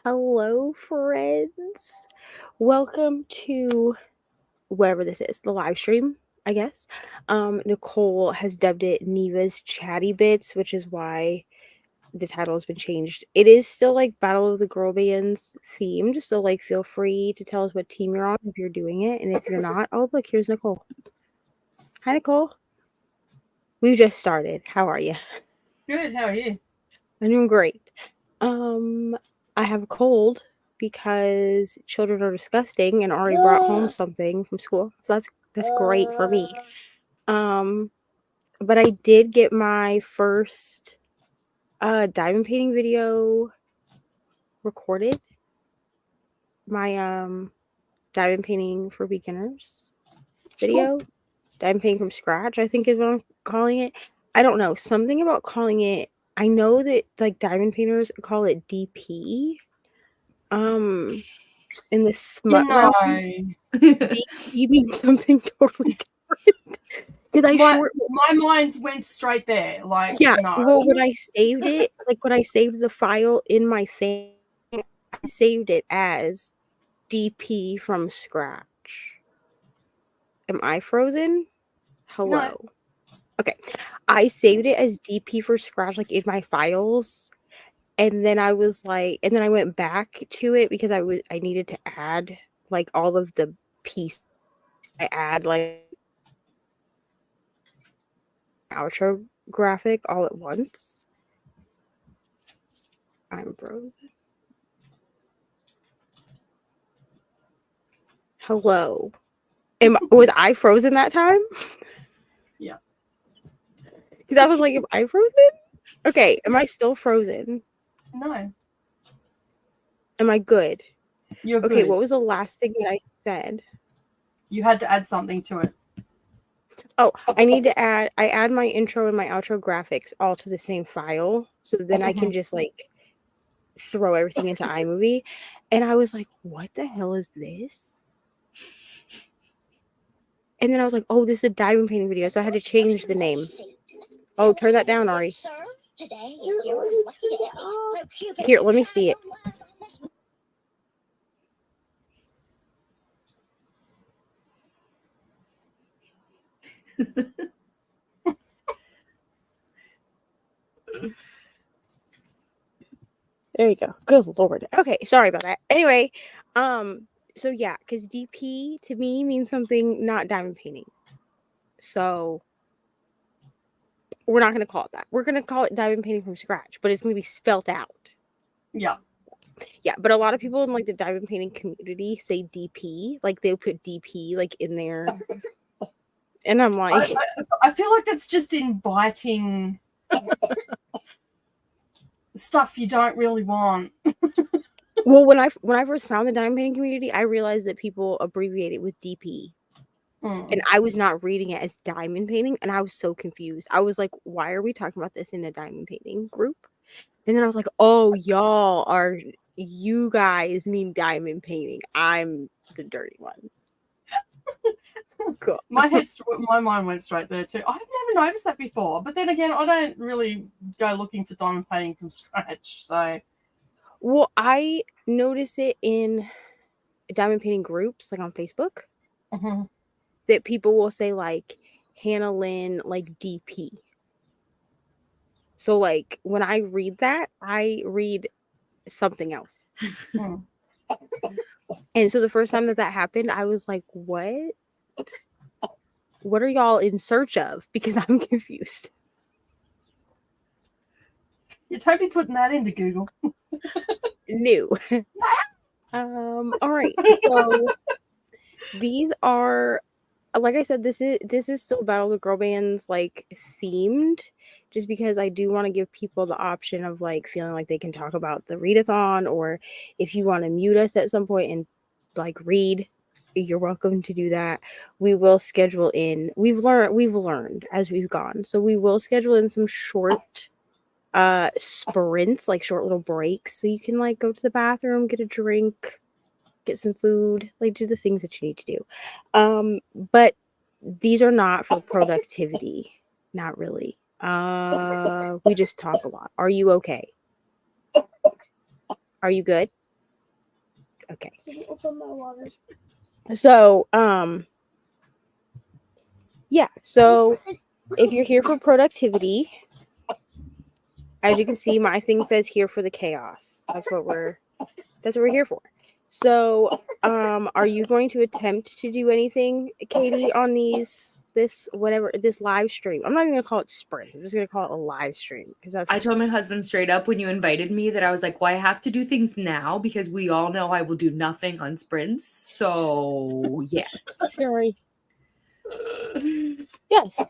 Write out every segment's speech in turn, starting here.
Hello, friends. Welcome to whatever this is, the live stream, I guess. Nicole has dubbed it Neva's Chatty Bits, which is why the title has been changed. It is still like Battle of the Girl Bands themed, so like feel free to tell us what team you're on if you're doing it, and if you're not, oh look, here's Nicole. Hi, Nicole. We just started. How are you? Good, how are you? I'm doing great. I have a cold because children are disgusting and already brought home something from school. So that's great for me. But I did get my first diamond painting video recorded. My diamond painting for beginners video. Diamond painting from scratch, I think is what I'm calling it. I don't know. Something about calling it, I know that like diamond painters call it DP. In the smut realm, DP means something totally different. Because my mind went straight there. Like, yeah. no. Well, when I saved it, like when I saved the file in my thing, I saved it as DP from scratch. Am I frozen? Hello. No. Okay. I saved it as DP for scratch, like in my files. And then I was like, and then I went back to it because I needed to add like all of the pieces. I add like outro graphic all at once. I'm frozen. Hello. Was I frozen that time? Yeah. Because I was like, am I frozen? Okay, am I still frozen? No. Am I good? You're Okay, good. what was the last thing that I said? You had to add something to it. Oh, I add my intro and my outro graphics all to the same file. So then I can just like throw everything into iMovie. And I was like, what the hell is this? And then I was like, oh, this is a diamond painting video. So I had to change the name. Oh, turn that down, Ari. Here, let me see it. There you go. Good Lord. Okay, sorry about that. Anyway, so yeah, because DP to me means something not diamond painting. So we're not going to call it that. We're going to call it diamond painting from scratch, but it's going to be spelt out. Yeah. Yeah, but a lot of people in like the diamond painting community say DP, like they'll put DP like in there. And I'm like, I feel like that's just inviting stuff you don't really want. well, when I first found the diamond painting community, I realized that people abbreviate it with DP. And I was not reading it as diamond painting, and I was so confused. I was like, why are we talking about this in a diamond painting group? And then I was like, oh, you guys mean diamond painting. I'm the dirty one. Cool. My mind went straight there too. I've never noticed that before. But then again, I don't really go looking for diamond painting from scratch. So, well, I notice it in diamond painting groups, like on Facebook, that people will say like Hannah Lynn, like DP. So like when I read that, I read something else. And so the first time that happened, I was like, what? What are y'all in search of? Because I'm confused. You don't be putting that into Google. New. All right. So these are, like I said, this is still Battle of the Girl Bands like themed, just because I do want to give people the option of like feeling like they can talk about the readathon, or if you want to mute us at some point and like read, you're welcome to do that. We will schedule in. We've learned as we've gone, so we will schedule in some short sprints, like short little breaks, so you can like go to the bathroom, get a drink, get some food, like do the things that you need to do. But these are not for productivity. Not really. We just talk a lot. Are you okay? Are you good? Okay. So, yeah. So, if you're here for productivity, as you can see, my thing says here for the chaos. That's what we're here for. So, are you going to attempt to do anything, Katie, on this live stream? I'm not even gonna call it sprint. I'm just gonna call it a live stream because that's. I told my husband straight up when you invited me that I was like, well, I have to do things now because we all know I will do nothing on sprints. So yeah. Sorry. Yes,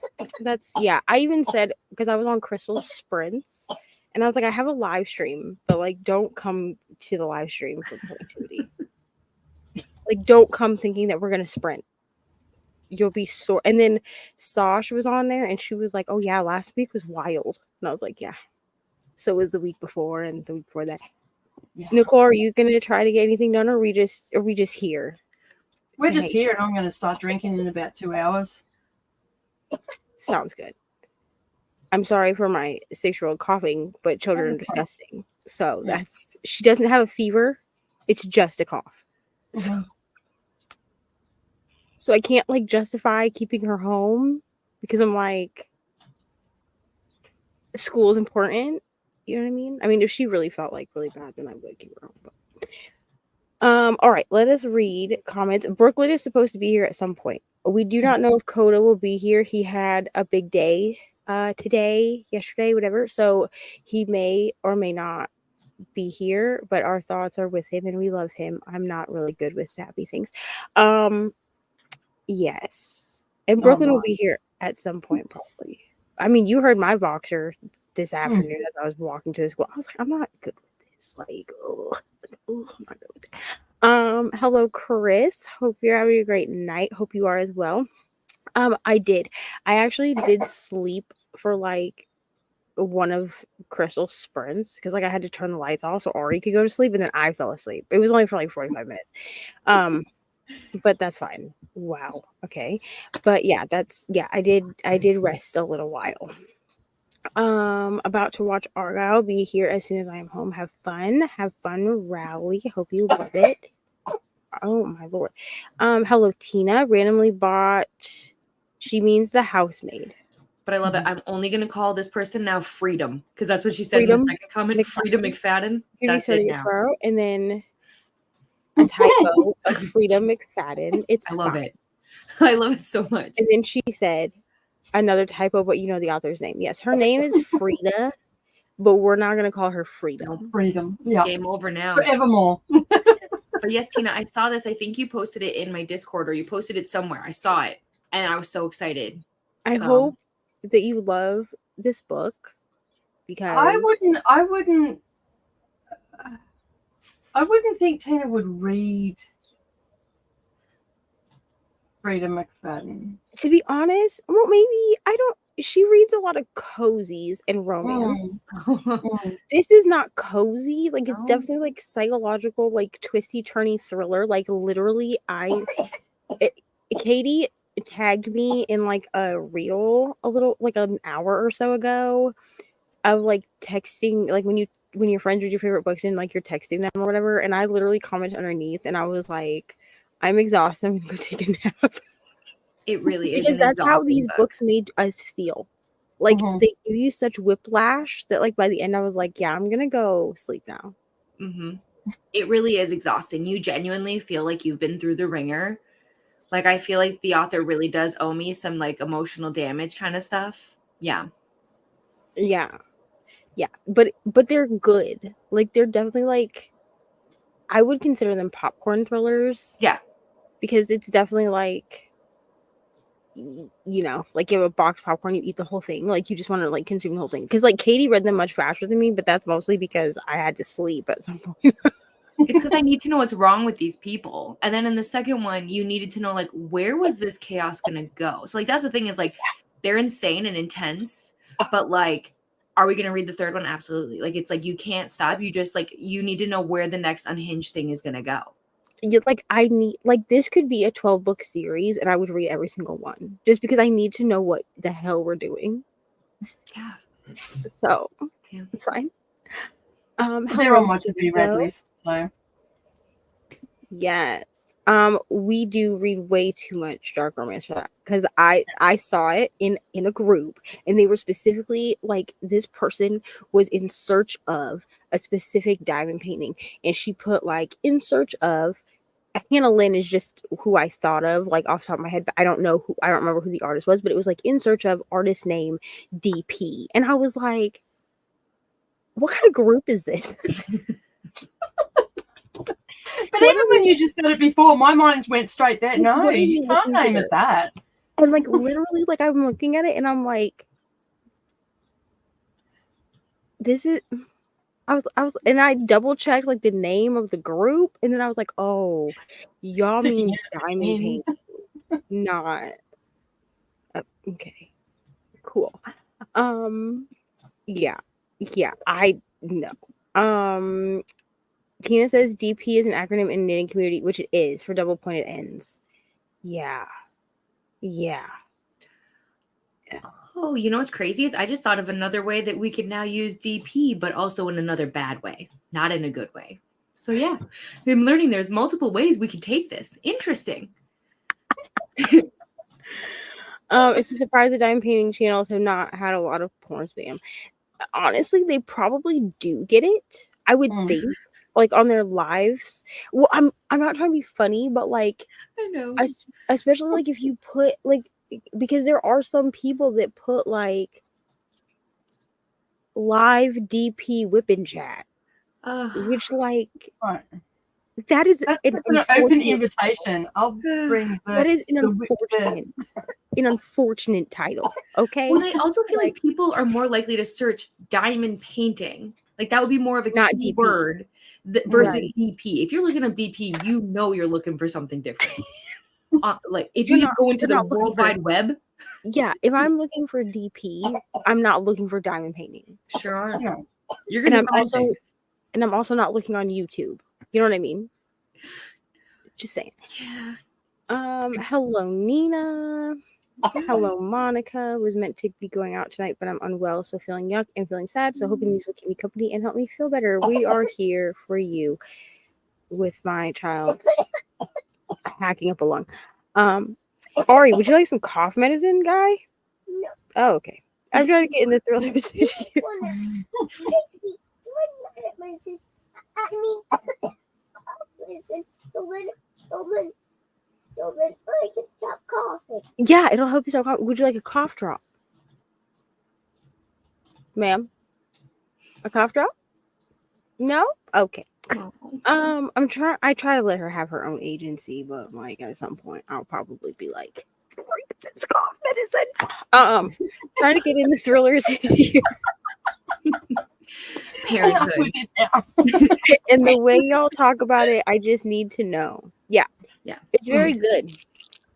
I even said, because I was on Crystal's sprints, and I was like, I have a live stream, but like, don't come to the live stream for productivity. Like, don't come thinking that we're gonna sprint. You'll be sore. And then Sash was on there, and she was like, "Oh yeah, last week was wild," and I was like, "Yeah." So was the week before and the week before that. Yeah. Nicole, are you gonna try to get anything done, or are we just here? We're just here, and I'm going to start drinking in about 2 hours. Sounds good. I'm sorry for my 6-year-old coughing, but children are disgusting. So she doesn't have a fever. It's just a cough. Mm-hmm. So I can't like justify keeping her home because I'm like, school is important. You know what I mean? I mean, if she really felt like really bad, then I would keep her home. But all right, let us read comments. Brooklyn is supposed to be here at some point. We do not know if Coda will be here. He had a big day today, yesterday, whatever. So he may or may not be here, but our thoughts are with him and we love him. I'm not really good with sappy things. Yes. And Brooklyn will be here at some point, probably. I mean, you heard my Voxer this afternoon as I was walking to the school. I was like, I'm not good with this. Like, I'm not good with it. Hello, Chris. Hope you're having a great night. Hope you are as well. I actually did sleep for like one of Crystal's sprints because like I had to turn the lights off so Ari could go to sleep, and then I fell asleep. It was only for like 45 minutes. But that's fine. Wow. Okay. But yeah, I did rest a little while. About to watch Argyle. Be here as soon as I am home. Have fun, Rowley. Hope you love it. Oh my lord. Hello, Tina. Randomly bought. She means the housemaid. But I love it. I'm only going to call this person now Freedom because that's what she said in the second comment. Freedom McFadden. That's it now. And then a typo of Freedom McFadden. I love it. I love it so much. And then she said another typo, but you know the author's name. Yes, her name is Frida, but we're not going to call her Freedom. Freedom. Yeah. Game over now. Forevermore. But yes, Tina, I saw this. I think you posted it in my Discord or you posted it somewhere. I saw it and I was so excited. I hope that you love this book because I wouldn't think Tina would read Freedom McFadden. To be honest, well, maybe I don't. She reads a lot of cozies and romance. This is not cozy. Like it's definitely like psychological, like twisty, turny thriller. Like literally, Katie tagged me in like a reel a little like an hour or so ago of like texting, like when your friends read your favorite books and like you're texting them or whatever, and I literally commented underneath and I was like, I'm exhausted, I'm gonna go take a nap. It really is because that's how these books made us feel. Like they give you such whiplash that like by the end I was like, yeah, I'm gonna go sleep now. It really is exhausting. You genuinely feel like you've been through the ringer. Like I feel like the author really does owe me some like emotional damage kind of stuff. Yeah. But they're good. Like they're definitely like, I would consider them popcorn thrillers. Yeah. Because it's definitely like, you know, like you have a box of popcorn, you eat the whole thing. Like you just want to like consume the whole thing. Because like Katie read them much faster than me, but that's mostly because I had to sleep at some point. It's because I need to know what's wrong with these people. And then in the second one, you needed to know like, where was this chaos going to go? So like, that's the thing is like, they're insane and intense, but like, are we going to read the third one? Absolutely. Like, it's like, you can't stop. You just like, you need to know where the next unhinged thing is going to go. Like I need, like this could be a 12-book series and I would read every single one just because I need to know what the hell we're doing. Yeah. So it's fine. They're on my to be read list, so Yes. We do read way too much dark romance for that because I saw it in a group, and they were specifically like, this person was in search of a specific diamond painting, and she put like, in search of. Hannah Lynn is just who I thought of, like off the top of my head, but I don't remember who the artist was, but it was like, in search of artist name DP, and I was like, what kind of group is this? But even when you just said it before, my mind went straight there. No, What are you you can't looking name for? it that. And like, literally, like, I'm looking at it and I'm like, this is. I was, and I double checked like the name of the group, and then I was like, oh, y'all mean diamond painting, not. Okay, cool. Yeah, I know. Tina says DP is an acronym in knitting community, which it is, for double pointed ends. Yeah. Oh, you know what's crazy is I just thought of another way that we could now use DP, but also in another bad way, not in a good way. So yeah, I'm learning there's multiple ways we could take this. Interesting. It's a surprise that diamond painting channels have not had a lot of porn spam. Honestly, they probably do get it. I would think, like, on their lives. Well, I'm not trying to be funny, but like, I know. Especially like if you put like, because there are some people that put like live DP whipping chat, which like that is That's an an open invitation. I'll bring that is an unfortunate title. Okay. Well, I also feel like people are more likely to search diamond painting. Like that would be more of a Not keyword versus DP. If you're looking at DP, you know you're looking for something different. Like if you just go into the World Wide Web. Yeah, if I'm looking for DP, I'm not looking for diamond painting. Sure are. Yeah. You're gonna find things. And I'm also not looking on YouTube. You know what I mean? Just saying. Yeah. Hello, Nina. Hello, Monica. Was meant to be going out tonight, but I'm unwell, so feeling yuck and feeling sad. So hoping these will keep me company and help me feel better. We are here for you with my child hacking up a lung. Ari, would you like some cough medicine, guy? No. Oh, okay. I'm trying to get in the thriller position here. I can stop coughing. Yeah, it'll help you stop coughing. Would you like a cough drop? Ma'am? A cough drop? No? Okay. I try to let her have her own agency, but like at some point I'll probably be like, this cough medicine. Trying to get in the thrillers here. Parenthood. And the way y'all talk about it, I just need to know. Yeah. It's very good.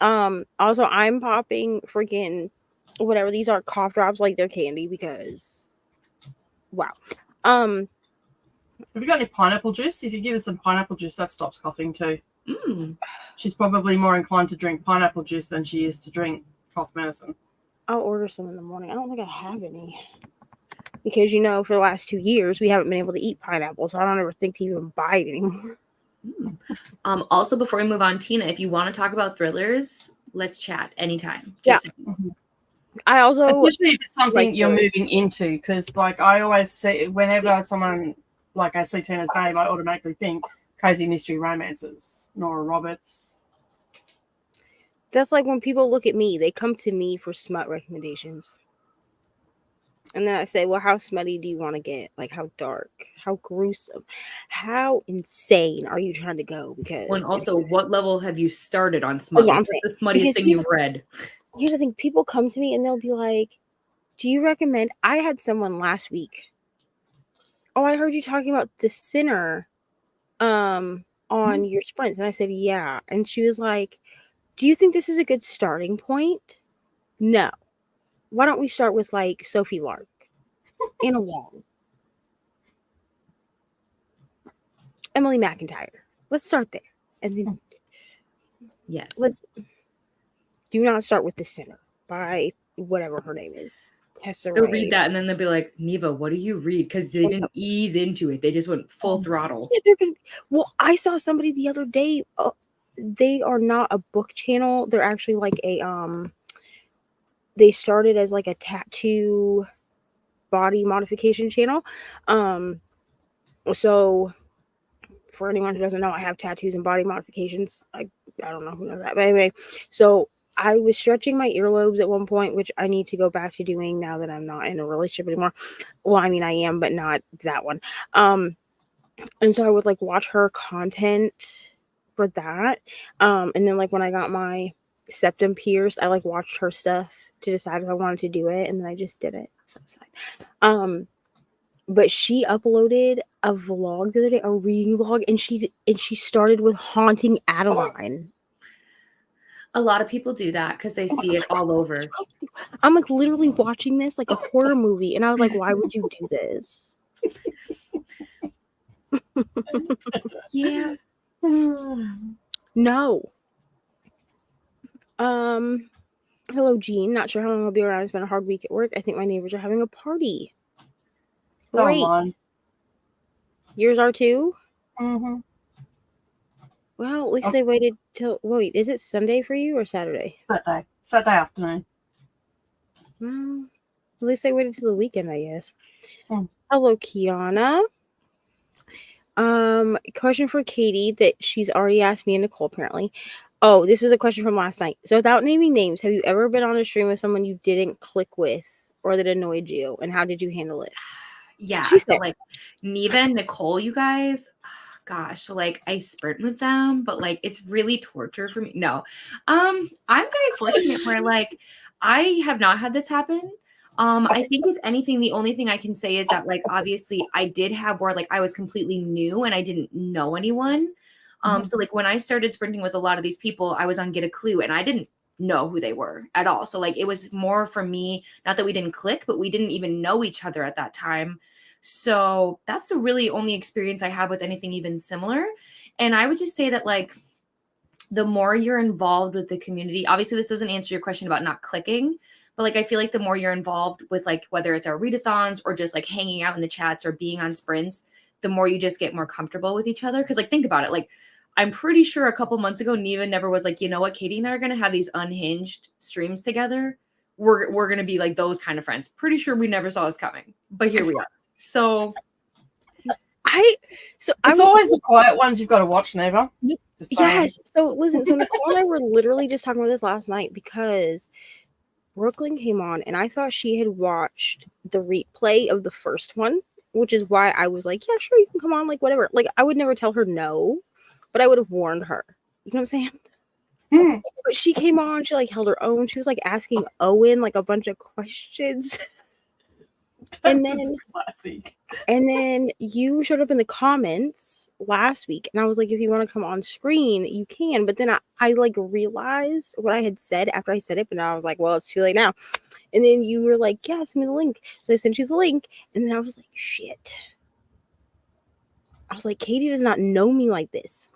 Also I'm popping freaking whatever these are, cough drops, like they're candy, because wow. Have you got any pineapple juice? If you give her some pineapple juice, that stops coughing too. She's probably more inclined to drink pineapple juice than she is to drink cough medicine. I'll order some in the morning. I don't think I have any. Because, for the last 2 years, we haven't been able to eat pineapple, so I don't ever think to even buy it anymore. Also, before we move on, Tina, if you want to talk about thrillers, let's chat anytime. I also, especially if it's something you're moving into, because like I always say, whenever someone, like I see Tina's name, I automatically think cozy mystery romances, Nora Roberts. That's like when people look at me, they come to me for smut recommendations. And then I say, well, how smutty do you want to get? Like, how dark? How gruesome? How insane are you trying to go? Because and also, what level have you started on smut? What's the smuttiest thing you've read? Here's the thing. People come to me and they'll be like, do you recommend? I had someone last week. Oh, I heard you talking about The Sinner on your sprints. And I said, yeah. And she was like, do you think this is a good starting point? No. Why don't we start with like Sophie Lark, Anna Wong, Emily McIntyre? Let's start there. And then let's do not start with The Sinner by whatever her name is. They'll read that and then they'll be like, Neva, what do you read? Because they didn't ease into it. They just went full throttle. Yeah, well, I saw somebody the other day. They are not a book channel. They're actually like they started as like a tattoo body modification channel. So for anyone who doesn't know, I have tattoos and body modifications. I don't know who knows that, but anyway, so I was stretching my earlobes at one point, which I need to go back to doing now that I'm not in a relationship anymore. Well, I mean, I am, but not that one. And so I would like watch her content for that. And then like when I got my septum pierced, I like watched her stuff to decide if I wanted to do it, and then I just did it. So sad. But she uploaded a vlog the other day, a reading vlog, and she started with haunting Adeline. A lot of people do that because they see it all over. I'm like literally watching this like a horror movie, and I was like, why would you do this? Yeah. No. Hello, Jean. Not sure how long I'll be around. It's been a hard week at work. I think my neighbors are having a party. Great. Yours are too? Mm-hmm. Well, at least they waited till... Wait, is it Sunday for you or Saturday? Saturday afternoon. Well, at least they waited till the weekend, I guess. Hello, Kiana. Question for Katie that she's already asked me and Nicole, apparently. Oh, this was a question from last night. So without naming names, have you ever been on a stream with someone you didn't click with or that annoyed you? And how did you handle it? Yeah. So like Neva and Nicole, you guys, gosh, so like I sprint with them, but like it's really torture for me. No. I'm very fortunate where like I have not had this happen. I think if anything, the only thing I can say is that like obviously I did have where like I was completely new and I didn't know anyone. So like when I started sprinting with a lot of these people, I was on Get a Clue and I didn't know who they were at all. So like it was more for me, not that we didn't click, but we didn't even know each other at that time. So that's the really only experience I have with anything even similar. And I would just say that like the more you're involved with the community, obviously this doesn't answer your question about not clicking, but like I feel like the more you're involved with like whether it's our readathons or just like hanging out in the chats or being on sprints, the more you just get more comfortable with each other. Because like think about it, like I'm pretty sure a couple months ago, Neva never was like, you know what, Katie and I are going to have these unhinged streams together. We're going to be like those kind of friends. Pretty sure we never saw us coming, but here we are. So it's always the quiet ones you've got to watch, Neva. Yes. So listen, so Nicole and I were literally just talking about this last night because Brooklyn came on and I thought she had watched the replay of the first one, which is why I was like, yeah, sure, you can come on, like whatever. Like I would never tell her no, but I would have warned her. You know what I'm saying? But she came on, she like held her own. She was like asking Owen like a bunch of questions. And then you showed up in the comments last week and I was like, if you want to come on screen, you can. But then I like realized what I had said after I said it, but now I was like, well, it's too late now. And then you were like, yeah, send me the link. So I sent you the link and then I was like, shit. I was like, Katie does not know me like this.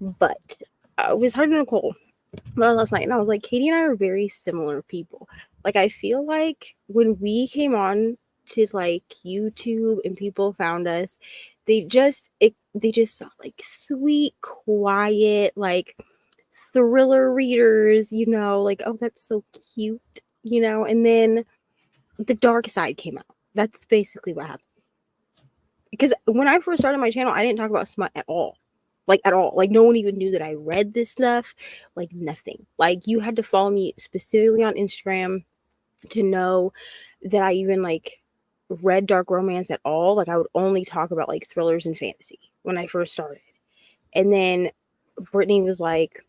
But it was hard to Nicole last night and I was like, Katie and I are very similar people. Like I feel like when we came on to like YouTube and people found us, they just saw like sweet, quiet, like thriller readers, you know, like, oh, that's so cute, you know, and then the dark side came out. That's basically what happened. Because when I first started my channel, I didn't talk about smut at all. Like at all. Like no one even knew that I read this stuff. Like nothing. Like you had to follow me specifically on Instagram to know that I even like read dark romance at all. Like I would only talk about like thrillers and fantasy when I first started. And then Brittany was like,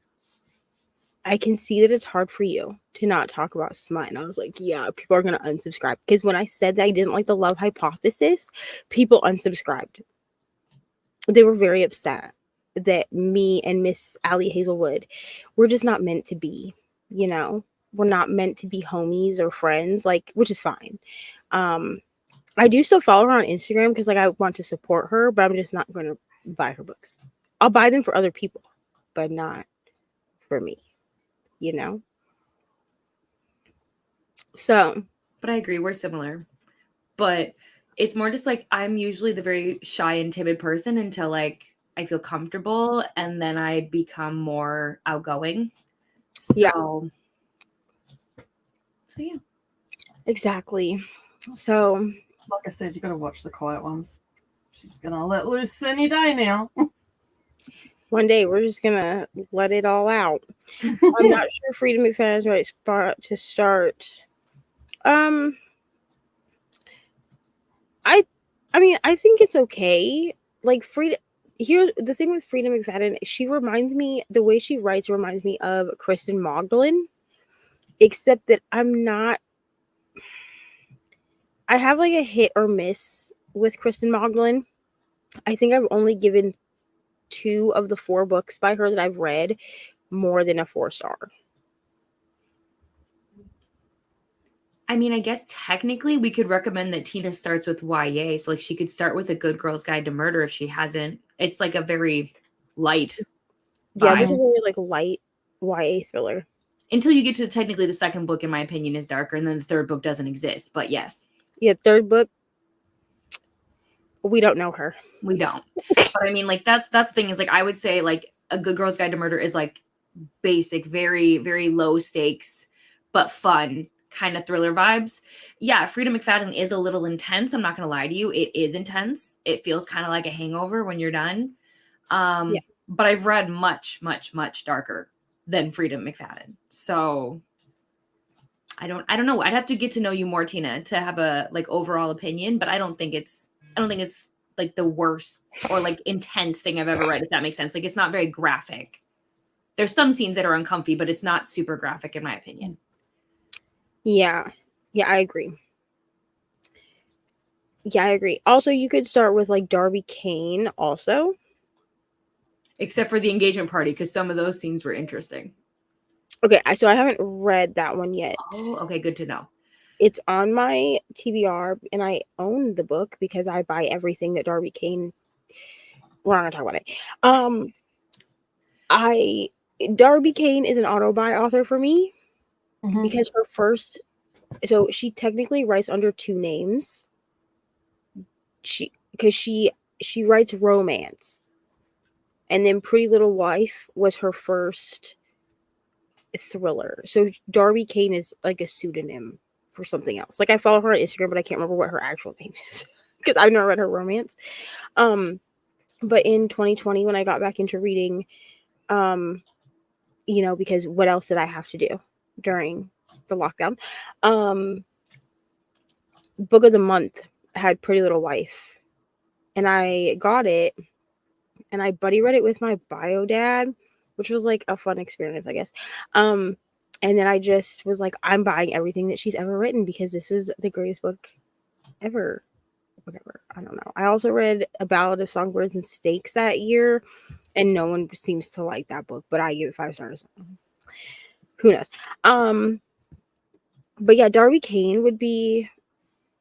I can see that it's hard for you to not talk about smut. And I was like, yeah, people are going to unsubscribe. Because when I said that I didn't like the love hypothesis, people unsubscribed. They were very upset that me and Miss Allie Hazelwood were just not meant to be, you know, we're not meant to be homies or friends, like, which is fine. I do still follow her on Instagram because like I want to support her, but I'm just not going to buy her books. I'll buy them for other people, but not for me, you know? So But I agree, we're similar. But it's more just like I'm usually the very shy and timid person until like I feel comfortable, and then I become more outgoing. Yeah. So yeah. Exactly. So, Like I said, you got to watch the quiet ones. She's gonna let loose any day now. one day we're just gonna let it all out. I'm not sure Freedom McFadden's the right spot to start. I mean, I think it's okay. Like Freedom. Here, the thing with Freedom McFadden, she reminds me, the way she writes reminds me of Kristen Magdalene, except that I'm not. I have like a hit or miss with Kristen Magdalene. I think I've only given 2 of the 4 books by her that I've read more than a 4-star. I mean, I guess technically we could recommend that Tina starts with YA. So like she could start with A Good Girl's Guide to Murder if she hasn't. It's like a very light Yeah, vibe. this is a very like light YA thriller. Until you get to technically the second book, in my opinion, is darker, and then the third book doesn't exist. But yes. Yeah, third book, we don't know her. We don't. But I mean, like that's the thing is like I would say like A Good Girl's Guide to Murder is like basic, very, very low stakes, but fun kind of thriller vibes. Yeah, Freedom McFadden is a little intense. I'm not gonna lie to you. It is intense. It feels kind of like a hangover when you're done. Yeah. But I've read much, much, much darker than Freedom McFadden. So I don't know. I'd have to get to know you more, Tina, to have a like overall opinion, but I don't think it's like the worst or like intense thing I've ever read, if that makes sense. Like it's not very graphic. There's some scenes that are uncomfy, but it's not super graphic in my opinion. Yeah, I agree. Also, you could start with like Darby Kane also. Except for the engagement party, because some of those scenes were interesting. Okay, so I haven't read that one yet. Oh, okay, good to know. It's on my TBR, and I own the book because I buy everything that Darby Kane. We're not gonna talk about it. Darby Kane is an auto-buy author for me because her first. So she technically writes under 2 names. She writes romance, and then Pretty Little Wife was her first thriller. So Darby Kane is like a pseudonym for something else. Like I follow her on Instagram, but I can't remember what her actual name is because I've never read her romance. But in 2020, when I got back into reading, because what else did I have to do during the lockdown? Book of the month had Pretty Little Wife, and I got it, and I buddy read it with my bio dad, which was like a fun experience, I guess. And then I just was like, I'm buying everything that she's ever written because this was the greatest book ever. Whatever. I don't know. I also read A Ballad of Songbirds and Snakes that year, and no one seems to like that book, but I give it 5 stars. Who knows? But yeah, Darby Kane would be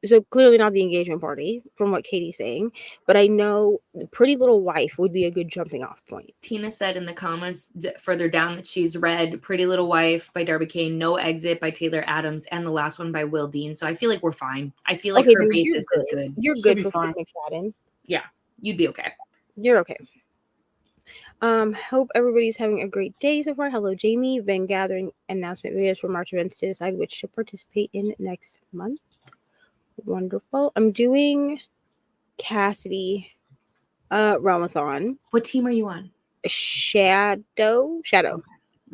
so clearly not the engagement party from what Katie's saying, but I know Pretty Little Wife would be a good jumping off point. Tina said in the comments further down that she's read Pretty Little Wife by Darby Kane, No Exit by Taylor Adams, and the last one by Will Dean. So I feel like we're fine. I feel like her basis is good. You're good for Freedom McFadden. Yeah, you'd be okay. You're okay. Hope everybody's having a great day so far. Hello, Jamie. Been gathering announcement videos for March events to decide which to participate in next month. Wonderful. I'm doing Cassidy Realmathon. What team are you on? Shadow.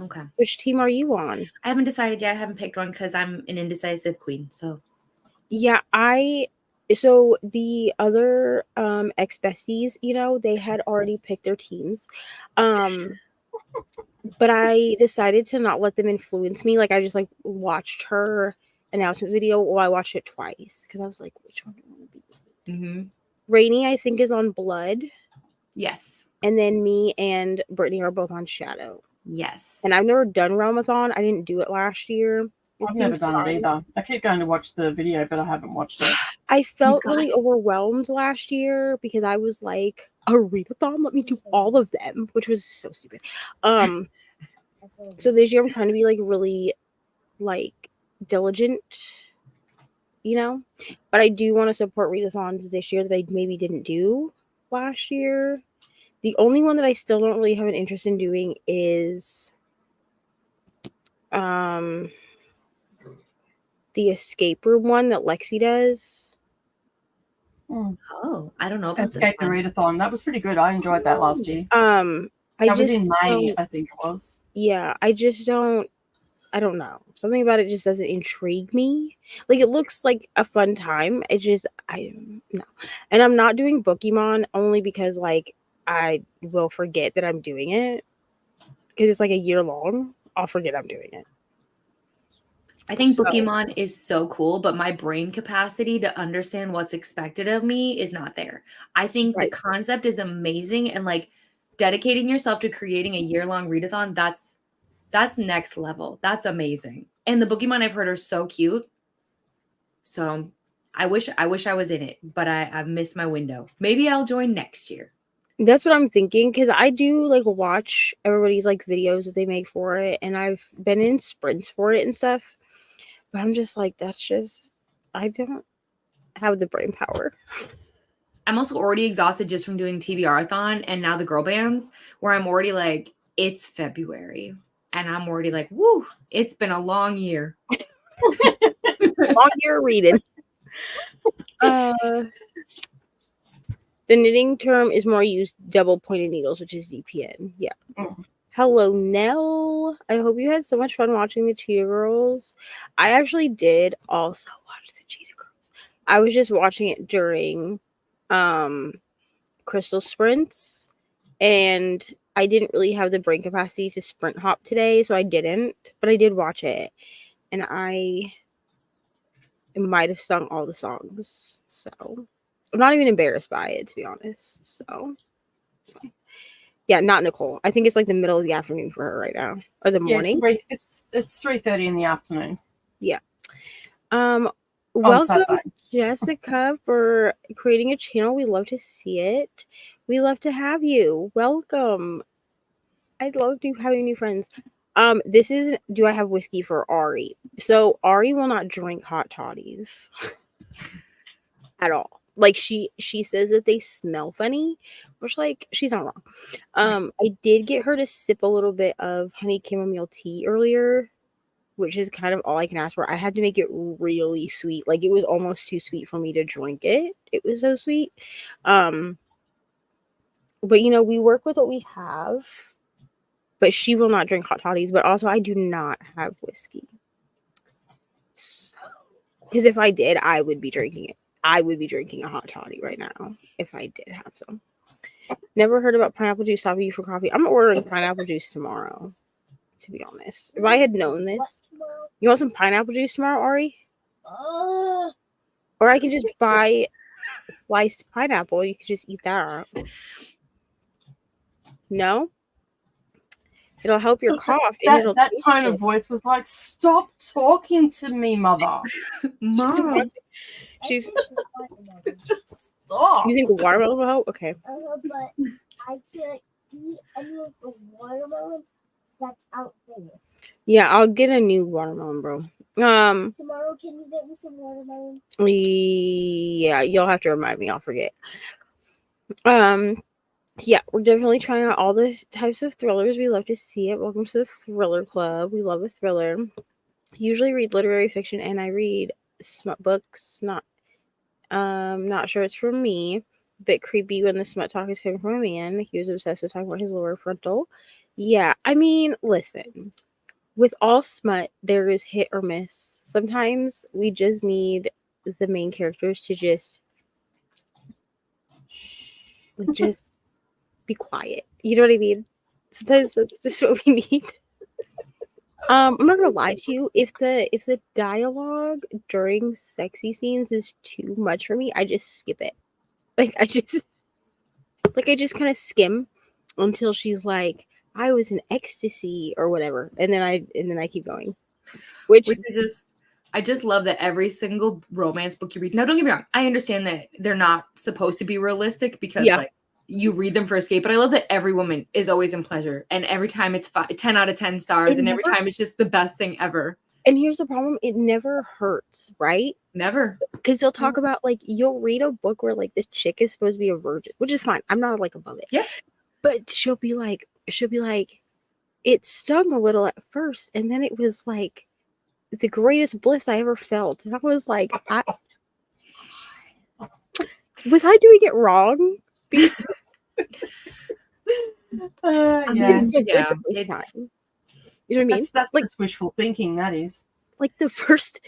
Okay. Which team are you on? I haven't decided yet. I haven't picked one because I'm an indecisive queen. So yeah, so the other ex-besties, they had already picked their teams. But I decided to not let them influence me. Like I just watched her announcement video. Well, I watched it twice because I was like, which one do I want to be? Reni, I think, is on Blood. Yes. And then me and Brittany are both on Shadow. Yes. And I've never done Realmathon. I didn't do it last year. I've never done it either. I keep going to watch the video, but I haven't watched it. I felt really overwhelmed last year because I was like, a readathon? Let me do all of them, which was so stupid. So this year I'm trying to be really diligent you know. But I do want to support readathons this year that I maybe didn't do last year. The only one that I still don't really have an interest in doing is the escape room one that Lexi does. Oh, I don't know. Escape the Readathon. That was pretty good. I enjoyed that last year. That was in May, I think it was. Yeah, I don't know. Something about it just doesn't intrigue me. Like, it looks like a fun time. I don't know. And I'm not doing Pokemon only because, like, I will forget that I'm doing it. Because it's like a year long. I'll forget I'm doing it. I think Pokemon is so cool, but my brain capacity to understand what's expected of me is not there. I think the concept is amazing, and like dedicating yourself to creating a year-long readathon, that's next level. That's amazing. And the Pokemon I've heard are so cute. So I wish I was in it, but I've missed my window. Maybe I'll join next year. That's what I'm thinking, because I do like watch everybody's like videos that they make for it, and I've been in sprints for it and stuff. But I'm just like, I don't have the brain power. I'm also already exhausted just from doing TBR-a-thon and now the girl bands, where I'm already like, it's February. And I'm already like, woo, it's been a long year. Long year reading. The knitting term is more used double pointed needles, which is DPN. Yeah. Hello, Nell. I hope you had so much fun watching the Cheetah Girls. I actually did also watch the Cheetah Girls. I was just watching it during Crystal Sprints, and I didn't really have the brain capacity to sprint hop today, so I didn't, but I did watch it, and I might have sung all the songs, so I'm not even embarrassed by it, to be honest. So yeah, not Nicole. I think it's like the middle of the afternoon for her right now, or the morning. It's 3:30 in the afternoon. Yeah. Welcome, Jessica, for creating a channel. We love to see it. We love to have you. Welcome. I'd love to having new friends. This is do I have whiskey for Ari? So Ari will not drink hot toddies at all. Like she says that they smell funny, which like she's not wrong. I did get her to sip a little bit of honey chamomile tea earlier, which is kind of all I can ask for. I had to make it really sweet. Like it was almost too sweet for me to drink it. It was so sweet. But you know, we work with what we have. But she will not drink hot toddies. But also, I do not have whiskey. So, because if I did, I would be drinking it. I would be drinking a hot toddy right now if I did have some. Never heard about pineapple juice stopping you for coffee. I'm ordering pineapple juice tomorrow, to be honest. If I had known this. You want some pineapple juice tomorrow, Ari? Or I can just buy sliced pineapple. You could just eat that. No? It'll help your cough. That tone of voice was like, stop talking to me, mother. Mom. She's just stop. You think watermelon will help? Okay. But I can't eat any of the watermelon that's out there. Yeah, I'll get a new watermelon, bro. Tomorrow, can you get me some watermelon? Yeah, you'll have to remind me. I'll forget. Yeah, we're definitely trying out all the types of thrillers. We love to see it. Welcome to the Thriller Club. We love a thriller. Usually read literary fiction, and I read smut books. Not sure it's for me. Bit creepy when the smut talk is coming from a man. He was obsessed with talking about his lower frontal. Yeah, I mean, listen. With all smut, there is hit or miss. Sometimes we just need the main characters to just be quiet. You know what I mean? Sometimes that's just what we need. I'm not gonna lie to you. If the dialogue during sexy scenes is too much for me, I just skip it. I just kind of skim until she's like, I was in ecstasy or whatever, and then I keep going. Which I just love that every single romance book you read. Now, don't get me wrong. I understand that they're not supposed to be realistic because like you read them for escape, but I love that every woman is always in pleasure, and every time it's 10 out of 10 stars, and every time it's just the best thing ever. And here's the problem: it never hurts, right? Never. Because they'll talk about, like, you'll read a book where, like, the chick is supposed to be a virgin, which is fine. I'm not, like, above it. Yeah. But she'll be like, it stung a little at first, and then it was, like, the greatest bliss I ever felt. And I was like, was I doing it wrong? Because I Yeah. didn't feel good Yeah, the first it's- time. You know what I mean? That's Like, just wishful thinking, that is. like the first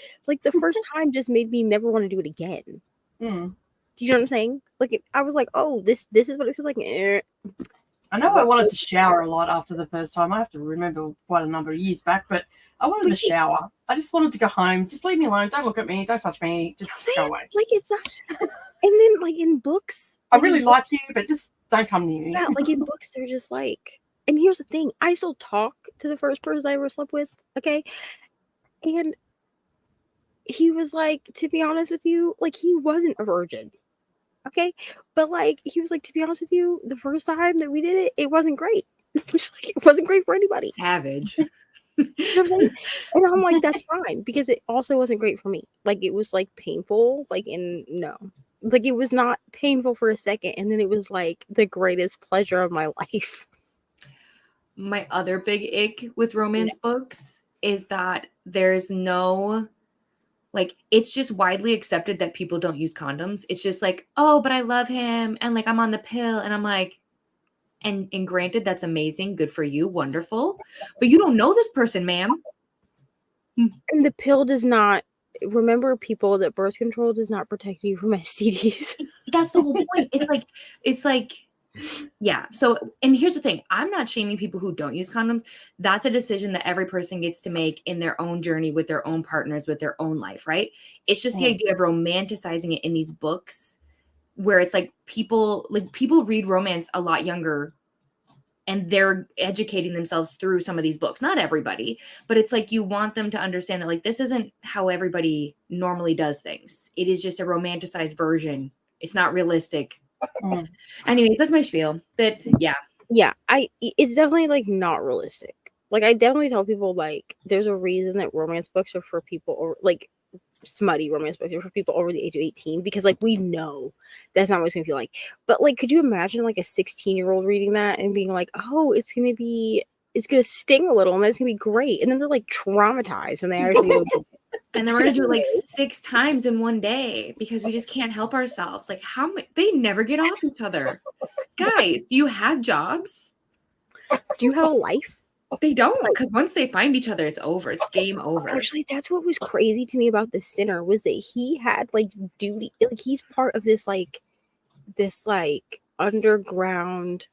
time just made me never want to do it again. Mm. Do you know what I'm saying? Like, I was like, oh, this is what it feels like. I know I wanted to shower a lot after the first time. I have to remember quite a number of years back, but I wanted to shower. I just wanted to go home. Just leave me alone. Don't look at me. Don't touch me. Just go away. Like, it's not. And then, like, in books, I really like you, but just don't come near me. yeah, like in books, they're just like. And here's the thing: I still talk to the first person I ever slept with. Okay, and he was like, to be honest with you, like, he wasn't a virgin. Okay, but like, he was like, to be honest with you, the first time that we did it, it wasn't great. Which, like, it wasn't great for anybody. Savage. You know what I'm saying? And I'm like, that's fine, because it also wasn't great for me. Like, it was like painful, like, like, it was not painful for a second, and then it was like the greatest pleasure of my life. My other big ick with romance books is that there's no, like, it's just widely accepted that people don't use condoms. It's just like, oh, but I love him, and like, I'm on the pill, and I'm like, and granted, that's amazing, good for you, wonderful, but you don't know this person, ma'am. And the pill does not. Remember, people, that birth control does not protect you from STDs. That's the whole point. It's like, yeah. So, and here's the thing: I'm not shaming people who don't use condoms. That's a decision that every person gets to make in their own journey with their own partners, with their own life, right? It's just the idea of romanticizing it in these books, where it's like people read romance a lot younger, and they're educating themselves through some of these books. Not everybody, but it's like you want them to understand that, like, this isn't how everybody normally does things. It is just a romanticized version. It's not realistic. Anyways, that's my spiel. But yeah, it's definitely, like, not realistic. Like, I definitely tell people, like, there's a reason that romance books are for people, or like smutty romance books are for people over the age of 18, because, like, we know that's not what it's gonna feel like. But, like, could you imagine, like, a 16-year-old reading that and being like, oh, it's gonna sting a little, and that's gonna be great, and then they're like traumatized when they actually go do it. and then we're gonna do it like 6 times in one day because we just can't help ourselves. Like, how many? They never get off each other. Guys, do you have jobs? Do you have a life? They don't, because once they find each other, it's over. It's game over. Actually, that's what was crazy to me about the Sinner, was that he had, like, duty. Like, he's part of this underground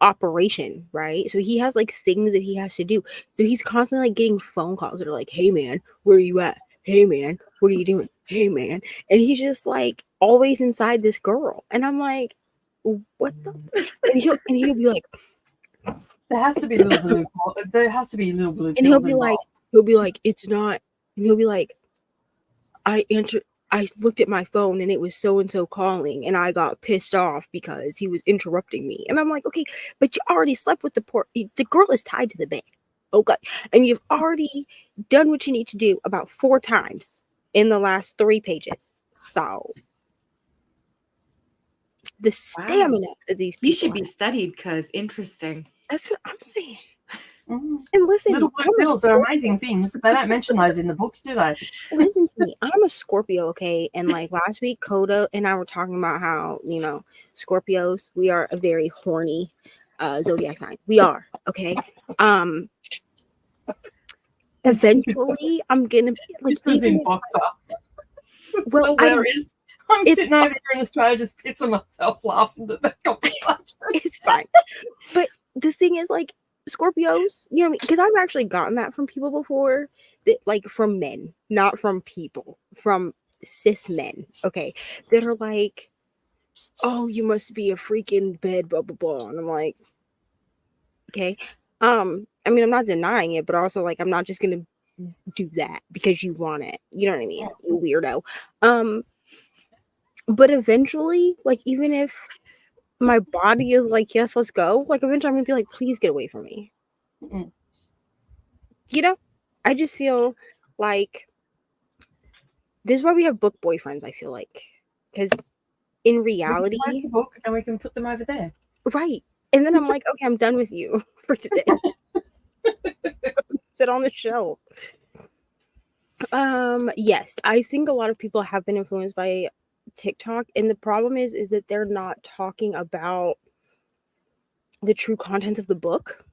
operation, right? So he has, like, things that he has to do. So he's constantly, like, getting phone calls that are like, hey man, where are you at? Hey man, what are you doing? Hey man. And he's just, like, always inside this girl. And I'm like, what the? And he'll be like, there has to be little blue. There has to be little blue. And he'll be like, it's not. And he'll be like, I looked at my phone and it was so and so calling, and I got pissed off because he was interrupting me. And I'm like, okay, but you already slept with the girl is tied to the bed. Okay, and you've already done what you need to do about 4 times in the last 3 pages. So the stamina that these people You should be have. studied, because interesting. That's what I'm saying. Mm-hmm. And listen, little blue pills are amazing things. They don't mention those in the books, do they? Listen to me. I'm a Scorpio, okay? And like last week, Coda and I were talking about how, Scorpios, we are a very horny zodiac sign. We are, okay? Eventually, I'm gonna This was in Boxer. It's Well, hilarious. I'm sitting over here in Australia just pissing myself laughing at that conversation. It's fine. But the thing is, like, Scorpios, you know what I mean? Because I've actually gotten that from people before, that, like, from men, not from people, from cis men, okay, that are like, oh, you must be a freaking bed, blah blah blah, and I'm like, okay, I mean, I'm not denying it, but also, like, I'm not just gonna do that because you want it, you know what I mean, you weirdo. But eventually, like, even if my body is like, yes, let's go, like, eventually I'm gonna be like, please get away from me. I just feel like this is why we have book boyfriends, I feel like. Because in We can reality, close the book and we can put them over there. right. And then I'm like, okay, I'm done with you for today. Sit on the shelf. Yes, I think a lot of people have been influenced by TikTok, and the problem is that they're not talking about the true contents of the book.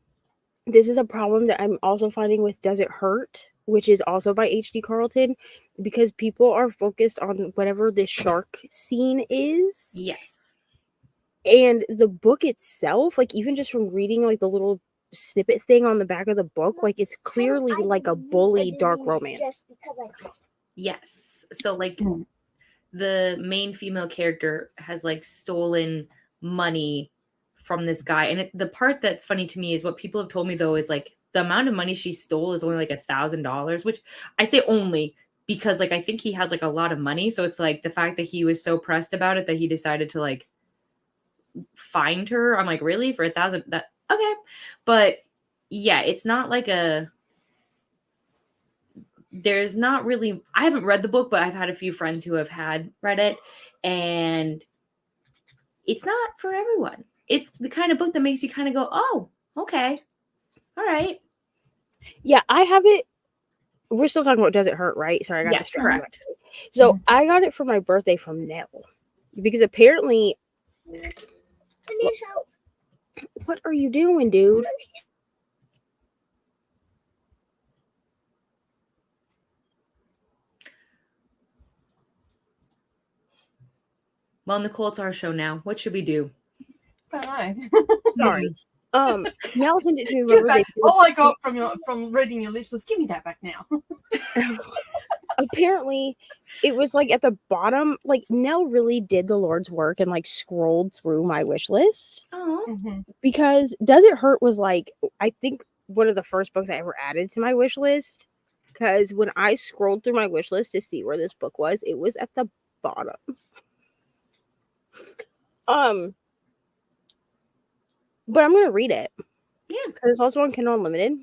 This is a problem that I'm also finding with Does It Hurt, which is also by H.D. Carlton, because people are focused on whatever this shark scene is. Yes. And the book itself, like even just from reading like the little snippet thing on the back of the book, like it's clearly like a bully dark romance. Yes. So like the main female character has like stolen money from this guy. And the part that's funny to me is what people have told me though is like the amount of money she stole is only like $1,000, which I say only because like I think he has like a lot of money. So it's like the fact that he was so pressed about it that he decided to like find her. I'm like, really? For $1,000? That okay. But yeah, it's not like there's not really, I haven't read the book, but I've had a few friends who have read it, and it's not for everyone. It's the kind of book that makes you kind of go, oh, okay. All right. Yeah, I have it. We're still talking about Does It Hurt, right? Sorry, I got Yes, distracted. correct. So I got it for my birthday from Nell. Because apparently, I need help. what are you doing, dude? Well, Nicole, it's our show now. What should we do? I don't know. Sorry. Nell sent it to me for Give my it back. birthday. All I got from reading your lips was, give me that back now. Apparently, it was like at the bottom. Like Nell really did the Lord's work and like scrolled through my wish list. Oh. Because Does It Hurt was like, I think one of the first books I ever added to my wish list. Because when I scrolled through my wish list to see where this book was, it was at the bottom. But I'm gonna read it. Yeah. Because it's also on Kindle Unlimited.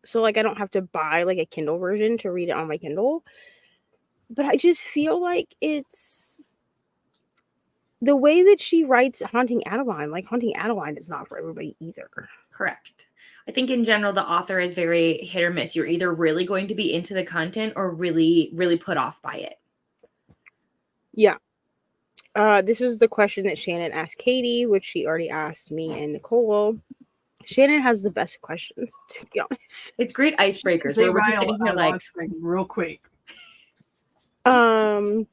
So like I don't have to buy like a Kindle version to read it on my Kindle. But I just feel like it's the way that she writes Haunting Adeline. Like Haunting Adeline is not for everybody either. Correct. I think in general, the author is very hit or miss. You're either really going to be into the content or really, really put off by it. Yeah. This was the question that Shannon asked Katie, which she already asked me and Nicole. Shannon has the best questions, to be honest. It's great icebreakers. Where we're just sitting here like real quick. Yay!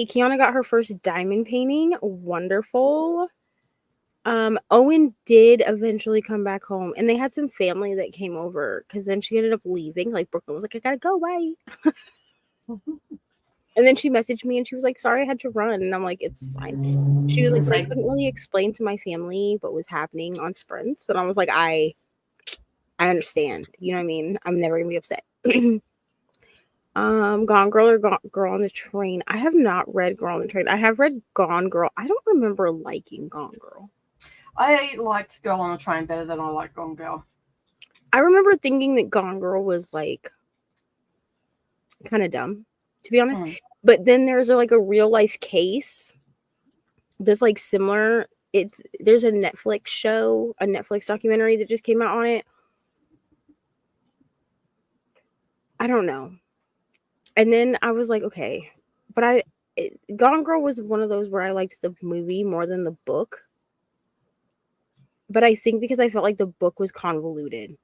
Kiana got her first diamond painting. Wonderful. Owen did eventually come back home, and they had some family that came over because then she ended up leaving. Like Brooklyn was like, "I gotta go, bye." And then she messaged me and she was like, "Sorry, I had to run." And I'm like, "It's fine." She was like, "But I couldn't really explain to my family what was happening on sprints." And I was like, I understand. You know what I mean? I'm never gonna be upset. Gone Girl or Girl on the Train. I have not read Girl on the Train. I have read Gone Girl. I don't remember liking Gone Girl. I liked Girl on the Train better than I like Gone Girl. I remember thinking that Gone Girl was like kind of dumb, to be honest. But then there's like a real life case that's like similar. There's a Netflix show, a Netflix documentary that just came out on it. I don't know. And then I was like, okay, but Gone Girl was one of those where I liked the movie more than the book. But I think because I felt like the book was convoluted.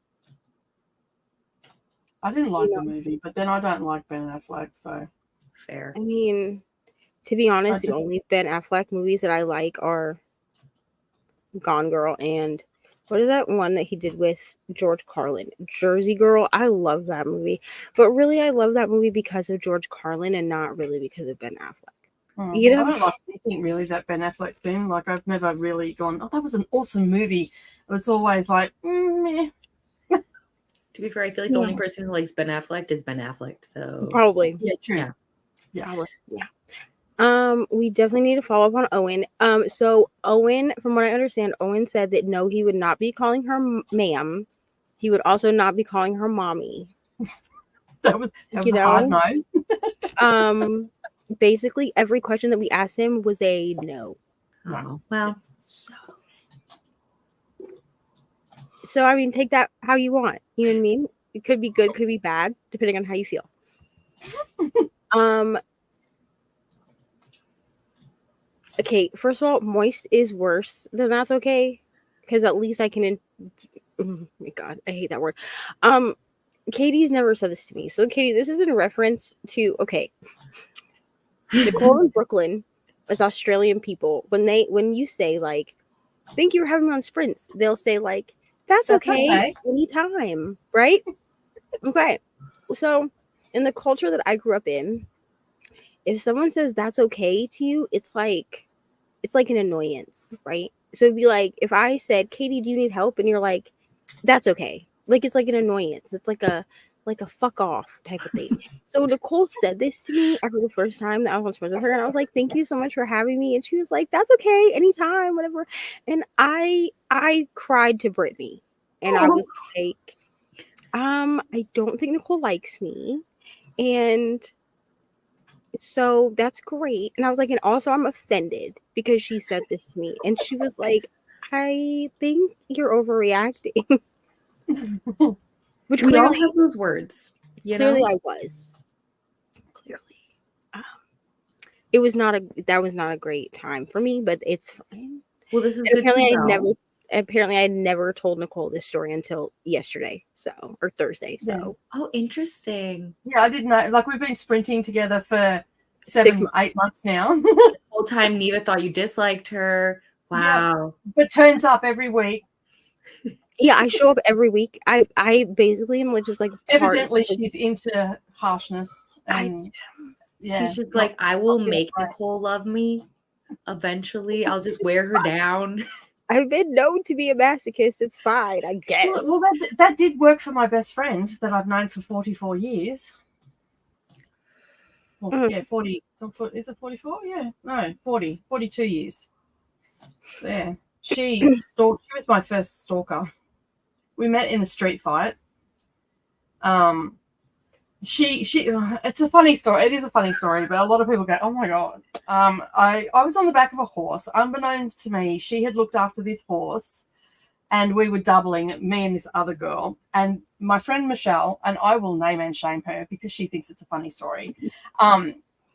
I didn't like the movie, but then I don't like Ben Affleck, so fair. I mean, to be honest, the only Ben Affleck movies that I like are Gone Girl and what is that one that he did with George Carlin? Jersey Girl. I love that movie. But really, I love that movie because of George Carlin and not really because of Ben Affleck. You know? I don't like anything really that Ben Affleck thing. Like, I've never really gone, oh, that was an awesome movie. It's always like, meh. To be fair, I feel like the only person who likes Ben Affleck is Ben Affleck. So probably. Yeah, true. Yeah. We definitely need to follow up on Owen. So Owen, from what I understand, Owen said that no, he would not be calling her ma'am. He would also not be calling her mommy. That was a hard no. Basically every question that we asked him was a no. Oh, well. So I mean, take that how you want. You know what I mean? It could be good, could be bad, depending on how you feel. Okay, first of all, moist is worse than that's okay, because at least I can. Oh my god, I hate that word. Katie's never said this to me, so Katie, this is in reference to Nicole in Brooklyn, as Australian people, when you say like, "Thank you for having me on sprints," they'll say like, "That's okay. Anytime," right? Okay, so in the culture that I grew up in, if someone says that's okay to you, it's like an annoyance, right? So it'd be like if I said, "Katie, do you need help?" and you're like, "That's okay." Like it's like an annoyance. It's like a fuck off type of thing. So Nicole said this to me after the first time that I was on sprints with her, and I was like, "Thank you so much for having me." And she was like, "That's okay, anytime, whatever." And I cried to Brittany, and I was like, I don't think Nicole likes me, and so that's great. And I was like, and also I'm offended because she said this to me. And she was like, I think you're overreacting. Which We all clearly have those words. I was. Clearly. That was not a great time for me, but it's fine. Well, this is And good apparently to know. I had never told Nicole this story until yesterday, or Thursday. So Oh, interesting. Yeah, I didn't know. Like we've been sprinting together for 6 months. 8 months now. This whole time, Neva thought you disliked her. Wow. Yeah, but turns up every week. Yeah, I show up every week. I basically am just like Evidently she's into harshness. And She's just like, I will make Nicole love me eventually. I'll just wear her down. I've been known to be a masochist. It's fine, I guess. Well, that did work for my best friend that I've known for 44 years. Well, yeah, 40. Is it 44? Yeah, no, 40, 42 years. Yeah, she was my first stalker. We met in a street fight. It's a funny story. It is a funny story, but a lot of people go, "Oh my god!" I was on the back of a horse. Unbeknownst to me, she had looked after this horse, and we were doubling, me and this other girl. And my friend Michelle, and I will name and shame her because she thinks it's a funny story.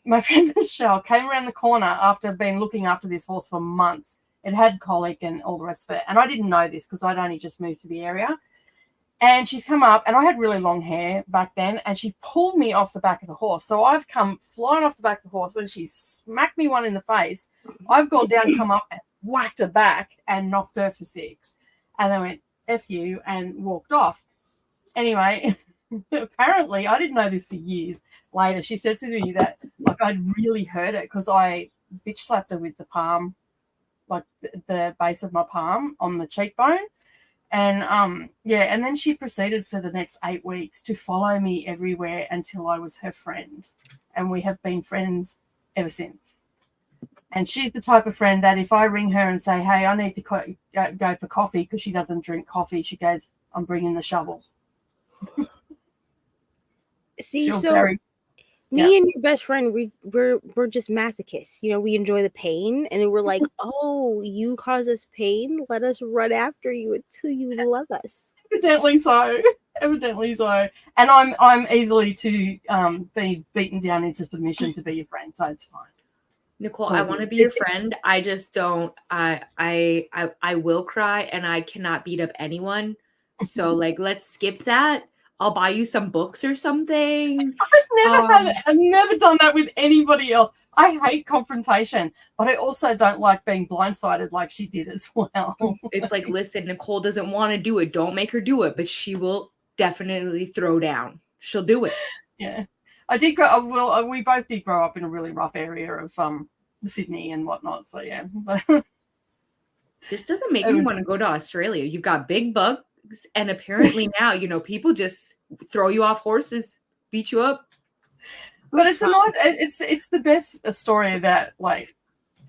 My friend Michelle came around the corner after being looking after this horse for months. It had colic and all the rest of it, and I didn't know this because I'd only just moved to the area. And she's come up, and I had really long hair back then, and she pulled me off the back of the horse. So I've come flying off the back of the horse, and she smacked me one in the face. I've gone down, come up, and whacked her back and knocked her for 6. And then went, F you, and walked off. Anyway, apparently, I didn't know this for years later. She said to me that I'd really hurt it because I bitch slapped her with the palm, the base of my palm on the cheekbone. And and then she proceeded for the next 8 weeks to follow me everywhere until I was her friend, and we have been friends ever since. And she's the type of friend that if I ring her and say, "Hey, I need to go for coffee," because she doesn't drink coffee, she goes, "I'm bringing the shovel." See, me and your best friend, we're just masochists. You know, we enjoy the pain, and we're like, "Oh, you cause us pain? Let us run after you until you love us." Evidently so. And I'm easily to be beaten down into submission to be your friend, so it's fine. Nicole, I want to be your friend. I just don't. I will cry, and I cannot beat up anyone. So let's skip that. I'll buy you some books or something. I've never done that with anybody else. I hate confrontation, but I also don't like being blindsided like she did as well. It's like, listen, Nicole doesn't want to do it. Don't make her do it, but she will definitely throw down. She'll do it. Yeah. I did grow. We both did grow up in a really rough area of Sydney and whatnot. So yeah. This doesn't make me want to go to Australia. You've got big bucks, and apparently now people just throw you off horses, beat you up. But it's it's the best story that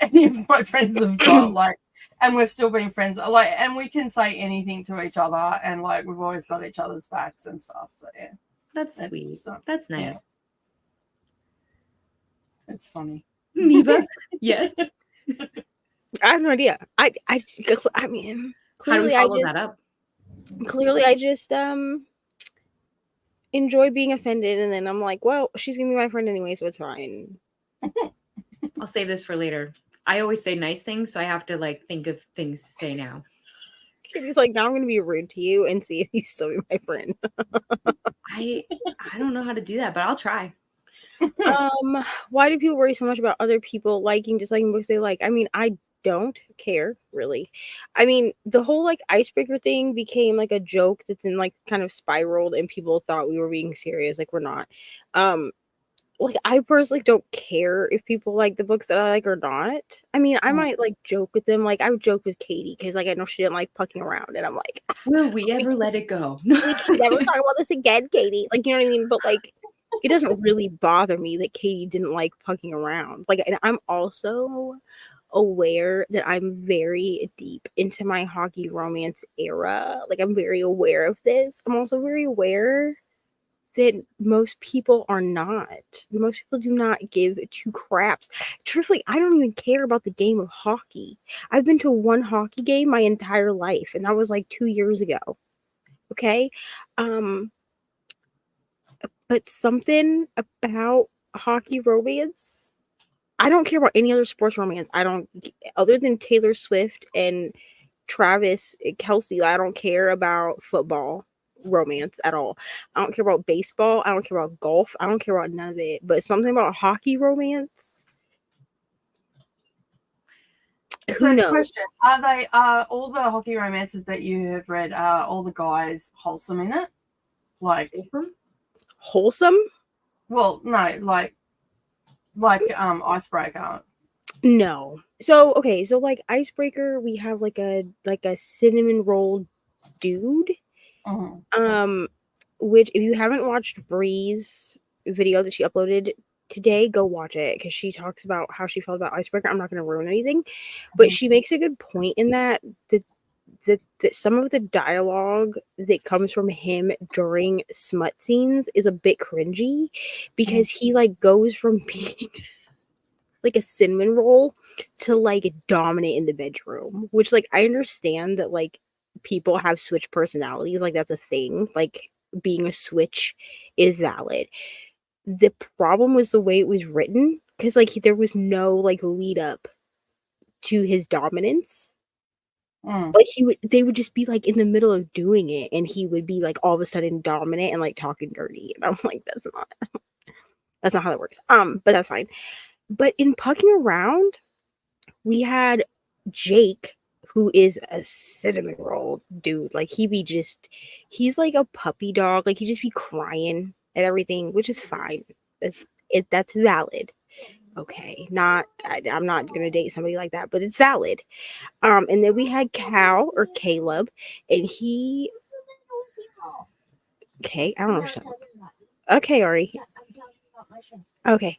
any of my friends have got and we've still been friends and we can say anything to each other and we've always got each other's backs and stuff. So yeah. That's sweet. That's nice. It's funny. Neva? Yes. I have no idea. I mean, How do we clearly follow that up? I just enjoy being offended, and then I'm like, well, she's gonna be my friend anyway, so it's fine. I'll save this for later. I always say nice things, so I have to like think of things to say now. Kitty's like, now I'm gonna be rude to you and see if you still be my friend. I don't know how to do that, but I'll try. Why do people worry so much about other people liking, disliking books they like? I mean, I don't care really. I mean, the whole like icebreaker thing became like a joke that's then like kind of spiraled, and people thought we were being serious. Like, we're not. Like, I personally don't care if people like the books that I like or not. I mean, I might like joke with them. Like, I would joke with Katie because like I know she didn't like pucking around, and I'm like, will we ever let it go? we can never talk about this again, Katie. Like, you know what I mean? But like, it doesn't really bother me that Katie didn't like pucking around. Like, and I'm also aware that I'm very deep into my hockey romance era. Like, I'm very aware of this. I'm also very aware that most people are not. Most people do not give two craps. Truthfully, I don't even care about the game of hockey. I've been to one hockey game my entire life, and that was like 2 years ago. Okay? But something about hockey romance, I don't care about any other sports romance. Other than Taylor Swift and Travis Kelsey, I don't care about football romance at all. I don't care about baseball. I don't care about golf. I don't care about none of it. But something about hockey romance, who knows? Question: are they all the hockey romances that you have read? Are all the guys wholesome in it? Like Wholesome? Well, no, like Icebreaker. No. So okay, so like Icebreaker, we have like a cinnamon roll dude. Which if you haven't watched Bree's video that she uploaded today, go watch it because she talks about how she felt about Icebreaker. I'm not going to ruin anything, but she makes a good point in that some of the dialogue that comes from him during smut scenes is a bit cringy because he like goes from being like a cinnamon roll to like dominant in the bedroom, which like I understand that like people have switch personalities, like that's a thing, like being a switch is valid. The problem was the way it was written because like there was no like lead up to his dominance. Like they would just be like in the middle of doing it and he would be like all of a sudden dominant and like talking dirty, and I'm like, that's not how that works. But that's fine. But in Pucking Around, we had Jake, who is a cinnamon roll dude. Like he's like a puppy dog. Like he just be crying at everything, which is fine. That's valid. Okay, I'm not gonna date somebody like that, but it's valid. And then we had Cal or Caleb, and he. Okay, I don't know. Okay, Ari. Okay.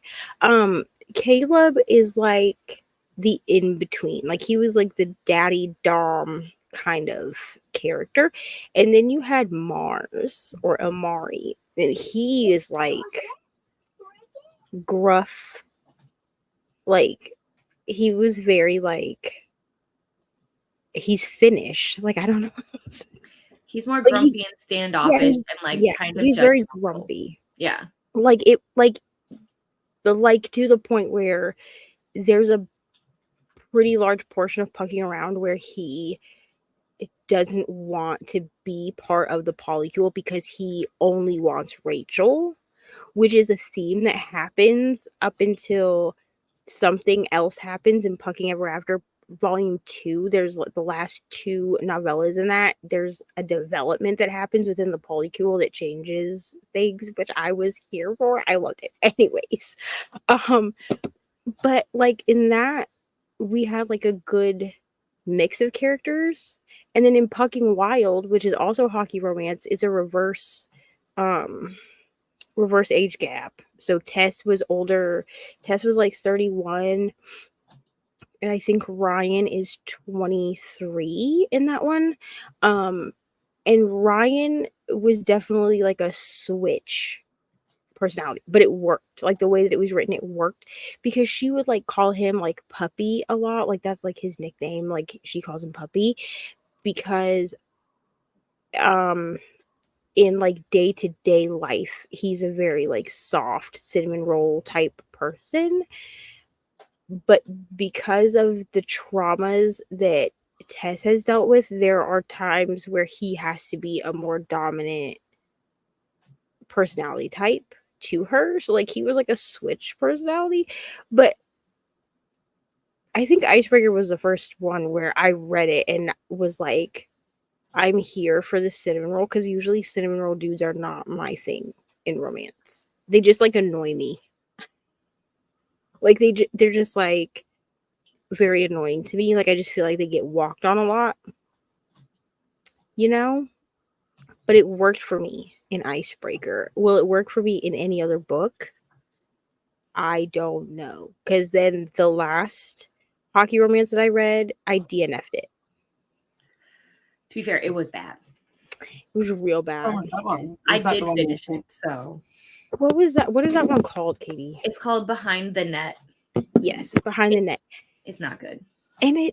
Caleb is like the in between. Like he was like the daddy dom kind of character. And then you had Mars or Amari, and he is like gruff. Like he was very like he's Finnish. Like I don't know. He's more Like, grumpy and standoffish and like kind of he's very judgmental. grumpy. Yeah. Like to the point where there's a pretty large portion of Pucking Around where he doesn't want to be part of the polycule because he only wants Rachel, which is a theme that happens up until something else happens in Pucking Ever After Volume 2. There's like the last 2 novellas in that. There's a development that happens within the polycule that changes things, which I was here for. I loved it. Anyways. But like in that, we have like a good mix of characters. And then in Pucking Wild, which is also hockey romance, is a reverse age gap. So Tess was older. Tess was like 31. And I think Ryan is 23 in that one. And Ryan was definitely like a switch personality, but it worked. Like the way that it was written, it worked because she would like call him like Puppy a lot. Like that's like his nickname. Like she calls him Puppy because in like day-to-day life, he's a very like soft cinnamon roll type person. But because of the traumas that Tess has dealt with, there are times where he has to be a more dominant personality type to her. So like he was like a switch personality. But I think Icebreaker was the first one where I read it and was like, I'm here for the cinnamon roll, because usually cinnamon roll dudes are not my thing in romance. They just like annoy me. Like they're just like very annoying to me. Like I just feel like they get walked on a lot, you know? But it worked for me in Icebreaker. Will it work for me in any other book? I don't know. Because then the last hockey romance that I read, I DNF'd it. To be fair, it was bad. It was real bad. What was that one? I Was that did the one finish you- it, so What was that? What is that one called, Katie? it's called Behind the Net. Yes, Behind the Net. It's not good. And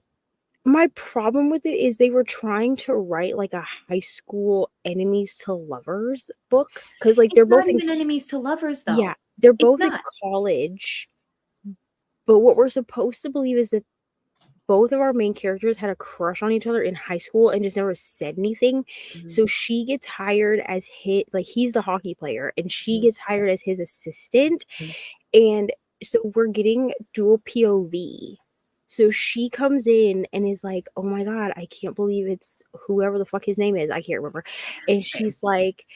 my problem with it is they were trying to write like a high school enemies to lovers book, because like they're It's both not even enemies to lovers, though. yeah, they're both in not. college. But what we're supposed to believe is that both of our main characters had a crush on each other in high school and just never said anything. Mhm. So she gets hired as his, like he's the hockey player, and she Mhm. gets hired as his assistant. Mhm. And so we're getting dual POV. So she comes in and is like, oh my God, I can't believe it's whoever the fuck his name is. I can't remember. And she's like,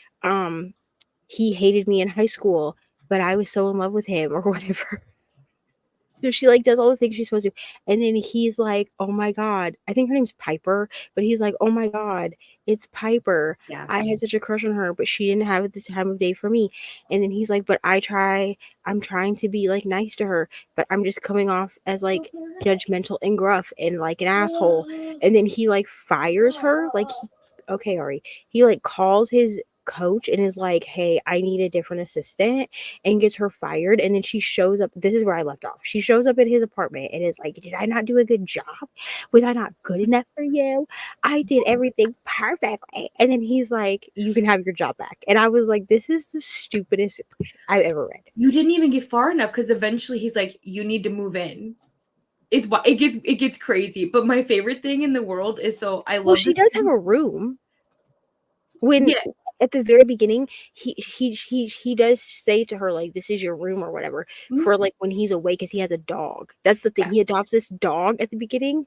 he hated me in high school, but I was so in love with him or whatever. So she like does all the things she's supposed to. And then he's like, oh my God. I think her name's Piper, but he's like, oh my God, it's Piper. Yeah. I had such a crush on her, but she didn't have the time of day for me. And then he's like, but I'm trying to be like nice to her, but I'm just coming off as like judgmental and gruff and like an asshole. And then he like fires her. Like, okay, Ari. He like calls his coach and is like, hey, I need a different assistant, and gets her fired. And then she shows up. This is where I left off. She shows up at his apartment and is like, did I not do a good job? Was I not good enough for you? I did everything perfectly. And then he's like, you can have your job back. And I was like, this is the stupidest I've ever read. You didn't even get far enough, because eventually he's like, you need to move in. It gets crazy. But my favorite thing in the world is, so I love. Well, she does have a room. When Yeah. at the very beginning, he does say to her like, this is your room or whatever, for like when he's away, because he has a dog. That's the thing. Yeah. He adopts this dog at the beginning,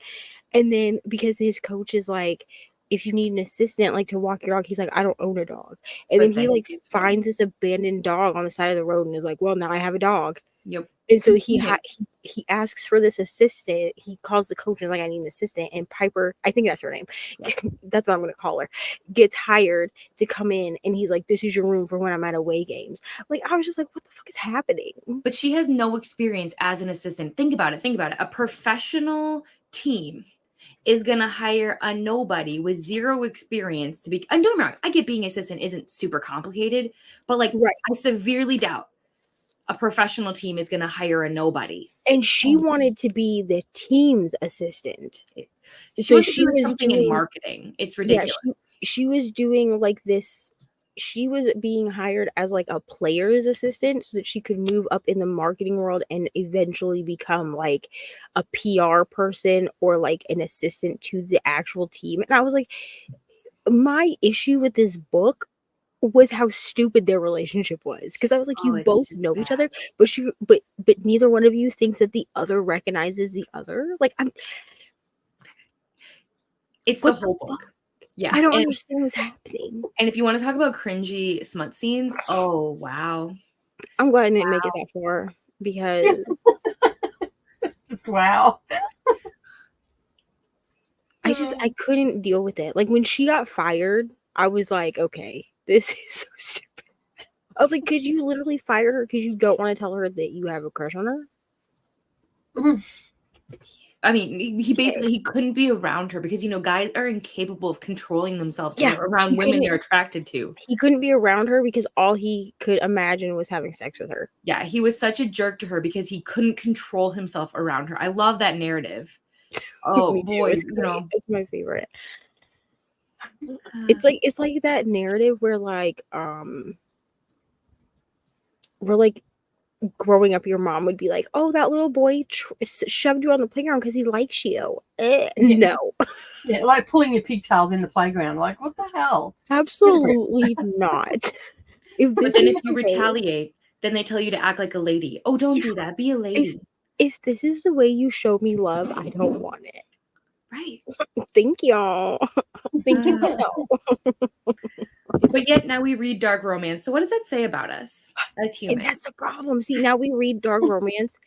and then because his coach is like, if you need an assistant like to walk your dog, he's like, I don't own a dog. And But then he then like gets one. finds this abandoned dog on the side of the road and is like, well, now I have a dog. Yep. And so Yeah. he asks for this assistant. He calls the coach and is like, I need an assistant. And Piper, I think that's her name. Yeah. That's what I'm going to call her. Gets hired to come in. And he's like, this is your room for when I'm at away games. Like, I was just like, what the fuck is happening? But she has no experience as an assistant. Think about it. A professional team is going to hire a nobody with zero experience to be. And don't get me wrong, I get being an assistant isn't super complicated, but like, Right. I severely doubt a professional team is going to hire a nobody. And she wanted to be the team's assistant. She was doing something in marketing. It's ridiculous. Yeah, she was doing like this. She was being hired as like a player's assistant so that she could move up in the marketing world and eventually become like a PR person or like an assistant to the actual team. And I was like, my issue with this book was how stupid their relationship was, because I was like, you both know each other, but neither one of you thinks that the other recognizes the other. Like, it's the whole book. Yeah, I don't understand what's happening. And if you want to talk about cringy smut scenes, oh wow, I'm glad I didn't make it that far, because just wow. I couldn't deal with it. Like when she got fired, I was like, okay, this is so stupid. I was like, could you literally fire her because you don't want to tell her that you have a crush on her? I mean, he basically he couldn't be around her because guys are incapable of controlling themselves Yeah, around he women couldn't- they're attracted to. He couldn't be around her because all he could imagine was having sex with her. Yeah, he was such a jerk to her because he couldn't control himself around her. I love that narrative. Oh Me too. boy, It's great. It's my favorite. It's like that narrative where growing up, your mom would be like, "Oh, that little boy shoved you on the playground because he likes you." No, Yeah, like pulling your pigtails in the playground. Like, what the hell? absolutely not. But then if you retaliate, then they tell you to act like a lady. Oh, don't do that. Be a lady. If this is the way you show me love, I don't want it. Right. Thank y'all. Thank you. But yet now we read dark romance. So what does that say about us as humans? And that's the problem. See, now we read dark romance,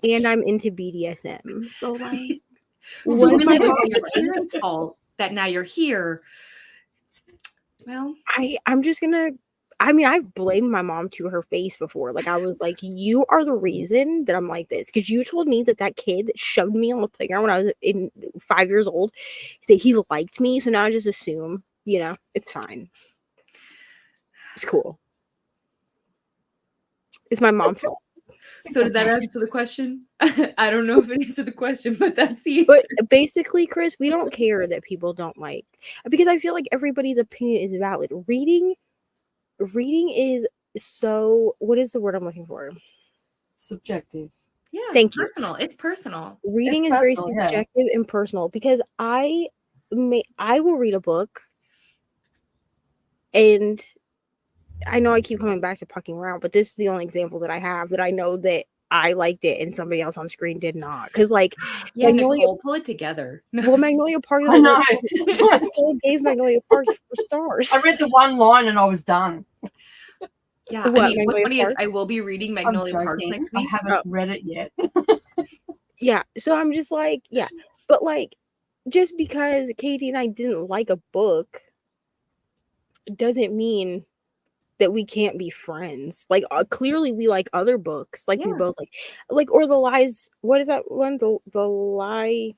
and I'm into BDSM. So like, so really, it was your parents' fault that now you're here. Well, I'm just gonna. I mean, I've blamed my mom to her face before. Like, I was like, "You are the reason that I'm like this," because you told me that kid that shoved me on the playground when I was 5 years old, that he liked me. So now I just assume, it's fine. It's cool. It's my mom's fault. So did that answer the question? I don't know if it answered the question, but that's the answer. But basically, Chris, we don't care that people don't like, because I feel like everybody's opinion is valid. Reading is so, what is the word I'm looking for? Subjective. Yeah. Thank you. Personal. It's personal. Reading is very subjective and personal, because I will read a book, and I know I keep coming back to Pucking Around, but this is the only example that I have that I know that I liked it and somebody else on screen did not. Because Nicole, pull it together. Well, Magnolia Park. I know. Nicole gave Magnolia Park 4 stars. I read the one line and I was done. Yeah, what's funny is I will be reading Magnolia Parks next week. I haven't read it yet. Yeah, so I'm just like, yeah, but just because Katie and I didn't like a book doesn't mean that we can't be friends. Clearly we like other books. We both like, or The Lies. What is that one? The lie.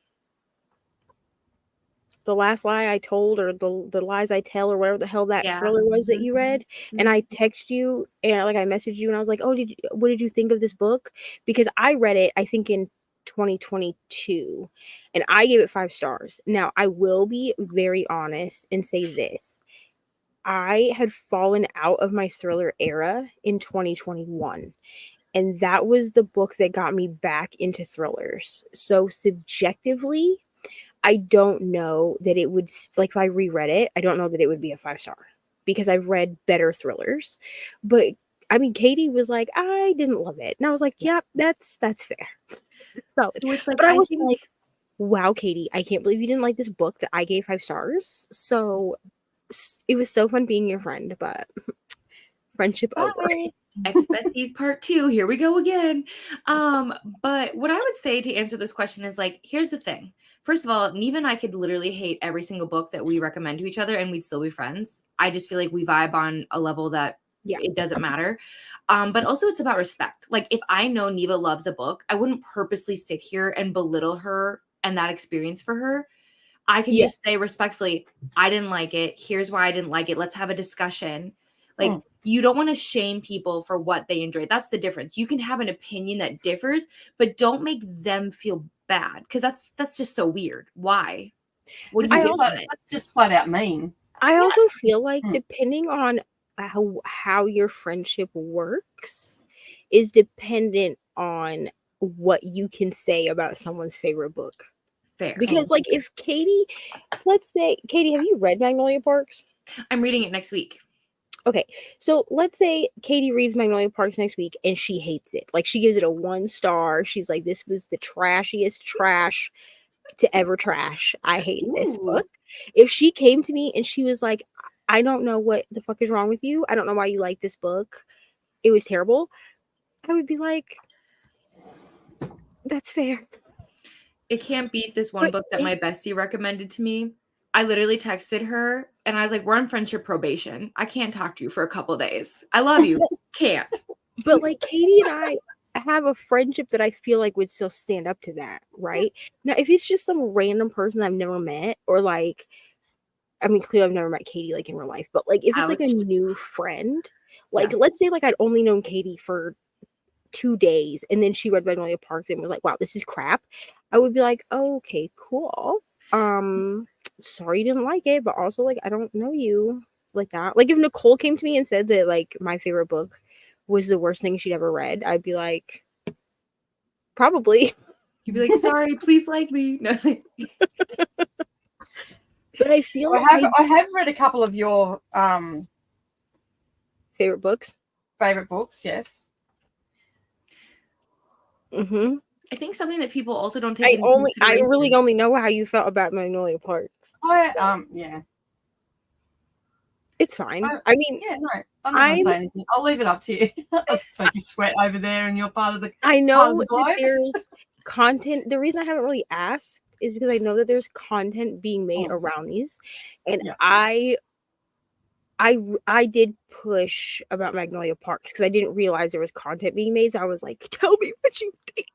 The Last Lie I Told, or the Lies I Tell, or whatever the hell that thriller was that you read. And I text you, and I messaged you, and I was like, "Oh, what did you think of this book?" Because I read it, I think in 2022, and I gave it 5 stars. Now, I will be very honest and say this. I had fallen out of my thriller era in 2021. And that was the book that got me back into thrillers. So subjectively, I don't know that it would, if I reread it, I don't know that it would be a 5 star, because I've read better thrillers. But I mean, Katie was like, I didn't love it. And I was like, yeah, that's fair. So it's like, but I was like, wow, Katie, I can't believe you didn't like this book that I gave 5 stars. So it was so fun being your friend, but friendship over. Ex-besties part 2. Here we go again. But what I would say to answer this question is here's the thing. First of all, Neva and I could literally hate every single book that we recommend to each other and we'd still be friends. I just feel like we vibe on a level that it doesn't matter. But also it's about respect. If I know Neva loves a book, I wouldn't purposely sit here and belittle her and that experience for her. I can just say respectfully, I didn't like it. Here's why I didn't like it. Let's have a discussion. You don't want to shame people for what they enjoy. That's the difference. You can have an opinion that differs, but don't make them feel bad, because that's just so weird. Why? What do you think? That's just flat out mean. I also feel like depending on how your friendship works is dependent on what you can say about someone's favorite book. Fair. Because if Katie, let's say, Katie, have you read Magnolia Parks? I'm reading it next week. Okay, so let's say Katie reads Magnolia Parks next week and she hates it. She gives it a 1 star. She's like, this was the trashiest trash to ever trash. I hate this book. If she came to me and she was like, I don't know what the fuck is wrong with you. I don't know why you like this book. It was terrible. I would be like, that's fair. It can't beat this one book that my bestie recommended to me. I literally texted her and I was like, we're on friendship probation. I can't talk to you for a couple of days. I love you. Can't. But Katie and I have a friendship that I feel like would still stand up to that, right? Now, if it's just some random person I've never met, or like, I mean, clearly I've never met Katie like in real life, but like if it's like a Ouch. new friend, like Yeah. let's say like I'd only known Katie for 2 days, and then she read Magnolia Park and was like, "Wow, this is crap," I would be like, oh, "Okay, cool. Sorry you didn't like it, but also like I don't know you like that." Like if Nicole came to me and said that like my favorite book was the worst thing she'd ever read, I'd be like, probably. You'd be like, sorry, please like me. No. But I feel I have read a couple of your favorite books. favorite books. Yes. Mm-hmm. I think something that people also don't take I into consideration. really only know how you felt about Magnolia Parks. Yeah. It's fine. I mean, Yeah, no, I'm not gonna say anything. I'll leave it up to you. I'll just make you sweat over there, and you're part of the. I part know of the that globe. there's content. The reason I haven't really asked is because I know that there's content being made around these, and Yeah. I did push about Magnolia Parks because I didn't realize there was content being made. So I was like, "Tell me what you think."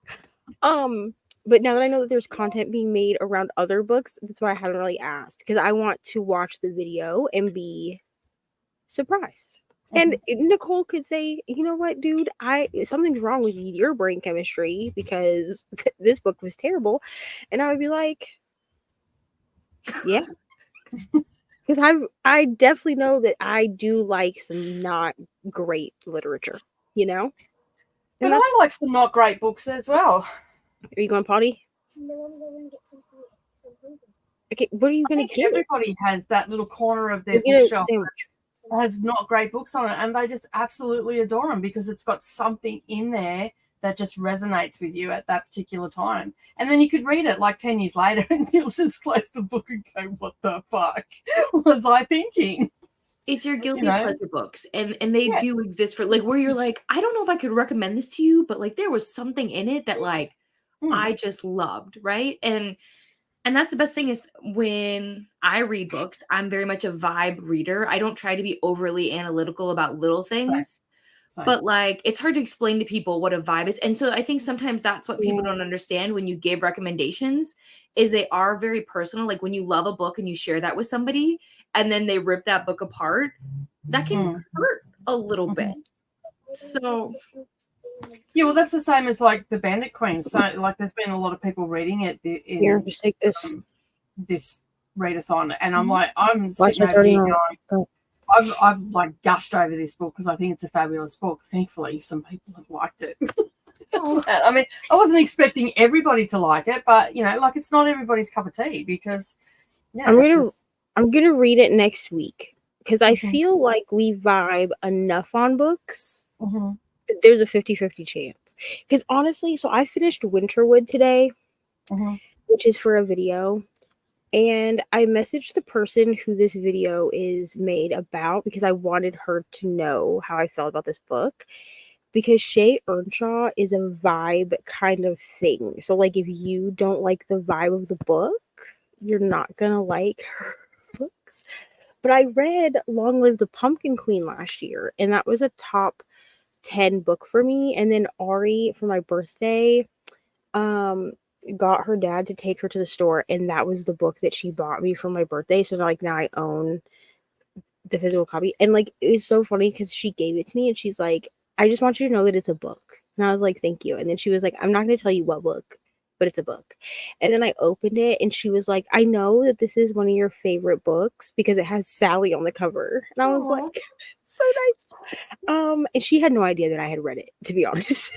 But now that I know that there's content being made around other books, that's why I haven't really asked, because I want to watch the video and be surprised. And Nicole could say, "You know what, dude? Something's wrong with your brain chemistry because this book was terrible," and I would be like, "Yeah." Because I definitely know that I do like some not great literature, you know? And But I like some not great books as well. Are you going potty? No, I'm going to get some food. Okay, what are you I going to think get? everybody has that little corner of their We'll get a bookshelf sandwich. that has not great books on it, and they just absolutely adore them because it's got something in there that just resonates with you at that particular time. And then you could read it like 10 years later and you'll just close the book and go, what the fuck was I thinking? It's your guilty You know? pleasure books, and they Yeah. do exist for like where you're like, I don't know if I could recommend this to you, but like there was something in it that like I just loved, right? And that's the best thing is when I read books, I'm very much a vibe reader. I don't try to be overly analytical about little things. Same. But like it's hard to explain to people what a vibe is. And so I think sometimes that's what people don't understand when you give recommendations is they are very personal. Like when you love a book and you share that with somebody and then they rip that book apart, that can hurt a little bit. So yeah, well, that's the same as like the Bandit Queen. So like there's been a lot of people reading it in Here, just take this. This readathon, and I'm like, I'm Watch sitting it's over already here on. going, I've like gushed over this book because I think it's a fabulous book. Thankfully, some people have liked it. I mean, I wasn't expecting everybody to like it, but you know, like it's not everybody's cup of tea because I'm gonna read it next week because I feel like we vibe enough on books. There's a 50-50 chance. Because honestly, so I finished Winterwood today, which is for a video. And I messaged the person who this video is made about because I wanted her to know how I felt about this book. Because Shay Earnshaw is a vibe kind of thing. So, like, if you don't like the vibe of the book, you're not going to like her books. But I read Long Live the Pumpkin Queen last year, and that was a top 10 book for me. And then Ari, for my birthday, got her dad to take her to the store, and that was the book that she bought me for my birthday. So like now I own the physical copy, and like it was so funny because she gave it to me and she's like, "I just want you to know that it's a book." And I was like, "Thank you." And then she was like, "I'm not going to tell you what book, but it's a book." And then I opened it and she was like, "I know that this is one of your favorite books because it has Sally on the cover." And I was like, "So nice." And she had no idea that I had read it, to be honest.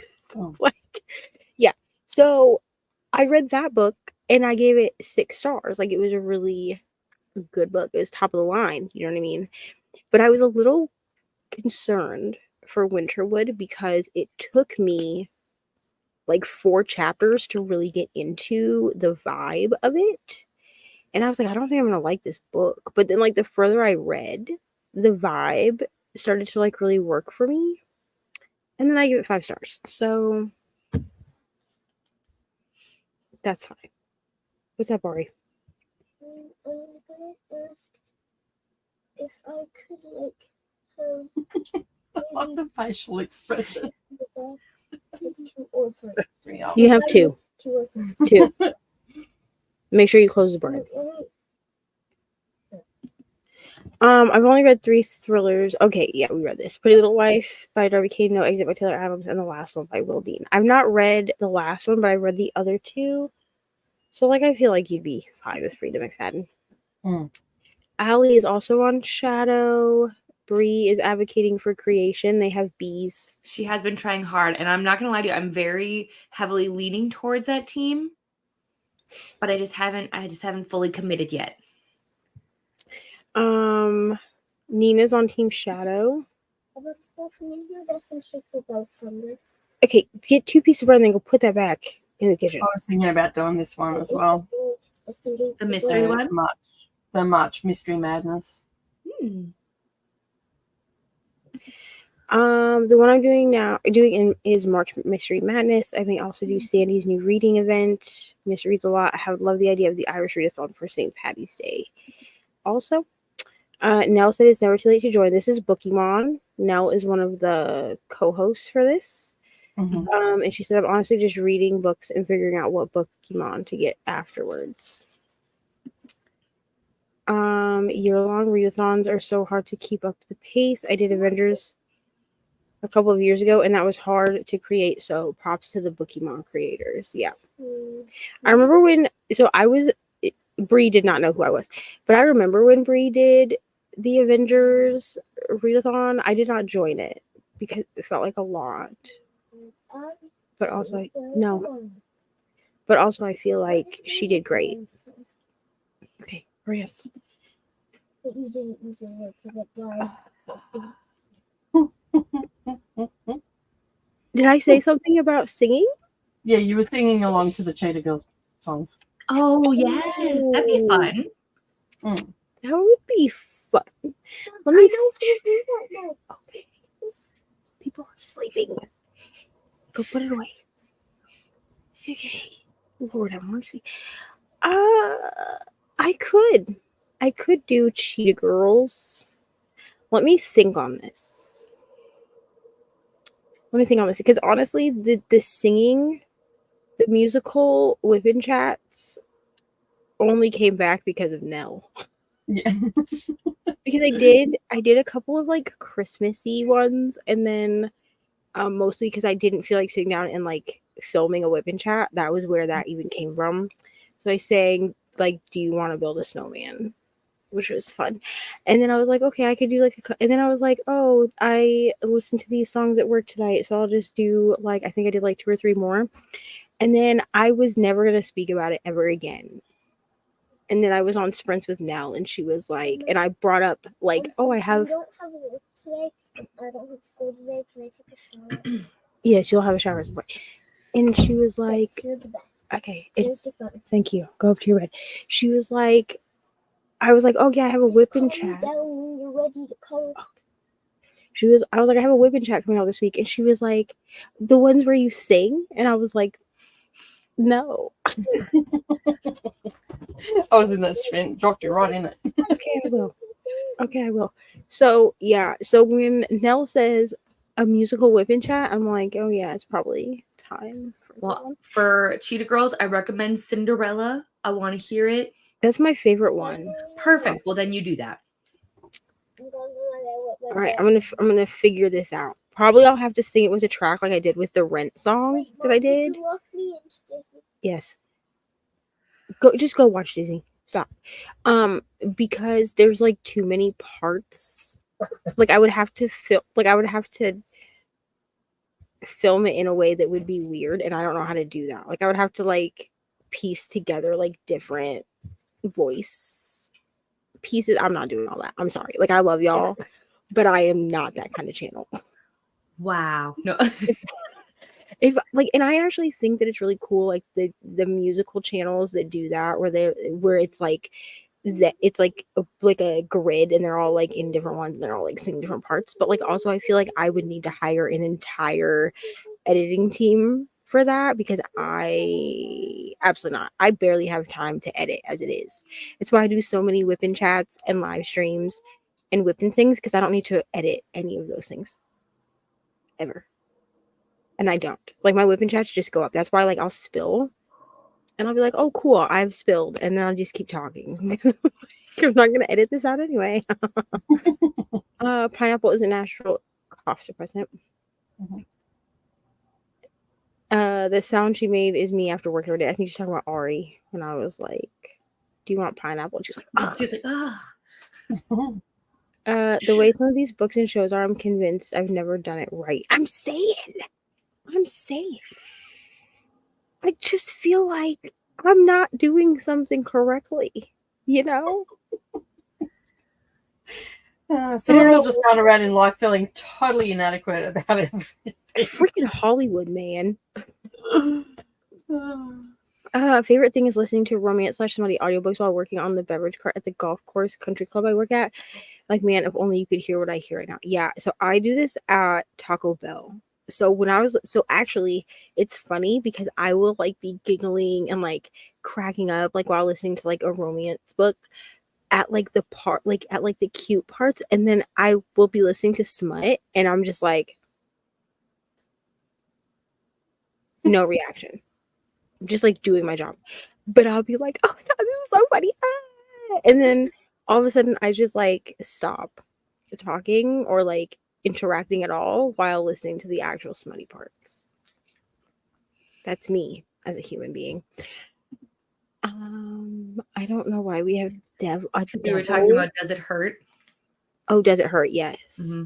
Like, yeah. So I read that book and I gave it 6 stars. Like it was a really good book. It was top of the line, you know what I mean? But I was a little concerned for Winterwood because it took me like 4 chapters to really get into the vibe of it. And I was like, I don't think I'm going to like this book. But then like the further I read, the vibe started to like really work for me. And then I give it 5 stars. So that's fine. What's up, Ari? I'm gonna ask if I could like have I love the facial expression. to or three? 3 up. You can have 2. 2 or 3. 2. Make sure you close the bread. I've only read 3 thrillers. Okay, yeah, we read this. Pretty Little Life by Darby Kane, No Exit by Taylor Adams, and the last one by Will Dean. I've not read the last one, but I read the other 2. So, like, I feel like you'd be fine with Frida McFadden. Allie is also on Shadow. Bree is advocating for creation. They have bees. She has been trying hard, and I'm not gonna lie to you, I'm very heavily leaning towards that team, but I just haven't fully committed yet. Nina's on Team Shadow. Okay, get 2 pieces of bread and then go put that back in the kitchen. I was thinking about doing this one as well. The mystery one? The March Mystery Madness. The one I'm doing is March Mystery Madness. I may also do Sandy's new reading event. Miss reads a lot. I love the idea of the Irish Readathon for St. Patty's Day. Also, Nell said it's never too late to join. This is Bookymon. Nell is one of the co-hosts for this. And she said, I'm honestly just reading books and figuring out what Bookymon to get afterwards. Year-long readathons are so hard to keep up the pace. I did Avengers a couple of years ago, and that was hard to create, so props to the Bookymon creators. Yeah. I remember when, Bree did not know who I was, but I remember when Bree did the Avengers readathon. I did not join it because it felt like a lot. But also, I feel like she did great. Okay, hurry up. Did I say something about singing? Yeah, you were singing along to the Cheetah Girls songs. Oh, yes. That'd be fun. That would be fun. Let me Okay. People are sleeping. Go put it away. Okay. Lord have mercy. I could do Cheetah Girls. Let me think on this. Because honestly, the singing, the musical Whippin' Chats only came back because of Nell. Yeah. Because I did a couple of like Christmassy ones, and then mostly because I didn't feel like sitting down and like filming a Whippin' Chat. That was where that even came from. So I sang like, "Do you want to build a snowman?" which was fun. And then I was like, okay, I could do like and then I was like, oh, I listened to these songs at work tonight, so I'll just do like, I think I did like 2 or 3 more. And then I was never gonna speak about it ever again. And then I was on sprints with Nell, and she was like, and I brought up like, oh, I don't have work today. I don't have school today. Can I take a shower? Yes, you'll have a shower. And she was like, you're the best. Okay, thank you. Go up to your bed. She was like, I was like, oh yeah, I have a Whippin' Chat. You're ready to call. I was like, I have a Whippin' Chat coming out this week, and she was like, the ones where you sing, and I was like, no. I was in that sprint, dropped you right in it. Okay, I will. So yeah, so when Nell says a musical Whippin' Chat, I'm like, oh yeah, it's probably time. For Cheetah Girls, I recommend Cinderella. I want to hear it. That's my favorite one. Perfect. Well, then you do that. All right, I'm gonna figure this out. Probably I'll have to sing it with a track like I did with the Rent song that I did. Yes. Just go watch Disney. Stop. Because there's like too many parts. Like I would have to film it in a way that would be weird, and I don't know how to do that. Like I would have to like piece together like different voice pieces. I'm not doing all that. I'm sorry. Like I love y'all, but I am not that kind of channel. Wow. No. And I actually think that it's really cool, like the musical channels that do that, where it's like that, it's like a grid, and they're all like in different ones, and they're all like singing different parts. But like also, I feel like I would need to hire an entire editing team for that, because I absolutely not. I barely have time to edit as it is. It's why I do so many Whippin' Chats and live streams and Whippin' things, because I don't need to edit any of those things ever. And I don't. Like, my whipping chats just go up. That's why, like, I'll spill. And I'll be like, oh, cool, I've spilled. And then I'll just keep talking. I'm not going to edit this out anyway. Pineapple is a natural cough suppressant. Mhm. The sound she made is me after work every day. I think she's talking about Ari. When I was like, do you want pineapple? And she was like, oh. She's like, oh. The way some of these books and shows are, I'm convinced I've never done it right. I'm saying. I just feel like I'm not doing something correctly, you know? So we're all just going around in life feeling totally inadequate about everything. Freaking Hollywood, man. Favorite thing is listening to romance/smutty audiobooks while working on the beverage cart at the golf course country club I work at. Like, man, if only you could hear what I hear right now. Yeah, so I do this at Taco Bell. So actually, it's funny because I will like be giggling and like cracking up like while listening to like a romance book at like the part like at like the cute parts, and then I will be listening to smut and I'm just like no reaction. I'm just like doing my job. But I'll be like, oh my god, this is so funny. Ah! And then all of a sudden I just like stop talking or like interacting at all while listening to the actual smutty parts. That's me as a human being. I don't know why we have We were talking about Does It Hurt? Oh, Does It Hurt? Yes. Mm-hmm.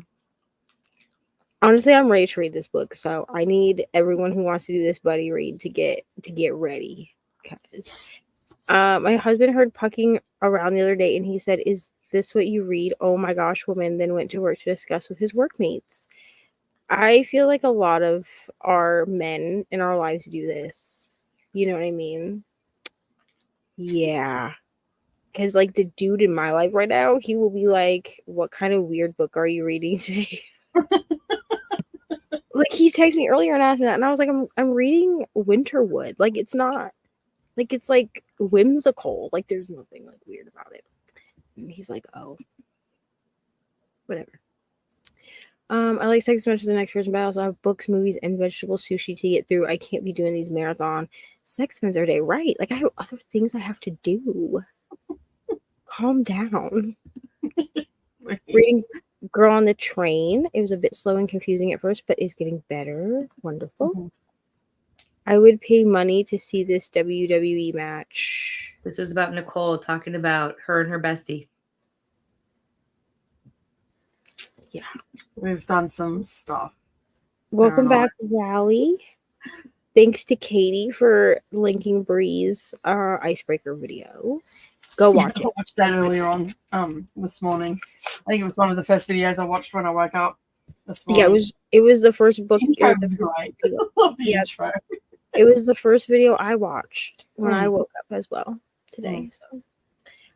Honestly, I'm ready to read this book, so I need everyone who wants to do this buddy read to get ready. Because my husband heard pucking around the other day and he said, "Is this what you read? Oh my gosh, woman," then went to work to discuss with his workmates. I feel like a lot of our men in our lives do this. You know what I mean? Yeah. Because, like, the dude in my life right now, he will be like, what kind of weird book are you reading today? Like, he texted me earlier and asked me that, and I was like, I'm reading Winterwood. Like, it's not, like, it's, like, whimsical. Like, there's nothing, like, weird about it. And he's like, oh. Whatever. I like sex as much as the next person, but I also have books, movies, and vegetable sushi to get through. I can't be doing these marathon sex events every day. Right. Like, I have other things I have to do. Calm down. Reading Girl on the Train. It was a bit slow and confusing at first, but is getting better. Wonderful. Mm-hmm. I would pay money to see this WWE match. This was about Nicole talking about her and her bestie. Yeah. We've done some stuff. Welcome back, Rally. Thanks to Katie for linking Bree's icebreaker video. Go watch it. I watched that earlier on this morning. I think it was one of the first videos I watched when I woke up this morning. Yeah, it was the first book. The intro was great. I love the intro. It was the first video I watched when I woke up as well today. So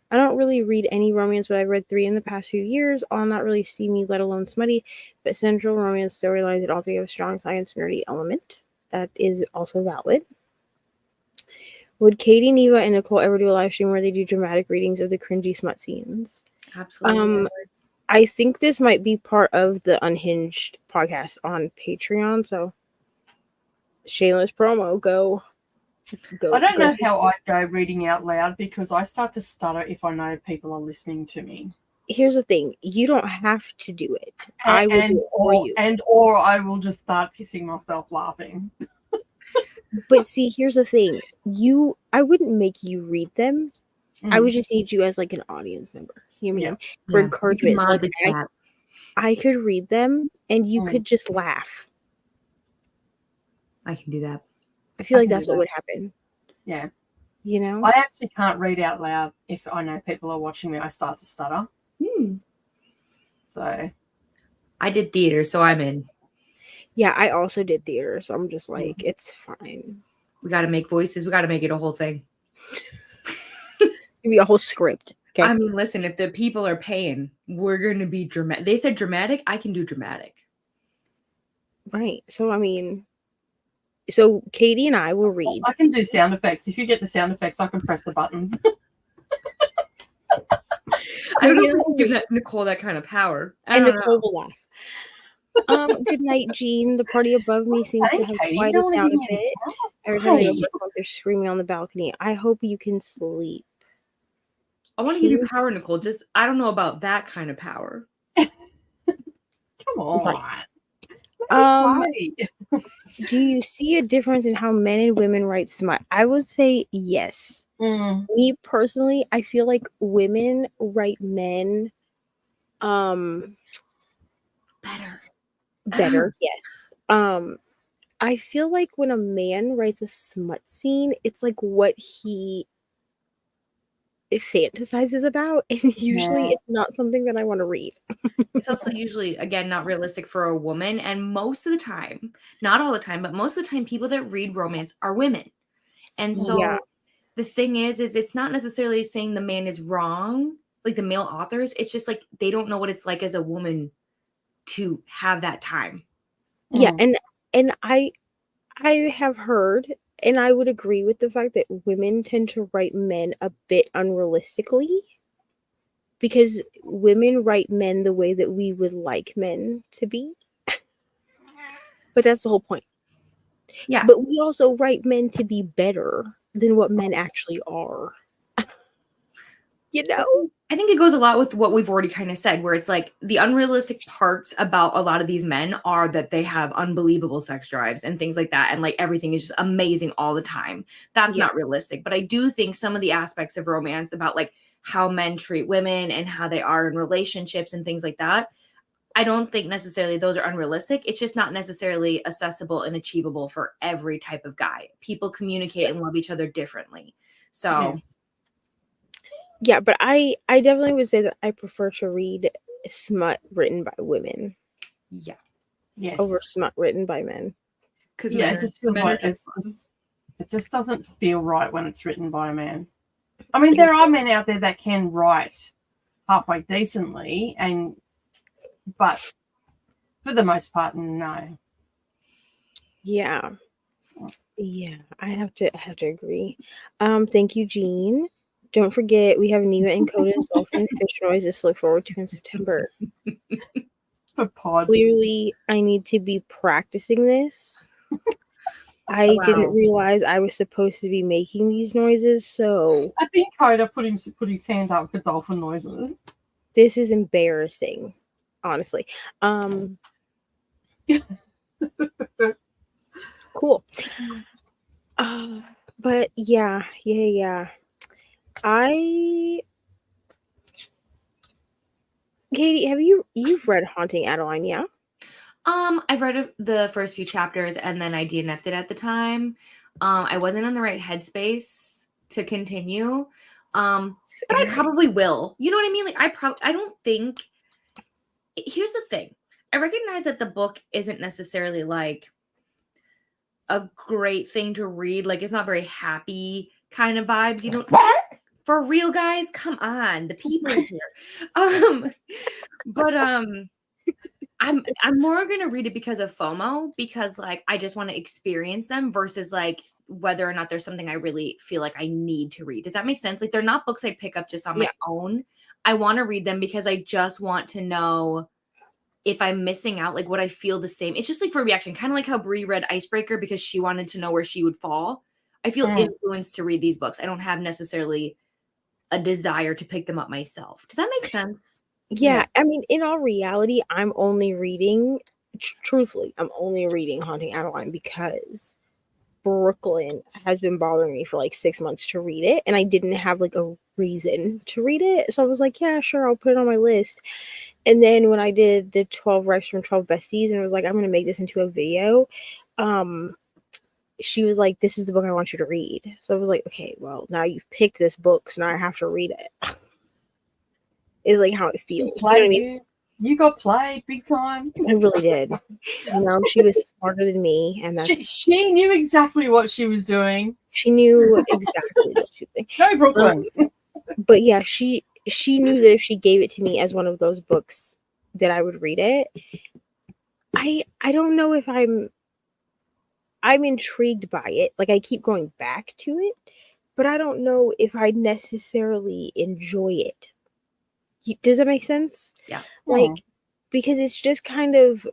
I don't really read any romance, but I've read 3 in the past few years. All not really steamy, let alone smutty, but central romance storylines that all 3 have a strong science nerdy element. That is also valid. Would Katie, Neva, and Nicole ever do a live stream where they do dramatic readings of the cringy smut scenes? Absolutely. I think this might be part of the Unhinged podcast on Patreon. So, shameless promo, go. I don't know how I go reading out loud because I start to stutter if I know people are listening to me. Here's the thing: you don't have to do it. I will do it for you, or I will just start pissing myself laughing. But see, here's the thing: I wouldn't make you read them. I would just need you as like an audience member. You know what I mean? For encouragement. So, like, I could read them, and you could just laugh. I can do that. I feel like that's what would happen. Yeah. You know? I actually can't read out loud if I know people are watching me. I start to stutter. So. I did theater, so I'm in. Yeah, I also did theater, so I'm just like, it's fine. We got to make voices. We got to make it a whole thing. Maybe a whole script. Okay. I mean, listen, if the people are paying, we're going to be dramatic. They said dramatic. I can do dramatic. Right. So, I mean, so Katie and I will read. I can do sound effects. If you get the sound effects, I can press the buttons. I don't know if I can give Nicole that kind of power. And Nicole will laugh. Good night, Jean. The party above me seems to Saying, have Katie, you quieted don't want to down give a me any bit. help. Every time they go Hey. for a smoke, they're screaming on the balcony. I hope you can sleep. I want to give you power, Nicole. Just I don't know about that kind of power. Come on. Right. Play. Do you see a difference in how men and women write smut? I would say yes. Me personally, I feel like women write men better, yes. I feel like when a man writes a smut scene, it's like what he fantasizes about, and usually it's not something that I want to read. It's also usually, again, not realistic for a woman. And most of the time, not all the time, but most of the time, people that read romance are women. And so the thing is it's not necessarily saying the man is wrong, like the male authors. It's just like they don't know what it's like as a woman to have that time. Yeah, and I have heard, and I would agree with the fact that women tend to write men a bit unrealistically, because women write men the way that we would like men to be. But that's the whole point. Yeah. But we also write men to be better than what men actually are. You know? I think it goes a lot with what we've already kind of said, where it's like the unrealistic parts about a lot of these men are that they have unbelievable sex drives and things like that. And like everything is just amazing all the time. That's not realistic. But I do think some of the aspects of romance about like how men treat women and how they are in relationships and things like that, I don't think necessarily those are unrealistic. It's just not necessarily accessible and achievable for every type of guy. People communicate and love each other differently. So yeah, but I definitely would say that I prefer to read smut written by women. Yeah. Yes. Over smut written by men. Because it just feels like it just doesn't feel right when it's written by a man. I mean, there are men out there that can write halfway decently, but for the most part, no. Yeah, I have to agree. Thank you, Jean. Don't forget, we have Neva and Coda's dolphin fish noises to look forward to in September. Clearly, I need to be practicing this. I didn't realize I was supposed to be making these noises, so I think Coda put his hand up for dolphin noises. This is embarrassing, honestly. Cool. But yeah. Katie, you've read Haunting Adeline, yeah? I've read the first few chapters and then I DNF'd it at the time. I wasn't in the right headspace to continue. But I probably will. You know what I mean? Like I don't think. Here's the thing. I recognize that the book isn't necessarily like a great thing to read. Like it's not very happy kind of vibes. You don't for real, guys. Come on, the people here. But I'm more gonna read it because of FOMO, because like I just want to experience them versus like whether or not there's something I really feel like I need to read. Does that make sense? Like they're not books I pick up just on my own. I want to read them because I just want to know if I'm missing out, like would I feel the same? It's just like for a reaction, kind of like how Brie read Icebreaker because she wanted to know where she would fall. I feel influenced to read these books. I don't have necessarily a desire to pick them up myself. Does that make sense? Yeah, I mean, in all reality, I'm only reading, truthfully, I'm only reading Haunting Adeline because Brooklyn has been bothering me for like 6 months to read it, and I didn't have like a reason to read it. So I was like, yeah, sure, I'll put it on my list. And then when I did the 12 Recs from 12 Besties, and I was like, I'm going to make this into a video, she was like, this is the book I want you to read. So I was like, okay, well, now you've picked this book, so now I have to read it. Is like how it feels. You know what I mean? You got played big time. I really did. You know, she was smarter than me, and she knew exactly what she was doing. She knew exactly what she was doing. Go Brooklyn. But yeah, she knew that if she gave it to me as one of those books, that I would read it. I don't know if I'm intrigued by it. Like I keep going back to it, but I don't know if I necessarily enjoy it. Does that make sense? Yeah. Like, because it's just kind of,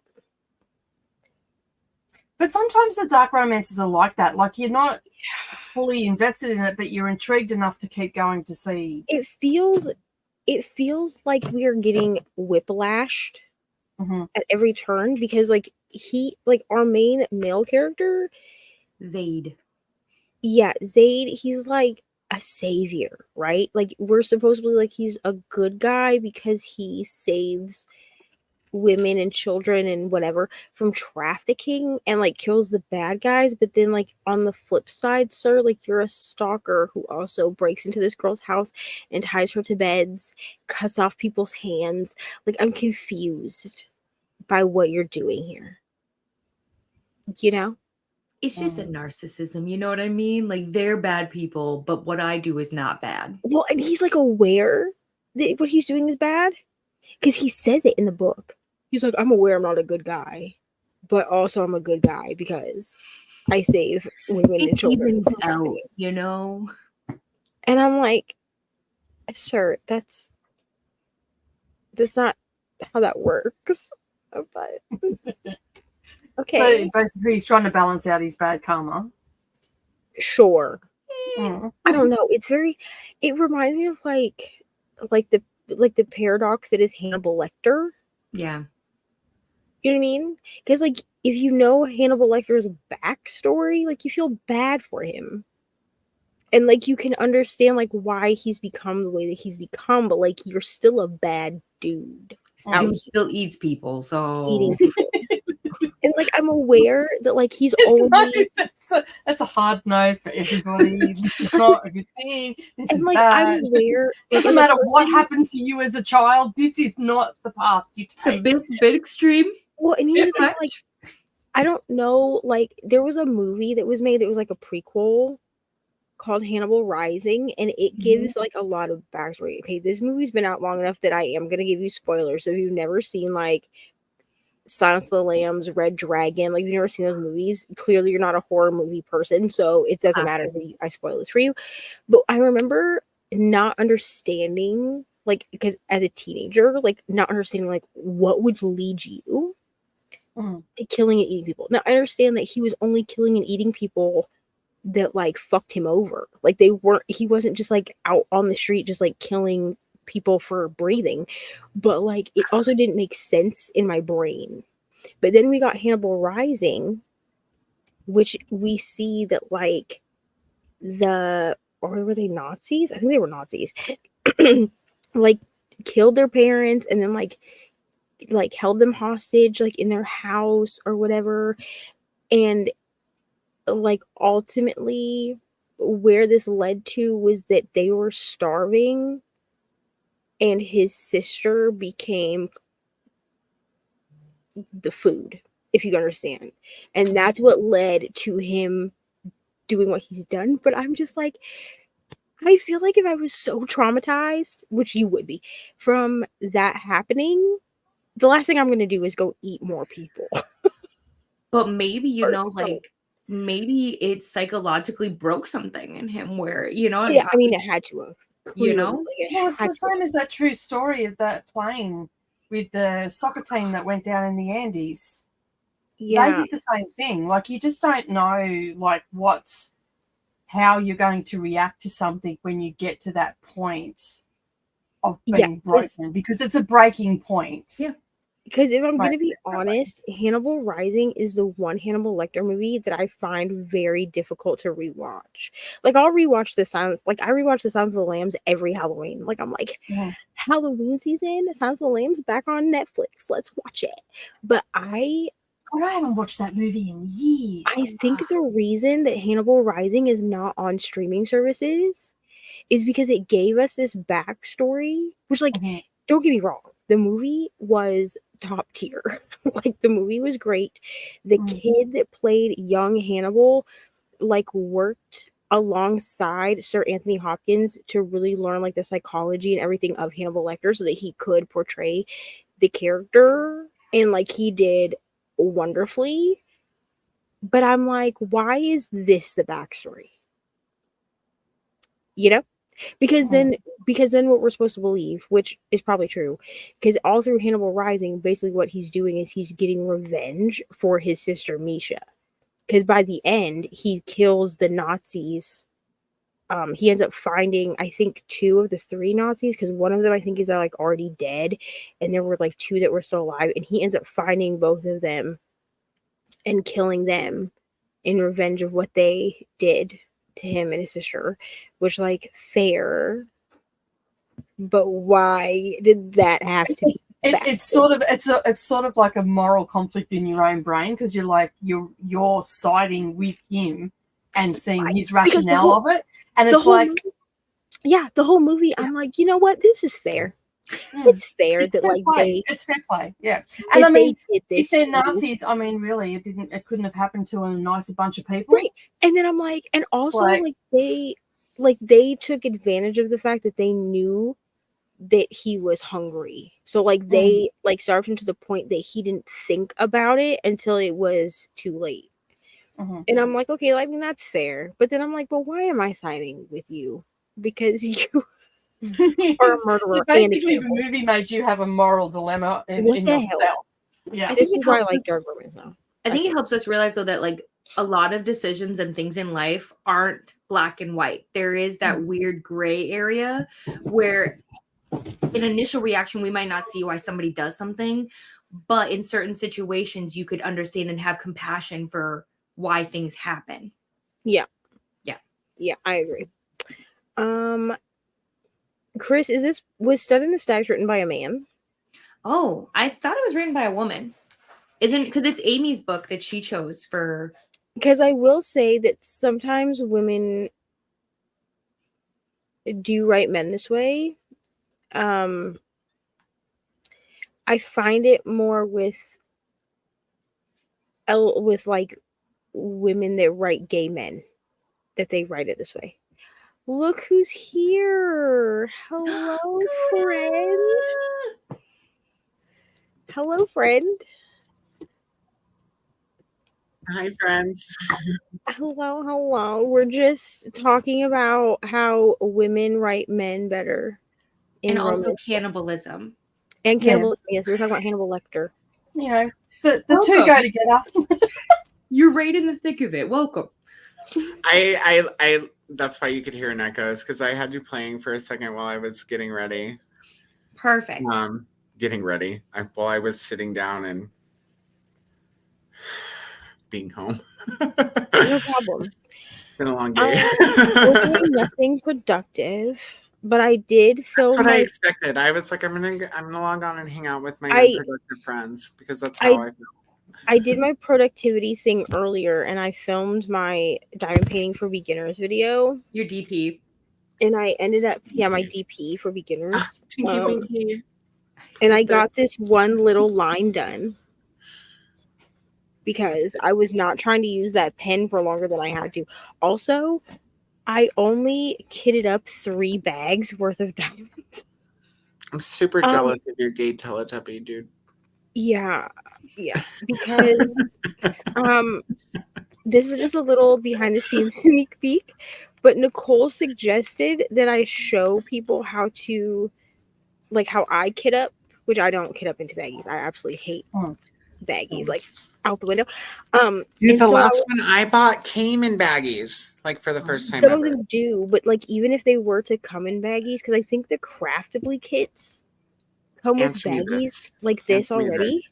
But sometimes the dark romances are like that. Like you're not fully invested in it, but you're intrigued enough to keep going to see. It feels like we are getting whiplashed Mhm. at every turn because like our main male character, Zaid. yeah, Zaid, he's like a savior, right? Like we're supposed to be like he's a good guy because he saves women and children and whatever from trafficking and like kills the bad guys, but then like on the flip side, sir, like you're a stalker who also breaks into this girl's house and ties her to beds, cuts off people's hands. Like I'm confused by what you're doing here, you know? It's just a narcissism, you know what I mean? Like they're bad people, but what I do is not bad. Well, and he's like aware that what he's doing is bad because he says it in the book. He's like, I'm aware I'm not a good guy, but also I'm a good guy because I save women and It children evens from out, trafficking. you know? And I'm like, sir, that's not how that works. But okay, So basically, he's trying to balance out his bad karma. sure. Mm. I don't know. It reminds me of like the paradox that is Hannibal Lecter. Yeah. You know what I mean? Because like if you know Hannibal Lecter's backstory, like you feel bad for him. And like you can understand like why he's become the way that he's become, but like you're still a bad dude. Dude still eats people, so Eating people. And like I'm aware that like he's No, only that's a hard no for everybody. This is not a good thing. This is and like bad. I'm aware like, Doesn't as a matter what person- happened to you as a child. This is not the path you it's a take. bit extreme. Well, and here's the thing, Much. like I don't know, like there was a movie that was made that was like a prequel called Hannibal Rising, and it gives like a lot of backstory. Okay, this movie's been out long enough that I am gonna give you spoilers. So if you've never seen like Silence of the Lambs, Red Dragon, like you've never seen those movies, clearly you're not a horror movie person, so it doesn't matter if I spoil this for you. But I remember not understanding, like, because as a teenager, like not understanding like what would lead you to killing and eating people. Now I understand that he was only killing and eating people that like fucked him over. Like he wasn't just like out on the street just like killing people for breathing, but like it also didn't make sense in my brain. But then we got Hannibal Rising, which we see that like or were they Nazis? I think they were Nazis. Like killed their parents and then like held them hostage like in their house or whatever. And like ultimately where this led to was that they were starving and his sister became the food, if you understand. And that's what led to him doing what he's done. But I'm just like, I feel like if I was so traumatized, which you would be, from that happening, the last thing I'm going to do is go eat more people. But maybe, you know, Personally. like maybe it psychologically broke something in him where, you know, Yeah, I mean, it had to have. You know? Clearly, like, Well, it's had the to same as that true story of that plane with the soccer team that went down in the Andes. yeah. They did the same thing. Like you just don't know like how you're going to react to something when you get to that point of being broken, because it's a breaking point. Yeah. Because if I'm going to be Right. honest, Hannibal Rising is the one Hannibal Lecter movie that I find very difficult to rewatch. Like, I'll rewatch The Silence. Like, I rewatch The Silence of the Lambs every Halloween. Like, I'm like, Halloween season, Silence of the Lambs back on Netflix. Let's watch it. But I God, I haven't watched that movie in years. I think the reason that Hannibal Rising is not on streaming services is because it gave us this backstory, which, like, don't get me wrong, the movie was top tier. Like, the movie was great. The kid that played young Hannibal, like, worked alongside Sir Anthony Hopkins to really learn, like, the psychology and everything of Hannibal Lecter so that he could portray the character. And, like, he did wonderfully. But I'm like, why is this the backstory? You know? Because then what we're supposed to believe, which is probably true, because all through Hannibal Rising, basically what he's doing is he's getting revenge for his sister Misha. because by the end he kills the Nazis. He ends up finding, I think, 2 of the 3 Nazis, because one of them I think is like already dead, and there were like 2 that were still alive, and he ends up finding both of them and killing them in revenge of what they did to him and his sister. Which, like, fair, but why did that have to be? It's sort of like a moral conflict in your own brain, because you're like you're siding with him and seeing his rationale of it, and it's like the whole movie I'm like, you know what, this is fair. It's fair that like it's fair play, yeah. And I mean, if they're too. Nazis, I mean, really, it couldn't have happened to a nicer bunch of people, right? And then I'm like, and also like they took advantage of the fact that they knew that he was hungry, so like they like starved him to the point that he didn't think about it until it was too late. And I'm like, okay, I mean, that's fair, but then I'm like, but why am I siding with you? Because you are a murderer. So basically the movie made you have a moral dilemma in yourself. Hell? Yeah, this is why I like dark romance now. I think it helps us realize though that like a lot of decisions and things in life aren't black and white. There is that weird gray area where in initial reaction we might not see why somebody does something, but in certain situations you could understand and have compassion for why things happen. Yeah, I agree. Chris, was Stud in the Stacks written by a man? Oh, I thought it was written by a woman. Isn't, because it's Amy's book that she chose for. Because I will say that sometimes women do write men this way. I find it more with like women that write gay men, that they write it this way. Look who's here. Hello, friend. Hello, friend. Hi, friends. Hello. We're just talking about how women write men better. And also cannibalism. And cannibalism, yes. We were talking about Hannibal Lecter. You know, the two go together. You're right in the thick of it. Welcome. I that's why you could hear an echoes, because I had you playing for a second while I was getting ready. Perfect. Getting ready. While I was sitting down and being home. No problem. It's been a long day. We're doing nothing productive, but I did film. That's what I expected. I was like, I'm gonna log on and hang out with my unproductive friends, because that's how I feel. I did my productivity thing earlier, and I filmed my diamond painting for beginners video. Your DP. And I ended up, my DP for beginners. Tinky Winky. And I got this one little line done because I was not trying to use that pen for longer than I had to. Also, I only kitted up 3 bags worth of diamonds. I'm super jealous of your gay Teletubby, dude. Yeah, because this is just a little behind the scenes sneak peek, but Nicole suggested that I show people how I kit up, which I don't kit up into baggies. I absolutely hate baggies, like out the window. Dude, the last one I bought came in baggies, like for the first time some ever. of them do, but like even if they were to come in baggies, because I think the Craftably kits come with baggies like this already.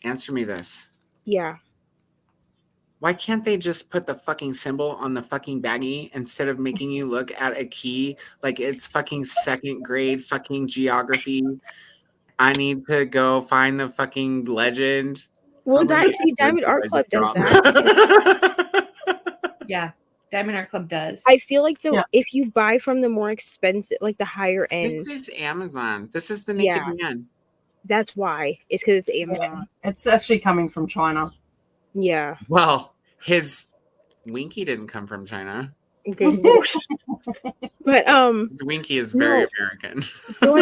Answer me this. Yeah. Why can't they just put the fucking symbol on the fucking baggie instead of making you look at a key like it's fucking second grade fucking geography? I need to go find the fucking legend. Well, Diamond Art Club does that. Yeah, Diamond Art Club does. I feel like if you buy from the more expensive, like the higher end. This is Amazon. This is the Naked Man. That's why. It's because it's Amazon. It's actually coming from China. Yeah. Well, his Winky didn't come from China. Good Lord. But his Winky is very American. So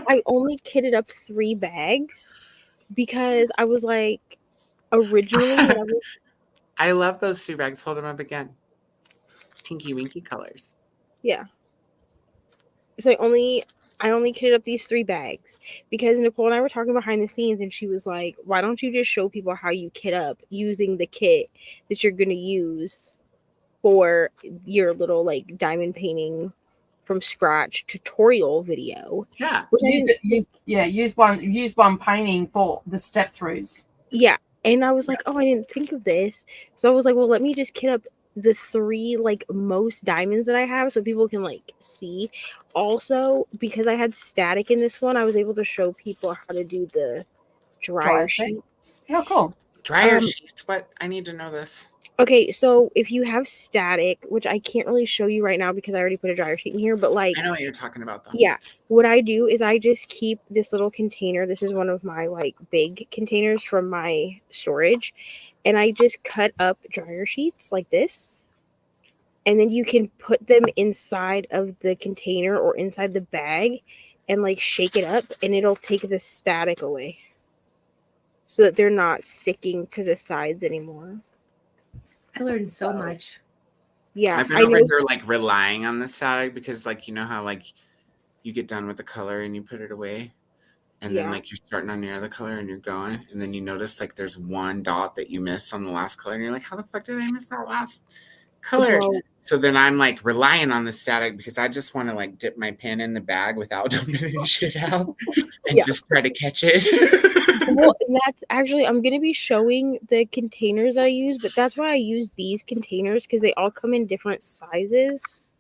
I only kitted up 3 bags because I was like, originally I love those 2 bags. Hold them up again. Tinky Winky colors. Yeah. So I only I only kitted up these 3 bags because Nicole and I were talking behind the scenes, and she was like, "Why don't you just show people how you kit up using the kit that you're gonna use for your little like diamond painting from scratch tutorial video?" Yeah. Which I didn't- Use one painting for the step throughs. yeah, and I was like, "Oh, I didn't think of this." So I was like, "Well, let me just kit up the 3 like most diamonds that I have so people can like see." Also, because I had static in this one, I was able to show people how to do the dryer sheet. Oh, cool. Dryer sheets. What? I need to know this. Okay, so if you have static, which I can't really show you right now because I already put a dryer sheet in here, but like I know what you're talking about, though. yeah, what I do is I just keep this little container. This is one of my like big containers from my storage, and I just cut up dryer sheets like this. And then you can put them inside of the container or inside the bag and like shake it up, and it'll take the static away so that they're not sticking to the sides anymore. I learned so much. Yeah, I've been I over know. here like relying on the static because, like, you know how like you get done with the color and you put it away, and then Yeah. like you're starting on your other color and you're going, and then you notice like there's one dot that you missed on the last color, and you're like, how the fuck did I miss that last color? Well, So then I'm like relying on the static because I just want to like dip my pen in the bag without dumping shit out and Yeah. just try to catch it. well, that's actually, I'm going to be showing the containers that I use, but that's why I use these containers because they all come in different sizes.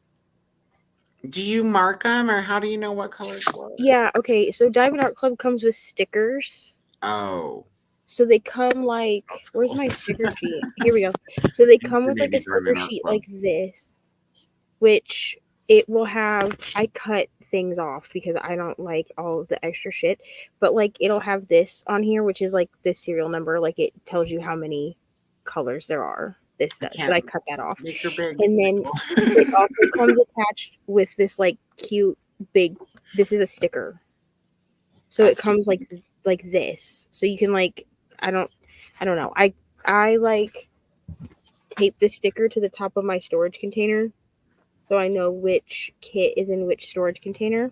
Do you mark them, or how do you know what colors what? Yeah, okay, so Diamond Art Club comes with stickers. Oh, So they come like, that's where's cool. my sticker sheet? Here we go. So they come with like Maybe a sticker Diamond Art sheet Club. like this, which it will have, I cut things off because I don't like all of the extra shit, but like it'll have this on here, which is like this serial number, like it tells you how many colors there are. This does, but I cut that off. Make her big. And then it also comes attached with this like cute big, this is a sticker. So That's it comes like this. So you can like, I don't know. I like tape the sticker to the top of my storage container so I know which kit is in which storage container.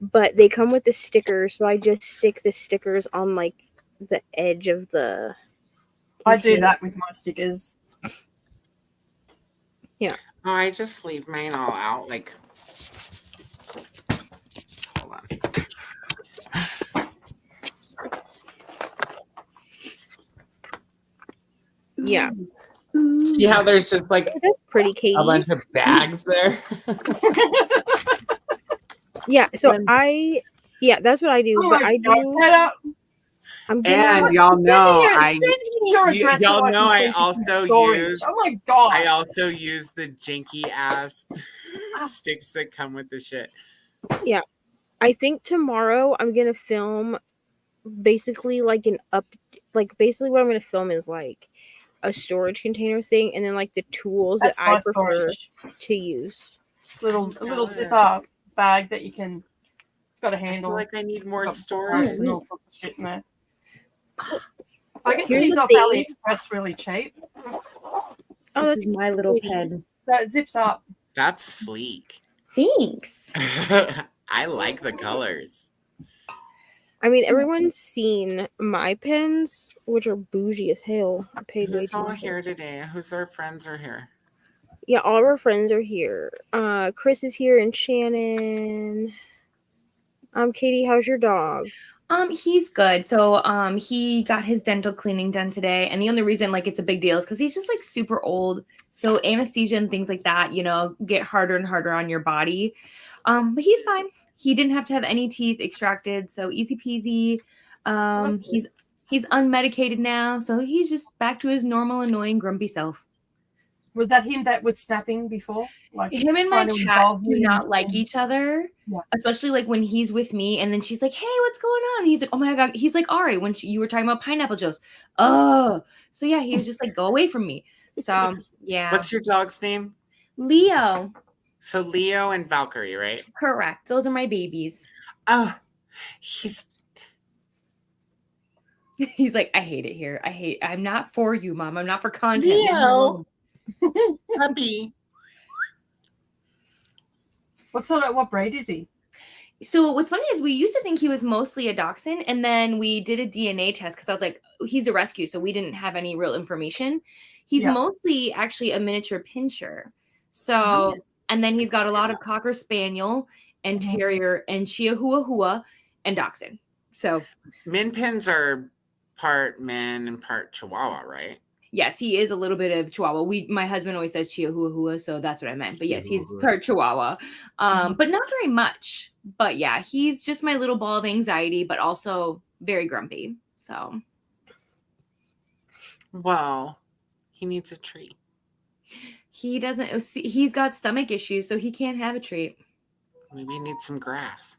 But they come with the stickers, so I just stick the stickers on like the edge of the I do container. that with my stickers. Yeah. Oh, I just leave mine all out. Like, hold on. Yeah. See how there's just like That's pretty, Katie. a bunch of bags there? Yeah, so that's what I do, but I do. I'm And gonna. y'all know Your address so y'all know can I send you some also storage. use Oh my god! I also use the janky ass sticks that come with the shit. Yeah, I think tomorrow I'm gonna film basically like basically what I'm gonna film is like a storage container thing, and then like the tools That's that I my prefer storage. to use. A little zipper bag that you can. It's got a I feel handle. like I need more Got storage. parts and all sorts of shit in there. I get Here's these the off thing. AliExpress really cheap. Oh, This that's is my little pretty. pen. So it zips up. That's sleek. Thanks. I like the colors. I mean, everyone's seen my pens, which are bougie as hell. I paid way Who's too all much. here today? Who's our friends are here? Yeah, all of our friends are here. Chris is here and Shannon. Katie, how's your dog? He's good. So he got his dental cleaning done today, and the only reason like it's a big deal is because he's just like super old. So anesthesia and things like that, you know, get harder and harder on your body. But he's fine. He didn't have to have any teeth extracted, so easy peasy. that's good. He's unmedicated now, so he's just back to his normal, annoying, grumpy self. Was that him that was snapping before? Like Him and my trying to cat involve do you not in- like each other, Yeah. especially like when he's with me and then she's like, hey, what's going on? And he's like, oh my god. He's like, all right, when you were talking about pineapple juice. Oh, so yeah, he was just like, go away from me. So yeah. What's your dog's name? Leo? So Leo and Valkyrie, right? Correct. Those are my babies. Oh, He's like, I hate it here. I'm not for you, Mom. I'm not for content. Leo. Puppy. What breed is he? So what's funny is we used to think he was mostly a dachshund, and then we did a DNA test because I was like, he's a rescue, so we didn't have any real information. He's mostly actually a miniature pinscher. So, and then he's got a lot of Cocker Spaniel and Terrier and Chihuahua and Dachshund. So Min pins are part Min and part Chihuahua, right? yes, he is a little bit of Chihuahua. My husband always says Chihuahua, so that's what I meant. But yes, he's part Chihuahua, but not very much. But yeah, he's just my little ball of anxiety, but also very grumpy. So, well, he needs a treat. He doesn't. He's got stomach issues, so he can't have a treat. Maybe he needs some grass.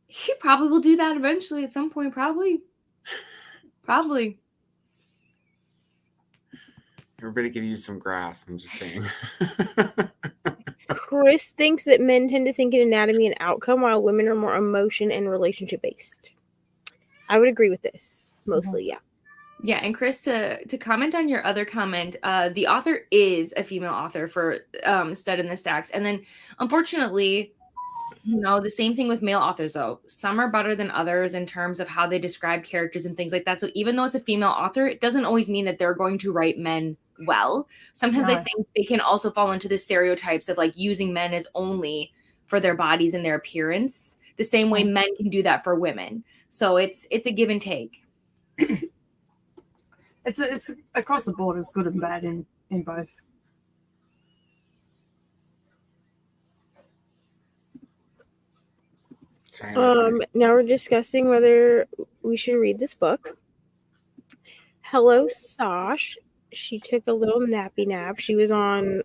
He probably will do that eventually at some point. Probably. Everybody could use some grass. I'm just saying. Chris thinks that men tend to think in anatomy and outcome, while women are more emotion and relationship based. I would agree with this mostly. Yeah. Yeah, and Chris, to comment on your other comment, the author is a female author for Stud in the Stacks, and then unfortunately, the same thing with male authors, though. Some are better than others in terms of how they describe characters and things like that. So even though it's a female author, it doesn't always mean that they're going to write men well. Sometimes I think they can also fall into the stereotypes of like using men as only for their bodies and their appearance, the same way men can do that for women. So it's a give and take. It's across the board. It's good and bad in both. Now we're discussing whether we should read this book. Hello, Sash. She took a little nappy nap. She was on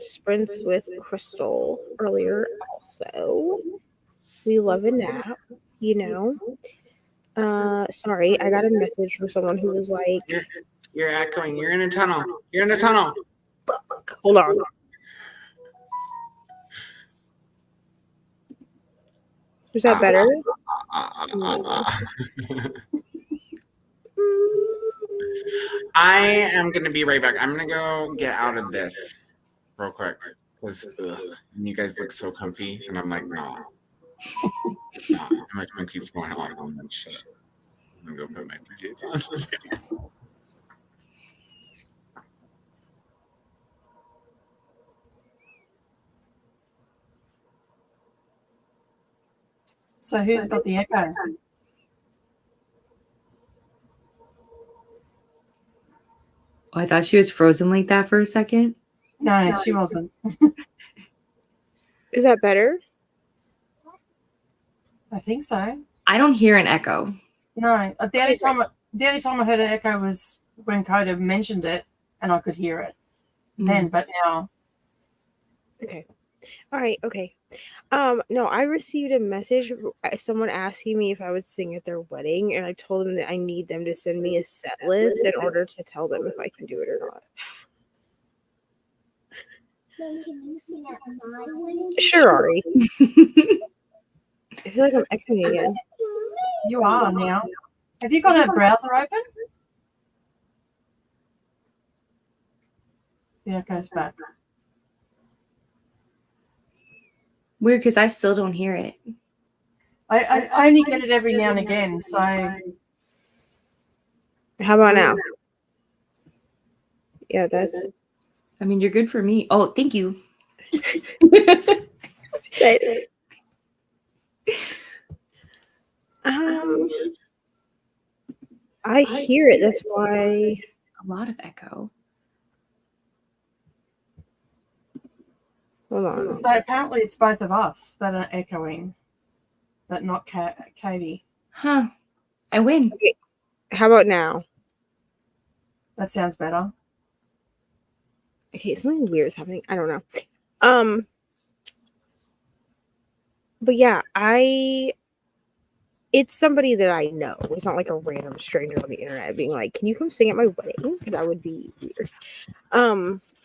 sprints with Crystal earlier also. We love a nap, Sorry, I got a message from someone who was like, You're echoing. You're in a tunnel. You're in a tunnel. Fuck. Hold on. Is that better? I am going to be right back. I'm going to go get out of this real quick. Because you guys look so comfy. And I'm like, no. And my tongue keeps going on. I'm like, shut up. I'm going to go put my PJs on. So who's got the echo? Oh, I thought she was frozen like that for a second. No, she wasn't. Is that better? I think so. I don't hear an echo. No, the only time I heard an echo was when Coda mentioned it, and I could hear it then. But now, okay, all right, okay. No, I received a message. Someone asking me if I would sing at their wedding, and I told them that I need them to send me a set list in order to tell them if I can do it or not. Can you sing at my wedding? Sure, Ari. I feel like I'm echoing again. you are now. Have you got a browser open? Yeah, it goes back. Weird, because I still don't hear it. I only get it every now and again. So How about now? Yeah, that's. I mean, you're good for me. Oh, thank you. I hear it. That's why. A lot of echo. Hold on. So apparently it's both of us that are echoing, but not Katie. Huh. I win. Okay. How about now? That sounds better. Okay, something weird is happening. I don't know. But yeah, it's somebody that I know. It's not like a random stranger on the internet being like, "Can you come sing at my wedding?" That would be weird.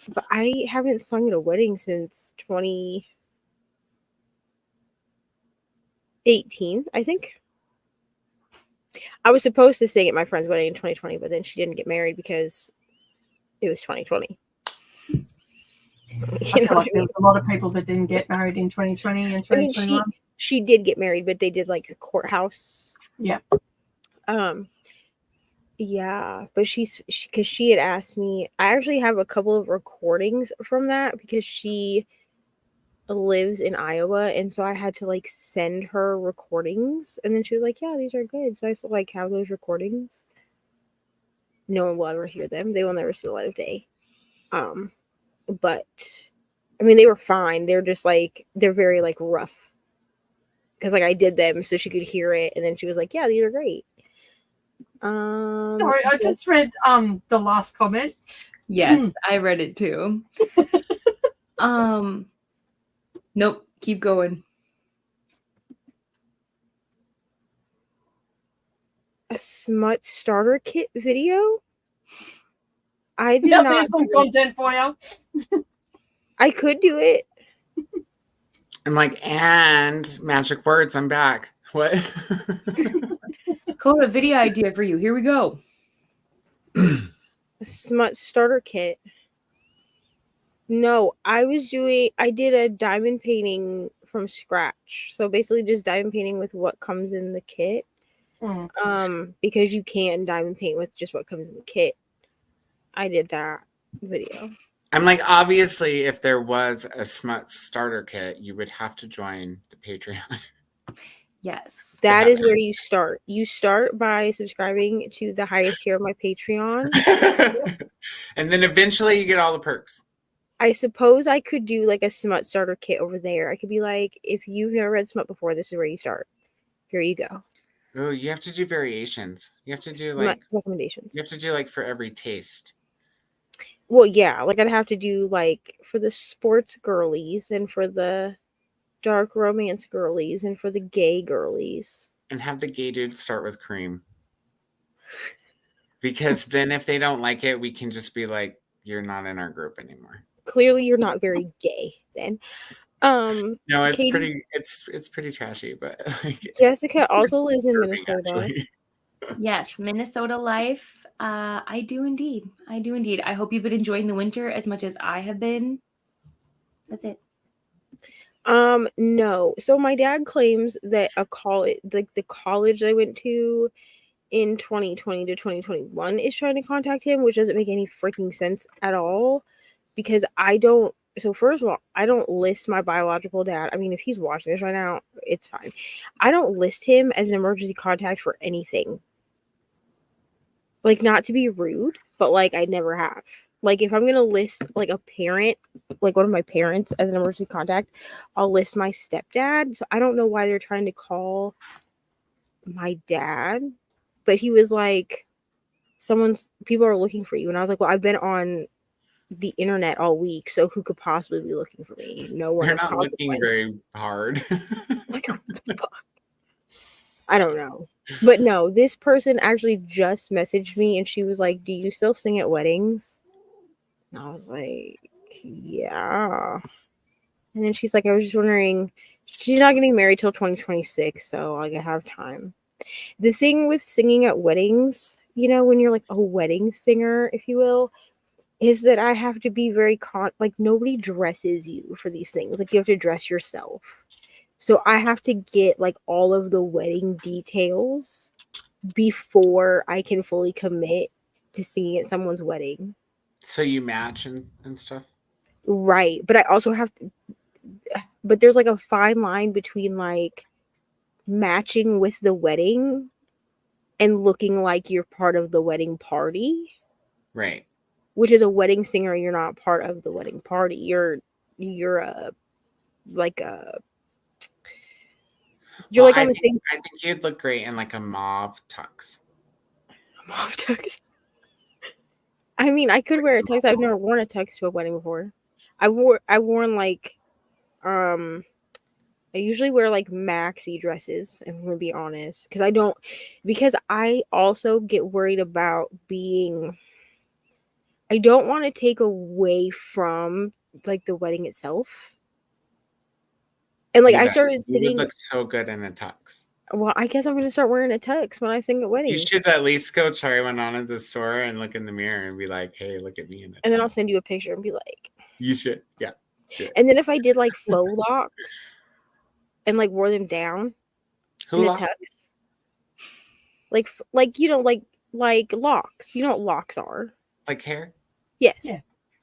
But I haven't sung at a wedding since 2018, I think. I was supposed to sing at my friend's wedding in 2020, but then she didn't get married because it was 2020. I You feel know what like I there mean? was a lot of people that didn't get married in 2020 and I mean, 2021. she did get married, but they did like a courthouse. Yeah. Yeah, but because she had asked me, I actually have a couple of recordings from that because she lives in Iowa, and so I had to like send her recordings, and then she was like, "Yeah, these are good." So I still like have those recordings. No one will ever hear them; they will never see the light of day. But I mean, they were fine. They're just like they're very like rough because like I did them so she could hear it, and then she was like, "Yeah, these are great." Sorry, I just read the last comment. Yes, I read it too. Nope, keep going. A smut starter kit video. I did Yep, not. there's some content for you. I could do it. I'm like, and magic words, I'm back. What? Code, a video idea for you. Here we go. A smut starter kit. No, I did a diamond painting from scratch. So basically just diamond painting with what comes in the kit. Because you can diamond paint with just what comes in the kit. I did that video. I'm like, obviously, if there was a smut starter kit, you would have to join the Patreon. Yes. That is where you start. You start by subscribing to the highest tier of my Patreon. And then eventually you get all the perks. I suppose I could do like a smut starter kit over there. I could be like, if you've never read smut before, this is where you start. Here you go. Oh, you have to do variations. You have to do Smut like recommendations. You have to do like for every taste. Well, yeah, like I'd have to do like for the sports girlies and for the dark romance girlies and for the gay girlies. And have the gay dude start with cream. Because then if they don't like it, we can just be like, you're not in our group anymore. Clearly you're not very gay then. No, it's Katie, it's pretty trashy, but like, Jessica also lives in Minnesota. actually. Yes, Minnesota life. I do indeed. I do indeed. I hope you've been enjoying the winter as much as I have been. That's it. No. So my dad claims that a college, like the college I went to in 2020 to 2021 is trying to contact him, which doesn't make any freaking sense at all because I don't. So first of all, I don't list my biological dad. I mean, if he's watching this right now, it's fine. I don't list him as an emergency contact for anything. Like, not to be rude, but like I never have. Like, if I'm gonna list like a parent, like one of my parents as an emergency contact, I'll list my stepdad. So I don't know why they're trying to call my dad, but he was like, people are looking for you. And I was like, well, I've been on the internet all week, so who could possibly be looking for me? No one. They're of not looking consequence. very hard. Like, what the fuck? I don't know. But no, this person actually just messaged me and she was like, do you still sing at weddings? And I was like, yeah. And then she's like, I was just wondering, she's not getting married till 2026, so I have time. The thing with singing at weddings, you know, when you're like a wedding singer, if you will, is that I have to be very like nobody dresses you for these things. Like you have to dress yourself. So I have to get like all of the wedding details before I can fully commit to singing at someone's wedding. So you match and stuff? Right. But I also have to, but there's like a fine line between like matching with the wedding and looking like you're part of the wedding party. Right. Which is a wedding singer, you're not part of the wedding party. You're like a you're Well, like on the same I think you'd look great in like a mauve tux. mauve tux. I mean, I could wear a tux. I've never worn a tux to a wedding before. I worn like I usually wear like maxi dresses, if I'm gonna be honest. Because I also get worried about I don't want to take away from like the wedding itself. And like I started singing. You would look so good in a tux. Well, I guess I'm gonna start wearing a tux when I sing at weddings. You should at least go try one on at the store and look in the mirror and be like, "Hey, look at me in a tux." And then I'll send you a picture and be like, You should. Yeah. And then if I did like faux locks and like wore them down Who in a locked? tux, like you know, like locks. You know what locks are? Like hair? Yes. Yeah.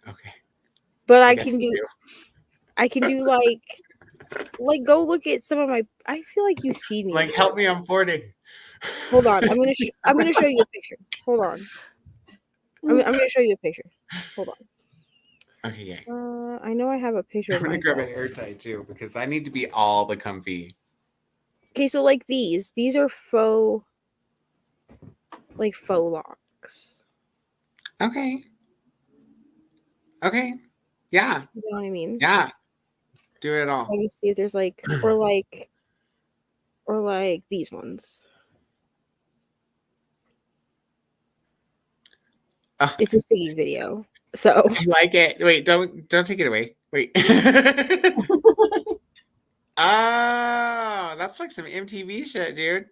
Okay. But I I guess can you do. I can do like go look at some of my. I feel like you've seen me. Like, help me, I'm 40. Hold on, I'm gonna show you a picture. Hold on, I'm gonna show you a picture. Hold on. Okay, yeah. I know I have a picture I'm of gonna myself. grab a hair tie too because I need to be all the comfy. Okay, so like these are faux, like faux locks. Okay. Okay. Yeah. You know what I mean? Yeah. Do it all. Let me see if there's like or like these ones. It's a singing video, so I like it. Wait, don't take it away. Wait. Oh, that's like some MTV shit, dude.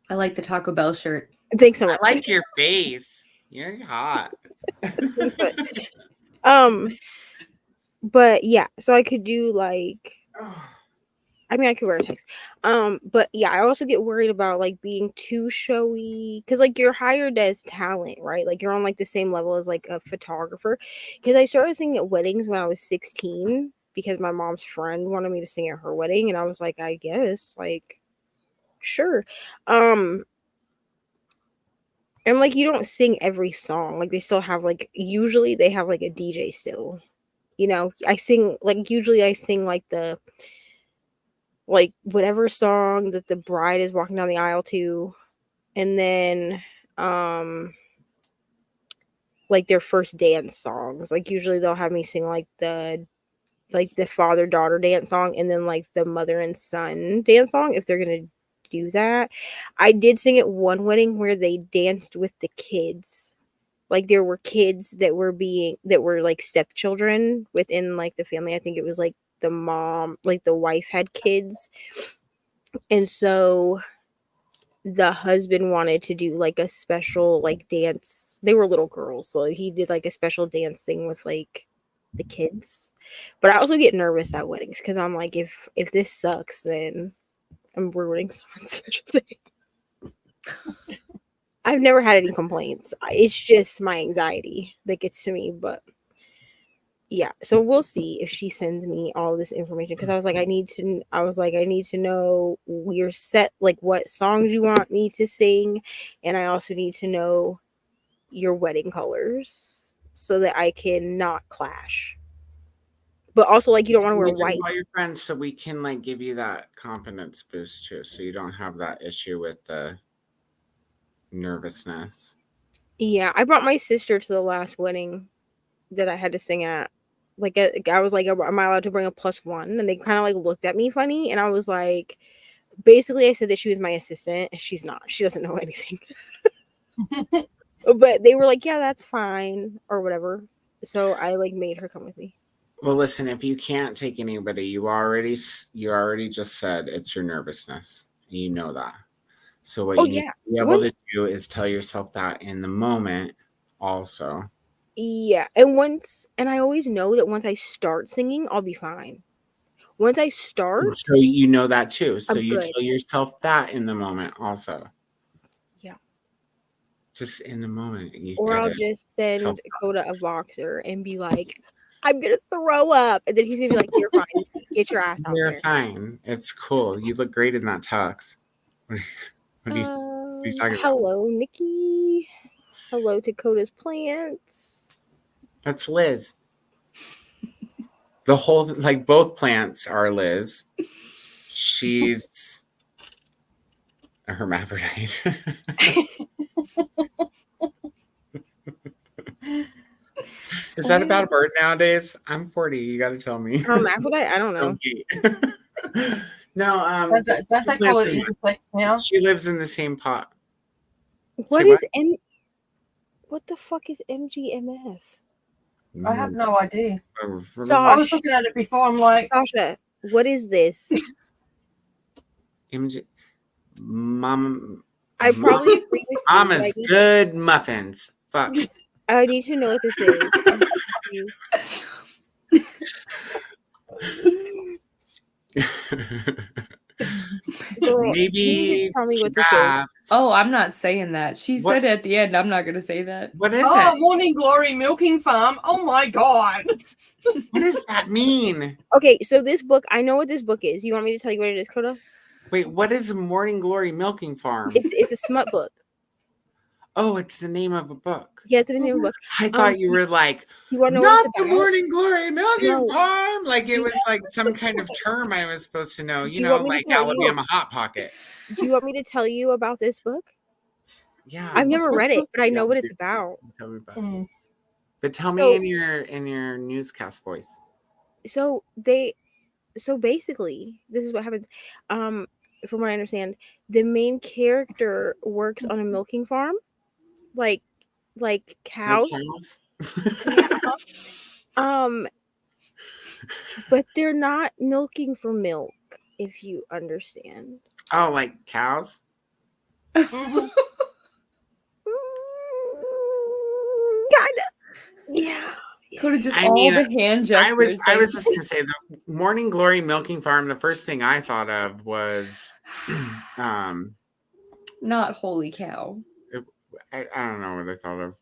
I like the Taco Bell shirt. thanks so I much. like your face. You're hot. Thanks so much. But yeah, so I could do like. I mean, I could wear a tux. But yeah, I also get worried about like being too showy because like you're hired as talent, right? Like you're on like the same level as like a photographer. Because I started singing at weddings when I was 16 because my mom's friend wanted me to sing at her wedding, and I was like, I guess, like, sure. And like you don't sing every song. Like they still have like usually they have like a DJ still. You know, I sing like usually I sing like whatever song that the bride is walking down the aisle to, and then like their first dance songs. Like usually they'll have me sing like the father daughter dance song, and then like the mother and son dance song if they're gonna do that. I did sing at one wedding where they danced with the kids. Like there were kids that were like stepchildren within like the family. I think it was like the mom, like the wife had kids, and so the husband wanted to do like a special like dance. They were little girls, so he did like a special dance thing with like the kids. But I also get nervous at weddings because I'm like, if this sucks, then I'm ruining someone's special day. I've never had any complaints. It's just my anxiety that gets to me. But yeah, so we'll see if she sends me all this information because I was like, I need to know your set, like what songs you want me to sing, and I also need to know your wedding colors so that I can not clash. But also, like, you don't want to wear white. All your friends, so we can like give you that confidence boost too, so you don't have that issue with the nervousness. Yeah, I brought my sister to the last wedding that I had to sing at. Like, I was like, am I allowed to bring a +1? And they kind of like looked at me funny, and I was like, basically, I said that she was my assistant, and she's not. She doesn't know anything. But they were like, yeah, that's fine, or whatever. So I like made her come with me. Well, listen, if you can't take anybody, you already just said it's your nervousness. You know that. So what you need to be able to do is tell yourself that in the moment also. Yeah. And I always know that once I start singing, I'll be fine. Once I start. So you know that too. So I'm you good. tell yourself that in the moment also. Yeah. Just in the moment. Or I'll just send Coda a boxer and be like, I'm gonna throw up. And then he's gonna be like, you're fine. Get your ass out there. You're fine. It's cool. You look great in that tux. What are you talking about? Hello, Nikki. Hello to Coda's plants. That's Liz. The whole, like, both plants are Liz. She's a hermaphrodite. Is that about a bird nowadays? I'm 40. You got to tell me. Hermaphrodite? I don't know. No, does that call it intersex now? She lives in the same pot. What the fuck is MGMF? I have no idea. Sasha, I was looking at it before. I'm like, Sasha, what is this? Mom. I probably agree with you. Mama's good muffins. Fuck. I need to know what this is. I'm so confused. Girl, you need Maybe to tell me what this is. giraffes. Oh, I'm not saying that. She What- said it at the end. I'm not going to say that. What is Oh, it? Morning Glory Milking Farm. Oh my god. What does that mean? Okay, so this book, I know what this book is. You want me to tell you what it is, Coda? Wait, what is Morning Glory Milking Farm? It's a smut book. Oh, it's the name of a book. Yeah, it's a name of a book. I thought you were like, Do you want to know not what the it's about? Morning Glory Milking No. Farm. Like it was like some kind of term I was supposed to know. You you know, want me to like tell you? Alabama Hot Pocket. Do you want me to tell you about this book? Yeah. I've never read it, but I know Yeah, what it's about. Tell me about it. Mm. But tell So- me in your newscast voice. So basically, this is what happens. From what I understand, the main character works on a milking farm, like cows. But they're not milking for milk, if you understand. Oh, like cows? Mhm. Kinda. Yeah. Could have just I all mean, the hand gestures. I was just gonna say the Morning Glory Milking Farm. The first thing I thought of was, Not holy cow. I don't know what I thought of.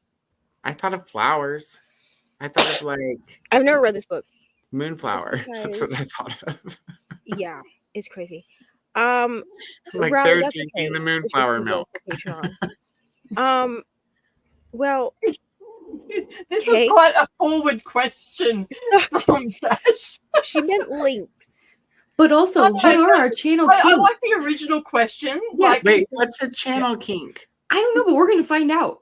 I thought of flowers. I thought of like I've never read this book. moonflower. That's what I because- thought of. Yeah, it's crazy. Like Riley, they're that's drinking okay. the It's moonflower just milk. for Patreon. Well, This Okay. is quite a forward question from Sash. she meant links. But also, Okay, what are our channel I kinks? like the original question. Yeah, Like, Wait, what's a channel kink? I don't know, but we're going to find out.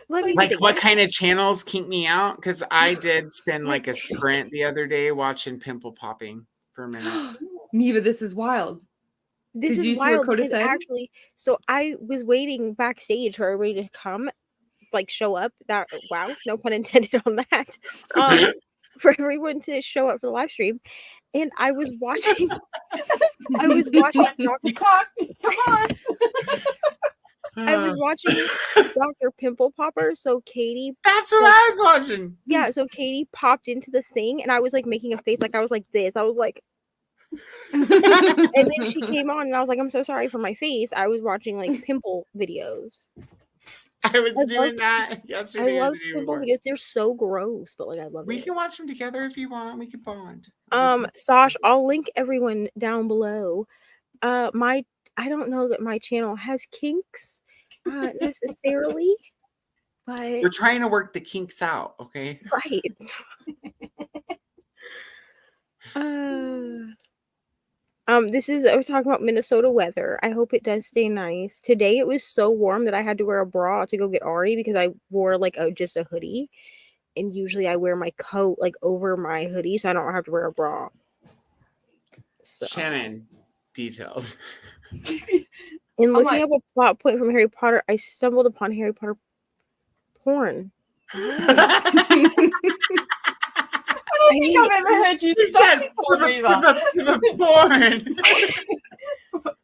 Let me Like think. what kind of channels kink me out? Because I did spend like a sprint the other day watching pimple popping for a minute. Neva, this is wild. This Did you is see what wild Coda because said? actually, so I was waiting backstage for everybody to come, like show up. That wow, no pun intended on that. For everyone to show up for the live stream, and I was watching. I was watching Dr. clock. Come on. I was watching Dr. Pimple Popper. So Katie, That's what I was watching. yeah, so Katie popped into the thing, and I was like making a face, like I was like this. I was like, and then she came on, and I was like, I'm so sorry for my face. I was watching like pimple videos. I was I doing love- that yesterday. I or love the day pimple before. videos. They're so gross, but like I love We it. can watch them together if you want. We can bond. Sash, I'll link everyone down below. I don't know that my channel has kinks necessarily, but We're trying to work the kinks out, okay? right. We're talking about Minnesota weather. I hope it does stay nice. Today it was so warm that I had to wear a bra to go get Ari because I wore like just a hoodie, and usually I wear my coat like over my hoodie, so I don't have to wear a bra. So, Shannon, details. in looking my- up a plot point from Harry Potter, I stumbled upon Harry Potter porn. I don't think I've ever heard you She stop said before for either. the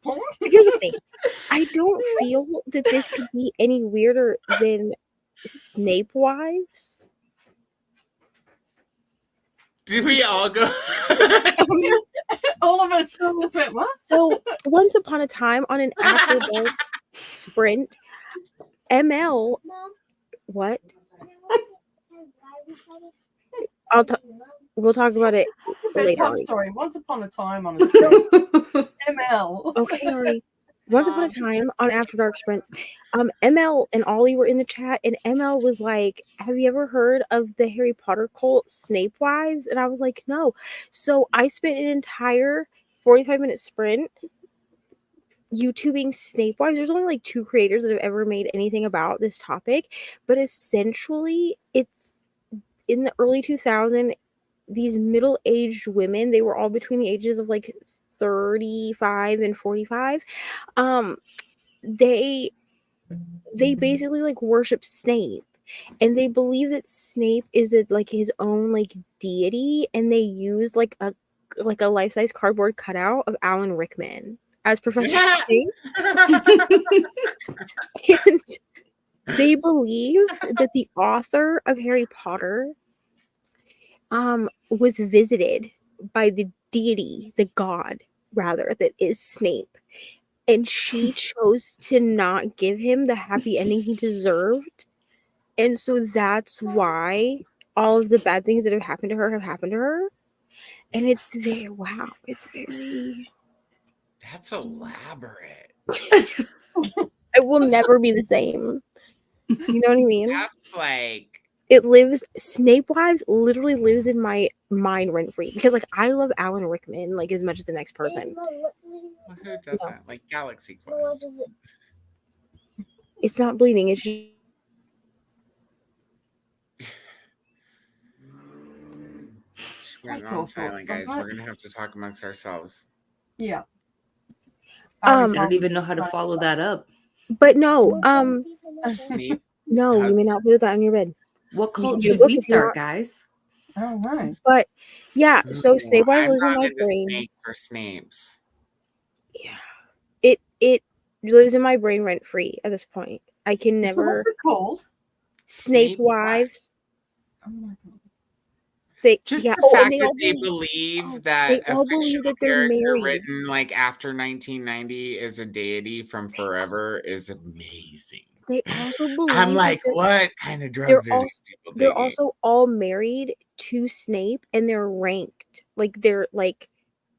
porn. Here's the thing. I don't feel that this could be any weirder than Snape wives. Did we all go? All of us just went, what? So once upon a time on an after dark sprint, ML Mom, what? why We'll talk about it later. Bedtime story. Once upon a time on a street. ML. Okay, Ari. Once upon a time on After Dark Sprints, ML and Ollie were in the chat, and ML was like, "Have you ever heard of the Harry Potter cult, Snape Wives?" And I was like, "No." So I spent an entire 45-minute sprint YouTubing Snape Wives. There's only like 2 creators that have ever made anything about this topic, but essentially, it's in the early 2000s. These middle-aged women, they were all between the ages of like 35 and 45. They basically like worship Snape, and they believe that Snape is like his own like deity, and they use like a life-size cardboard cutout of Alan Rickman as Professor Snape. And They believe that the author of Harry Potter was visited by the deity, the god rather, that is Snape. And she chose to not give him the happy ending he deserved. And so that's why all of the bad things that have happened to her have happened to her. And it's very it's very That's elaborate. it will never be the same. You know what I mean? That's like It lives Snape Wives literally lives in my mind rent free because like I love Alan Rickman like as much as the next person. who doesn't? No. Like Galaxy What Quest. is it? It's not bleeding. It's just We're Takes all on silent, sorts, guys. doesn't it? We're gonna have to talk amongst ourselves. Yeah. I Um, don't even know how to follow that up. but no, Snape. no, you may not put that on your bed. What can cult do a should book we if you start, want. guys? I don't know. But yeah, so Ooh, Snape Wives I'm lives in not my into brain. snakes or Snapes. Yeah, it lives in my brain rent free at this point. I can So never what's it called? Snape Snape Wives. Oh my god. They Just yeah, the and fact they that all they believe believe they that a all believe fictional that they're character married. written like after 1990 is a deity from forever is amazing. They also believe I'm that like, they're, what kind of they're drugs are also these people they're taking? also all married to Snape and they're ranked. Like they're like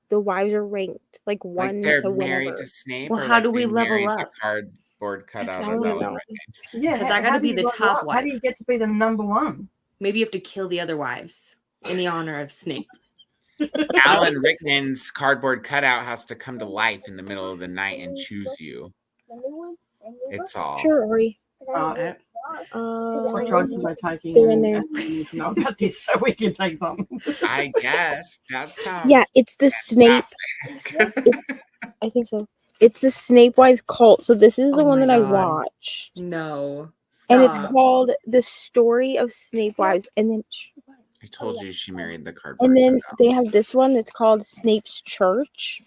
the wives are ranked like Like 1 they're to married whenever. to Snape, Well, or how like do they we level married the up? cardboard That's cutout what I of want to Alan know. Rickman. Yeah, 'Cause how I gotta do be you the level top up? How do you wife. get to be the number one? Maybe you have to kill the other wives in the honor of Snape. Alan Rickman's cardboard cutout has to come to life in the middle of the night and choose you. It's all. Sure, Ori. What Um, drugs are they taking? they're in there. And we need to know about this so we can take some. I guess that sounds. Yeah, it's the Snape. fantastic. I think so. It's the Snape Wives cult. So this is the Oh one my that I God. watched. No. And it's Stop. called The Story of Snape Wives. And then I told you she married the cardboard and then cutout. they have this one that's called Snape's Church.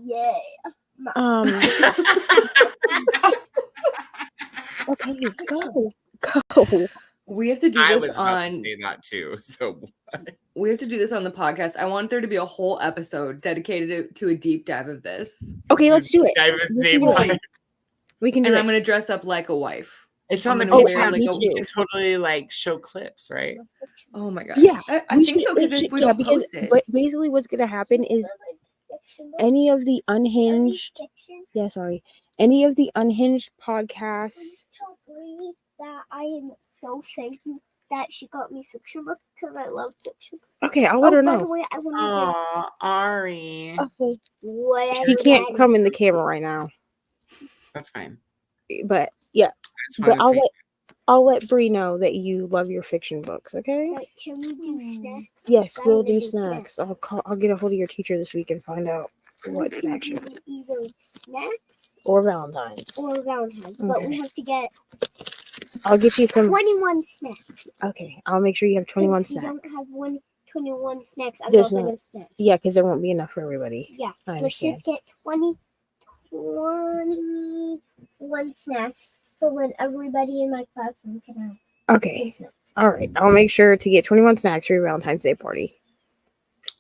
Yeah. Okay, go. We have to do I this was about to on say that too. So we have to do this on the podcast. I want there to be a whole episode dedicated to a deep dive of this. Okay, let's do it. Dive is We can Snape do it. Wives. We can do And it. I'm gonna dress up like a wife. It's I'm on the gonna wear, Patreon. like, So a- you can totally like show clips, right? Oh my gosh. Yeah, I we think should- so because it if we should- don't because post it. but basically what's gonna happen is any of the unhinged any of the unhinged podcasts. Tell Bree that I am so thankful that she got me fiction books because I love fiction. Okay, I'll let her By the know. way, I want to Oh, Ari. Okay. whatever. He can't Daddy come in the says. camera right now. That's fine. But yeah. I just But wanted to say I'll let Bree know that you love your fiction books, okay? Like, can we do snacks? Yes, I we'll wanna do snacks. I'll get a hold of your teacher this week and find out what We can snacks you do either snacks or Valentine's. or Valentine's, but we Okay. have to get I'll get you some 21 snacks. okay. I'll make sure you have 21 If you don't snacks. have 21 snacks, I'm There's not no- going to snacks. Yeah, because there won't be enough for everybody. Yeah, I let's understand. just get 21 snacks so when everybody in my classroom can have Okay. some snacks. All right. I'll make sure to get 21 snacks for your Valentine's Day party.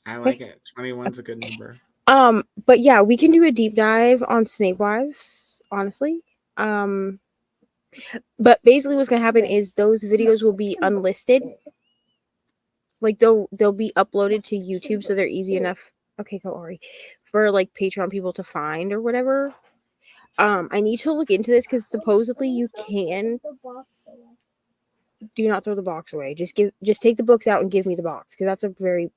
I like it. 21's a good number. But yeah, we can do a deep dive on Snape Wives, honestly. But basically what's gonna happen is those videos will be unlisted. Like they'll be uploaded to YouTube so they're easy enough. Okay, go Ari. For like Patreon people to find or whatever. I need to look into this because supposedly you can do not throw the box away. Just take the books out and give me the box because that's a very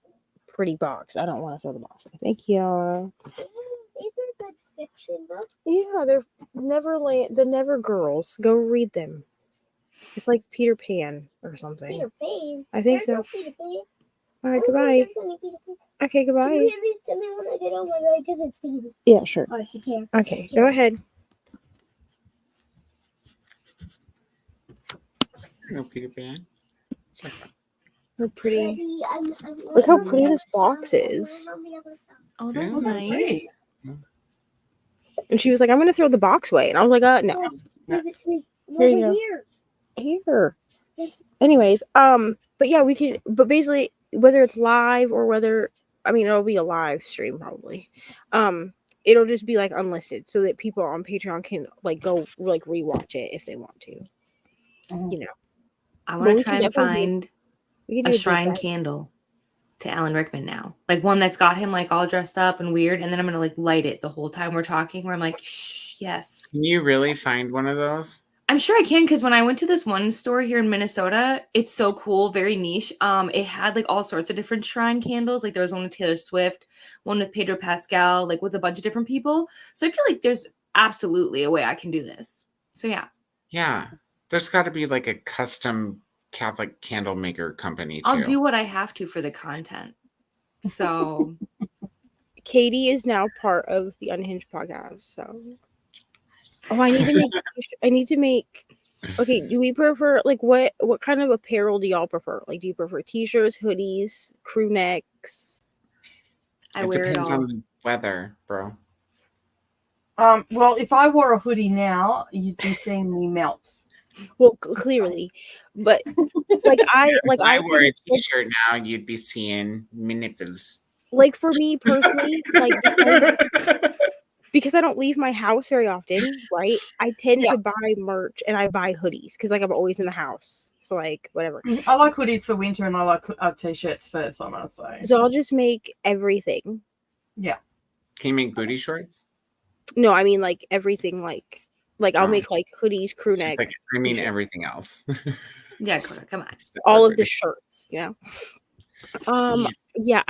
pretty box. I don't want to throw the box away. Thank you. These are good fiction books. Yeah, they're the Never Girls. Go read them. It's like Peter Pan or something. Peter Pan. I think There's so. no Peter Pan. All right, I don't goodbye. think there's any Peter Pan. Okay, Can goodbye. you hand these to me when I get on my way? Because it's going to be Yeah, sure. hard to carry. Okay, go ahead. No Peter Pan. It's like that. How pretty. Daddy, I'm Look how on the pretty other this box side. is. I'm on the other side. Oh, that's Yeah. nice. Great. And she was like, I'm going to throw the box away. And I was like, no. Give it to me. Here you Over go. here. Here. Anyways, but yeah, we can. But basically, whether it's live or whether, I mean, it'll be a live stream probably. It'll just be like unlisted, so that people on Patreon can like go like rewatch it if they want to. Mhm. You know, I But want we to try can and definitely do- find we can a do deep shrine dive. candle to Alan Rickman now. Like one that's got him like all dressed up and weird. And then I'm going to like light it the whole time we're talking where I'm like, shh, yes. Can you really find one of those? I'm sure I can because when I went to this one store here in Minnesota, it's so cool, very niche. It had like all sorts of different shrine candles. Like there was one with Taylor Swift, one with Pedro Pascal, like with a bunch of different people. So I feel like there's absolutely a way I can do this. So yeah, Yeah. There's got to be like a custom Catholic candle maker company too. I'll do what I have to for the content. So Katie is now part of the Unhinged podcast, so. Oh, I need to make. Okay, do we prefer like what kind of apparel do y'all prefer? Like, do you prefer t-shirts, hoodies, crew necks? I It wear it depends all. on the weather, bro. Well, if I wore a hoodie now, you'd be seeing me melt. Well, clearly, but like If I wore a like, t-shirt now, you'd be seeing my nipples. like for me personally, like because I don't leave my house very often, right? I tend Yeah. to buy merch and I buy hoodies because like I'm always in the house, so like whatever. I like hoodies for winter and I like t-shirts for summer. So I'll just make everything. Yeah. Can you make booty shorts? No, I mean like everything. Like I'll Oh. make like hoodies, crew She's necks. like, I mean t-shirts. everything else. Yeah, come on. All of the shirts, you know. Yeah,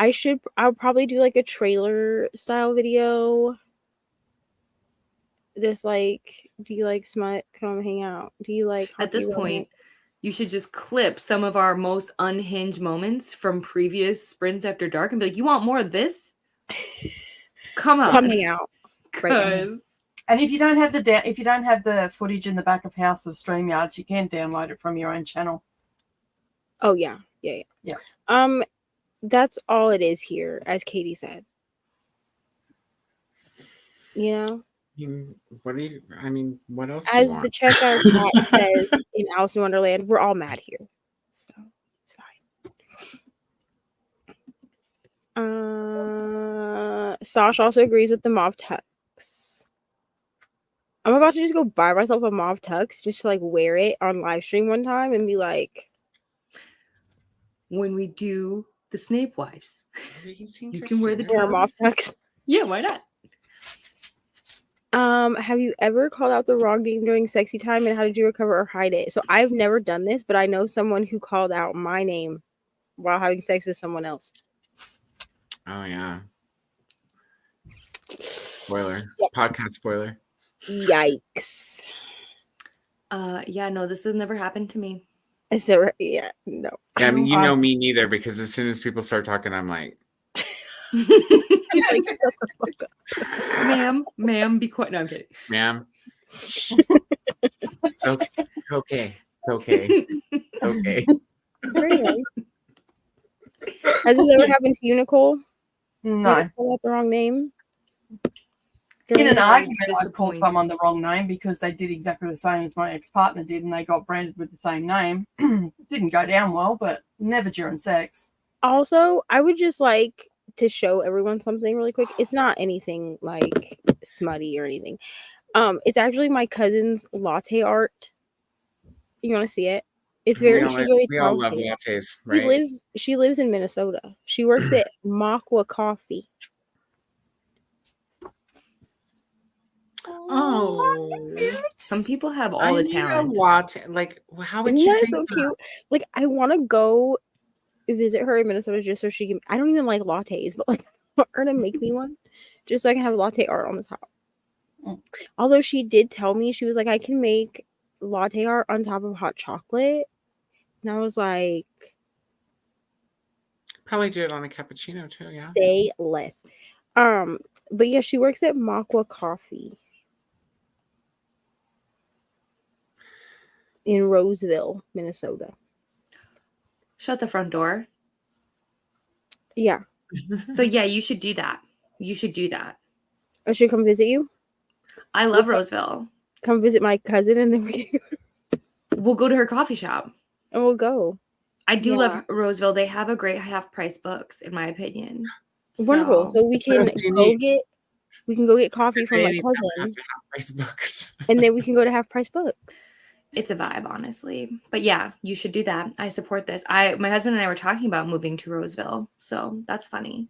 I'll probably do like a trailer style video. This like, do you like smut? Come hang out. Do you like At this hockey point, romance? you should just clip some of our most unhinged moments from previous Sprints After Dark and be like, you want more of this? Come on. Come hang out. Right now. 'Cause- And if you don't have the footage in the back of House of StreamYards, you can download it from your own channel. Oh yeah. That's all it is here, as Katie said. You know, What do you? I mean, what else? as do you the want? checkout spot says in Alice in Wonderland, we're all mad here, so it's fine. Sash also agrees with the mauve tux. I'm about to just go buy myself a mauve tux just to like wear it on live stream one time and be like, when we do the Snape wives, You can wear the wear a tux. mauve tux. Yeah, why not? Have you ever called out the wrong name during sexy time, and how did you recover or hide it? So I've never done this, but I know someone who called out my name while having sex with someone else. Oh yeah. Spoiler. Yep. Podcast spoiler. Yikes. Yeah, no, this has never happened to me. Is that right? Yeah, no. Yeah, I mean, you I- know me neither, because as soon as people start talking, I'm like, He's like, shut the fuck up. ma'am, be quiet. No, I'm kidding. ma'am. It's okay. It's okay. It's okay. It's okay. Very nice. Has this ever happened to you, Nicole? You No. ever called out the wrong name? In an During- argument, I called disappointed. someone the wrong name because they did exactly the same as my ex-partner did, and they got branded with the same name. Didn't go down well, but never during sex. Also, I would just like to show everyone something really quick. It's not anything like smutty or anything. It's actually my cousin's latte art. You want to see it? It's very. She's very we all love talented. lattes, right? She lives in Minnesota. She works at Makwa Coffee. Oh, Some people have all the talent. A latte. Like, how would Isn't you that drink so that? cute? Like, I want to go visit her in Minnesota just so she can. I don't even like lattes, but like, I want her to make me one just so I can have latte art on the top. Mm. Although she did tell me, she was like, I can make latte art on top of hot chocolate. And I was like, Probably do it on a cappuccino too. Yeah. say less. But yeah, she works at Makwa Coffee in Roseville, Minnesota. Shut the front door. Yeah. So yeah, you should do that. You should do that. I should come visit you. I love What's up? Roseville. Come visit my cousin and then we can we'll go to her coffee shop. And we'll go. I do Yeah. love Roseville. They have a great half-price books, in my opinion. Wonderful. So we can else do you go need? get coffee from my Anytime cousin, has to have price books. and then we can go to Half Price Books. it's a vibe, honestly. But yeah, you should do that. I support this. My husband and I were talking about moving to Roseville, so that's funny.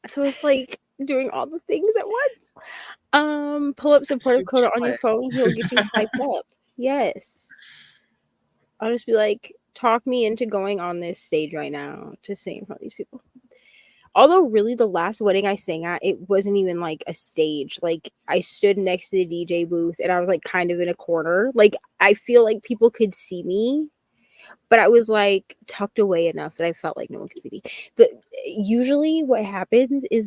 So it's like doing all the things at once. Pull up supportive so code on your jealous. phone. He'll get you hyped up. Yes. I'll just be like, talk me into going on this stage right now to sing in front of these people. Although really the last wedding I sang at, it wasn't even like a stage. Like I stood next to the DJ booth and I was like kind of in a corner. Like I feel like people could see me, but I was like tucked away enough that I felt like no one could see me. Usually what happens is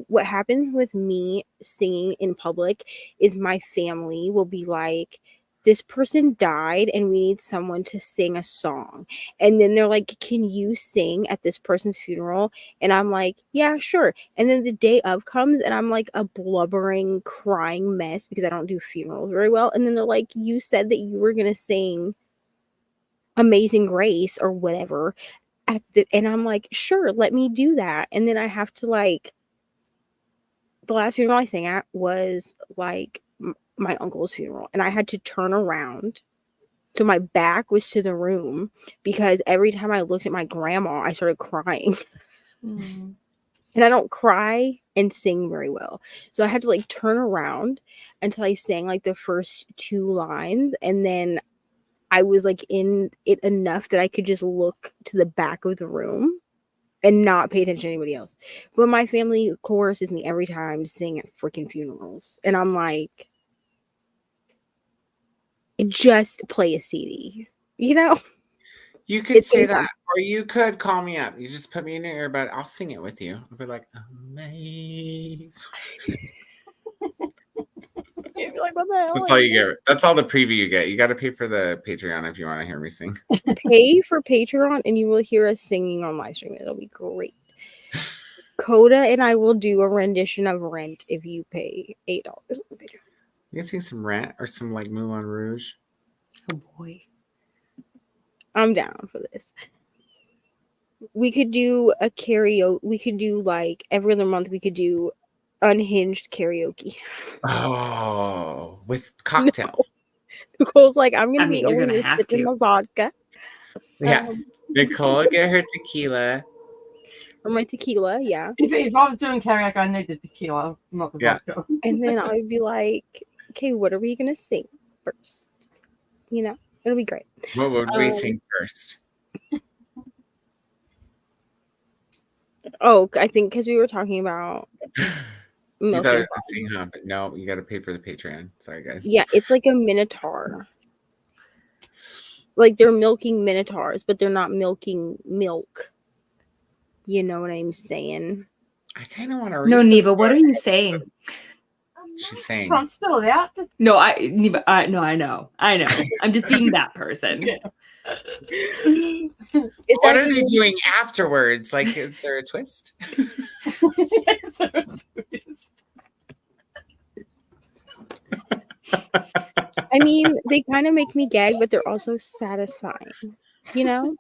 what happens with me singing in public is my family will be like, this person died and we need someone to sing a song. And then they're like, can you sing at this person's funeral? And I'm like, yeah, sure. And then the day of comes and I'm like a blubbering, crying mess because I don't do funerals very well. And then they're like, you said that you were going to sing Amazing Grace or whatever and I'm like, sure, let me do that. And then I have to like, the last funeral I sang at was like my uncle's funeral, and I had to turn around so my back was to the room because every time I looked at my grandma I started crying. And I don't cry and sing very well, so I had to like turn around until I sang like the first 2 lines, and then I was like in it enough that I could just look to the back of the room and not pay attention to anybody else. But my family coerces me every time to sing at freaking funerals, and I'm like, just play a CD, you know? You could It's say gonna that, or you could call me up. You just put me in your earbud. I'll sing it with you. I'll be like, amazing. You'd be like, what the hell? That's all you get. That's all the preview you get. You got to pay for the Patreon if you want to hear me sing. Pay for Patreon and you will hear us singing on live stream. It'll be great. Coda and I will do a rendition of Rent if you pay $8 on Patreon. You can sing some Rent or some like Moulin Rouge. Oh boy. I'm down for this. We could do a karaoke. We could do like every other month. We could do unhinged karaoke. Oh, with cocktails. Nicole's like, I'm gonna I mean, be you're over gonna here have sipping to. the vodka. Yeah. Nicole get her tequila. Or my tequila, yeah. If I was doing karaoke, I need the tequila, not the vodka. And then I would be like, okay, what are we gonna sing first? You know, it'll be great. What would we sing first? Oh, I think because we were talking about You Milk thought it and was the sing, huh? But no, you got to pay for the Patreon. Sorry, guys. yeah, it's like a minotaur. Like they're milking minotaurs, but they're not milking milk. You know what I'm saying? I kind of want to read No, this Neva, what book. are you saying? She's saying. Come on, spill it out. Just No, Neva, no, I know. I'm just being that person. It's What are they actually- doing afterwards? Like, is there a twist? It's a twist. I mean, they kind of make me gag, but they're also satisfying. You know?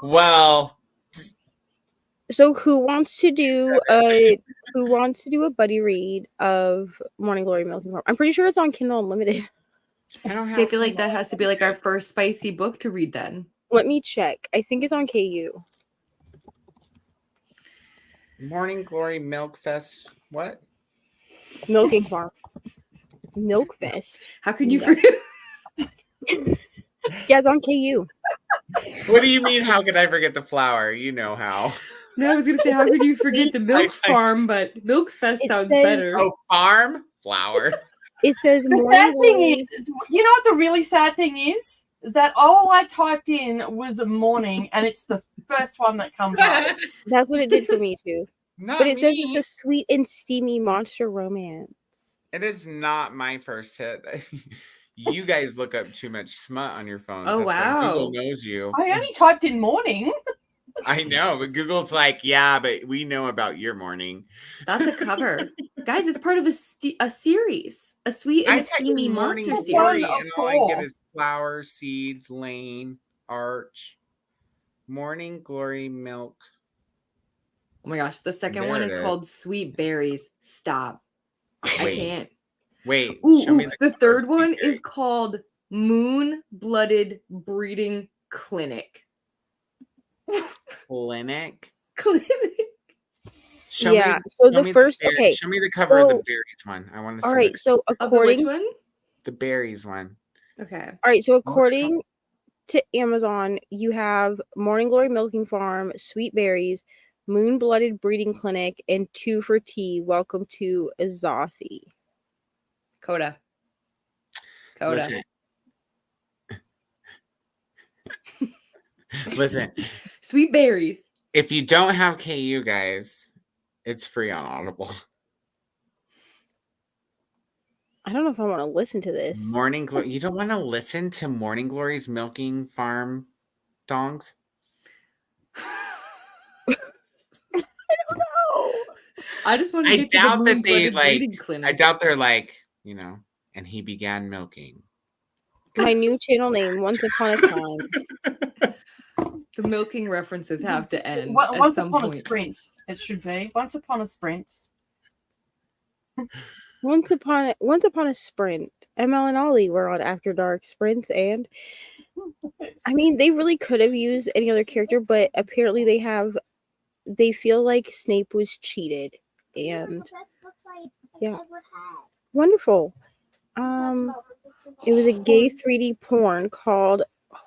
Well, So who wants to do a buddy read of Morning Glory Milk and Corn? I'm pretty sure it's on Kindle Unlimited. I don't So I have. feel like that has to be like our first spicy book to read then. Let me check. I think it's on KU. Morning Glory Milk Fest. What? Milk and Farm. Milk Fest. How could you No. forget? Yeah, it's on KU. What do you mean? How could I forget the flower? You know how. No, I was gonna say, how could you forget the milk farm? But Milk Fest It sounds says- better. Oh, farm flower. It says The Morning sad thing Glory. is, you know what the really sad thing is? That all I typed in was morning, and it's the first one that comes up. That's what it did for me too. Not But it says me. it's a sweet and steamy monster romance. It is not my first hit. You guys look up too much smut on your phones. Oh, That's why wow. Google knows you. I only typed in morning. I know, but Google's like, yeah, but we know about your morning. That's a cover. Guys, it's part of a series. A sweet I and typed steamy in monster morning series. glory, One of and all I get four. is flowers, seeds, lane, arch, morning glory, milk. Oh my gosh, the second There one it is is. called Sweet Berries. Stop. I Wait. can't. Wait, Ooh, show me the cover of third Sweet one Berry. is called Moon Blooded Breeding Clinic. Clinic. Clinic. Show Yeah, me, so show the me first- berry- okay, Show me the cover of the so- berries one. I want to All see right, so Of the which according, one? the berries one. Okay. all right, so What's according to Amazon, you have Morning Glory Milking Farm, Sweet Berries, Moon Blooded Breeding Clinic, and 2 for Tea. Welcome to Azathi. Coda. Listen. Listen, Sweet Berries. if you don't have KU, guys, it's free on Audible. I don't know if I want to listen to this. Morning Glory. You don't want to listen to Morning Glory's Milking Farm dongs? I just want to I get to the doubt that Moon they Blooded like. Breeding Clinic. I doubt they're like, and he began milking. My new channel name, Once Upon a Time. The milking references have to end at Once some upon point. a sprint, it should be. Once upon a sprint. Once upon a sprint. ML and Ollie were on After Dark sprints, and I mean, they really could have used any other character, but apparently they feel like Snape was cheated, and the best books I Yeah. ever had. wonderful. It was a gay 3D porn called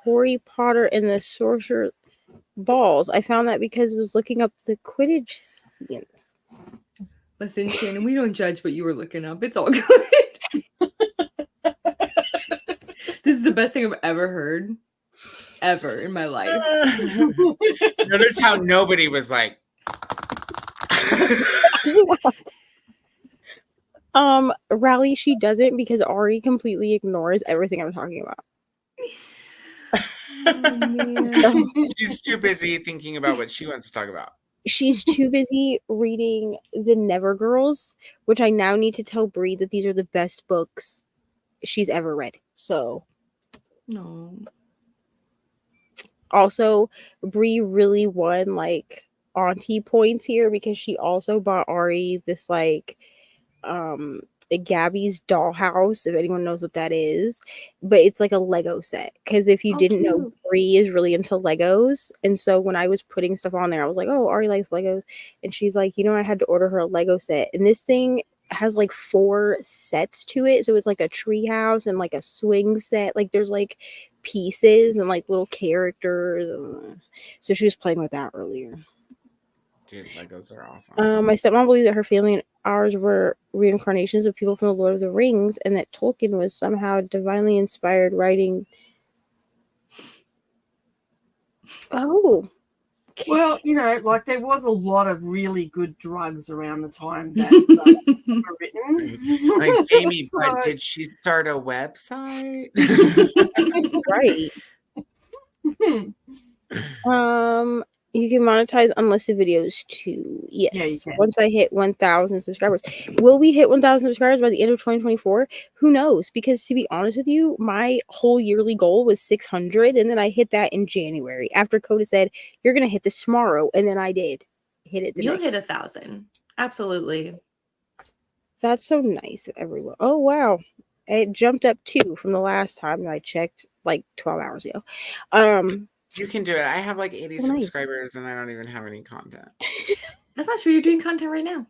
Harry Potter and the Sorcerer Balls. I found that because I was looking up the Quidditch scenes. Listen, Shannon, we don't judge what you were looking up. It's all good. This is the best thing I've ever heard. Ever in my life. Notice how nobody was like. Rally, she doesn't because Ari completely ignores everything I'm talking about. Oh, man. She's too busy thinking about what she wants to talk about. She's too busy reading the Never Girls, which I now need to tell Bree that these are the best books she's ever read. So, No. also, Bree really won like auntie points here because she also bought Ari this like Gabby's dollhouse, if anyone knows what that is, but it's like a Lego set. Because if you Oh, didn't know, cute. Bree is really into Legos, and so when I was putting stuff on there, I was like, "Oh, Ari likes Legos," and she's like, "I had to order her a Lego set," and this thing has like 4 sets to it, so it's like a tree house and like a swing set. Like there's like pieces and like little characters, so she was playing with that earlier. Dude, Legos are awesome. My stepmom believes that her family and ours were reincarnations of people from the Lord of the Rings, and that Tolkien was somehow divinely inspired writing. Oh, okay. Well, like there was a lot of really good drugs around the time that those books were written. Like, Jamie, but So- did she start a website? Right. You can monetize unlisted videos too. Yes. Yeah, you can. Once I hit 1,000 subscribers. Will we hit 1,000 subscribers by the end of 2024? Who knows? Because to be honest with you, my whole yearly goal was 600, and then I hit that in January after Coda said, "You're gonna hit this tomorrow," and then I did hit it. You'll hit 1,000. Absolutely. That's so nice of everyone. Oh wow, it jumped up 2 from the last time that I checked, like 12 hours ago. You can do it. I have like 80 So nice. subscribers and I don't even have any content. That's not true. You're doing content right now.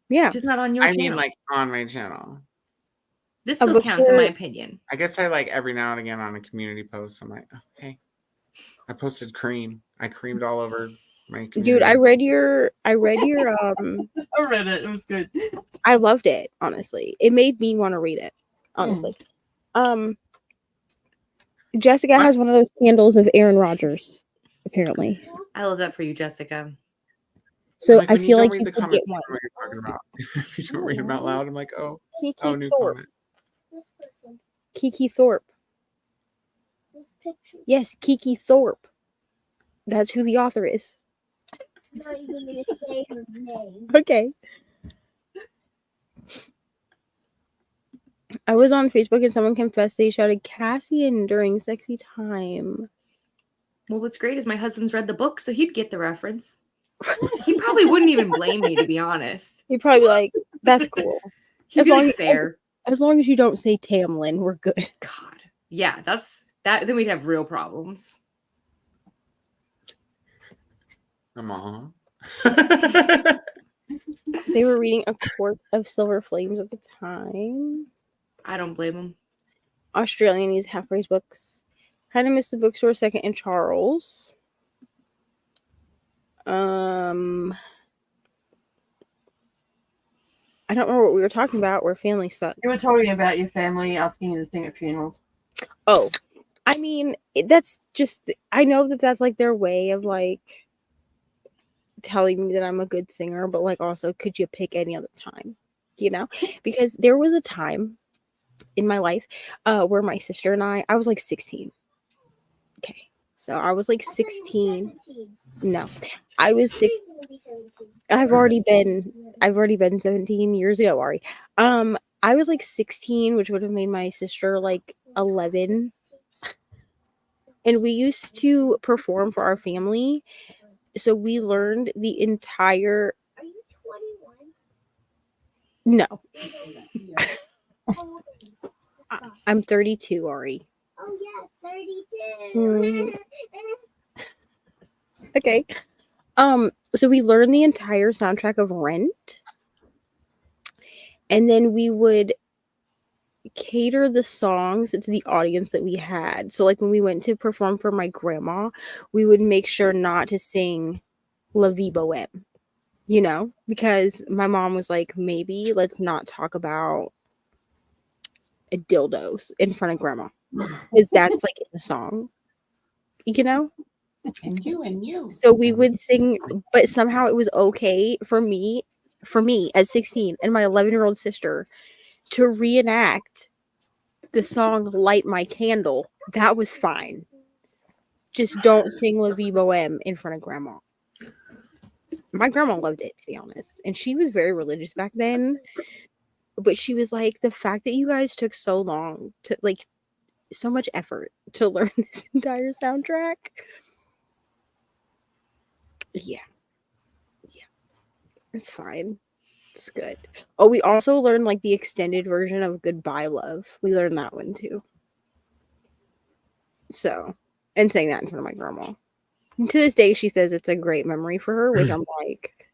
Yeah. Just not on your I channel. mean, like on my channel. This still counts, in my opinion. I guess I like every now and again on a community post. I'm like, oh, hey, I posted cream. I creamed all over my community. Dude, I read your I read it. It was good. I loved it, honestly. It made me want to read it, honestly. Jessica has one of those candles of Aaron Rodgers, apparently. I love that for you, Jessica. So like, I when feel like read you the could get comments, one. I know what you're talking about. If you don't read them out loud, I'm like, oh, Kiki new Thorpe. comment. This person. Kiki Thorpe. This picture. Yes, Kiki Thorpe. That's who the author is. not even gonna say her name. Okay. I was on Facebook and someone confessed they shouted Cassian during sexy time. Well, what's great is my husband's read the book, so he'd get the reference. He probably wouldn't even blame me, to be honest. He'd probably be like, that's cool. He'd As be long like, as- fair. As long as you don't say Tamlin, we're good. God. Yeah, that's that. Then we'd have real problems. Mom. They were reading A Court of Silver Flames at the time. I don't blame him. Australian needs half-price books. Kind of missed the bookstore second in Charles. I don't remember what we were talking about. Where family stuff. You were talking about your family asking you to sing at funerals. Oh, I mean, that's just. I know that that's like their way of like telling me that I'm a good singer, but like also, could you pick any other time? You know, because there was a time in my life where my sister and I was like 16. Okay, so I was like 16. No, I was 6. She's gonna be 17. I've already been 17 years ago, Ari. I was like 16, which would have made my sister like 11. And we used to perform for our family. So we learned the entire. Are you 21? No, How old are you? I'm 32, Ari. Oh yeah, 32. Mm. Okay. So we learned the entire soundtrack of Rent. And then we would cater the songs to the audience that we had. So like when we went to perform for my grandma, we would make sure not to sing La Vie Boheme, you know, because my mom was like, maybe let's not talk about dildos in front of grandma, because that's like in the song, you know. And you. So we would sing, but somehow it was okay for me as 16 and my 11-year-old sister to reenact the song Light My Candle. That was fine. Just don't sing La Vie Boheme in front of grandma. My grandma loved it, to be honest. And she was very religious back then. But she was like, the fact that you guys took so long to, like, so much effort to learn this entire soundtrack. Yeah. It's fine. It's good. Oh, we also learned like the extended version of Goodbye Love. We learned that one too. So, and saying that in front of my grandma. And to this day, she says it's a great memory for her, which I'm like,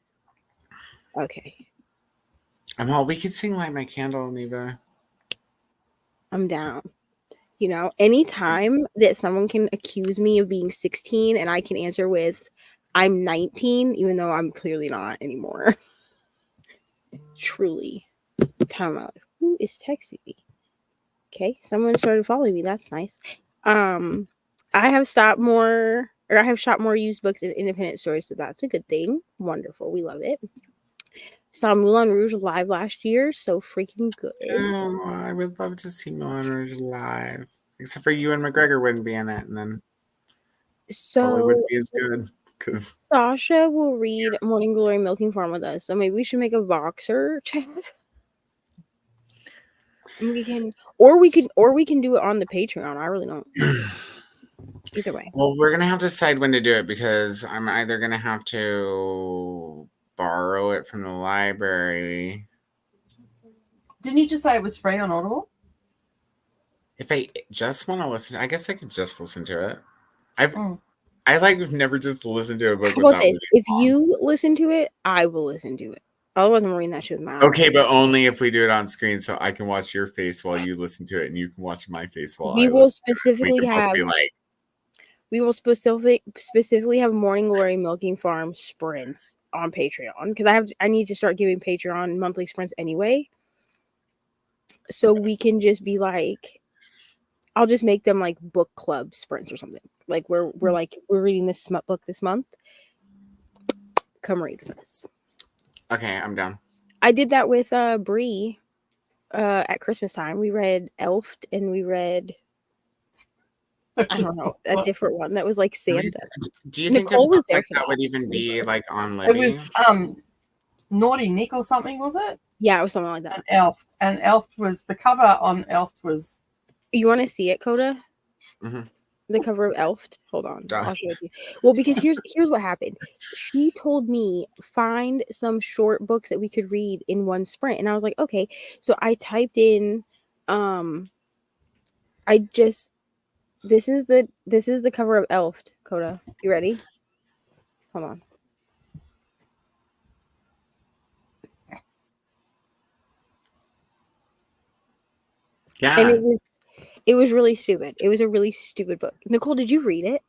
okay, We could sing Light My Candle, Neva. I'm down. You know, anytime that someone can accuse me of being 16 and I can answer with, I'm 19, even though I'm clearly not anymore. Truly. Time out. Who is texting me? Okay, someone started following me. That's nice. I have shot more used books in independent stores, so that's a good thing. Wonderful. We love it. Saw Moulin Rouge live last year, so freaking good. Oh, I would love to see Moulin Rouge live. Except for Ewan McGregor wouldn't be in it, and then probably So wouldn't be as good. Because Sasha will read Morning Glory Milking Farm with us, so maybe we should make a Voxer chat. We can do it on the Patreon. I really don't. Either way. Well, we're gonna have to decide when to do it because I'm either gonna have to borrow it from the library. Didn't you just say it was free on Audible? If I just want to listen, I guess I could just listen to it. I like never just listened to a book How about without this? listening. If you listen to it, I will listen to it. Otherwise, I'm reading that shit with my eyes. Okay, but only if we do it on screen, so I can watch your face while you listen to it, and you can watch my face while We I will listen to it. specifically We can both have be like, we will specifically have Morning Glory Milking Farm sprints on Patreon because I need to start giving Patreon monthly sprints anyway. So we can just be like, I'll just make them like book club sprints or something. Like we're reading this smut book this month. Come read with us. okay, I'm down. I did that with Bree at Christmas time. We read Elfed and we read I don't know, a different one that was like Santa. Do you think a Nicole book was there like for that that. would even be like on It Libby? was Naughty Nick or something, was it? Yeah, it was something like that. And Elf was the cover on Elf was. You want to see it, Coda? Mhm. The cover of Elf. Hold on, Duh. I'll show it to you. Well, because here's what happened. She told me find some short books that we could read in one sprint, and I was like, okay. So I typed in, this is the cover of Elf. Coda, you ready? Hold on. Yeah. And it was really stupid. It was a really stupid book. Nicole, did you read it?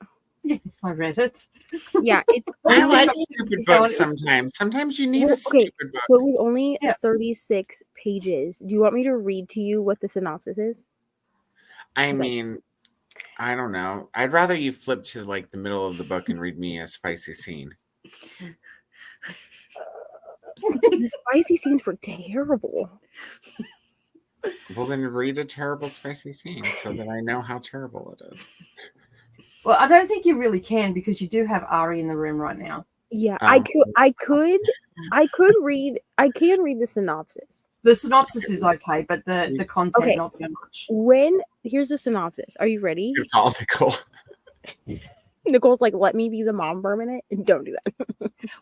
Yes, I read it. Yeah, it's I only like stupid books sometimes. Sometimes you need a stupid book. so it was only Yeah. 36 pages. Do you want me to read to you what the synopsis is? I mean, I don't know. I'd rather you flip to like the middle of the book and read me a spicy scene. The spicy scenes were terrible. Well, then read a terrible spicy scene so that I know how terrible it is. Well, I don't think you really can because you do have Ari in the room right now. Yeah, Oh. I can read the synopsis. The synopsis is okay, but the content Okay. not so much. Here's the synopsis. Are you ready? Good call, Nicole. Nicole's like, let me be the mom for a minute, and don't do that.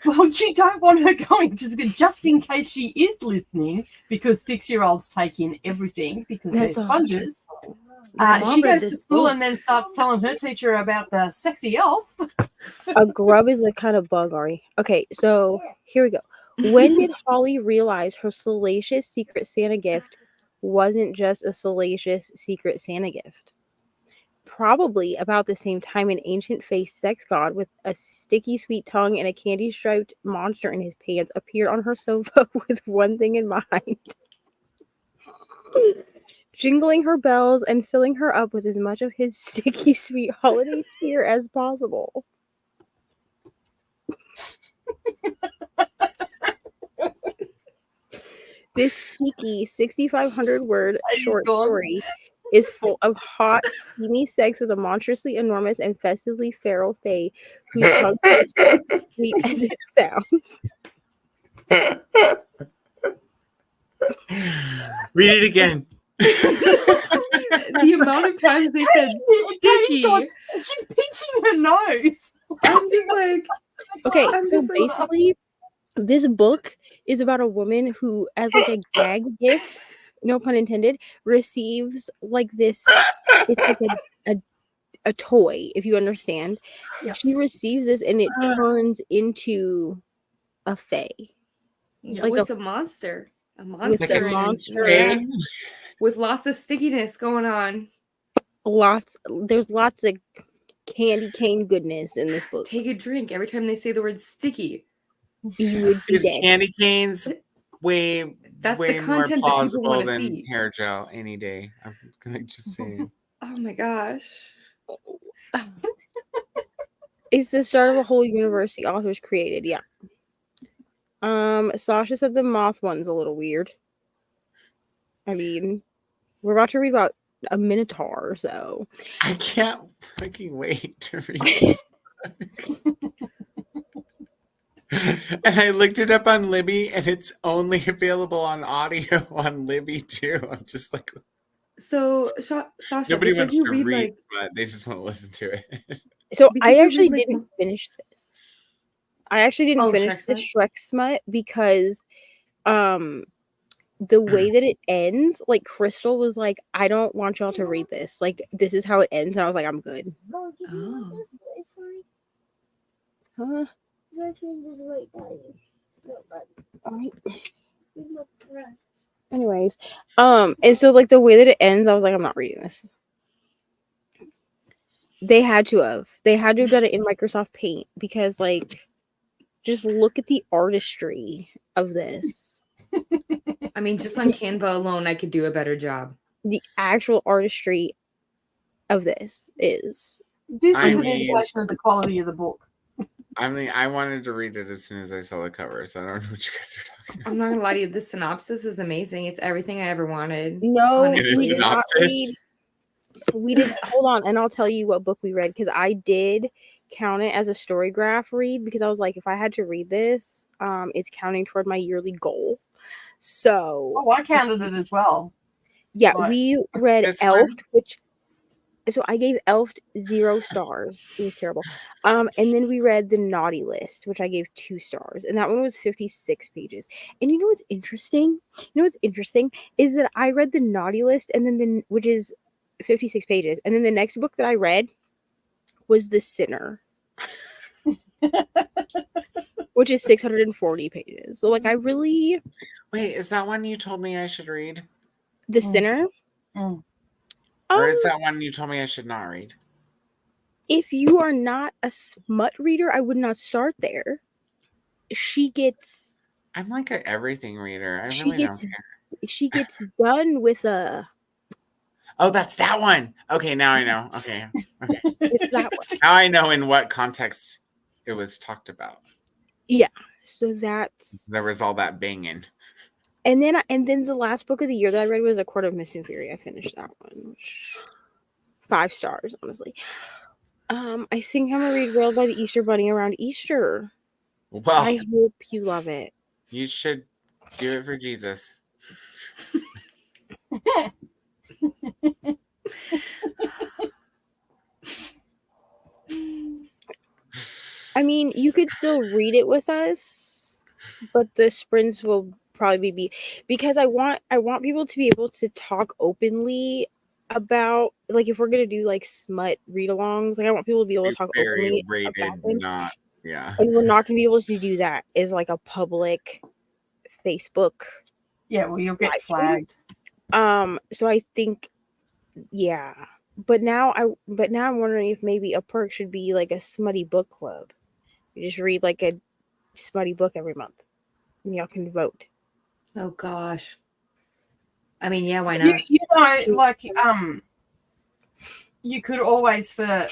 Well, you don't want her going to just in case she is listening, because 6-year-olds take in everything because That's they're all. sponges. Mom She read goes to this school book. and then starts telling her teacher about the sexy elf. A grub is a kind of bug, Ari. Okay, so here we go. When did Holly realize her salacious secret Santa gift wasn't just a salacious secret Santa gift? Probably about the same time an ancient-faced sex god with a sticky sweet tongue and a candy-striped monster in his pants appeared on her sofa with one thing in mind. Jingling her bells and filling her up with as much of his sticky sweet holiday cheer as possible. This cheeky 6,500 word short story is full of hot, steamy sex with a monstrously enormous and festively feral fae whose tongue is as sweet as it sounds. Read it again. The amount of times they said sticky. She's pinching her nose. I'm just like, Okay, I'm so just like, basically, this book is about a woman who, as like a gag gift, no pun intended, receives like this. It's like a toy, if you understand. Yeah. She receives this, and it turns into a fae. Like with a monster. A monster. With a in- monster. yeah, with lots of stickiness going on. There's lots of candy cane goodness in this book. Take a drink every time they say the word sticky. You would be dead. Candy canes way That's way the more content that people plausible want to than see. hair gel any day. I'm gonna just say. Oh my gosh. It's the start of a whole universe the authors created. Yeah. Sasha said the moth one's a little weird. I mean, we're about to read about a minotaur, so I can't fucking wait to read this book. And I looked it up on Libby, and it's only available on audio on Libby too. I'm just like, So, Sasha, nobody because wants you to read read, like but they just want to listen to it. so Because I you actually read, like, didn't finish this. I actually didn't finish Shrek the Smut? Shrek Smut because the way that it ends, like Crystal was like, I don't want y'all to read this. Like, this is how it ends, and I was like, I'm good. Mom, can you Oh. want this way for me? Huh? I can this way, Daddy. No, but Alright. here's my brush. Anyways, and so like the way that it ends, I was like, I'm not reading this. They had to have done it in Microsoft Paint because like just look at the artistry of this. I mean, just on Canva alone, I could do a better job. The actual artistry of this is This I is an mean- indication of the quality of the book. I mean, I wanted to read it as soon as I saw the cover, so I don't know what you guys are talking about. I'm not gonna lie to you, the synopsis is amazing. It's everything I ever wanted. no. Honestly. It is we did not synopsis? read- We did. Hold on, and I'll tell you what book we read because I did count it as a storygraph read because I was like, if I had to read this, it's counting toward my yearly goal. So Oh, I counted it as well. yeah, Like- we read This Elf, one? which so I gave Elf 0 stars. It was terrible. And then we read The Naughty List, which I gave 2 stars, and that one was 56 pages. And you know what's interesting? Is that I read The Naughty List, and then which is 56 pages, and then the next book that I read was The Sinner, which is 640 pages. So like I really Wait, is that one you told me I should read? The Mm. Sinner. Mm. Or is that one you told me I should not read? If you are not a smut reader, I would not start there. She gets I'm like an everything reader. I she really gets don't care. she gets done with a Oh, that's that one. Okay, now I know. Okay. it's that one. Now I know in what context it was talked about. So that's There was all that banging. and then the last book of the year that I read was A Court of Mist and Fury. I finished that one. Which, 5 stars, honestly. I think I'm gonna read Railed by the Easter Bunny around Easter. Well, I hope you love it. you should do it for Jesus. I mean, you could still read it with us, but the sprints will probably be because I want people to be able to talk openly about like if we're gonna do like smut read-alongs, like I want people to be able to talk Very openly rated, about them. not And we're not gonna be able to do that as like a public Facebook. Yeah, well, you'll get Live stream? flagged. So I think yeah. But now I'm wondering if maybe a perk should be like a smutty book club. You just read like a smutty book every month. And y'all can vote. Oh gosh. I mean, yeah, why You, not? you know, like you could always I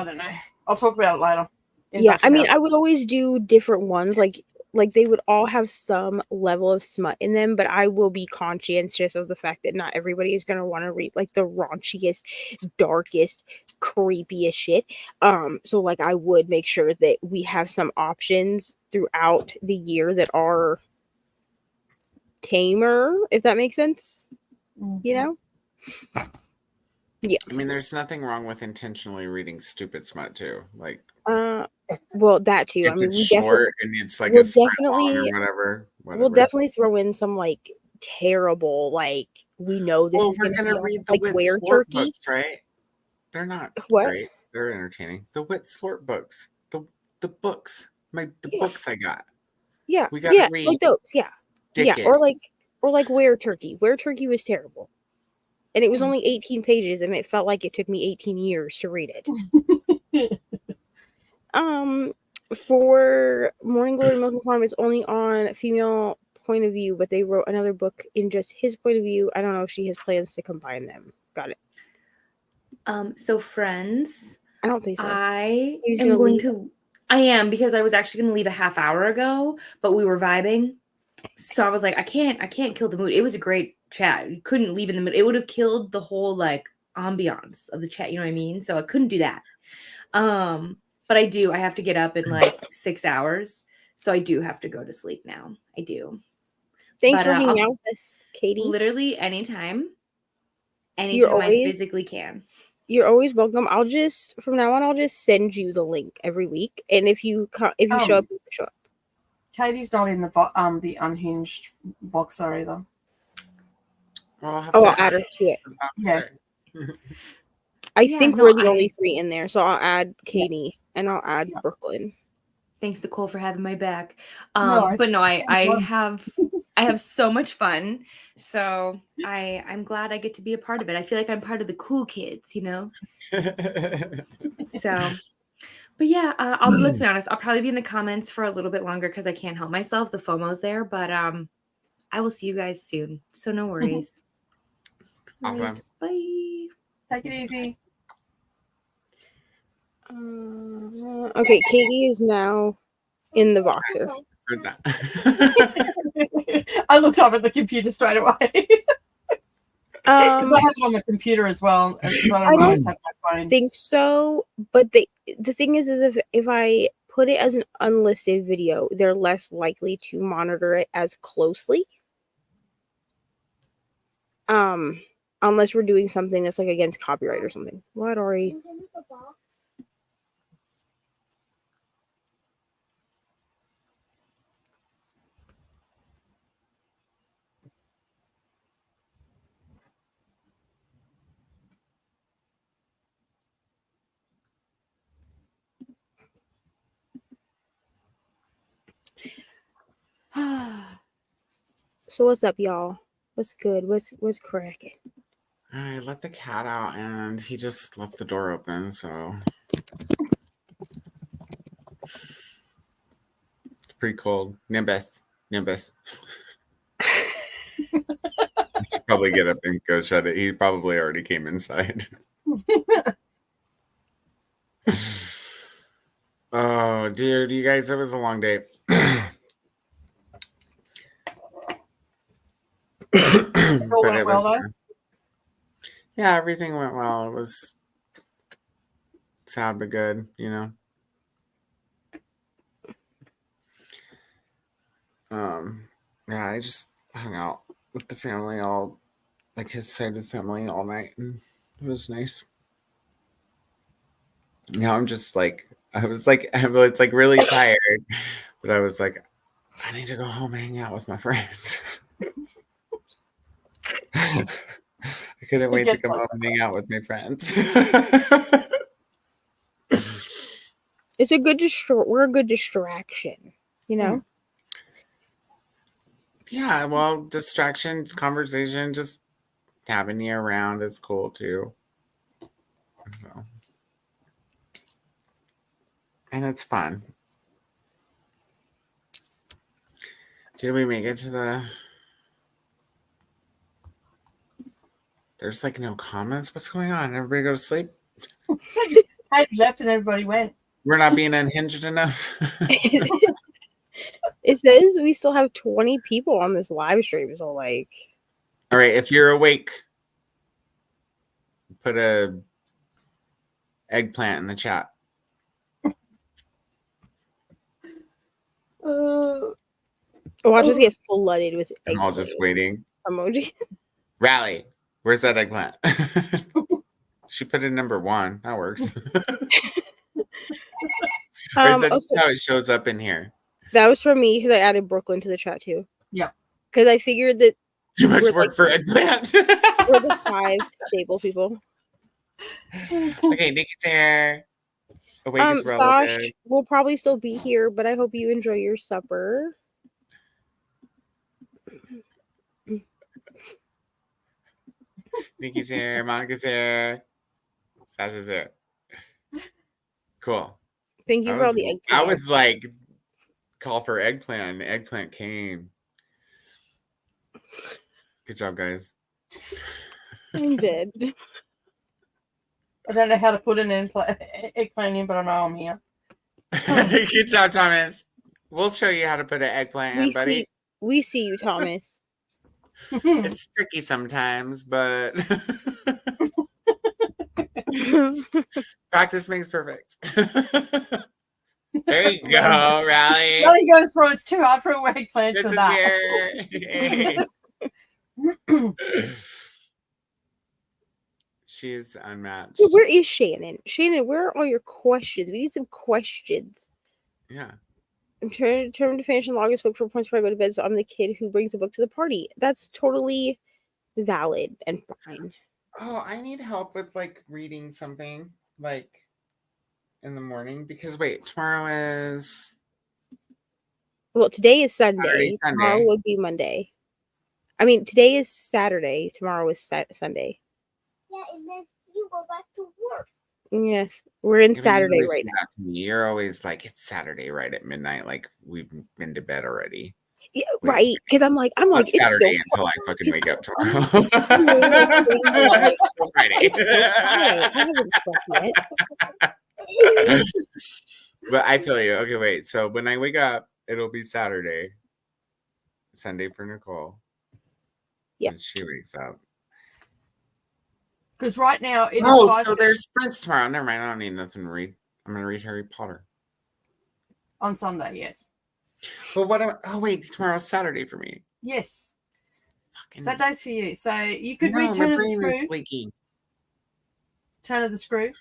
don't know. I'll talk about it later. Yeah, I mean, I would always do different ones. Like they would all have some level of smut in them, but I will be conscientious of the fact that not everybody is going to want to read like the raunchiest, darkest, creepiest shit. So like I would make sure that we have some options throughout the year that are tamer, if that makes sense. You know? Yeah. I mean, there's nothing wrong with intentionally reading stupid smut too. Like, well, that too. if I mean, it's we short and it's like we'll a sprint long definitely- or whatever. we'll definitely throw in some like terrible, like we know this is we're gonna gonna be read the like Wit Where Slort Turkey. books, right? They're not What? great. They're entertaining. The Wit Slort books. The books. The books I got. Yeah, We gotta read like those. Yeah, Dickens. yeah, or like Where Turkey. Where Turkey was terrible, and it was only 18 pages, and it felt like it took me 18 years to read it. For Morning Glory Milk and Farm, it's only on female point of view, but they wrote another book in just his point of view. I don't know if she has plans to combine them. Got it. So friends, I don't think so. I He's am gonna going leave. to. I am because I was actually going to leave a half hour ago, but we were vibing, so I was like, I can't kill the mood. It was a great chat. You couldn't leave in the mood. It would have killed the whole like ambiance of the chat. You know what I mean? So I couldn't do that. But I do. I have to get up in like 6 hours, so I do have to go to sleep now. I do. Thanks But, for hanging I'll- out with us, Katie. Literally anytime I always- physically can. You're always welcome. I'll just from now on, I'll just send you the link every week, and if you show up, you show up. Katie's not in the unhinged box either. Well, I'll have I'll add her to it. Yeah. I think no, we're the I- only 3 in there, so I'll add Katie and I'll add Brooklyn. Thanks, Nicole, for having my back. No, But no, I fun. have so much fun. So I'm glad I get to be a part of it. I feel like I'm part of the cool kids, you know? So, but yeah, let's be honest. I'll probably be in the comments for a little bit longer because I can't help myself. The FOMO's there, but I will see you guys soon. So no worries. Awesome. Right, bye. Take it easy. Okay, Katie is now in the boxer. Heard that. I looked up at the computer straight away. Because I have it on my computer as well. Because I I don't don't always have my phone. think so, but the thing is if I put it as an unlisted video, they're less likely to monitor it as closely. Unless we're doing something that's like against copyright or something. What, Ori? Can you give me the box? So what's up, y'all? What's good? What's cracking? I let the cat out and he just left the door open, so it's pretty cold. Nimbus. I should probably get up and go shut it. He probably already came inside. Oh, dude, you guys, it was a long day. All But went it well, was, though? yeah, everything went well. It was sad but good, you know. Yeah, I just hung out with the family all, like his side of the family all night, and it was nice. Now I'm just like, I was like really tired, but I was like, I need to go home and hang out with my friends. I couldn't wait to gets come like home and hang out with my friends. It's a good we're a good distraction, you know? Yeah, well, distraction, conversation, just having you around is cool too. So, and it's fun. Did we make it to the? There's like no comments. What's going on? Everybody go to sleep? I left and everybody went. We're not being unhinged enough. It says we still have 20 people on this live stream, so like. All right, if you're awake, put a eggplant in the chat. Watch us get flooded with I'm all just waiting. emoji. Rally, where's that eggplant? She put in number 1. That works. Or is that just how it shows up in here? That was from me because I added Brooklyn to the chat too. Yeah. Because I figured that too much work for eggplant. We're the 5 stable people. Okay, Nikki's here. Awake is Sash relative. will probably still be here, but I hope you enjoy your supper. Nikki's here. Monica's here. Sasha's here. Cool. Thank you for all the eggplant. I was like, call for eggplant. The eggplant came. Good job, guys. I did. I don't know how to put an eggplant in, but I know I'm here. Good job, Thomas. We'll show you how to put an eggplant in, buddy. We see you, Thomas. It's tricky sometimes, but practice makes perfect. There you go, Rally. Rally goes through. It's too hard for a eggplant This to is that. She's unmatched. Where is Shannon? Shannon, where are all your questions? We need some questions. Yeah. I'm determined to finish and log this book for points before I go to bed, so I'm the kid who brings a book to the party. That's totally valid and fine. Oh, I need help with like reading something like in the morning because wait, tomorrow is. Well, today is Sunday. Sunday. Tomorrow would be Monday. I mean, today is Saturday. Tomorrow is Sunday. Yeah, and then you go back to work. Yes, we're in Saturday right now. You're always like, it's Saturday right at midnight. Like we've been to bed already. Yeah, right. Because I'm like, it's Saturday it's until I fucking wake up tomorrow. It's Friday. I haven't slept yet. But I feel you. Okay, wait. So when I wake up, it'll be Saturday, Sunday for Nicole. Yeah. And she wakes up. Because right now it is Oh, 5 so there's sprints tomorrow. Never mind. I don't need nothing to read. I'm going to read Harry Potter. on Sunday, yes. But what? Oh, wait. Tomorrow's Saturday for me. Yes. Fucking. Saturday's for you. So you could read my Turn of the brain is Screw. leaking. Turn of the Screw.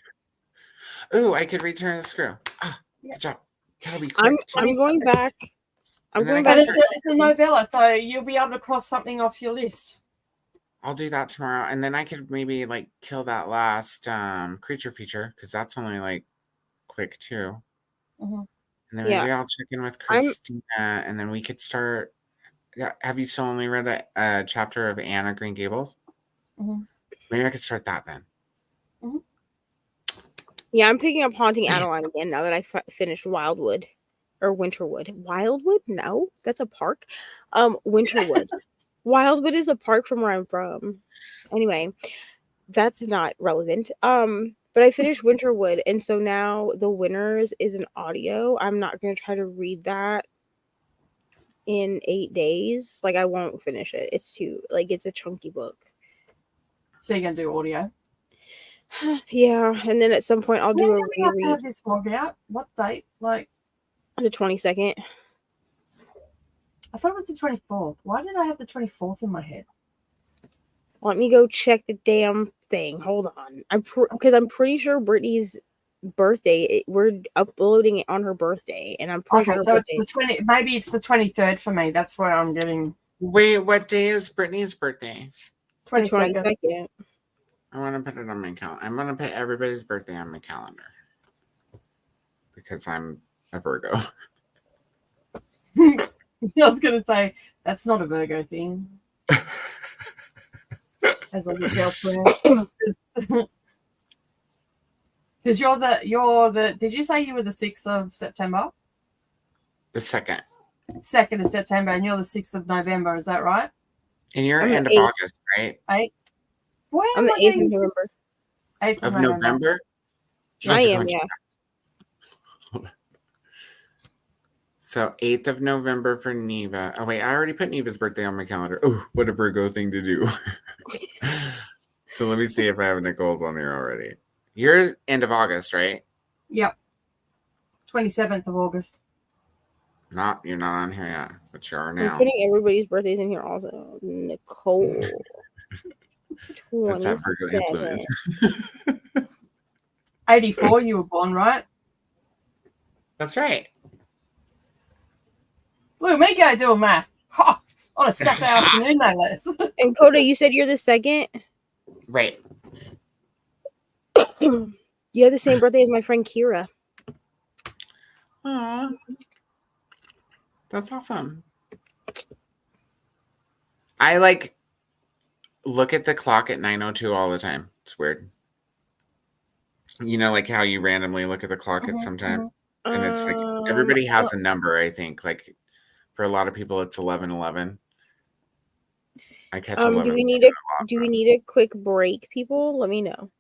Ooh, I could read Turn of the Screw. Ah, Yep. good job. Gotta be quick. I'm going back. I'm And then going I back. can But it's a novella, so you'll be able to cross something off your list. I'll do that tomorrow, and then I could maybe like kill that last creature feature because that's only like quick too. Mm-hmm. And then Yeah. maybe I'll check in with Christina, and then we could start. Yeah, have you still only read a chapter of Anne of Green Gables? Mm-hmm. Maybe I could start that then. Mm-hmm. Yeah, I'm picking up Haunting Adeline again now that I finished Wildwood or Winterwood. Wildwood? No, that's a park. Winterwood. Wildwood is a park from where I'm from. Anyway, that's not relevant. But I finished Winterwood, and so now The Winners is an audio. I'm not gonna try to read that in 8 days. Like, I won't finish it. It's too it's a chunky book. So you're gonna do audio. Yeah, and then at some point I'll do When a do we have to reread have this vlog out? What date? Like, on the 22nd. I thought it was the 24th. Why did I have the 24th in my head? Let me go check the damn thing. Hold on. Because I'm pretty sure Brittany's birthday. We're uploading it on her birthday, and I'm pretty Okay, sure. so it's the 20. Maybe it's the 23rd for me. That's where I'm getting. Wait, what day is Brittany's birthday? 22nd. 22nd. I want to put it on my calendar. I'm going to put everybody's birthday on my calendar because I'm a Virgo. I was gonna say that's not a Virgo thing. As I look elsewhere, because you're the. Did you say you were the 6th of September? The 2nd. 2nd of September, and you're the 6th of November. Is that right? And you're I'm the end of 8th. August, right? 8th. Where I'm am the I 8th getting of November. 8th Of November? You I guys are am, going yeah. too fast. So 8th of November for Neva. Oh wait, I already put Neva's birthday on my calendar. Oh, what a Virgo thing to do. So let me see if I have Nicole's on here already. You're end of August, right? Yep. 27th of August. You're not on here yet, but you are I'm now. putting everybody's birthdays in here also. Nicole. That's that Virgo 27. influence. 84, you were born, right? That's right. Look at me go doing math. Ha! On a Saturday afternoon, no less. And Coda, you said you're the 2nd? Right. You have the same birthday as my friend Kira. Aw. That's awesome. I look at the clock at 9:02 all the time. It's weird. You know, like how you randomly look at the clock at some time. And it's like everybody has a number, I think. Like for a lot of people it's 11:11. I catch 11. Do we need a quick break, people? Let me know.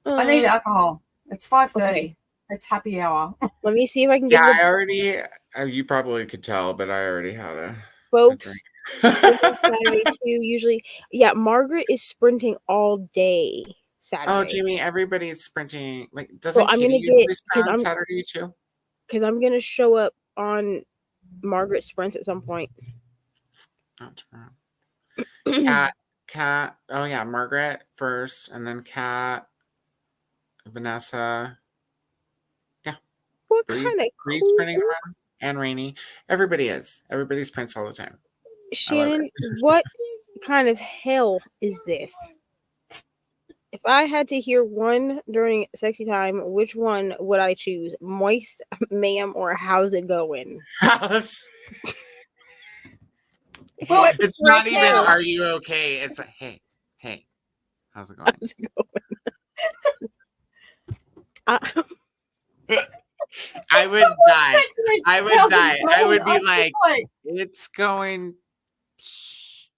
I need alcohol. It's 5:30. Okay. It's happy hour. Let me see if I can get I already you probably could tell, but I already had a folks. drink. Saturday too. Usually, yeah. Margaret is sprinting all day Saturday. Oh, Jamie, everybody's sprinting. Like, doesn't I'm Kitty gonna usually get sprint on Saturday too? because I'm gonna show up on Margaret sprints at some point. Not tomorrow. Kat. Oh yeah, Margaret first, and then Kat, Vanessa. Yeah. What Bree's kind of cool? sprinting around, and Reni. Everybody sprints all the time. Shannon, what kind of hell is this? If I had to hear one during sexy time, which one would I choose? Moist, ma'am, or how's it going? Well, it's not even are you okay? It's like, hey, how's it going? How's it going? I would die. I would die. I would be like, it's going. Shut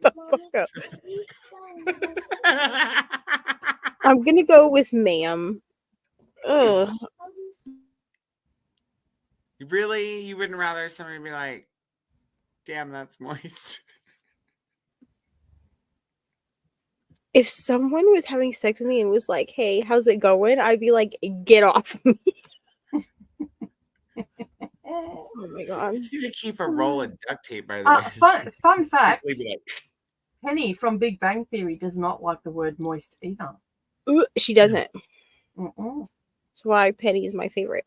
the fuck up. I'm gonna go with ma'am. Ugh. Really? You wouldn't rather somebody be like, damn, that's moist? If someone was having sex with me and was like, "Hey, how's it going?" I'd be like, "Get off me." Oh my god. I just need to keep a roll of duct tape, by the way. Fun fact: Leave it like, Penny from Big Bang Theory does not like the word moist either. Ooh, she doesn't. Mm-mm. That's why Penny is my favorite.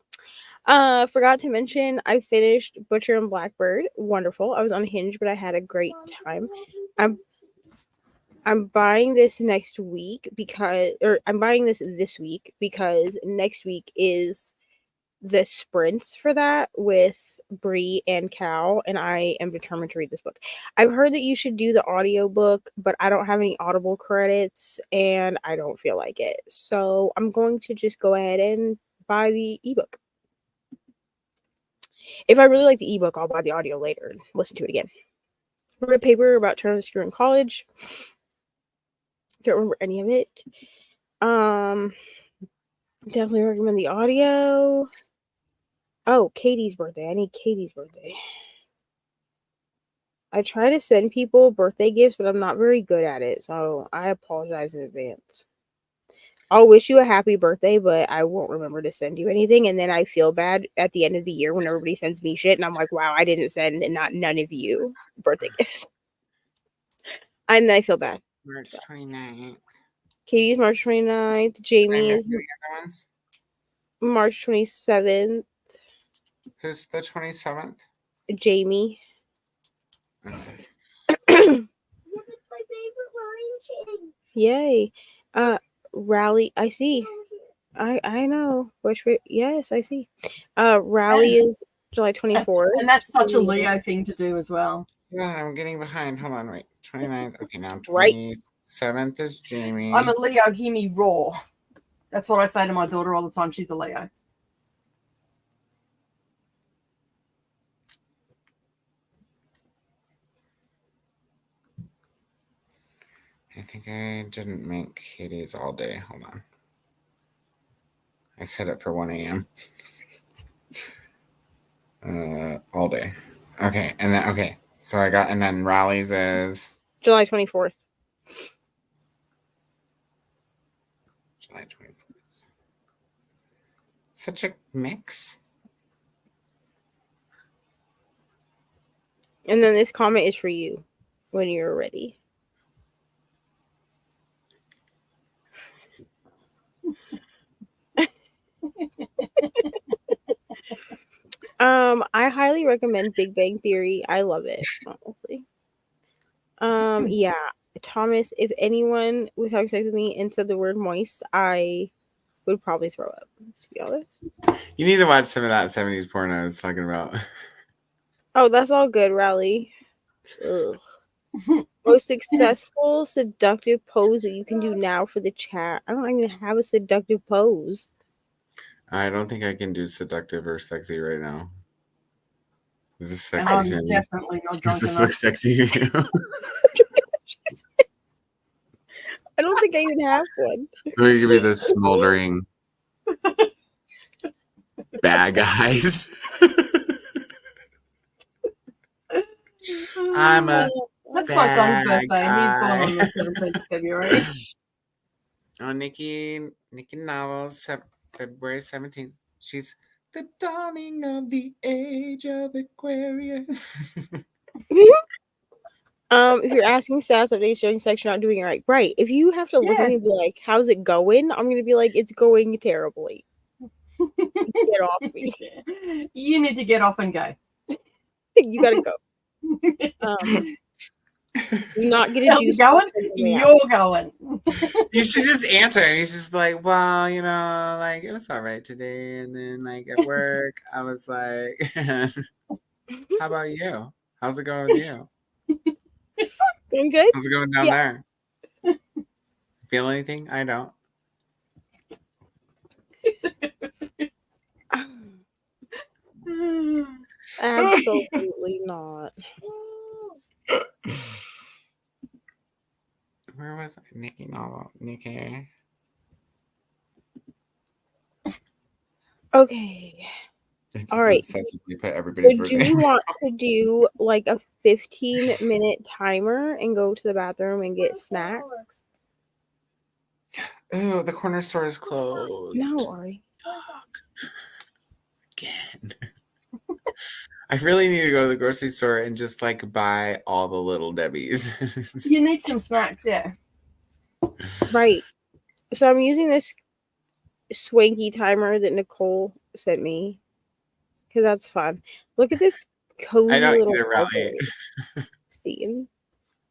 Forgot to mention, I finished Butcher and Blackbird. Wonderful. I was unhinged, but I had a great time. I'm buying this next week I'm buying this week because next week is the sprints for that with Bree and Cal, and I am determined to read this book. I've heard that you should do the audiobook, but I don't have any Audible credits and I don't feel like it. So I'm going to just go ahead and buy the ebook. If I really like the ebook, I'll buy the audio later and listen to it again. Wrote a paper about turning screw in college. Don't remember any of it. Definitely recommend the audio. Oh, Katie's birthday. I need Katie's birthday. I try to send people birthday gifts, but I'm not very good at it, so I apologize in advance. I'll wish you a happy birthday, but I won't remember to send you anything, and then I feel bad at the end of the year when everybody sends me shit, and I'm like, wow, I didn't send none of you birthday gifts. And then I feel bad. March 29th. Katie's March 29th. Jamie is the other ones? March 27th. Who's the 27th? Jamie. Okay. Yeah, that's my favorite Lion King. Yay. Rally. I see. I know. Yes, I see. Rally is July 24th. And that's such a Leo thing to do as well. Yeah, I'm getting behind. Hold on, wait. 29th. Okay, now 27th Right. is Jamie. I'm a Leo, hear me roar. That's what I say to my daughter all the time. She's a Leo. I think I didn't make Katie's all day. Hold on. I set it for 1 a.m. All day. Okay, and then so and then Rally's is July 24th. July 24th. Such a mix. And then this comment is for you when you're ready. I highly recommend Big Bang Theory. I love it, honestly. Yeah, Thomas, if anyone was having sex with me and said the word moist, I would probably throw up, to be honest. You need to watch some of that 70s porn I was talking about. Oh, that's all good, Rally. Ugh. Most successful seductive pose that you can do now for the chat. I don't even have a seductive pose. I don't think I can do seductive or sexy right now. Is this sexy? And I'm definitely not drunk Does this enough. look sexy to you? I don't think I even have one. Let me give you the smoldering bag eyes. I'm a That's my son's bag birthday. He's born on the eye. 17th of February. Oh, Nikki Novels, February 17th. She's the dawning of the age of Aquarius. If you're asking stats updates during sex, you're not doing it right. Right. If you have to look at me and be like, how's it going? I'm gonna be like, it's going terribly. Get off me. You need to get off and go. You gotta go. You're not gonna How's do it going? You're going. You should just answer. And he's just like, well, you know, like it was all right today. And then like at work, I was like, how about you? How's it going with you? Going good? How's it going down there? Feel anything? I don't. Absolutely not. Where was I? Nikki Novel. Nikki. Okay. All right. We put everybody's So do birthday. you want to do like a 15-minute timer and go to the bathroom and get snacks? Oh, the corner store is closed. No, Ari. Fuck. Again. I really need to go to the grocery store and just like buy all the little Debbies. You need some snacks, yeah. Right. So I'm using this swanky timer that Nicole sent me because that's fun. Look at this cozy I don't little either, Rally. scene.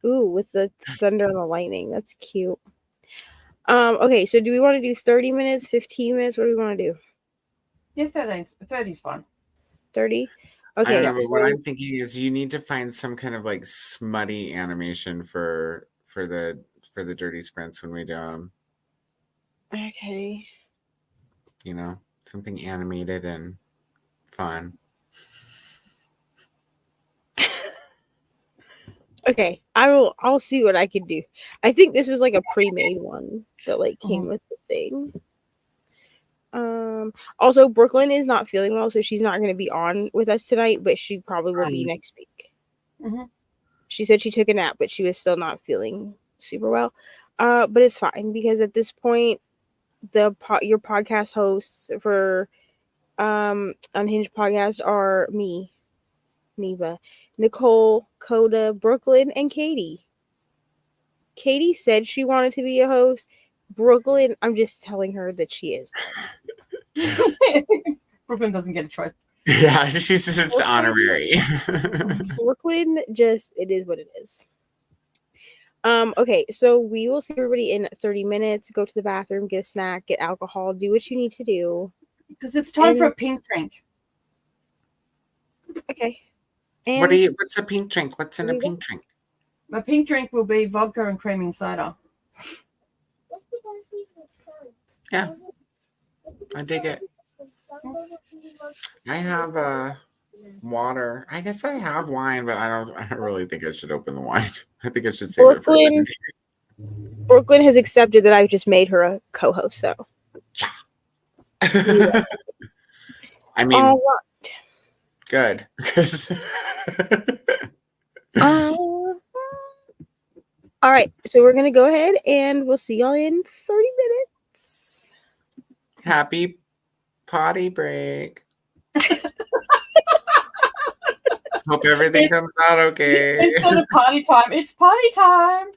Ooh, with the thunder and the lightning. That's cute. Okay, so do we want to do 30 minutes, 15 minutes? What do we want to do? Yeah, 30's fine. 30? I Okay, don't know, but what so I'm thinking is you need to find some kind of like smutty animation for the dirty sprints when we do them. okay. You know, something animated and fun. Okay, I'll see what I can do. I think this was like a pre-made one that like came with the thing. Also Brooklyn is not feeling well, so she's not going to be on with us tonight, but she probably will be next week. She said she took a nap, but she was still not feeling super well. But it's fine because at this point your podcast hosts for Unhinged podcast are me, Neva, Nicole, Coda, Brooklyn, and Katie. Katie said she wanted to be a host. Brooklyn, I'm just telling her that she is one. Brooklyn doesn't get a choice. Yeah, she's just honorary. Brooklyn just, it is what it is. Okay, so we will see everybody in 30 minutes. Go to the bathroom, get a snack, get alcohol, do what you need to do. Because it's time for a pink drink. Okay. And What's a pink drink? What's in a pink drink? A pink drink will be vodka and creaming soda. Yeah. I dig it. I have water. I guess I have wine, but I don't really think I should open the wine. I think I should save it for later. Brooklyn has accepted that I've just made her a co-host, so. I mean, all right. Good. All right, so we're gonna go ahead and we'll see y'all in 30 minutes. Happy potty break. Hope everything comes out okay. Instead of party time, it's party time.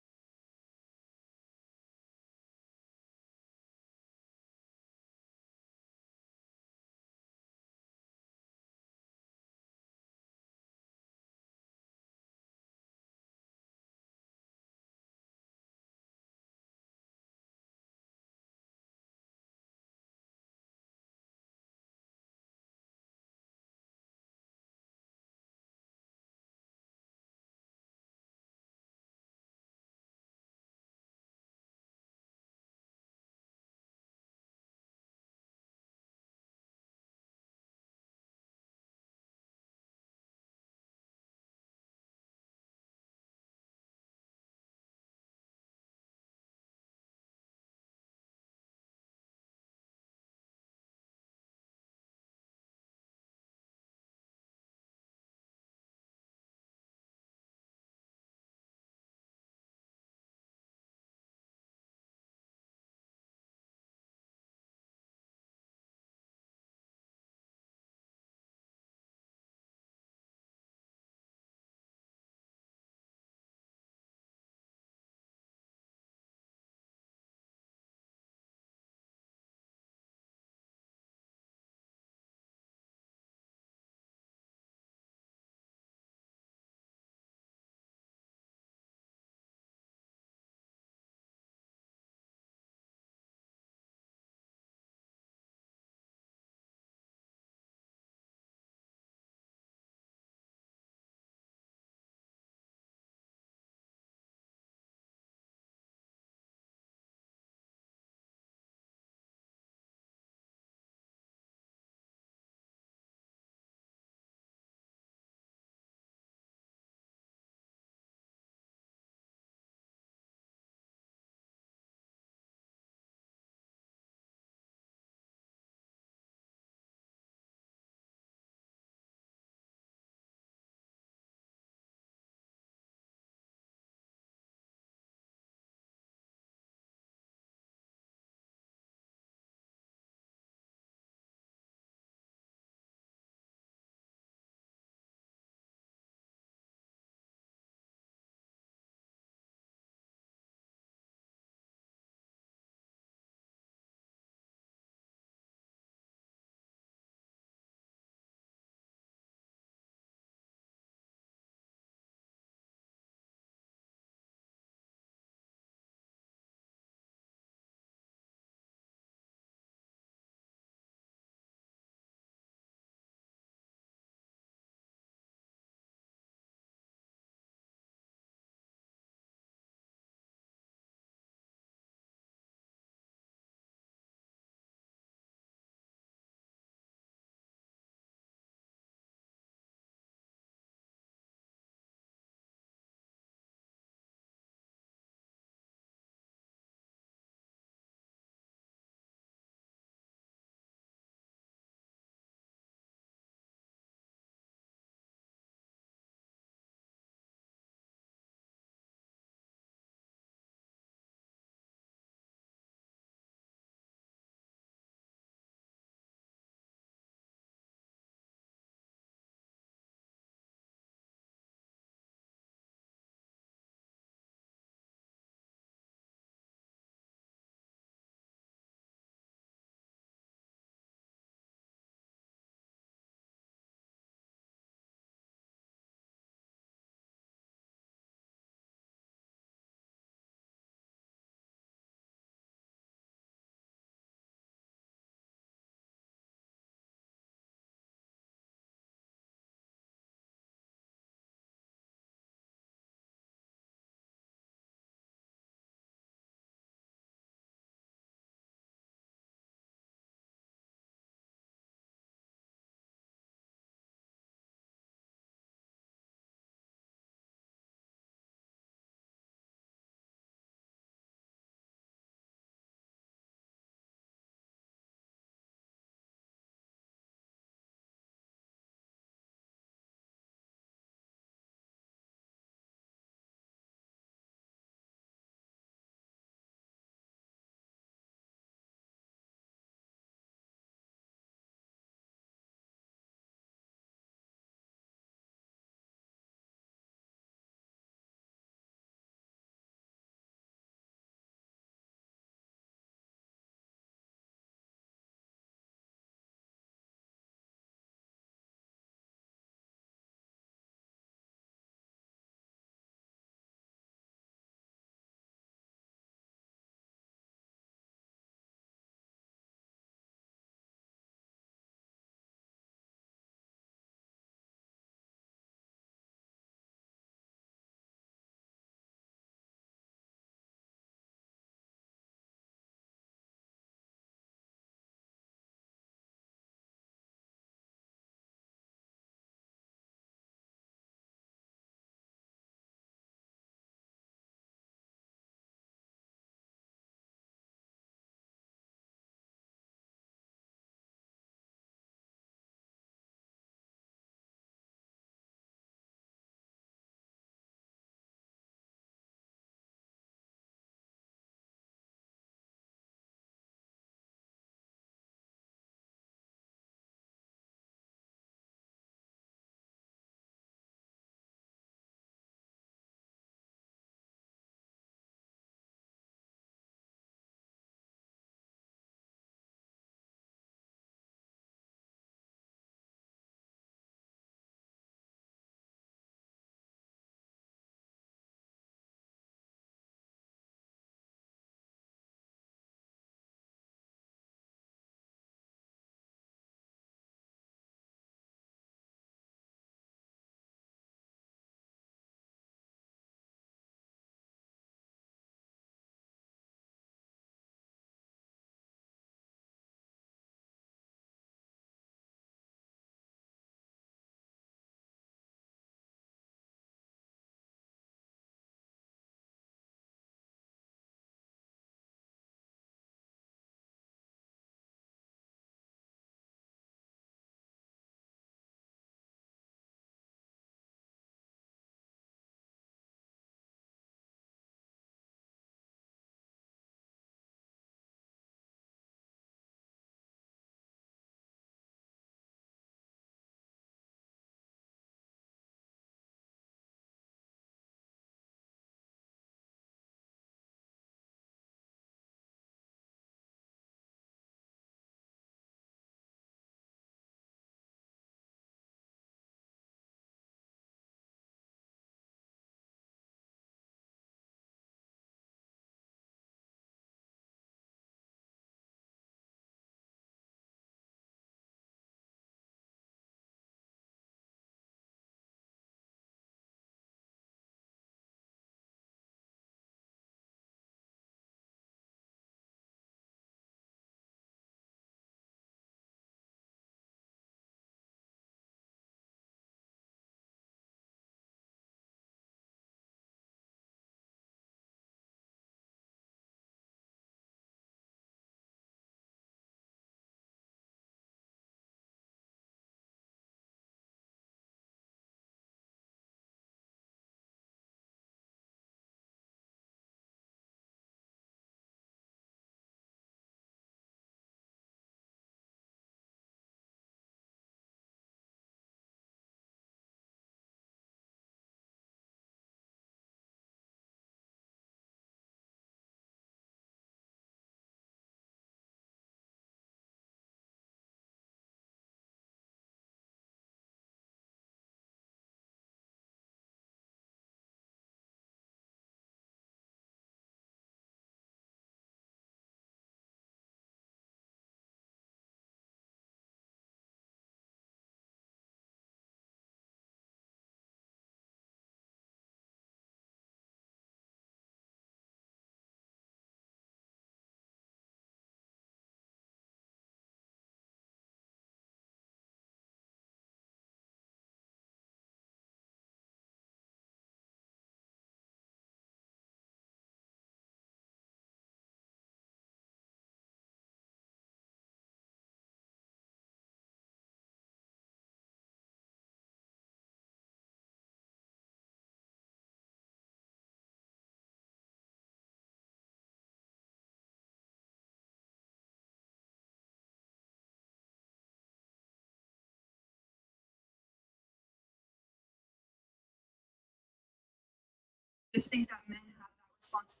to see that men have that responsibility.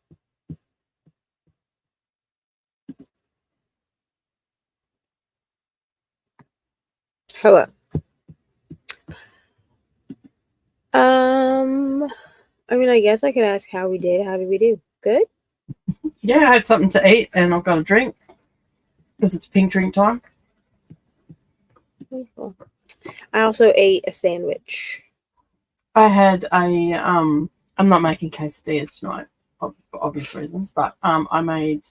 Hello. I mean, I guess I could ask how we did. How did we do? Good? Yeah, I had something to eat and I've got a drink because it's pink drink time. Cool. I also ate a sandwich. I had a I'm not making quesadillas tonight for obvious reasons, but I made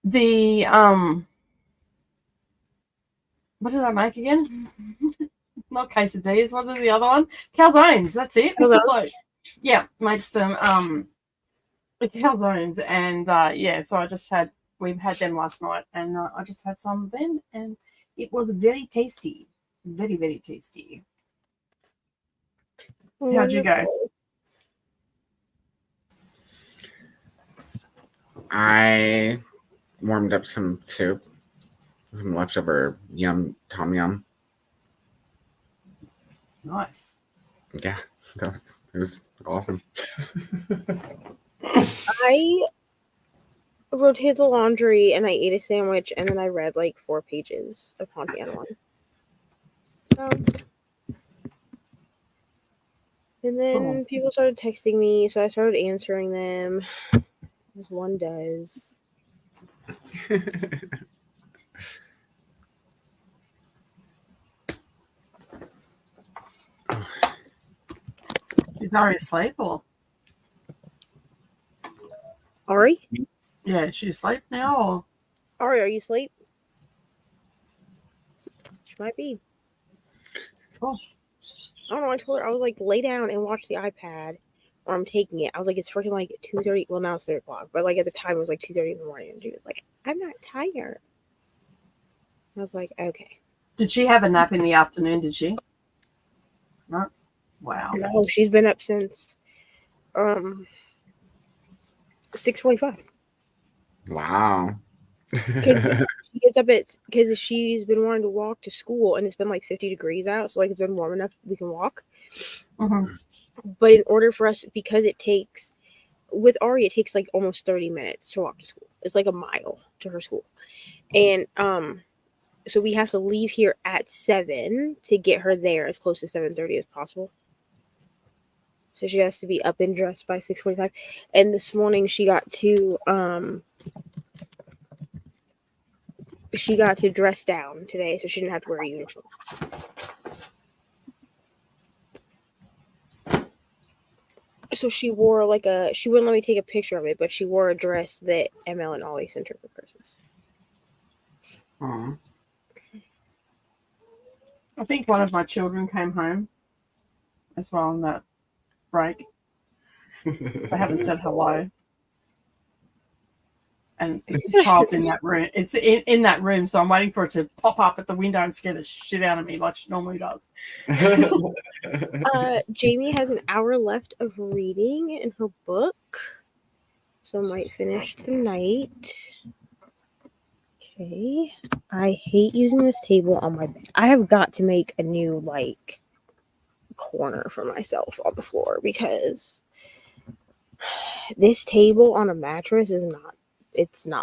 the what did I make again? Not quesadillas. What is the other one? Calzones. That's it. Calzones? Yeah, made some calzones, and yeah. So we've had them last night, and I just had some then, and it was very tasty, very very tasty. How'd you go? I warmed up some soup, some leftover tom yum. Nice. Yeah, it was awesome. I rotated the laundry and I ate a sandwich and then I read like 4 pages of Pontiac one. So, and then people started texting me, so I started answering them, as one does. Is Ari asleep or? Ari? Yeah, she's asleep now or? Ari, are you asleep? She might be. Oh. I don't know. I told her I was like, lay down and watch the iPad, or I'm taking it. I was like, it's freaking like 2:30. Well, now it's 3 o'clock, but like at the time it was like 2:30 in the morning, and she was like, I'm not tired. I was like, okay. Did she have a nap in the afternoon? Did she? No. Wow. No, she's been up since 6:45. Wow. She gets up because she's been wanting to walk to school, and it's been like 50 degrees out, so like it's been warm enough we can walk. Mm-hmm. But in order for us, because it takes with Ari, it takes like almost 30 minutes to walk to school. It's like a mile to her school, and so we have to leave here at 7 to get her there as close to 7:30 as possible. So she has to be up and dressed by 6:45. And this morning she got to dress down today, so she didn't have to wear a uniform. So she wore she wouldn't let me take a picture of it, but she wore a dress that ML and Ollie sent her for Christmas. Aww. I think one of my children came home as well on that break. They haven't said hello. And the child's in that room. It's in that room, so I'm waiting for it to pop up at the window and scare the shit out of me like she normally does. Jamie has an hour left of reading in her book, so might finish tonight. Okay. I hate using this table on my bed. I have got to make a new corner for myself on the floor because this table on a mattress is not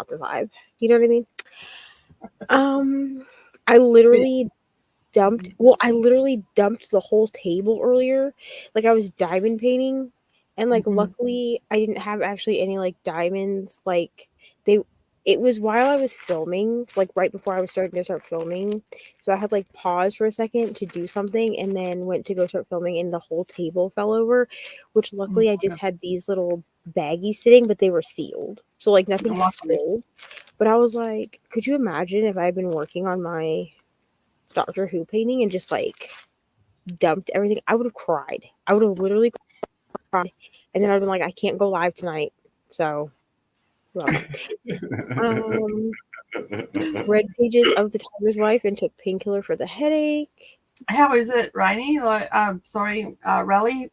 the vibe. You know what I mean? I literally dumped the whole table earlier. Like I was diamond painting, and luckily I didn't have actually any diamonds. It was while I was filming, right before I was starting to start filming. So I had paused for a second to do something and then went to go start filming, and the whole table fell over, which luckily I just had these little baggies sitting, but they were sealed. So nothing spilled. But I was like, could you imagine if I had been working on my Doctor Who painting and just dumped everything? I would have cried. I would have literally cried. And then I would have been like, I can't go live tonight. So read pages of The Tiger's Wife and took painkiller for the headache. How is it, Reni? Rally,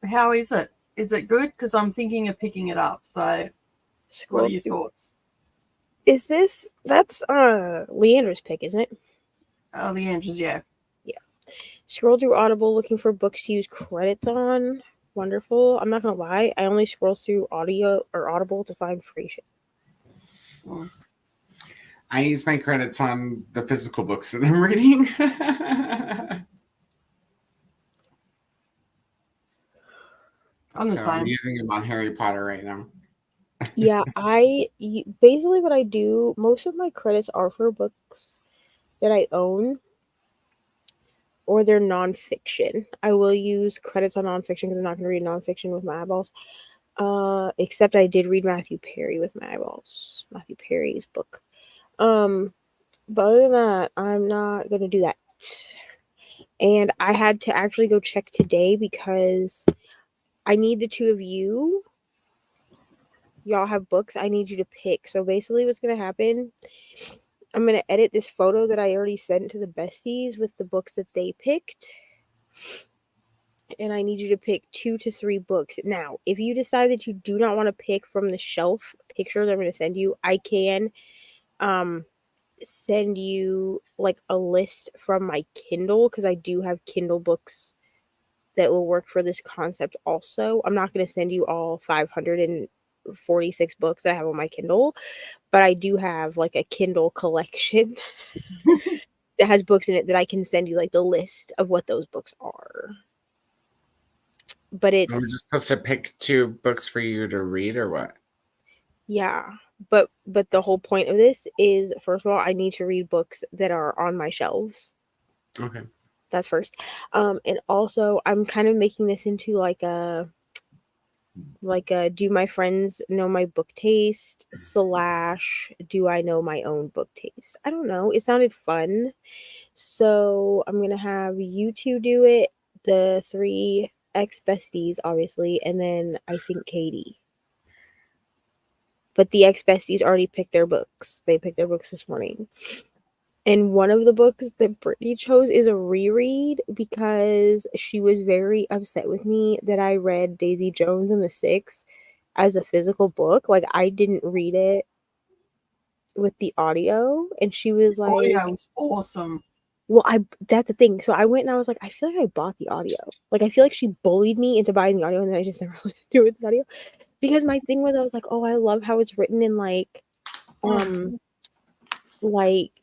how is it? Is it good? Because I'm thinking of picking it up. So what are your thoughts? That's Leandra's pick, isn't it? Leandra's, yeah. Yeah. Scroll through Audible looking for books to use credits on. Wonderful. I'm not gonna lie, I only scroll through audio or Audible to find free shit. I use my credits on the physical books that I'm reading. I'm the I'm same. using them on Harry Potter right now. Yeah, basically what I do, most of my credits are for books that I own or they're nonfiction. I will use credits on nonfiction because I'm not going to read nonfiction with my eyeballs. Except I did read Matthew Perry with my eyeballs. Matthew Perry's book. But other than that, I'm not going to do that. And I had to actually go check today because I need the two of you. Y'all have books. I need you to pick. So basically what's going to happen, I'm going to edit this photo that I already sent to the besties with the books that they picked. And I need you to pick 2 to 3 books. Now, if you decide that you do not want to pick from the shelf pictures I'm going to send you, I can send you like a list from my Kindle because I do have Kindle books that will work for this concept also. I'm not going to send you all 546 books that I have on my Kindle, but I do have like a Kindle collection that has books in it that I can send you like the list of what those books are. But I'm just supposed to pick 2 books for you to read or what? Yeah. But the whole point of this is, first of all, I need to read books that are on my shelves. Okay. That's first. And also I'm kind of making this into like a do my friends know my book taste / do I know my own book taste? I don't know. It sounded fun. So I'm going to have you two do it, the 3 ex-besties, obviously, and then I think Katie. But the ex-besties already picked their books. They picked their books this morning. And one of the books that Brittany chose is a reread because she was very upset with me that I read Daisy Jones and the Six as a physical book. Like, I didn't read it with the audio. And she was like... Audio was awesome. Well, that's the thing. So I went and I was like, I feel like I bought the audio. Like, I feel like she bullied me into buying the audio and then I just never listened to it with the audio. Because my thing was, I was like, oh, I love how it's written in like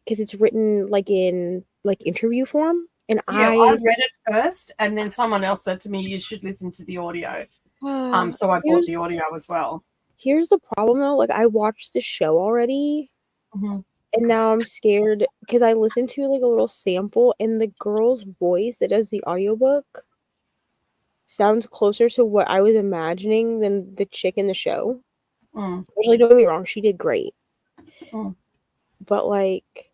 because it's written like in like interview form. And yeah, I read it first and then someone else said to me, you should listen to the audio. So I bought the audio as well. Here's the problem though. Like, I watched the show already. Mm-hmm. And now I'm scared because I listened to like a little sample and the girl's voice that does the audiobook sounds closer to what I was imagining than the chick in the show. Actually, don't get me wrong, she did great. But like,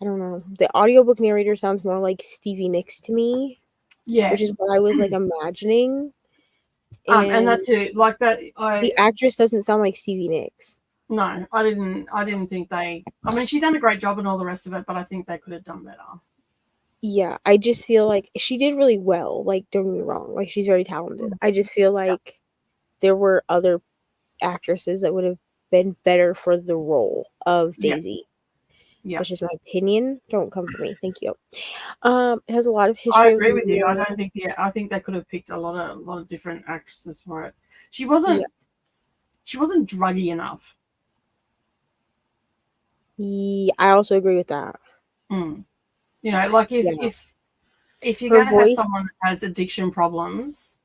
I don't know. The audiobook narrator sounds more like Stevie Nicks to me. Yeah. Which is what I was like imagining. And that's it. Like that the actress doesn't sound like Stevie Nicks. No, I didn't think they... I mean, she done a great job and all the rest of it, but I think they could have done better. Yeah, I just feel like she did really well. Like, don't get me wrong. Like, she's very talented. I just feel like there were other actresses that would have been better for the role of Daisy. Yeah. That's just my opinion. Don't come for me. Thank you. It has a lot of history. I agree with you. I think they could have picked a lot of different actresses for it. She wasn't druggy enough. Yeah, I also agree with that. You know, like if you're going to have someone that has addiction problems,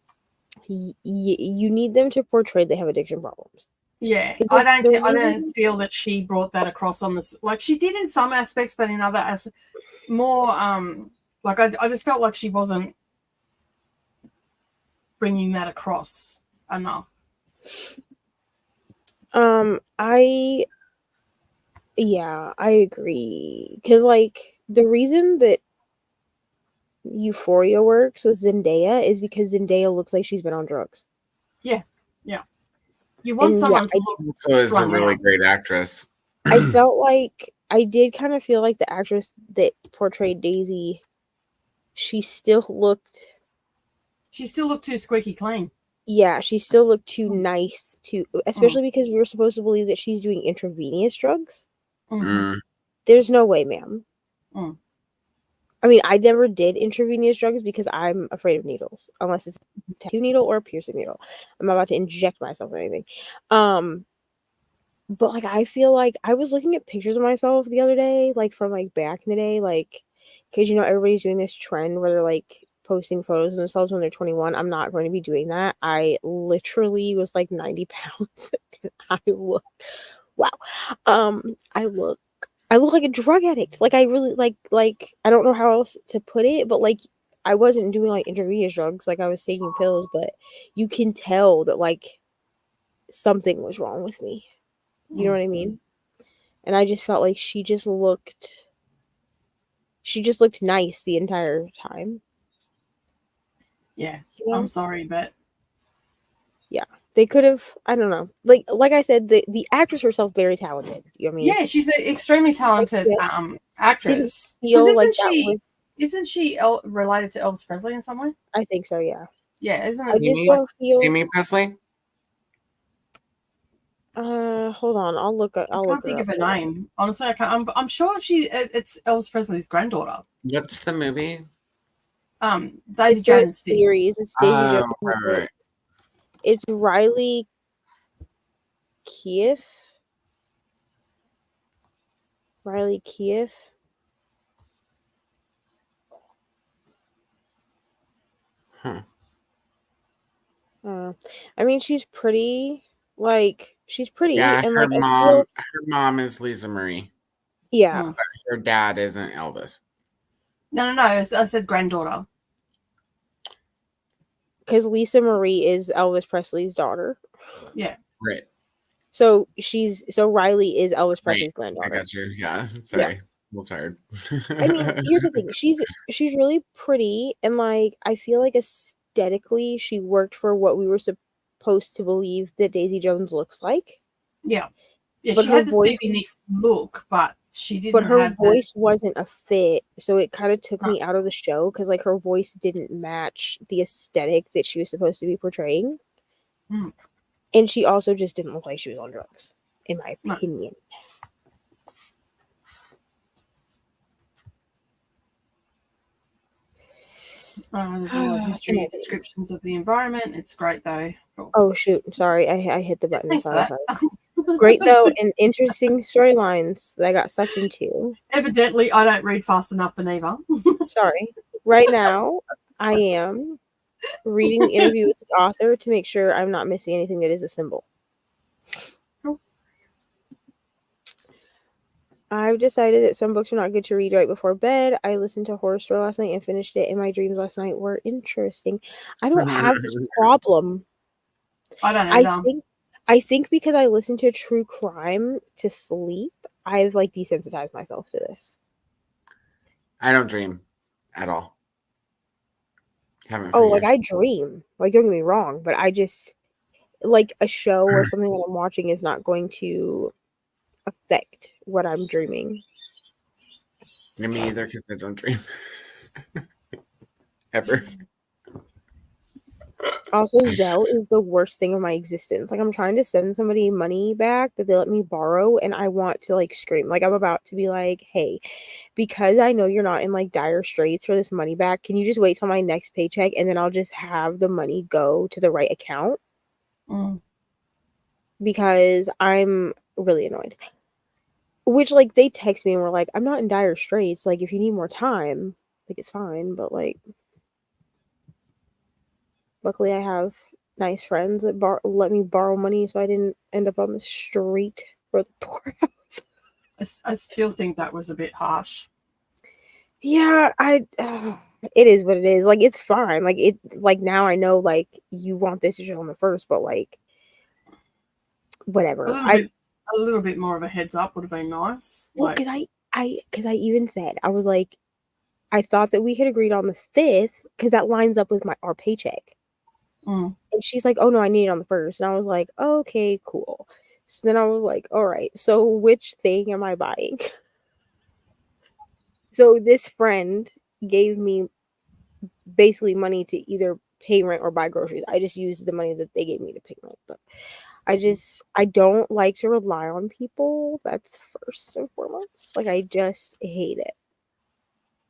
you need them to portray they have addiction problems. Yeah, I don't feel that she brought that across on this. Like, she did in some aspects, but in other aspects, more like I just felt like she wasn't bringing that across enough. I agree. Because, like, the reason that Euphoria works with Zendaya is because Zendaya looks like she's been on drugs. Yeah. You want someone to look so is a really great actress. I felt like I did kind of feel like the actress that portrayed Daisy, she still looked too squeaky clean. Yeah, she still looked too nice especially because we were supposed to believe that she's doing intravenous drugs. There's no way, ma'am. I mean, I never did intravenous drugs because I'm afraid of needles, unless it's a tattoo needle or a piercing needle. I'm about to inject myself with anything. But like I feel like I was looking at pictures of myself the other day, like from like back in the day, like because everybody's doing this trend where they're like posting photos of themselves when they're 21. I'm not going to be doing that. I literally was like 90 pounds. And I look wow. I look like a drug addict. Like I really like I don't know how else to put it, but like I wasn't doing like intravenous drugs, like I was taking pills, but you can tell that like something was wrong with me. You know what I mean? And I just felt like she just looked nice the entire time. Yeah, You know? I'm sorry, but Yeah. They could have, I don't know. Like I said, the actress herself very talented. You know what I mean? yeah, she's an extremely talented just didn't actress. feel Because like that was isn't she related to Elvis Presley in some way? I think so, yeah. Yeah, isn't I it? just don't feel Amy Presley? hold on, I'll look I can't think of her name. Honestly, I can't. I'm sure it's Elvis Presley's granddaughter. What's the movie? Daisy It's a Jones Six. series. It's Daisy Jones. Right. It's Riley Keough. Riley Keough. Huh. I mean, she's pretty. Like, she's pretty, Yeah, and her like I feel, mom is Lisa Marie. yeah, Hmm. Her dad isn't Elvis. No. I said granddaughter. because Lisa Marie is Elvis Presley's daughter. Yeah. Right. So Riley is Elvis Presley's I granddaughter. got you. Yeah. Sorry. A little tired. I mean, here's the thing. She's really pretty, and like I feel like aesthetically she worked for what we were supposed to believe that Daisy Jones looks like. Yeah. Yeah, But she her had the voice Stevie Nicks look, but she but didn't her have voice wasn't a fit, so it kind of took No. me out of the show because like her voice didn't match the aesthetic that she was supposed to be portraying. Hmm. And she also just didn't look like she was on drugs, in my No. opinion. There's a lot of history descriptions of the environment. It's great though. Cool. Oh shoot, sorry, I hit the button. Thanks for that. Great though, and interesting storylines that I got sucked into. Evidently, I don't read fast enough for Neva. Sorry. Right now, I am reading the interview with the author to make sure I'm not missing anything that is a symbol. Cool. I've decided that some books are not good to read right before bed. I listened to Horror Store last night and finished it, and my dreams last night were interesting. I don't have this problem. I don't know. I think because I listen to true crime to sleep, I've like desensitized myself to this. I don't dream at all. Haven't. Oh, like I dream. Like don't get me wrong, but I just like a show or something that I'm watching is not going to affect what I'm dreaming. Me either, because I don't dream ever. Also, Zelle is the worst thing of my existence. Like I'm trying to send somebody money back that they let me borrow, and I want to like scream. Like I'm about to be like, hey, because I know you're not in like dire straits for this money back, can you just wait till my next paycheck and then I'll just have the money go to the right account? Because I'm really annoyed. Which like they text me and were like, I'm not in dire straits. Like if you need more time, like it's fine. But like luckily I have nice friends that let me borrow money so I didn't end up on the street or the poorhouse. I still think that was a bit harsh. Yeah, it is what it is. Like it's fine. Like it like now I know like you want this to show on the first, but like whatever. A little bit more of a heads up would have been nice. Well, because I even said I was like, I thought that we had agreed on the 5th because that lines up with our paycheck. And she's like, oh no, I need it on the 1st. And I was like, okay, cool. So then I was like, all right, so which thing am I buying? So this friend gave me basically money to either pay rent or buy groceries. I just used the money that they gave me to pay rent. But I don't like to rely on people. That's first and foremost. Like I just hate it.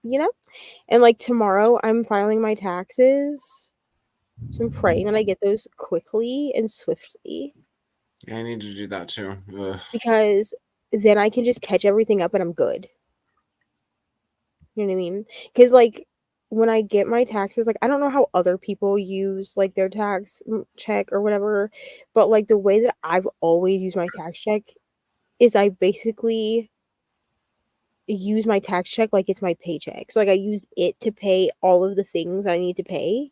you know? And like tomorrow I'm filing my taxes. So I'm praying that I get those quickly and swiftly Yeah, I need to do that too. Ugh. because then I can just catch everything up and I'm good. You know what I mean? Because like when I get my taxes, like I don't know how other people use like their tax check or whatever, but like the way that I've always used my tax check is I basically use my tax check like it's my paycheck. So like I use it to pay all of the things I need to pay,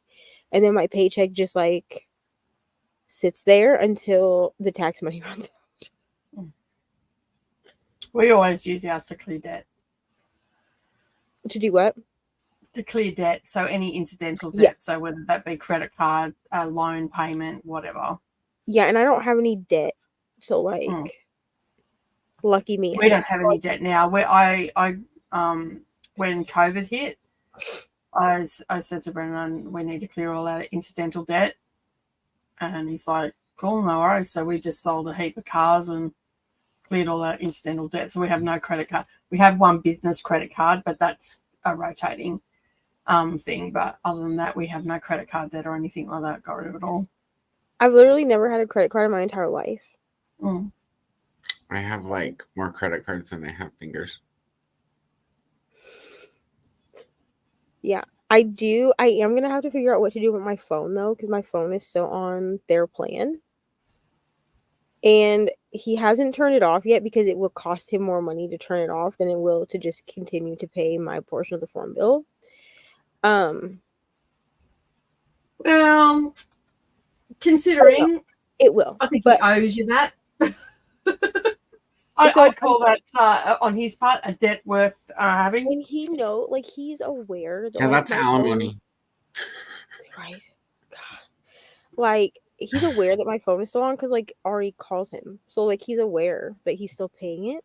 and then my paycheck just like sits there until the tax money runs out. We always use ours to clear debt. To do what? To clear debt, so any incidental debt, Yeah. so whether that be credit card, a loan payment, whatever. Yeah, and I don't have any debt, so like lucky me. We don't have any debt now. When COVID hit, I said to Brendan, we need to clear all our incidental debt, and he's like, cool, no worries. So we just sold a heap of cars and cleared all our incidental debt. So we have no credit card. We have one business credit card, but that's a rotating thing. But other than that, we have no credit card debt or anything like that. Got rid of it all. I've literally never had a credit card in my entire life. I have like more credit cards than I have fingers. Yeah, I do. I am gonna have to figure out what to do with my phone though, because my phone is still on their plan. And he hasn't turned it off yet because it will cost him more money to turn it off than it will to just continue to pay my portion of the phone bill. Well, considering it will, I think but he owes you that. I'd call that on his part a debt worth having. And he like he's aware that Yeah, like, that's alimony. Right. God. Like he's aware that my phone is still on because like Ari calls him, so like he's aware that he's still paying it.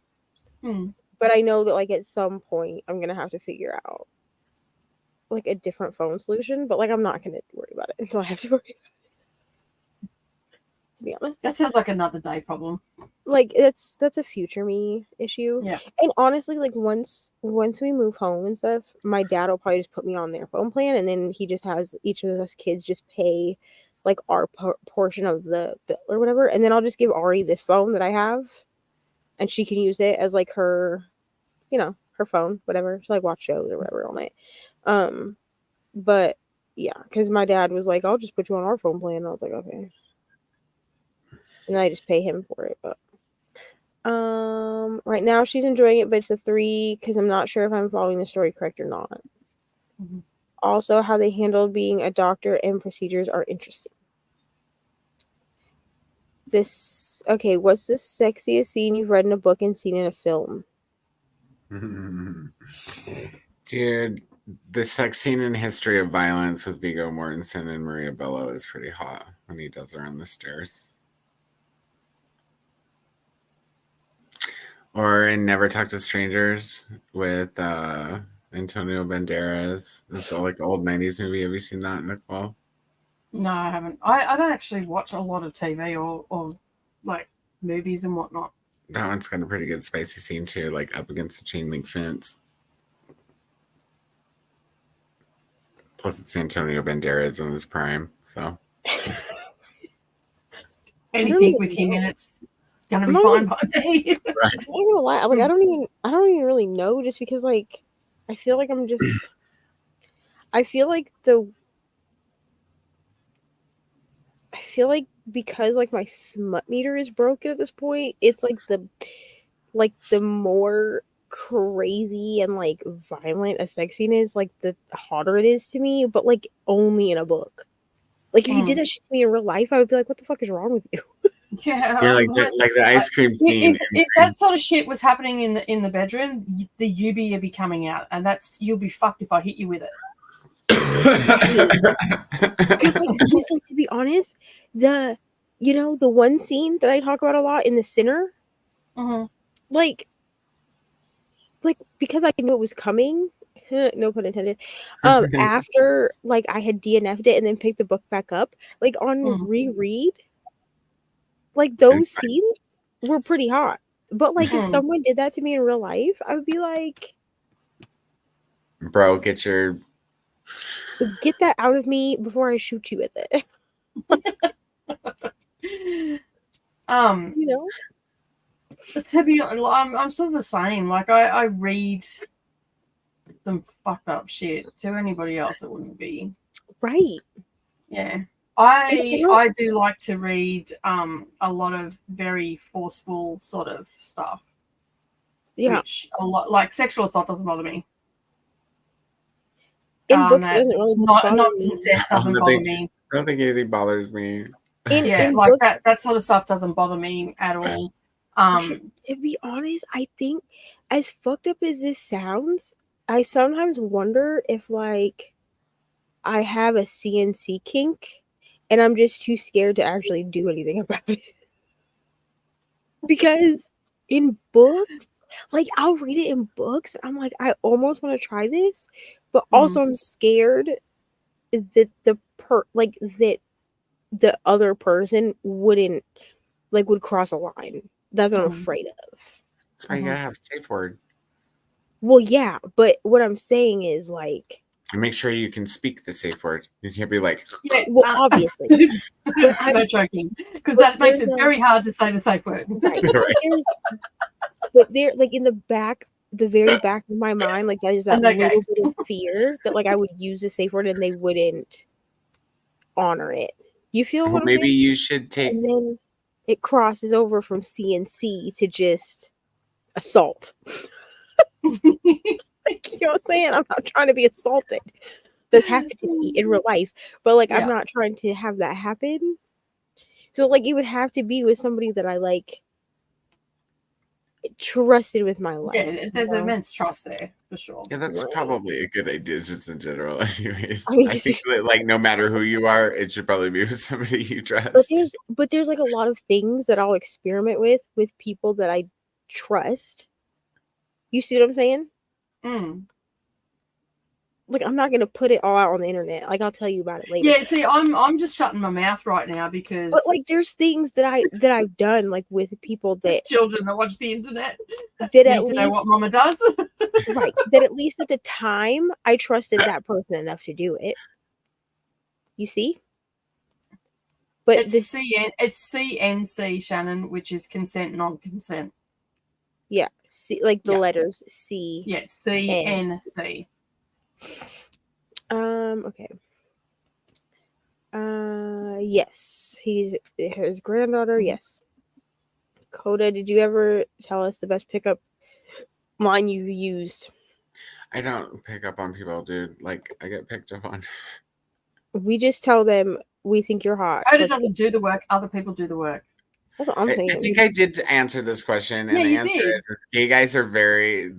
But I know that like at some point I'm gonna have to figure out like a different phone solution. But like I'm not gonna worry about it until I have to worry about it. To be honest, that sounds like another day problem. Like that's a future me issue. Yeah. And honestly, like once we move home and stuff, my dad will probably just put me on their phone plan, and then he just has each of us kids just pay like our portion of the bill or whatever, and then I'll just give Ari this phone that I have, and she can use it as like her, her phone, whatever. She like watch shows or whatever all night. But yeah, because my dad was like, I'll just put you on our phone plan, and I was like, okay. And I just pay him for it. But right now she's enjoying it, but it's a 3 because I'm not sure if I'm following the story correct or not. Also, how they handled being a doctor and procedures are interesting. What's the sexiest scene you've read in a book and seen in a film? Dude, the sex scene in History of Violence with Viggo Mortensen and Maria Bello is pretty hot when he does her on the stairs. Or in Never Talk to Strangers with Antonio Banderas. It's like old 90s movie. Have you seen that, Nicole? No, I haven't. I don't actually watch a lot of TV or like movies and whatnot. That one's got a pretty good spicy scene too, like up against the chain link fence. Plus, it's Antonio Banderas in his prime, so. Anything with him in it's gonna be fine by me. Right. I'm not gonna lie, like I don't even really know, just because like I feel like because like my smut meter is broken at this point, it's like the more crazy and like violent a sex scene is, like the hotter it is to me, but like only in a book. Like if you did that shit to me in real life, I would be like, what the fuck is wrong with you? Yeah, like the ice cream scene. If that sort of shit was happening in the bedroom, the UB would be coming out, and you'll be fucked if I hit you with it. Because like, to be honest, the one scene that I talk about a lot in The Sinner, like because I knew it was coming, no pun intended. After like I had DNF'd it and then picked the book back up, like on reread, like those scenes were pretty hot. But like if someone did that to me in real life, I would be like, Bro, get your. Get that out of me before I shoot you with it. You know? To be honest, I'm sort of the same. Like I read some fucked up shit. To anybody else, it wouldn't be. Right. Yeah. I don't- I do like to read a lot of very forceful sort of stuff. Yeah. Which a lot like sexual assault doesn't bother me. In books, it doesn't really bother Not me. consent doesn't bother me. I don't think anything bothers me. Yeah, In like books, that sort of stuff doesn't bother me at all. to be honest, I think as fucked up as this sounds, I sometimes wonder if like I have a CNC kink and I'm just too scared to actually do anything about it. Because in books, like I'll read it in books, and I'm like, I almost want to try this, but also I'm scared that that the other person would cross a line. That's what I'm afraid of. That's why you gotta have a safe word. Well, yeah, but what I'm saying is like, And make sure you can speak the safe word. You can't be like, yeah, well, obviously, no joking, because that makes it very hard to say the safe word. right. Right. But there, like in the very back of my mind, like there's that No little gags. bit of fear that like I would use a safe word and they wouldn't honor it. You feel well, what I'm maybe saying? you should take. And then it crosses over from CNC to just assault. You know what I'm saying? I'm not trying to be assaulted. That's happened to me in real life, but like I'm not trying to have that happen. So like it would have to be with somebody that I like trusted with my life. Yeah, there's immense trust there for sure. Yeah, that's probably a good idea, just in general. Anyways, I mean, I think that, like no matter who you are, it should probably be with somebody you trust. But there's like a lot of things that I'll experiment with people that I trust. You see what I'm saying? Like I'm not gonna put it all out on the internet. Like I'll tell you about it later. Yeah, see, I'm just shutting my mouth right now because. But like, there's things that I've done like with people that children that watch the internet that need at to least know what Mama does. right. That at least at the time I trusted that person enough to do it. You see? But it's CNC, Shannon, which is consent, non-consent. Yeah, C, like the letters C. Yeah, CNC. Okay. Yes, he's his granddaughter. Yes. Coda, did you ever tell us the best pickup line you've used? I don't pick up on people, dude. Like I get picked up on. We just tell them we think you're hot. Coda doesn't do the work; other people do the work. That's what I'm saying. I think I did answer this question, and the answer is gay guys are very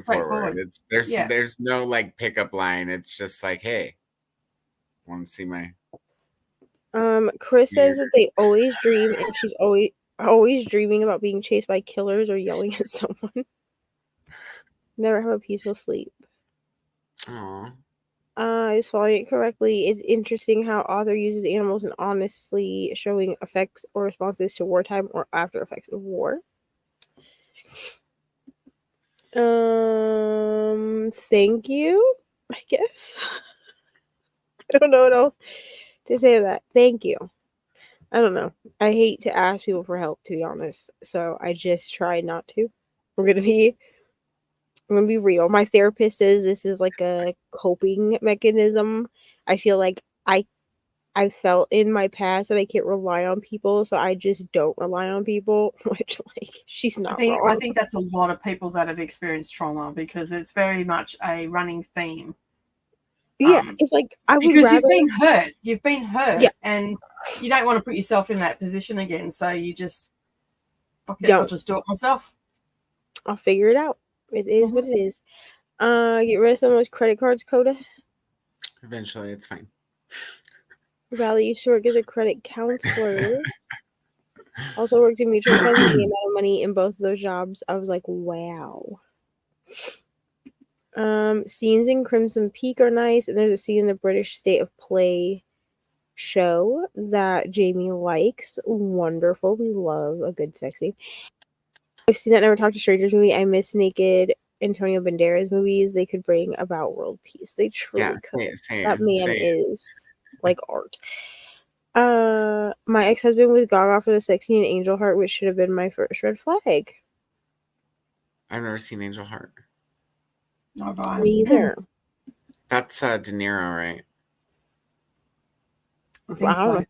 forward. It's there's no like pickup line. It's just like, hey, want to see my. Chris says that they always dream, and she's always dreaming about being chased by killers or yelling at someone. Never have a peaceful sleep. Aww. I was following it correctly. It's interesting how author uses animals and honestly showing effects or responses to wartime or after effects of war. Thank you, I guess. I don't know what else to say to that. Thank you. I don't know. I hate to ask people for help, to be honest. So I just try not to. I'm gonna be real. My therapist says this is like a coping mechanism. I feel like I felt in my past that I can't rely on people, so I just don't rely on people, which like she's not wrong. I think that's a lot of people that have experienced trauma because it's very much a running theme. Yeah, it's like I would because rather... you've been hurt, and you don't want to put yourself in that position again. So you just I'll just do it myself. I'll figure it out. It is what it is. Get rid of some of those credit cards, Coda. Eventually, it's fine. Valley used to work as a credit counselor. Also worked in mutual funds. The amount of money in both of those jobs, I was like, wow. Scenes in Crimson Peak are nice, and there's a scene in the British State of Play show that Jamie likes. Wonderful. We love a good sex scene. I've seen that Never Talk to Strangers movie. I miss naked Antonio Banderas movies, they could bring about world peace. They truly could. That man is like art. My ex-husband was gaga for the sex scene in Angel Heart, which should have been my first red flag. I've never seen Angel Heart. Oh, right. Me either. That's De Niro, right? I think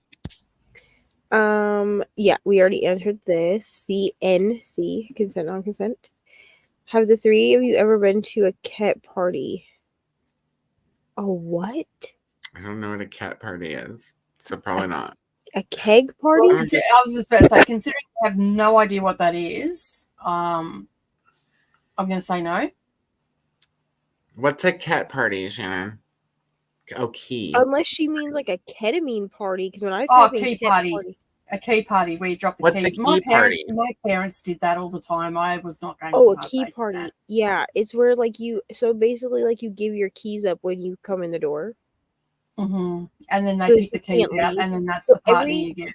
so. Yeah, we already answered this. CNC, consent, non-consent. Have the three of you ever been to a cat party? A what? I don't know what a cat party is, so probably not. A keg party? Well, I was just about to say, considering I have no idea what that is, I'm going to say no. What's a cat party, Shannon? Oh, key. Unless she means like a ketamine party, because when I Oh, type in key cat party. A key party where you drop the What's keys. a key party? My parents did that all the time. I was not going Oh, to a key partake in party. that. Yeah, it's where like so basically like you give your keys up when you come in the door. Mm-hmm. And then they So pick the keys can't out, leave. and then that's So the party you get.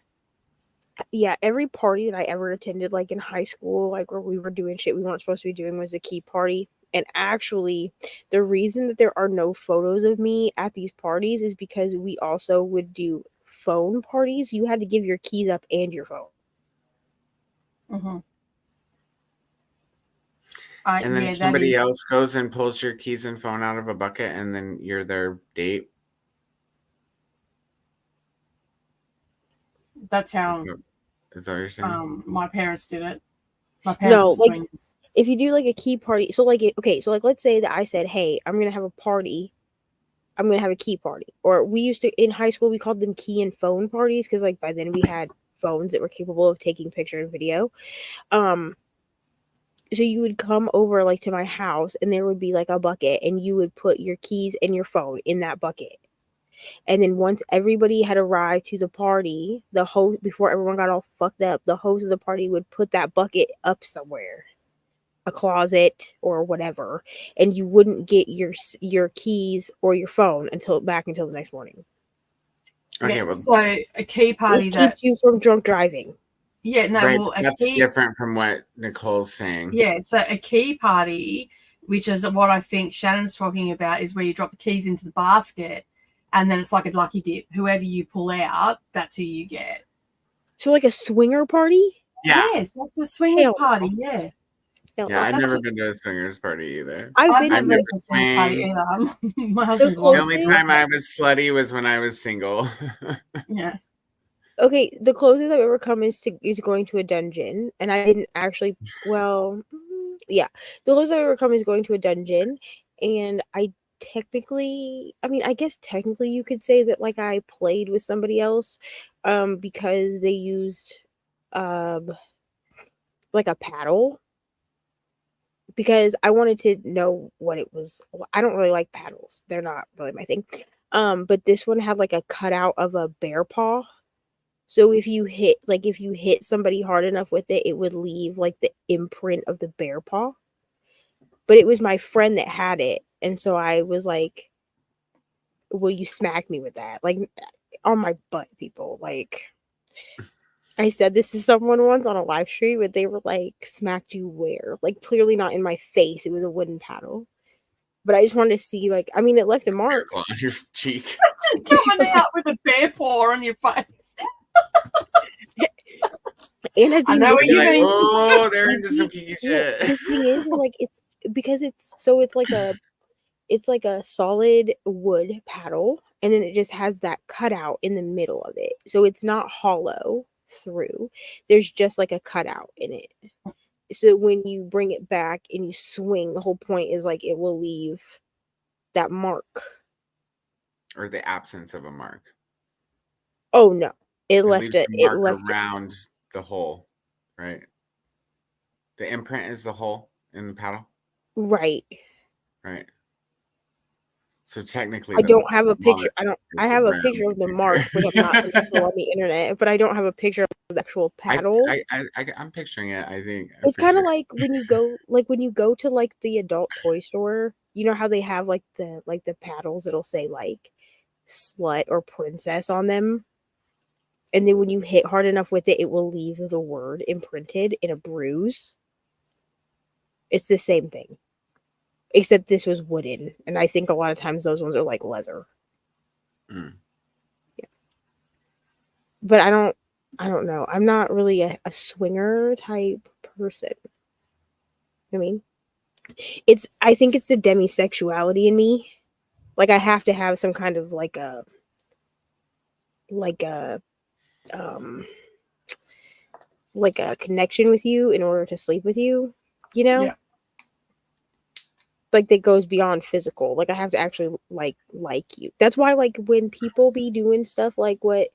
Yeah, every party that I ever attended, like in high school, like where we were doing shit we weren't supposed to be doing, was a key party. And actually, the reason that there are no photos of me at these parties is because we also would do phone parties. You had to give your keys up and your phone. Mm-hmm. And then somebody else goes and pulls your keys and phone out of a bucket, and then you're their date. That's how. Is that what you're saying? My parents did it. My parents were swingers. If you do like a key party, so like so like let's say that I said, hey, I'm gonna have a party. I'm gonna have a key party. Or we used to in high school we called them key and phone parties because like by then we had phones that were capable of taking picture and video. So you would come over like to my house and there would be like a bucket and you would put your keys and your phone in that bucket. And then once everybody had arrived to the party, the host, before everyone got all fucked up, the host of the party would put that bucket up somewhere, a closet or whatever, and you wouldn't get your keys or your phone until the next morning. Okay, yeah, so a key party it keeps you from drunk driving. Yeah, no, right, well, that's different from what Nicole's saying. Yeah, so a key party, which is what I think Shannon's talking about, is where you drop the keys into the basket, and then it's like a lucky dip. Whoever you pull out, that's who you get. So like a swinger party? Yeah. Yes, that's the swingers party. Yeah. Yeah, I've never been to a swingers party either. I've never been to a swingers party either. My husband's the only time I was slutty was when I was single. Yeah. Okay, the closest I've ever come is going to a dungeon, and I didn't actually. Well, yeah, the closest I've ever come is going to a dungeon, and I guess technically you could say that like I played with somebody else, because they used, like a paddle. Because I wanted to know what it was. I don't really like paddles; they're not really my thing. But this one had like a cutout of a bear paw. So if you hit somebody hard enough with it, it would leave like the imprint of the bear paw. But it was my friend that had it, and so I was like, "Will you smack me with that?" Like on my butt, people. Like I said this to someone once on a live stream, but they were like, "Smacked you where?" Like clearly not in my face. It was a wooden paddle. But I just wanted to see, like, I mean, it left a mark on your cheek. Coming out with a bear paw on your face. And I know what you mean. Oh, they're into some kinky shit. The thing is like it's because it's like a solid wood paddle, and then it just has that cutout in the middle of it, so it's not hollow through. There's just like a cutout in it. So when you bring it back and you swing, the whole point is like it will leave that mark. Or the absence of a mark. Oh no. It leaves left a mark around the hole, right? The imprint is the hole in the paddle. Right. Right. So technically, I don't have a picture. I have a picture of the mark, but I'm not going to go on the internet. But I don't have a picture of the actual paddle. I'm picturing it. I think it's kind of like when you go to like the adult toy store. You know how they have like the paddles that'll say like slut or princess on them, and then when you hit hard enough with it, it will leave the word imprinted in a bruise. It's the same thing. except this was wooden, and I think a lot of times those ones are like leather. Mm. But I don't know. I'm not really a swinger type person. I mean, I think it's the demisexuality in me. Like I have to have some kind of like a um like a connection with you in order to sleep with you, you know? Yeah. Like that goes beyond physical. Like I have to actually like you. That's why like when people be doing stuff like what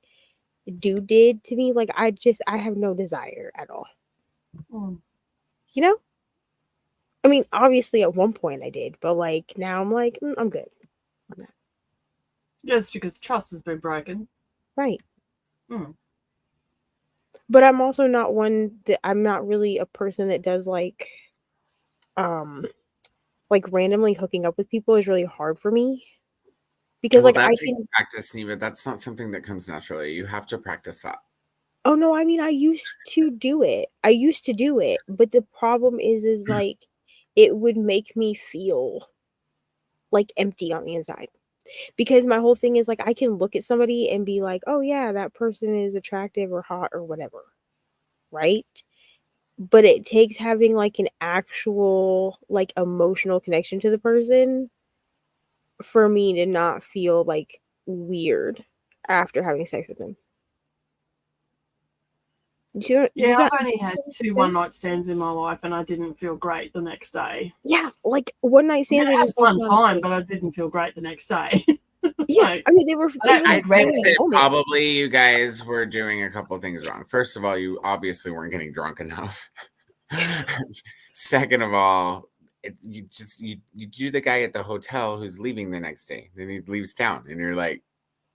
dude did to me, like I have no desire at all. Mm. You know? I mean, obviously at one point I did, but like now I'm like, I'm good. Just because trust has been broken. Right. Mm. But I'm also not one that I'm not really a person that does um like randomly hooking up with people is really hard for me. Because Well, like that I takes can practice, Neva. That's not something that comes naturally. You have to practice that. oh no, I mean I used to do it. But the problem is like it would make me feel like empty on the inside. Because my whole thing is like I can look at somebody and be like, "Oh yeah, that person is attractive or hot or whatever." Right? But it takes having like an actual like emotional connection to the person for me to not feel like weird after having sex with them. Yeah, I've only had 2 one-night stands in my life, and I didn't feel great the next day. Yeah, like one night I stands are had just like one not time, good. but I didn't feel great the next day. Yeah, Like, I mean they were I I regret think it. that moment. probably you guys were doing a couple things wrong. First of all, you obviously weren't getting drunk enough. Second of all, you do the guy at the hotel who's leaving the next day. Then he leaves town, and you're like,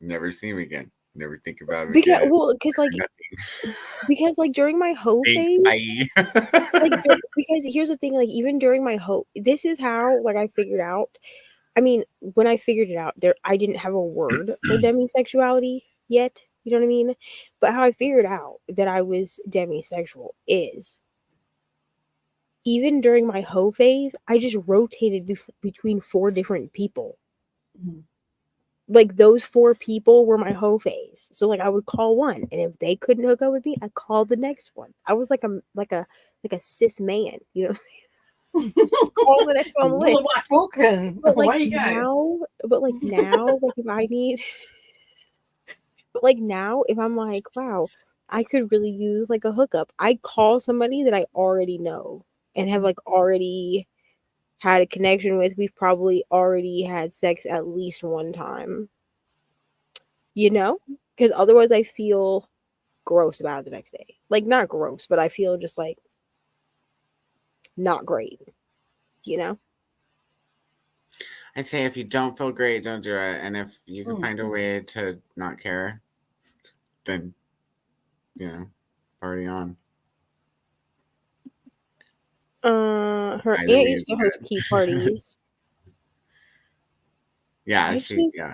never see him again. Never think about him Because again. well, Nothing. because like during my hoe Thanks, phase, like bye. because here's the thing, like even during my hoe, this is how like I figured out. I mean, when I figured it out, there I didn't have a word for demisexuality yet. You know what I mean? But how I figured out that I was demisexual is even during my hoe phase, I just rotated between 4 different people. Mhm. Like those 4 people were my hoe phase. So like I would call one, and if they couldn't hook up with me, I called the next one. I was like a cis man, you know. Just call the next one on the Pull a list. black book and But like away you go. now, like if I need, but like now, if I'm like, wow, I could really use like a hookup, I call somebody that I already know and have like already had a connection with. We've probably already had sex at least one time, you know? Because otherwise I feel gross about it the next day. Like not gross, but I feel just like not great, you know? I say if you don't feel great, don't do it. And if you can find a way to not care, then party on. Her Either aunt way used is to host good. key parties. Yeah, Yeah.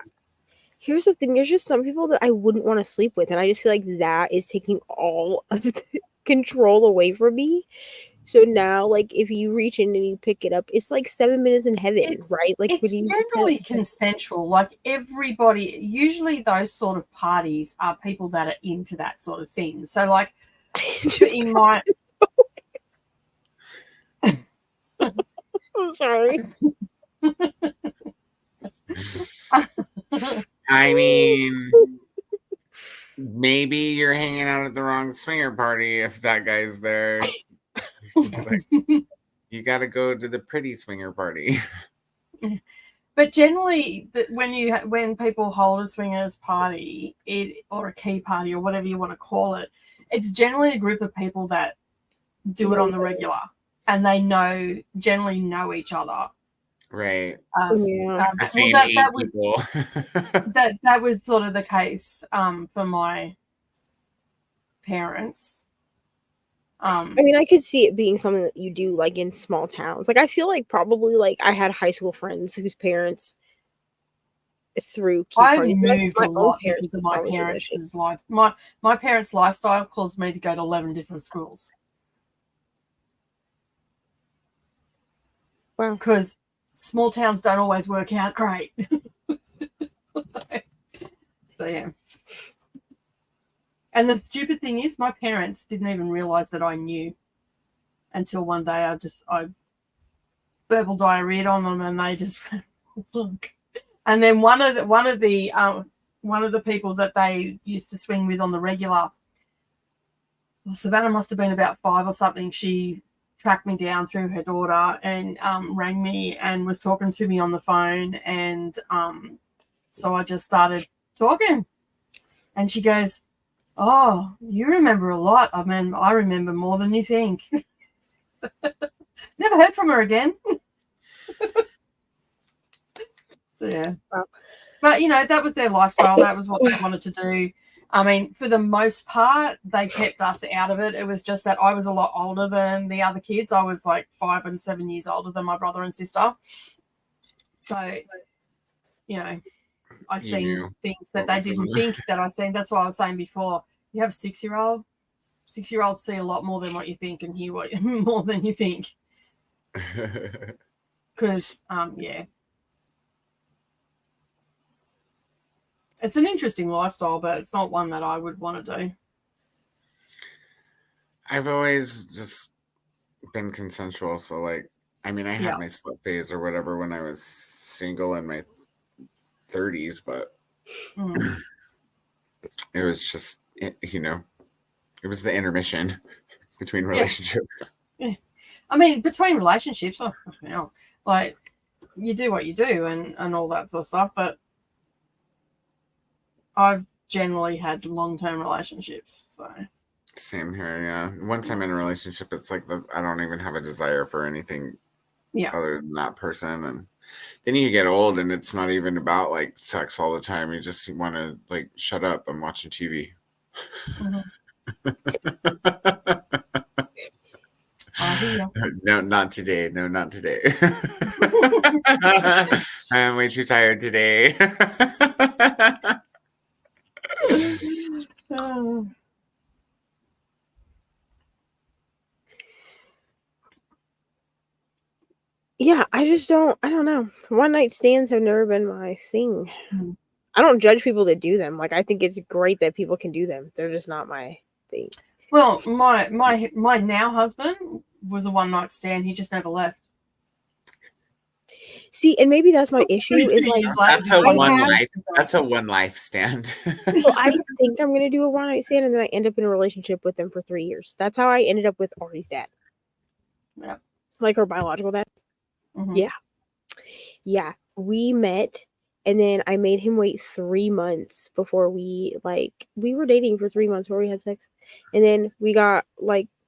Here's the thing, there's just some people that I wouldn't want to sleep with, and I just feel like that is taking all of the control away from me. So now, like, if you reach in and you pick it up, it's like 7 minutes in heaven, right? Like, when It's you generally consensual. Like everybody, usually those sort of parties are people that are into that sort of thing. So like in my I'm sorry. I mean, maybe you're hanging out at the wrong swinger party if that guy's there. Like, you got to go to the pretty swinger party. But generally, when people hold a swingers party, or a key party, or whatever you want to call it, it's generally a group of people that do it on the regular, and they generally know each other. Right. Yeah. The Well, same that 8 was people. that was sort of the case for my parents. I mean, I could see it being something that you do like in small towns. Like, I feel like probably like I had high school friends whose parents threw key I parties. moved My a own lot parents because of my probably did that shit. parents' life. My parents' lifestyle caused me to go to 11 different schools. Wow. Because small towns don't always work out great. So yeah. And the stupid thing is, my parents didn't even realize that I knew until one day I verbal diarrheaed on them, and they just look. And then one of the people that they used to swing with on the regular, Savannah must have been about 5 or something. She tracked me down through her daughter and rang me and was talking to me on the phone, and so I just started talking, and she goes, "Oh, you remember a lot. I mean, I remember more than you think." Never heard from her again. So, yeah. Wow. But, you know, that was their lifestyle. That was what they wanted to do. I mean, for the most part, they kept us out of it. It was just that I was a lot older than the other kids. I was like 5 and 7 years older than my brother and sister. So, you know, I seen things that they didn't think that I seen. That's why I was saying before, you have a 6-year-old. 6-year-olds see a lot more than what you think and hear more than you think. Because, yeah. It's an interesting lifestyle, but it's not one that I would want to do. I've always just been consensual. So, like, I mean, I had my slut phase or whatever when I was single in my 30s, but it was just, you know, it was the intermission between relationships. Yeah. I mean, between relationships, you know, like, you do what you do and all that sort of stuff, but I've generally had long-term relationships, so. Same here, yeah. Once I'm in a relationship, it's like I don't even have a desire for anything other than that person. And then you get old and it's not even about like sex all the time. You just want to like shut up. I'm watching TV. No, not today. No, not today. I'm way too tired today. Yeah, I don't know. One night stands have never been my thing. I don't judge people that do them. Like, I think it's great that people can do them. They're just not my thing. Well, my now husband was a one night stand. He just never left. See, and maybe that's my issue. Is like that's a one life stand. Well, I think I'm gonna do a one night stand, and then I end up in a relationship with them for 3 years. That's how I ended up with Ari's dad. Yeah, like her biological dad. Yeah, we met, and then I made him wait 3 months before we were dating for 3 months before we had sex, and then we got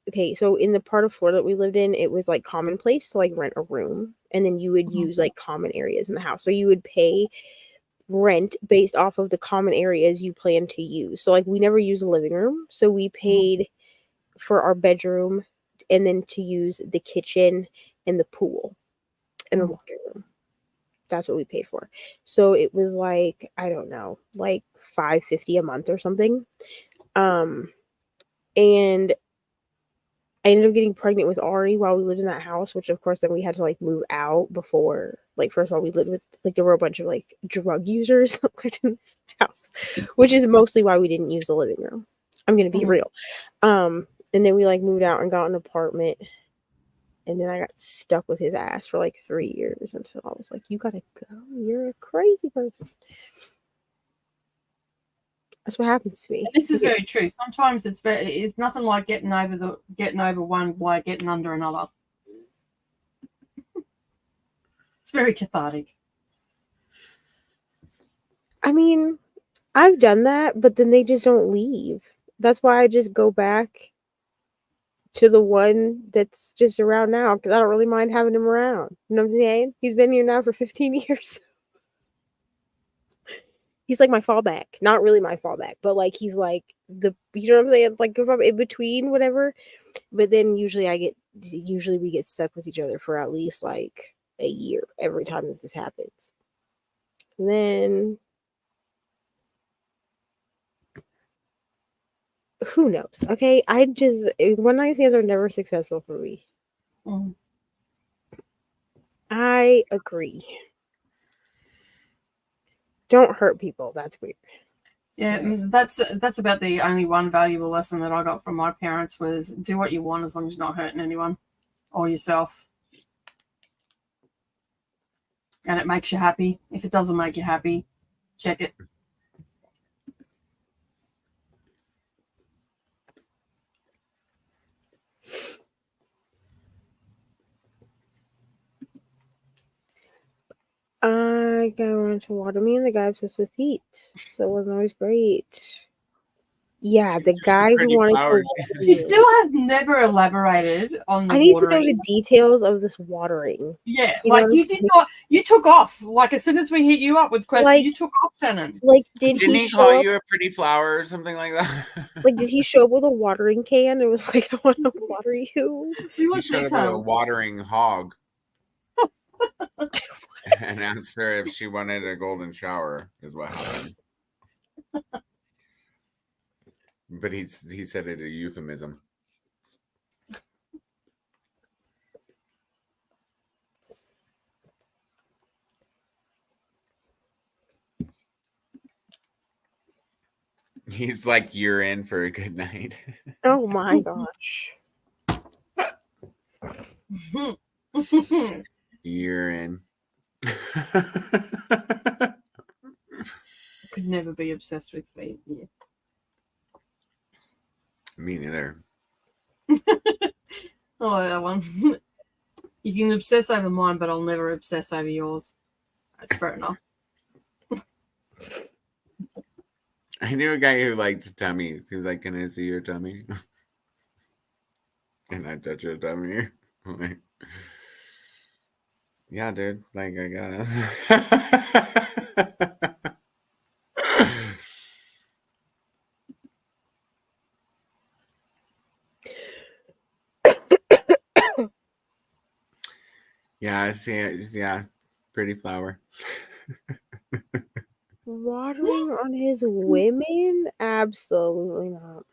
okay, so in the part of Florida that we lived in, it was like commonplace to like rent a room, and then you would use like common areas in the house. So you would pay rent based off of the common areas you plan to use. So like we never used the living room, so we paid for our bedroom and then to use the kitchen and the pool and the laundry room. That's what we paid for. So it was like, I don't know, like $550 a month or something. And I ended up getting pregnant with Ari while we lived in that house, which of course then we had to like move out before, like, first of all, we lived with, like, there were a bunch of like drug users that lived in this house, which is mostly why we didn't use the living room. I'm going to be real. And then we like moved out and got an apartment, and then I got stuck with his ass for like 3 years until I was like, you gotta go. You're a crazy person. That's what happens to me. And this is very true. Sometimes it's nothing like getting over one by getting under another. It's very cathartic. I mean, I've done that, but then they just don't leave. That's why I just go back to the one that's just around now, because I don't really mind having him around. You know what I'm saying? He's been here now for 15 years. He's like my fallback. Not really my fallback, but like he's like the, you know what I'm saying? Like if I'm in between, whatever. But then usually we get stuck with each other for at least like a year every time that this happens. And then who knows? Okay, one night stands are never successful for me. I agree. Don't hurt people. That's weird. Yeah, that's about the only one valuable lesson that I got from my parents was do what you want as long as you're not hurting anyone or yourself. And it makes you happy. If it doesn't make you happy, check it. I got into water. Me and the guy obsessed with feet, so it wasn't always great. Yeah, the guy who pretty wanted to flowers. water She you. still has never elaborated on the I need to know watering. the details of this watering. Yeah, You know like what you I'm did saying? not. You took off. Like as soon as we hit you up with questions, Like- you took off, Shannon. Like, did Didn't he he call show up? you a pretty flower or something like that? Like, did he show up with a watering can and was like, "I want to water you"? We He want showed up with a details. watering hog and asked her if she wanted a golden shower, is what happened. But he said it a euphemism. He's like, you're in for a good night. Oh my gosh. You're in. Could never be obsessed with feet. Yeah. Me neither. Oh, that one. You can obsess over mine, but I'll never obsess over yours. That's fair enough. I knew a guy who liked tummies. He was like, "Can I see your tummy?" And I touch your tummy. I'm like, yeah, dude. Like, I guess. Yeah, I see it. Yeah, pretty flower. Watering on his women? Absolutely not.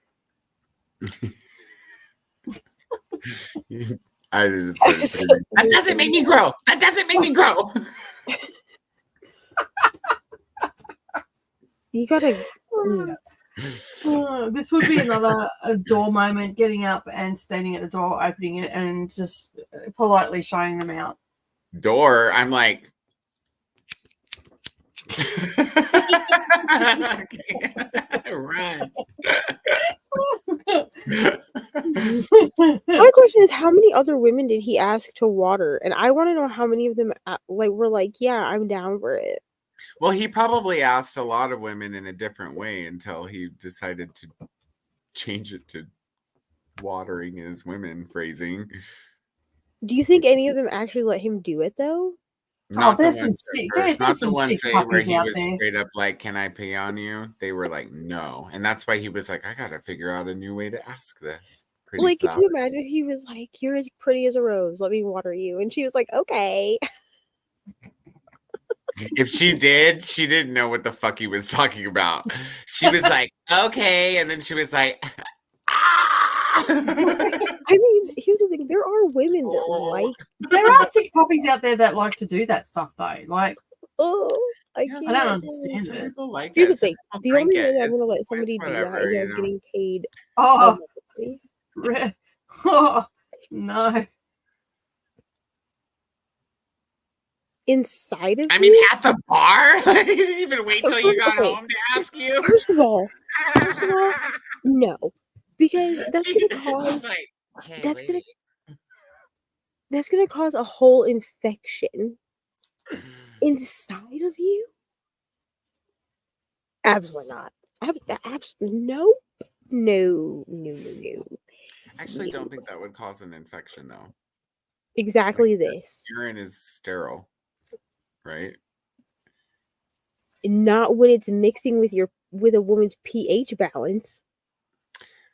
I just started screaming, that doesn't make me grow. That doesn't make me grow. You gotta. This would be another door moment, getting up and standing at the door, opening it, and just politely showing them out. Door. I'm like. Run. My question is, how many other women did he ask to water? And I want to know how many of them were like, "Yeah, I'm down for it." Well, he probably asked a lot of women in a different way until he decided to change it to watering his women phrasing. Do you think any of them actually let him do it though? Not the there's some ones sick- at first. there's Not the some ones sick where puppies he out was there. straight up like, "Can I pee on you?" They were like, "No," and that's why he was like, "I gotta figure out a new way to ask this." Pretty Like, could flower. you imagine if he was like, "You're as pretty as a rose. Let me water you," and she was like, "Okay." If she did, she didn't know what the fuck he was talking about. She was like, "Okay," and then she was like, "Ah!" I mean, here's the thing: there are women that like. There are sick puppies out there that like to do that stuff, though. Like, Oh, I Yeah, can't. I don't understand some it. people like Here's it. the Some thing: people the drink only way it. that I'm gonna It's let somebody do that whatever, is you I'm know. getting paid. Oh, monthly. oh no. Inside of I mean, you. at the bar? Like, you didn't even wait till you got Okay. home to ask you? First of all, no, because that's gonna He's cause like, "Hey, that's gonna lady." that's gonna cause a whole infection inside of you. Absolutely not. Absolutely no. I actually don't think that would cause an infection, though. Exactly this. Urine is sterile, right? Not when it's mixing with a woman's pH balance.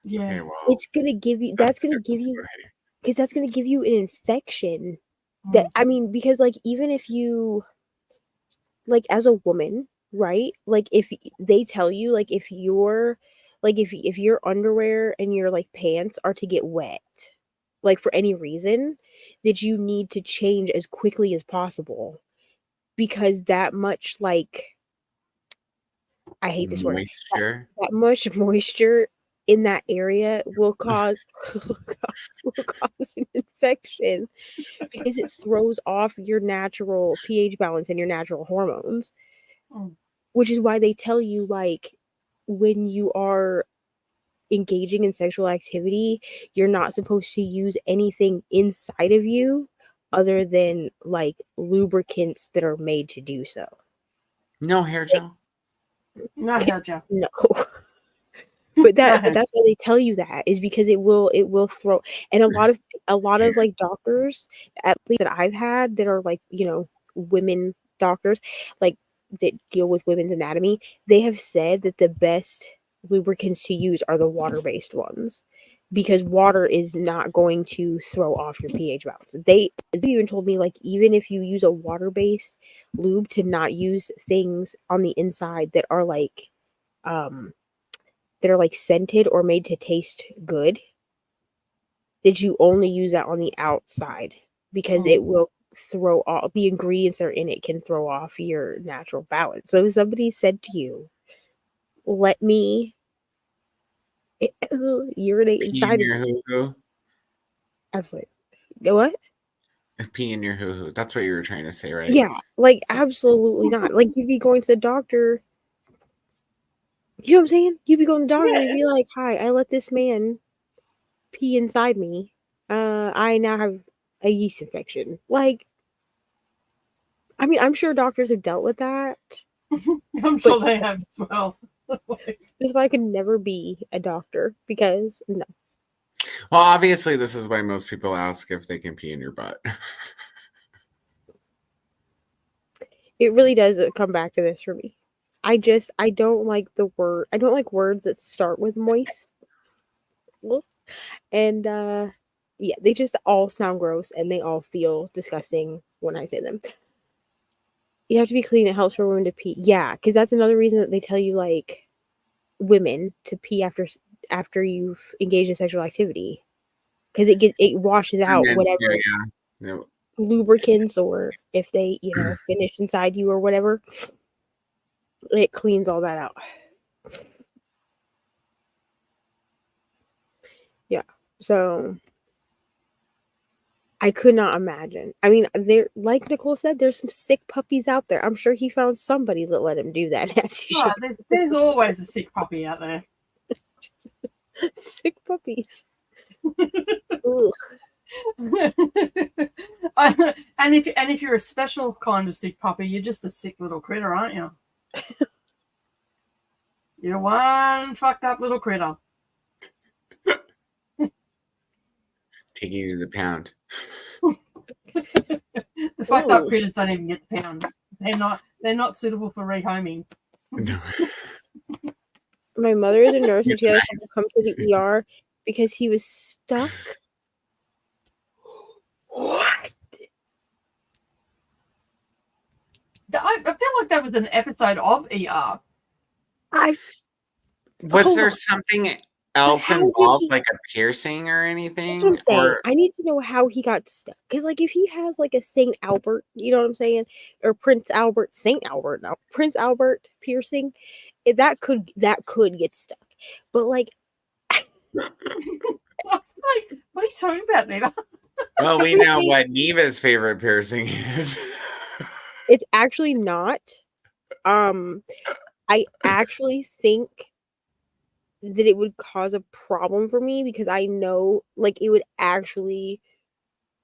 Yeah. Okay, well, It's gonna give you. That's gonna give you. Because that's gonna give you an infection. That I mean, because like even if you, like as a woman, right? Like if they tell you like if your underwear and your like pants are to get wet, like for any reason, that you need to change as quickly as possible, because that much, like, I hate this word, Moisture. that much moisture in that area will cause will cause an infection, because it throws off your natural pH balance and your natural hormones, Mm. which is why they tell you, like, when you are engaging in sexual activity, you're not supposed to use anything inside of you other than like lubricants that are made to do so. No hair gel. No hair gel. No. No But hair. that's why they tell you that, is because it will throw. And a lot of like doctors, at least that I've had, that are like, you know, women doctors, like that deal with women's anatomy, they have said that the best lubricants to use are the water-based ones, because water is not going to throw off your pH balance. They even told me, like, even if you use a water-based lube, to not use things on the inside that are like scented or made to taste good, that you only use that on the outside, because it will throw off the ingredients that are in it, can throw off your natural balance. So if somebody said to you, let me urinate Pee in inside of your you, hoo-hoo. absolutely. What? Pee in your hoo-hoo. That's what you were trying to say, right? Yeah, like, absolutely not. Like, you'd be going to the doctor, you know what I'm saying? You'd be going to the doctor and be like, hi, I let this man pee inside me. I now have a yeast infection. Like, I mean, I'm sure doctors have dealt with that, I'm but sure they have as well. this is why I could never be a doctor, because no. Well, obviously, this is why most people ask if they can pee in your butt. It really does come back to this for me. I don't like I don't like words that start with moist. Ugh. And yeah, they just all sound gross and they all feel disgusting when I say them. You have to be clean. It helps for women to pee. Yeah, because that's another reason that they tell you, like, women to pee after you've engaged in sexual activity, because it washes out And whatever yeah, no. lubricants, or if they, you know, finish inside you or whatever, it cleans all that out. Yeah. So I could not imagine. I mean, there, like Nicole said, there's some sick puppies out there. I'm sure he found somebody that let him do that nasty Oh, shit. there's always a sick puppy out there. Sick puppies. Ugh. and if you're a special kind of sick puppy, you're just a sick little critter, aren't you? You're one fucked up little critter. Taking you to the pound. The fucked up Ooh. critters don't even get the pound. They're not suitable for rehoming. No. My mother is a nurse and It's she had nice. to come to the ER because he was stuck. What? I feel like that was an episode of ER. Was Hold there on. something else how did involved, he- like a piercing or That's anything? what I'm saying. Or I need to know how he got stuck. Because, like, if he has, like, a St. Albert, you know what I'm saying? Or Prince Albert, St. Albert, no, Prince Albert piercing, that could get stuck. But, like, I was like, what are you talking about, Neva? well, we know what Neva's favorite piercing is. it's actually not. I actually think that it would cause a problem for me, because I know, like, it would actually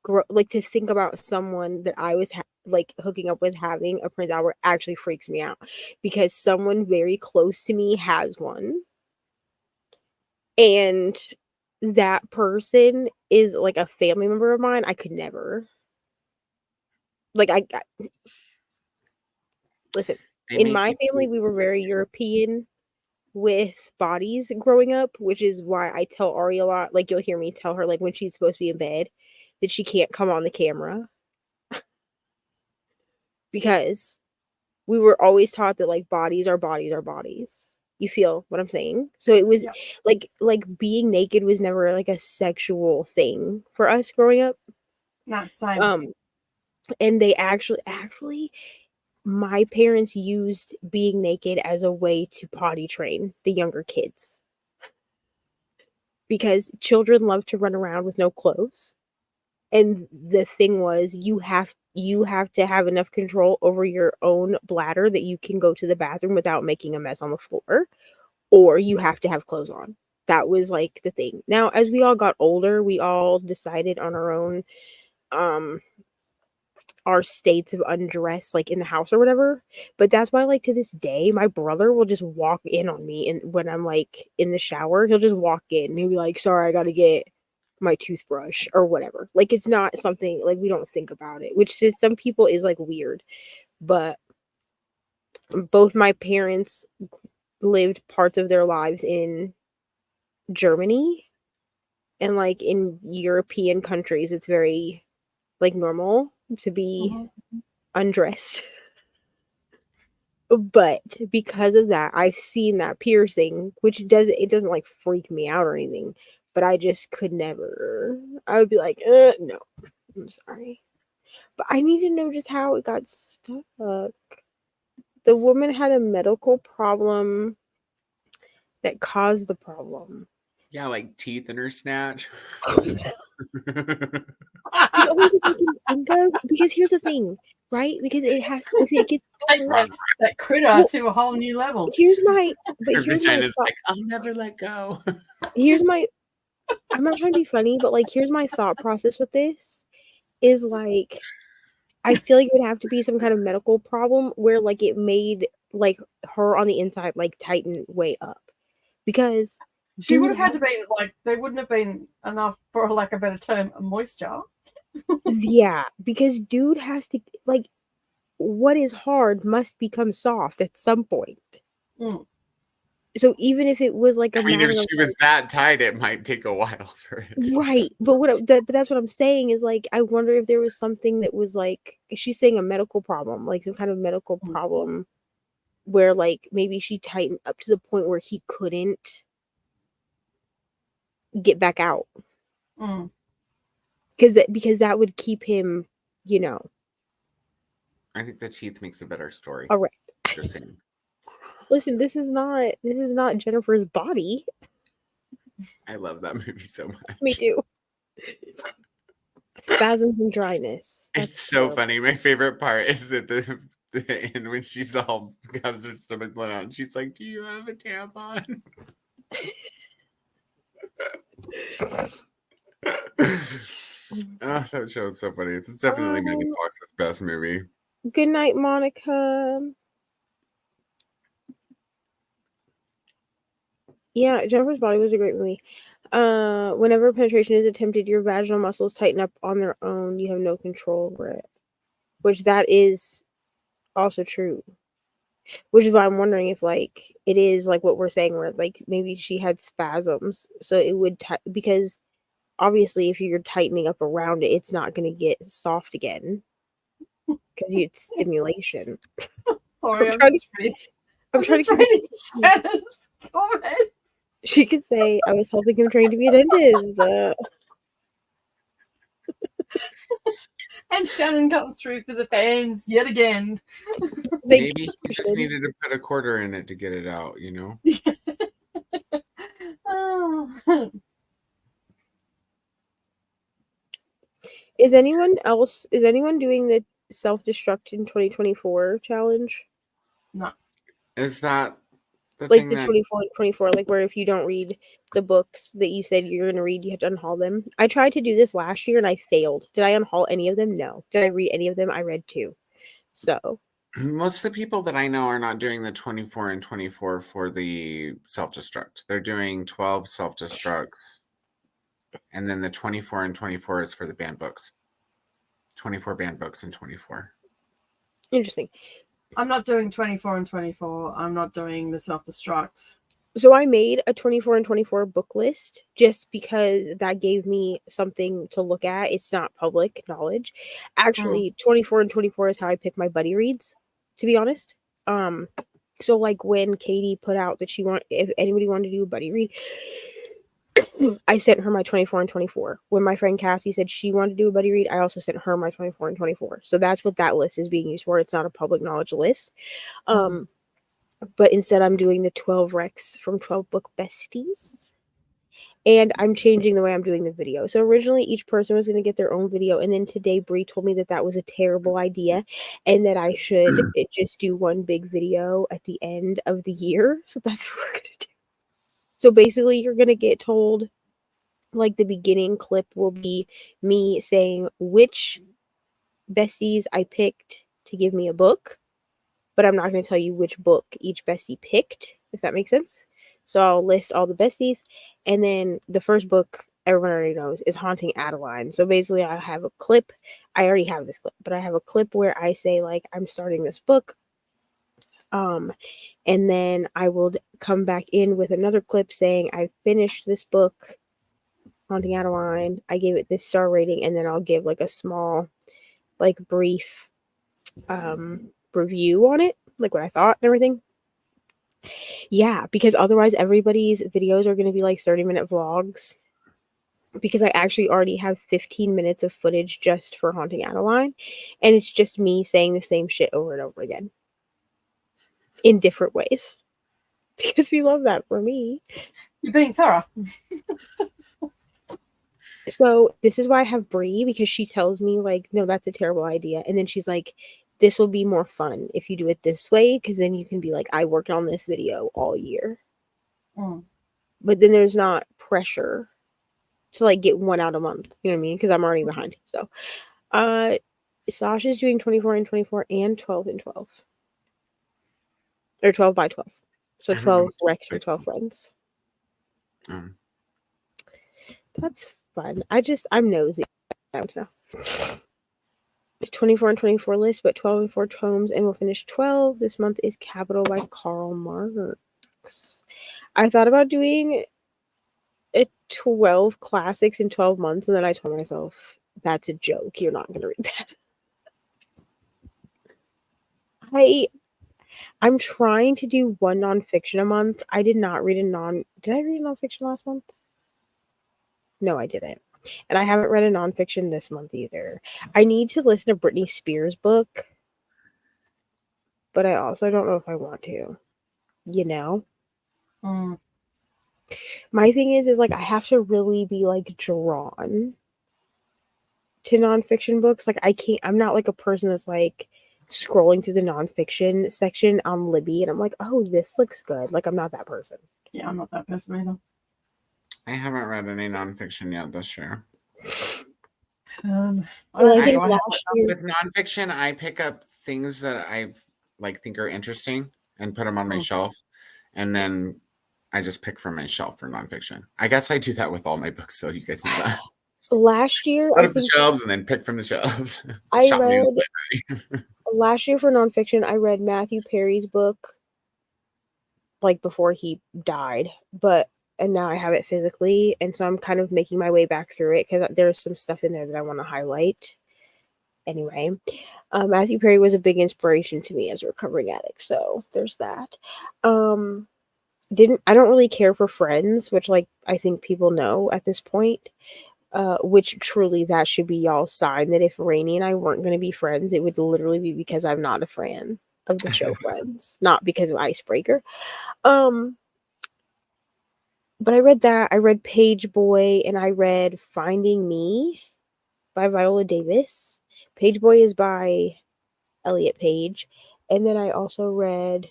grow, like, to think about someone that I was like hooking up with having a Prince Albert actually freaks me out, because someone very close to me has one, and that person is like a family member of mine. I could never, like, listen, They in make my you family we were very European with bodies growing up, which is why I tell Ari a lot, like, you'll hear me tell her, like, when she's supposed to be in bed, that she can't come on the camera, because we were always taught that, like, bodies are bodies are bodies. You feel what I'm saying? So it was Yeah. like being naked was never like a sexual thing for us growing up. No, same. And they actually my parents used being naked as a way to potty train the younger kids. Because children love to run around with no clothes. And the thing was you have to have enough control over your own bladder that you can go to the bathroom without making a mess on the floor, or you have to have clothes on. That was like the thing. Now, as we all got older, we all decided on our own um our states of undress like in the house or whatever. But that's why like to this day my brother will just walk in on me, and when I'm like in the shower, he'll just walk in and he'll be like, sorry, I gotta get my toothbrush or whatever. Like it's not something like we don't think about it, which to some people is like weird. But both my parents lived parts of their lives in Germany, and like in European countries it's very like normal to be undressed. But because of that, I've seen that piercing, which doesn't like freak me out or anything, but I just could never. I would be like, no, I'm sorry. But I need to know just how it got stuck. The woman had a medical problem that caused the problem. Yeah, like teeth in her snatch. The only thing I can think of, because here's the thing, right? Because if it gets Takes that critter to a whole new level. here's my Her here's my vagina's thought. like, I'll never let go. Here's my I'm not trying to be funny, but like here's my thought process with this is like I feel like it would have to be some kind of medical problem where like it made like her on the inside like tighten way up, because She would dude have had to has be like, there wouldn't have been enough, for lack of a better term, moisture. yeah, because dude has to like what is hard must become soft at some point. Mm. So even if it was like a I mean, if matter of she was that tight, it might take a while for it. right, but but that's what I'm saying is like I wonder if there was something that was like she's saying a medical problem, like some kind of medical problem where like maybe she tightened up to the point where he couldn't get back out. Mm. Because that would keep him, you know. I think the teeth makes a better story. All right. Just saying. Listen, this is not Jennifer's body. I love that movie so much. Me too. Spasms and dryness. It's so funny. My favorite part is that the end when she's all has her stomach blown out, and she's like, "Do you have a tampon?" Oh, that show is so funny. It's definitely Megan Fox's best movie. Good night, Monica. Yeah, Jennifer's Body was a great movie. Whenever penetration is attempted, your vaginal muscles tighten up on their own. You have no control over it. Which that is also true. Which is why I'm wondering if like it is like what we're saying, where like maybe she had spasms, so it would because obviously if you're tightening up around it, it's not going to get soft again because it's stimulation. Sorry, I'm trying to reading Shannon's comment. She could say, "I was helping him train to be a dentist." And Shannon comes through for the fans yet again. Maybe he just needed to put a quarter in it to get it out, you know? Oh. Is anyone doing the self-destruct in 2024 challenge? No. Is that the like thing the that 24, like where if you don't read the books that you said you're going to read, you have to unhaul them? I tried to do this last year and I failed. Did I unhaul any of them? No. Did I read any of them? I read 2. So most of the people that I know are not doing the 24 and 24 for the self-destruct. They're doing 12 self-destructs. And then the 24 and 24 is for the banned books. 24 banned books and 24. interesting. I'm not doing 24 and 24. I'm not doing the self-destruct. So I made a 24 and 24 book list just because that gave me something to look at. It's not public knowledge. Actually, 24 and 24 is how I pick my buddy reads, to be honest. So like when Katie put out that if anybody wanted to do a buddy read, I sent her my 24 and 24. When my friend Cassie said she wanted to do a buddy read, I also sent her my 24 and 24. So that's what that list is being used for. It's not a public knowledge list. But instead I'm doing the 12 recs from 12 book besties. And I'm changing the way I'm doing the video. So originally each person was going to get their own video. And then today Bree told me that was a terrible idea and that I should just do one big video at the end of the year. So that's what we're going to do. So basically you're going to get told, like, the beginning clip will be me saying which besties I picked to give me a book. But I'm not going to tell you which book each bestie picked, if that makes sense. So I'll list all the besties. And then the first book, everyone already knows, is Haunting Adeline. So basically I have a clip. I already have this clip, but I have a clip where I say, like, I'm starting this book. And then I will come back in with another clip saying I finished this book, Haunting Adeline. I gave it this star rating. And then I'll give like a small, like, brief review on it, like what I thought and everything. Yeah, because otherwise everybody's videos are going to be like 30-minute vlogs, because I actually already have 15 minutes of footage just for Haunting Adeline, and it's just me saying the same shit over and over again in different ways, because we love that for me. You're being thorough. So this is why I have Bree, because she tells me, like, no, that's a terrible idea, and then she's like, this will be more fun if you do it this way, because then you can be like, I worked on this video all year. But then there's not pressure to like get one out a month, you know what I mean? Because I'm already behind. So Sasha's doing 24 and 24 and 12 and 12, or 12 by 12. So 12 recs or 12 friends. That's fun. I'm nosy. I don't know. 24 and 24 list, but 12 and 4 tomes, and we'll finish 12. This month is Capital by Karl Marx. I thought about doing 12 classics in 12 months, and then I told myself, that's a joke. You're not going to read that. I'm trying to do one nonfiction a month. I did not read Did I read a nonfiction last month? No, I didn't. And I haven't read a nonfiction this month either. I need to listen to Britney Spears' book, but I also don't know if I want to. You know? My thing is like, I have to really be like drawn to nonfiction books. Like, I'm not like a person that's like scrolling through the nonfiction section on Libby and I'm like, oh, this looks good. Like, I'm not that person. Yeah, I'm not that person either. I haven't read any nonfiction yet this year. With nonfiction, I pick up things that I like think are interesting and put them on my shelf, and then I just pick from my shelf for nonfiction. I guess I do that with all my books, so you guys know that. Last year, put up the shelves and then pick from the shelves. Last year for nonfiction, I read Matthew Perry's book, like before he died, and now I have it physically, and so I'm kind of making my way back through it because there's some stuff in there that I want to highlight. Anyway, Matthew Perry was a big inspiration to me as a recovering addict, so there's that. I don't really care for Friends, which, like, I think people know at this point, which truly that should be y'all's sign that if Reni and I weren't going to be friends, it would literally be because I'm not a fan of the show Friends, not because of Icebreaker. But I read that. I read Page Boy, and I read Finding Me by Viola Davis. Page Boy is by Elliot Page. And then I also read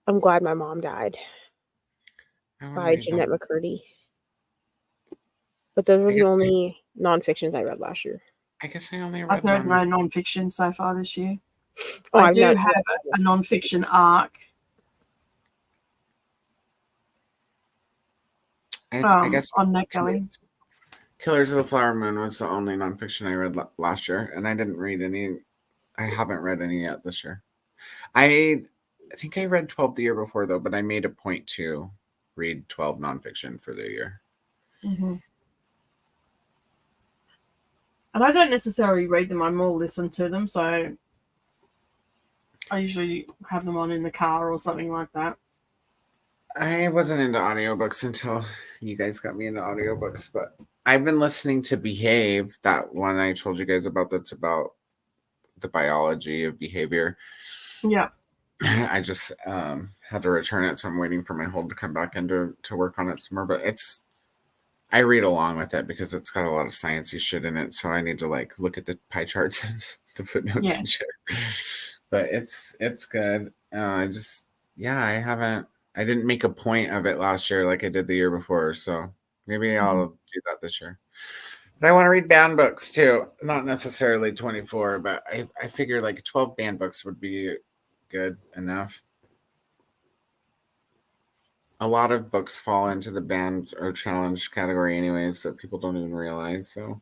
I'm Glad My Mom Died by Jeanette McCurdy. But those were the only nonfictions I read last year. I guess I only read no nonfiction so far this year. Oh, I do have a nonfiction arc. I guess on NetGalley. Killers of the Flower Moon was the only nonfiction I read last year, and I didn't read any. I haven't read any yet this year. I think I read 12 the year before, though, but I made a point to read 12 nonfiction for the year. And I don't necessarily read them. I more listen to them. So I usually have them on in the car or something like that. I wasn't into audiobooks until you guys got me into audiobooks, but I've been listening to Behave, that one I told you guys about that's about the biology of behavior. Yeah. I just had to return it, so I'm waiting for my hold to come back in to work on it some more. But I read along with it because it's got a lot of sciencey shit in it, so I need to like look at the pie charts and the footnotes Yeah. and shit. But it's good. I didn't make a point of it last year like I did the year before, so maybe I'll do that this year. But I want to read banned books too, not necessarily 24, but I figure like 12 banned books would be good enough. A lot of books fall into the banned or challenge category anyways that people don't even realize. So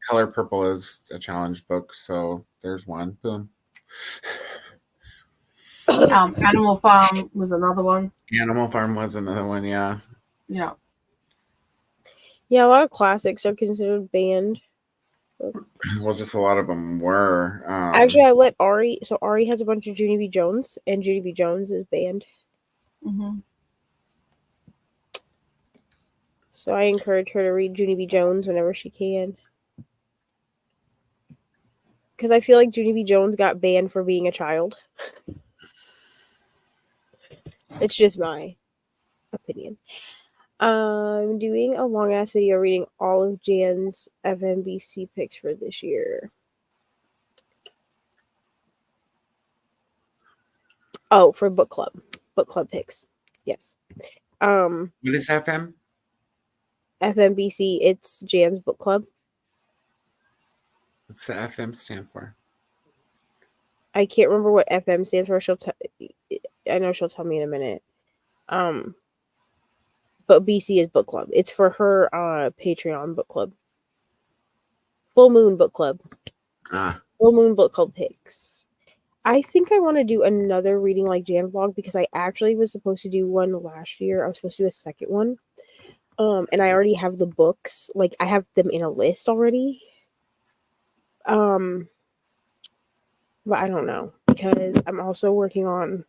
Color Purple is a challenge book, so there's one. Boom. Animal Farm was another one. Animal Farm was another one, yeah. Yeah. Yeah, a lot of classics are considered banned. Well, just a lot of them were. Actually, I let Ari. So Ari has a bunch of Junie B. Jones, and Junie B. Jones is banned. Mm-hmm. So I encourage her to read Junie B. Jones whenever she can. Because I feel like Junie B. Jones got banned for being a child. It's just my opinion. I'm doing a long ass video reading all of Jan's FMBC picks for this year. Oh, for book club picks. Yes. What is FM? FMBC. It's Jan's book club. What's the FM stand for? I can't remember what FM stands for. I know she'll tell me in a minute. But BC is book club. It's for her Patreon book club. Full Moon book club. Full Moon book club picks. I think I want to do another reading like Jan vlog because I actually was supposed to do one last year. I was supposed to do a second one. And I already have the books. Like I have them in a list already. But I don't know because I'm also working on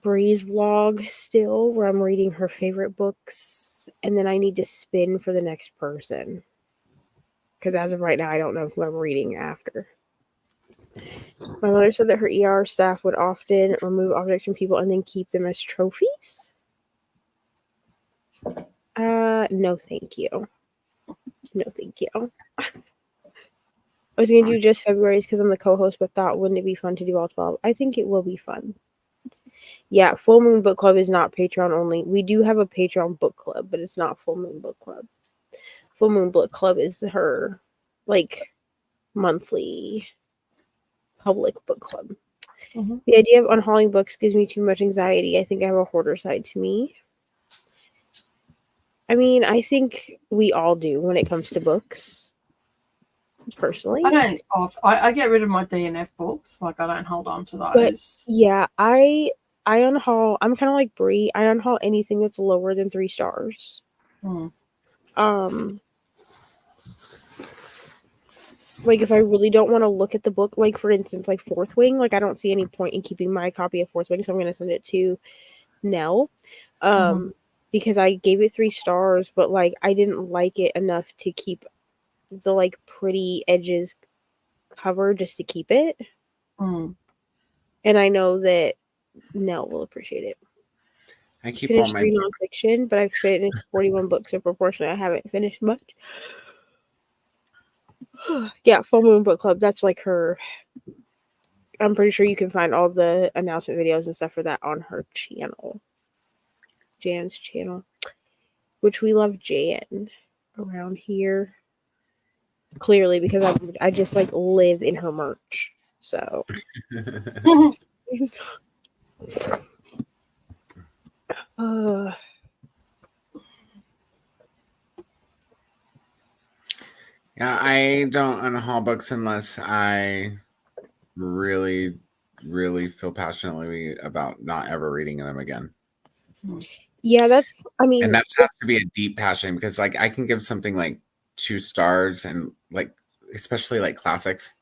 Bree's vlog still where I'm reading her favorite books and then I need to spin for the next person because as of right now I don't know who I'm reading after. My mother said that her ER staff would often remove objects from people and then keep them as trophies. No thank you. No thank you. I was gonna do just February's because I'm the co-host, but thought wouldn't it be fun to do all 12? I think it will be fun. Yeah, Full Moon Book Club is not Patreon only. We do have a Patreon book club, but it's not Full Moon Book Club. Full Moon Book Club is her, like, monthly public book club. Mm-hmm. The idea of unhauling books gives me too much anxiety. I think I have a hoarder side to me. I mean, I think we all do when it comes to books. Personally. I get rid of my DNF books. Like, I don't hold on to those. But, yeah, I unhaul. I'm kind of like Bree. I unhaul anything that's lower than 3 stars. Like if I really don't want to look at the book, like for instance, like Fourth Wing, like I don't see any point in keeping my copy of Fourth Wing, so I'm gonna send it to Nell. Because I gave it 3 stars, but like I didn't like it enough to keep the like pretty edges covered just to keep it. And I know that Nell will appreciate it. I keep finished all my 3 nonfiction, but I finished 41 books, so proportionally I haven't finished much. Yeah, Full Moon Book Club. That's like her. I'm pretty sure you can find all the announcement videos and stuff for that on her channel, Jan's channel, which we love Jan around here. Clearly, because I just like live in her merch. So. Yeah, I don't unhaul books unless I really, really feel passionately about not ever reading them again. Yeah, that's, I mean. And that has to be a deep passion because, like, I can give something like 2 stars and, like, especially like classics.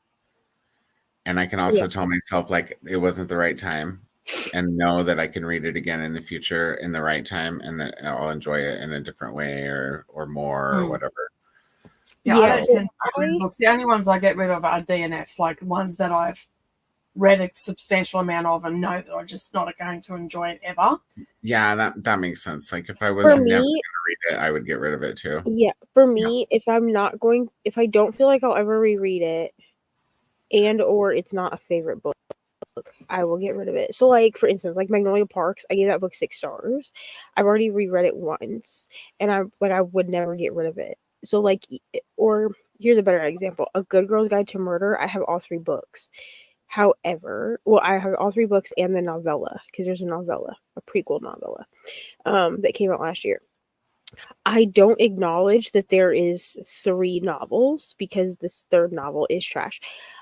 And I can also tell myself like it wasn't the right time, and know that I can read it again in the future in the right time, and that I'll enjoy it in a different way or more or whatever. Yeah, Yeah, I don't so tend to get rid of books. The only ones I get rid of are DNFs, like ones that I've read a substantial amount of and know that I'm just not going to enjoy it ever. Yeah, that makes sense. Like if I was For never going me, to read it, I would get rid of it too. yeah, for me, if I don't feel like I'll ever reread it, and or it's not a favorite book, I will get rid of it. So, like for instance, like Magnolia Parks, I gave that book 6 stars. I've already reread it once, and I would never get rid of it. So, like, or here's a better example: A Good Girl's Guide to Murder. I have all 3 books. However, well, I have all 3 books and the novella, because there's a novella, a prequel novella, that came out last year. I don't acknowledge that there is 3 novels because this 3rd novel is trash.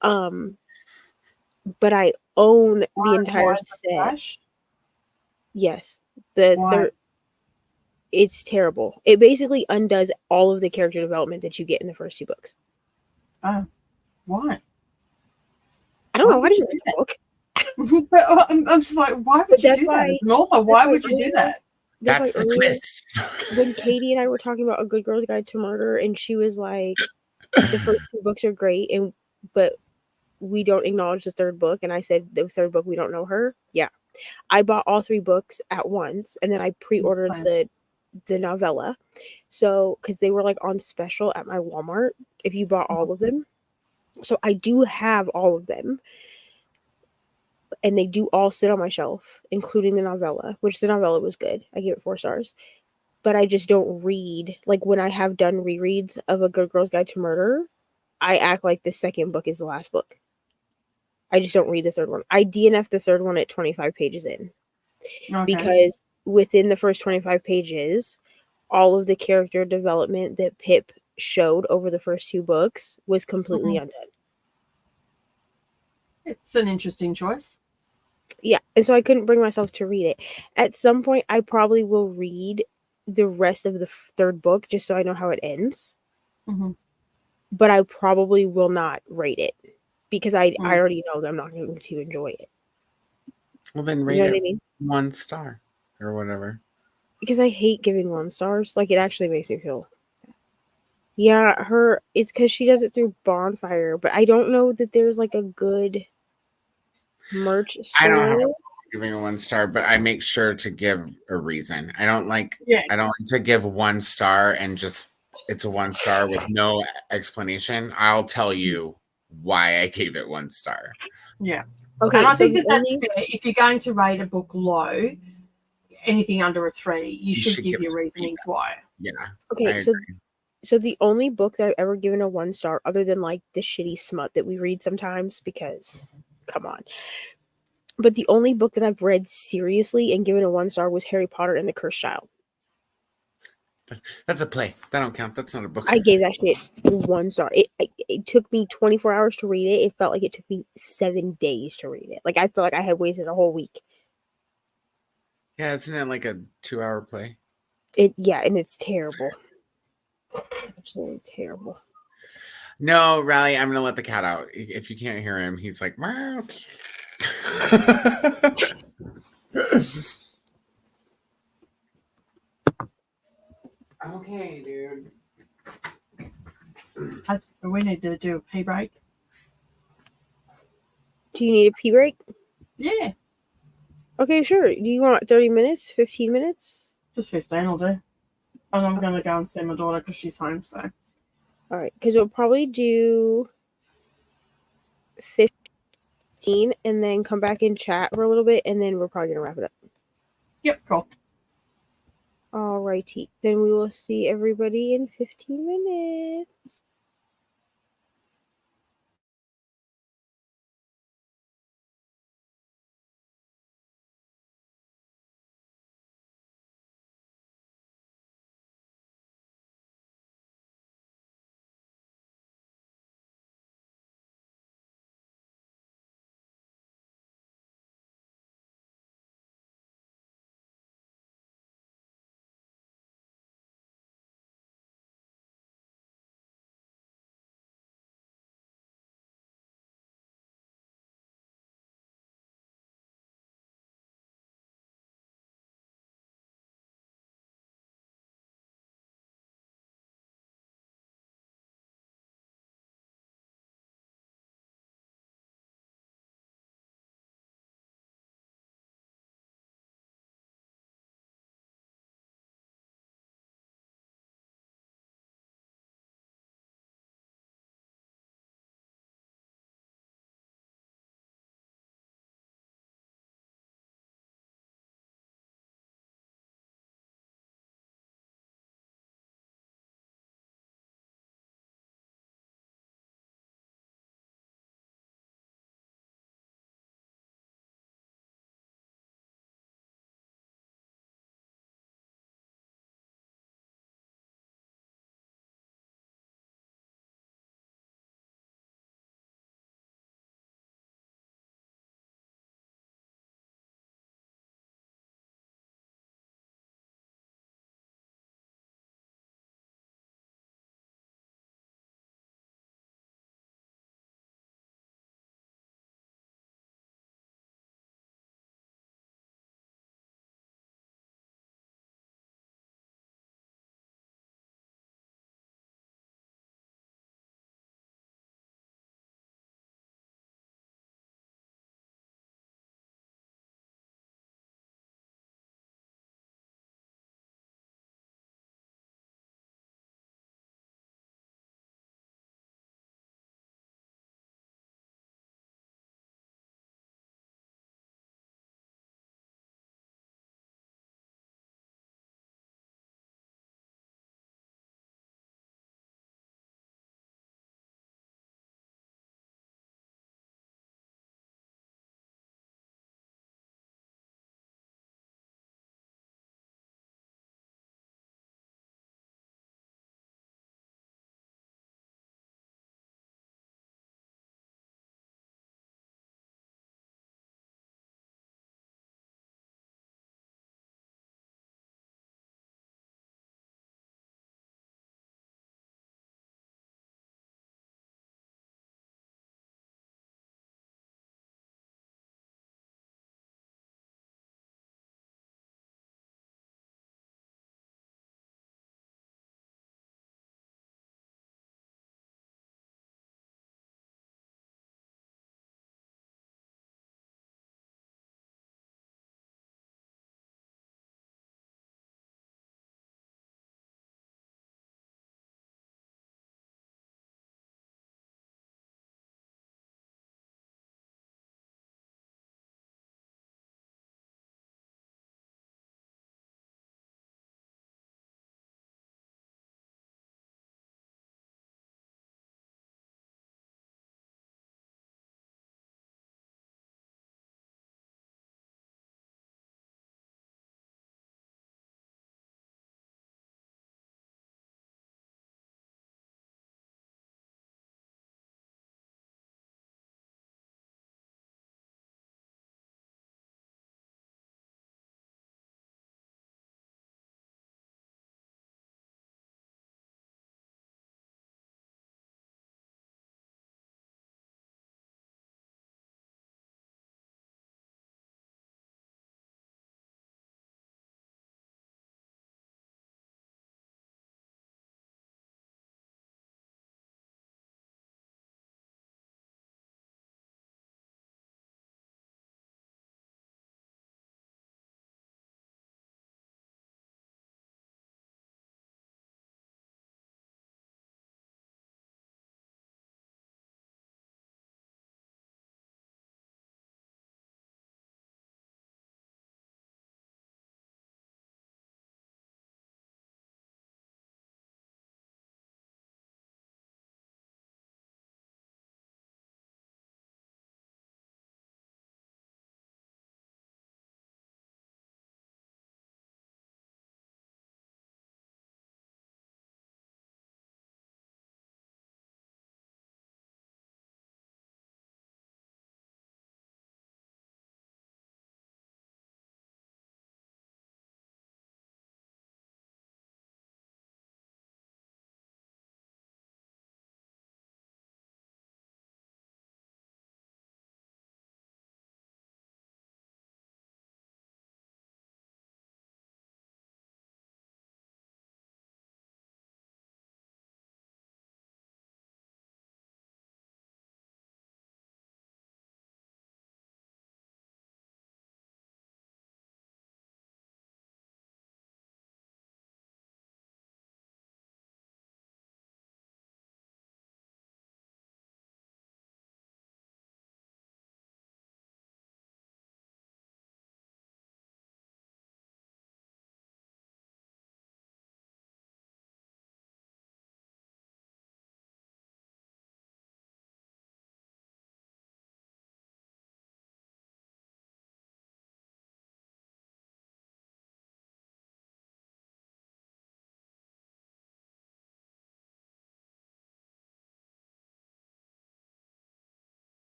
But I own the entire Why is it set. trash? Yes. The Why? third, it's terrible. It basically undoes all of the character development that you get in the first 2 books. Oh, why? I don't know. Why I would you didn't do read the book. But I'm just like, why would But you that's do that as why. an author? Why would you do earlier- that? That's why the earlier, twist. when Katie and I were talking about A Good Girl's Guide to Murder, and she was like, the first 2 books are great, but we don't acknowledge the 3rd book. And I said, the 3rd book, we don't know her. Yeah. I bought all 3 books at once, and then I pre-ordered the novella. So, because they were like on special at my Walmart if you bought all of them. So I do have all of them, and they do all sit on my shelf, including the novella, which the novella was good. I gave it 4 stars. But I just don't read. Like, when I have done rereads of A Good Girl's Guide to Murder, I act like the 2nd book is the last book. I just don't read the 3rd one. I DNF the 3rd one at 25 pages in. Okay. Because within the first 25 pages, all of the character development that Pip showed over the first 2 books was completely undone. It's an interesting choice. Yeah, and so I couldn't bring myself to read it. At some point, I probably will read the rest of the 3rd book just so I know how it ends. Mm-hmm. But I probably will not rate it because I already know that I'm not going to enjoy it. Well, then rate it 1 star or whatever. Because I hate giving 1 stars. Like, it actually makes me feel. Yeah, it's because she does it through Bonfire, but I don't know that there's like a good merch store. I don't have a problem giving a 1 star, but I make sure to give a reason. I don't like to give 1 star and just it's a 1 star with no explanation. I'll tell you why I gave it 1 star. Yeah. Okay, and I so think that's fair. If you're going to rate a book low, anything under a 3, you should give your reasonings why. Yeah. Okay, so the only book that I've ever given a 1 star, other than like the shitty smut that we read sometimes, because come on. But the only book that I've read seriously and given a 1 star was Harry Potter and the Cursed Child. That's a play. That don't count. That's not a book. I gave that shit 1 star. It took me 24 hours to read it. It felt like it took me 7 days to read it. Like, I felt like I had wasted a whole week. Yeah, isn't it like a 2-hour play? Yeah, and it's terrible. Absolutely terrible. No, Riley, I'm gonna let the cat out. If you can't hear him, he's like, meow. Okay, dude. We need to do a pee break. Do you need a pee break? Yeah. Okay, sure. Do you want 30 minutes? 15 minutes? Just 15 will do. And I'm going to go and see my daughter because she's home, so. All right, because we'll probably do 15 and then come back and chat for a little bit, and then we're probably going to wrap it up. Yep, cool. All righty. Then we will see everybody in 15 minutes.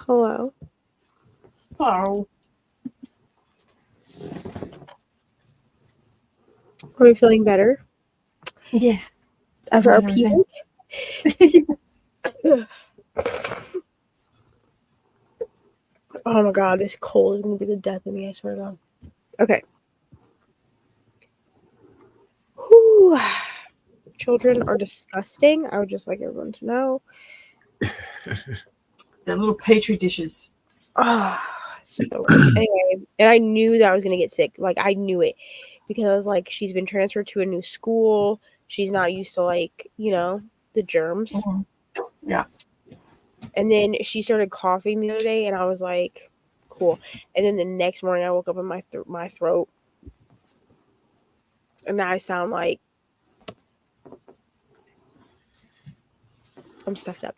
Hello. Oh. Are you feeling better Yes. after our Amazing. pee? Oh my god, this cold is gonna be the death of me, I swear to God. Okay. Whew. Children are disgusting. I would just like everyone to know. They're little petri dishes. Oh, so gross. Anyway, and I knew that I was gonna get sick. Like I knew it because I was like, she's been transferred to a new school. She's not used to like, the germs. Mhm. Yeah. And then she started coughing the other day, and I was like, cool. And then the next morning, I woke up in my throat, and now I sound like I'm stuffed up.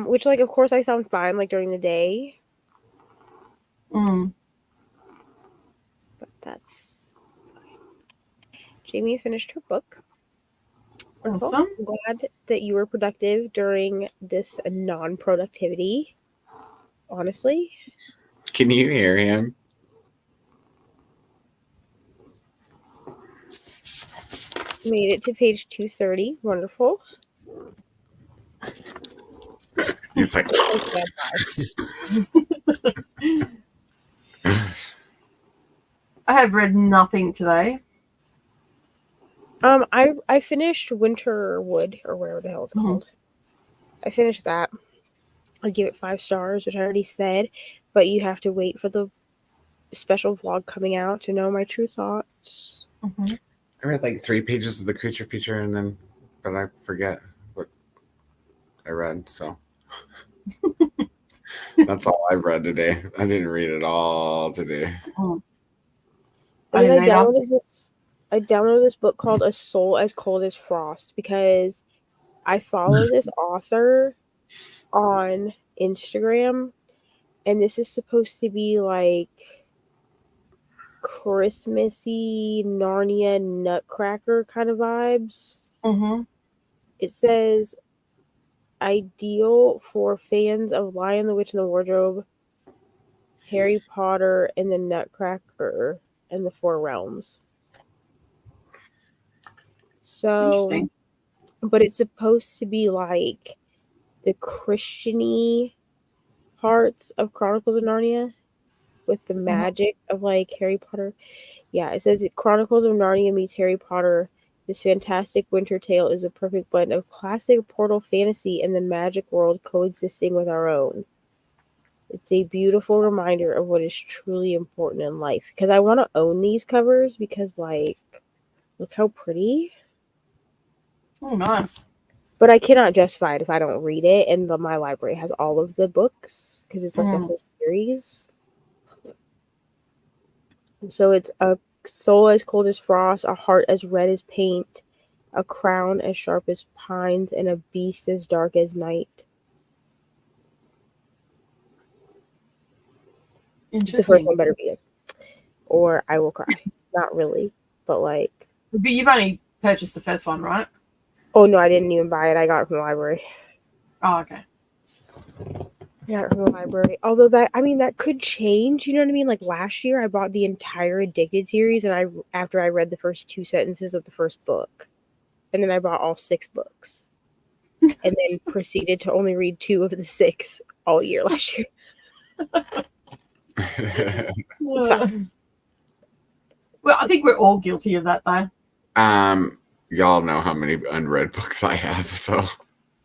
Which like, of course, I sound fine like during the day, Mm. but that's Jamie finished her book. Wonderful. Awesome. I'm glad that you were productive during this non-productivity. Honestly, Can you hear him? made it to page 230. Wonderful. He's like, Okay, bye. I have read nothing today. I finished Winterwood or whatever the hell it's called. I finished that. I give it 5 stars, which I already said, but you have to wait for the special vlog coming out to know my true thoughts. Mm-hmm. I read like 3 pages of the creature feature but I forget what I read, so that's all I've read today. I didn't read it all today. Mm. And then I didn't either. downloaded this book called A Soul as Cold as Frost because I follow this author on Instagram, and this is supposed to be like Christmassy Narnia Nutcracker kind of vibes. Mm-hmm. It says ideal for fans of Lion, the Witch, and the Wardrobe, Harry Potter, and the Nutcracker, and the Four Realms. So, Interesting. but it's supposed to be like the Christian-y parts of Chronicles of Narnia with the magic of like Harry Potter. Yeah, it says Chronicles of Narnia meets Harry Potter. This fantastic winter tale is a perfect blend of classic portal fantasy and the magic world coexisting with our own. It's a beautiful reminder of what is truly important in life. Because I want to own these covers because, like, look how pretty. Oh, nice. But I cannot justify it if I don't read it. And my library has all of the books because it's like the whole series. So it's a soul as cold as frost, a heart as red as paint, a crown as sharp as pines, and a beast as dark as night. Interesting. The first one better be it, or I will cry. Not really, but like. But you've only purchased the first one, right? Oh no, I didn't even buy it. I got it from the library. Oh, okay. I got it from the library. Although that could change. You know what I mean? Like last year, I bought the entire Addicted series, and after I read the first 2 sentences of the first book, and then I bought all 6 books, and then proceeded to only read 2 of the 6 all year last year. Well, I think we're all guilty of that, though. Y'all know how many unread books I have, so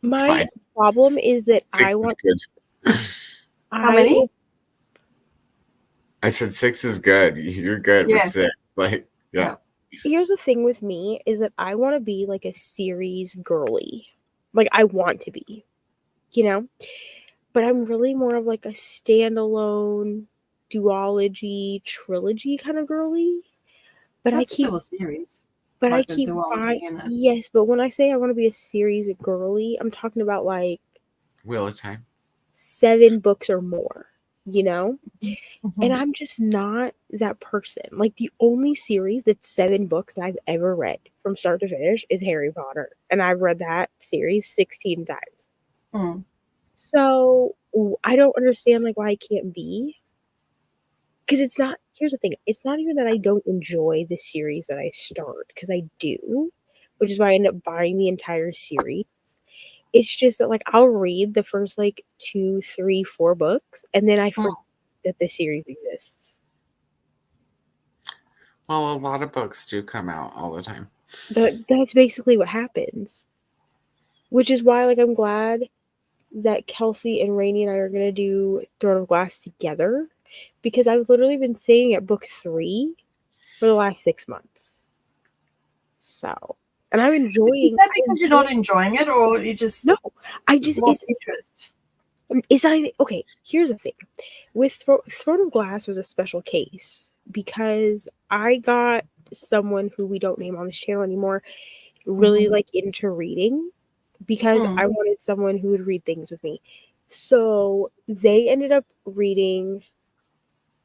my problem is that 6 I want. Is good. How many? I said 6 is good. You're good with 6. Like, yeah. Here's the thing with me is that I want to be like a series girly. Like I want to be, but I'm really more of like a standalone duology trilogy kind of girly. But That's still a series. But like I keep buying. Yes, but when I say I want to be a series girly, I'm talking about like Wheel of Time. 7 books or more, Mm-hmm. And I'm just not that person. Like the only series that's 7 books that I've ever read from start to finish is Harry Potter, and I've read that series 16 times. So I don't understand like why I can't be. Because it's not. Here's the thing. It's not even that I don't enjoy the series that I start, because I do, which is why I end up buying the entire series. It's just that like I'll read the first like 2, 3, 4 books, and then I forget that the series exists. Well, a lot of books do come out all the time. That's basically what happens. Which is why like I'm glad that Kelsey and Reni and I are gonna do Throne of Glass together, because I've literally been sitting at book 3 for the last 6 months. So, and I'm enjoying. Is that because you're not enjoying it, or you just No, I just lost interest? It's not even okay. Here's the thing: with Throne of Glass was a special case because I got someone who we don't name on this channel anymore really like into reading, because I wanted someone who would read things with me. So they ended up reading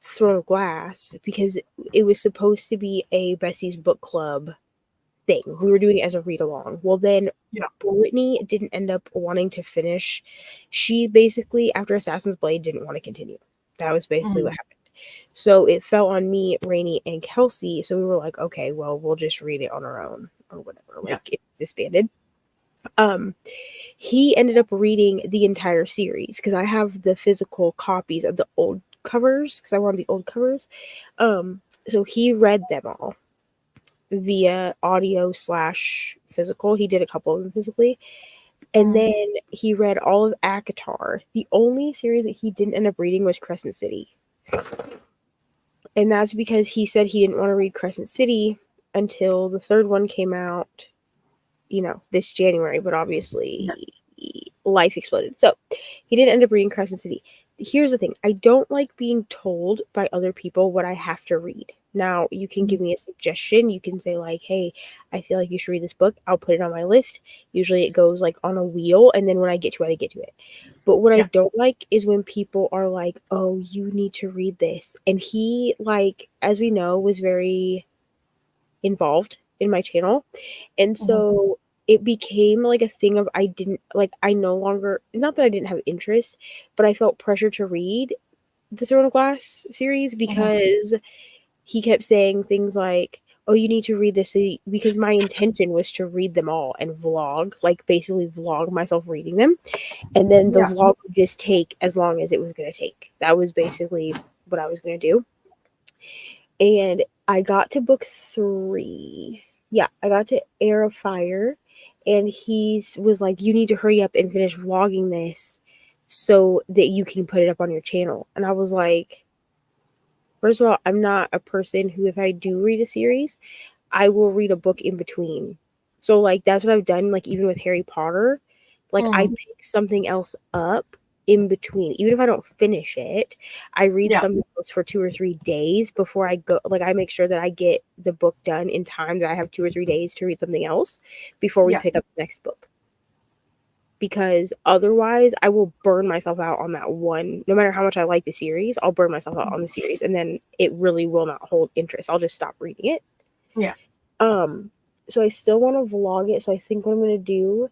Throne of Glass because it was supposed to be a Bessie's book club thing. We were doing it as a read along. Well, then Brittany didn't end up wanting to finish. She basically, after Assassin's Blade, didn't want to continue. That was basically what happened. So it fell on me, Reni, and Kelsey. So we were like, okay, well, we'll just read it on our own or whatever. Like it's disbanded. He ended up reading the entire series because I have the physical copies of the old covers because I wanted the old covers. So he read them all via audio / physical. He did a couple of them physically. And then he read all of ACOTAR. The only series that he didn't end up reading was Crescent City. And that's because he said he didn't want to read Crescent City until the third one came out, this January. But obviously, life exploded. So he didn't end up reading Crescent City. Here's the thing. I don't like being told by other people what I have to read. Now, you can give me a suggestion. You can say, like, hey, I feel like you should read this book. I'll put it on my list. Usually it goes, like, on a wheel, and then when I get to it, I get to it. But what I don't like is when people are like, oh, you need to read this. And he, like, as we know, was very involved in my channel. And so it became, like, a thing of I no longer, not that I didn't have interest, but I felt pressure to read the Throne of Glass series because he kept saying things like, oh, you need to read this, because my intention was to read them all and vlog, like basically vlog myself reading them. And then the vlog would just take as long as it was going to take. That was basically what I was going to do. And I got to book 3. Yeah, I got to Air of Fire. And he was like, you need to hurry up and finish vlogging this so that you can put it up on your channel. And I was like, first of all, I'm not a person who, if I do read a series, I will read a book in between. So, like, that's what I've done, like, even with Harry Potter. Like, I pick something else up in between. Even if I don't finish it, I read something else for 2 or 3 days before I go. Like, I make sure that I get the book done in time that I have 2 or 3 days to read something else before we pick up the next book. Because otherwise I will burn myself out on that one. No matter how much I like the series, I'll burn myself out on the series, and then it really will not hold interest. I'll just stop reading it. Yeah. So I still want to vlog it. So I think what I'm going to do,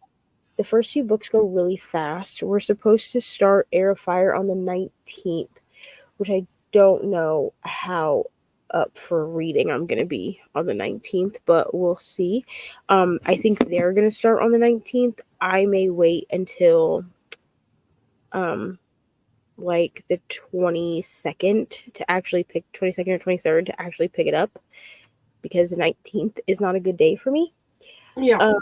the first 2 books go really fast. We're supposed to start Air of Fire on the 19th, which I don't know how up for reading I'm going to be on the 19th, but we'll see. I think they're going to start on the 19th. I may wait until like the 22nd to actually pick 22nd or 23rd to actually pick it up, because the 19th is not a good day for me. Yeah.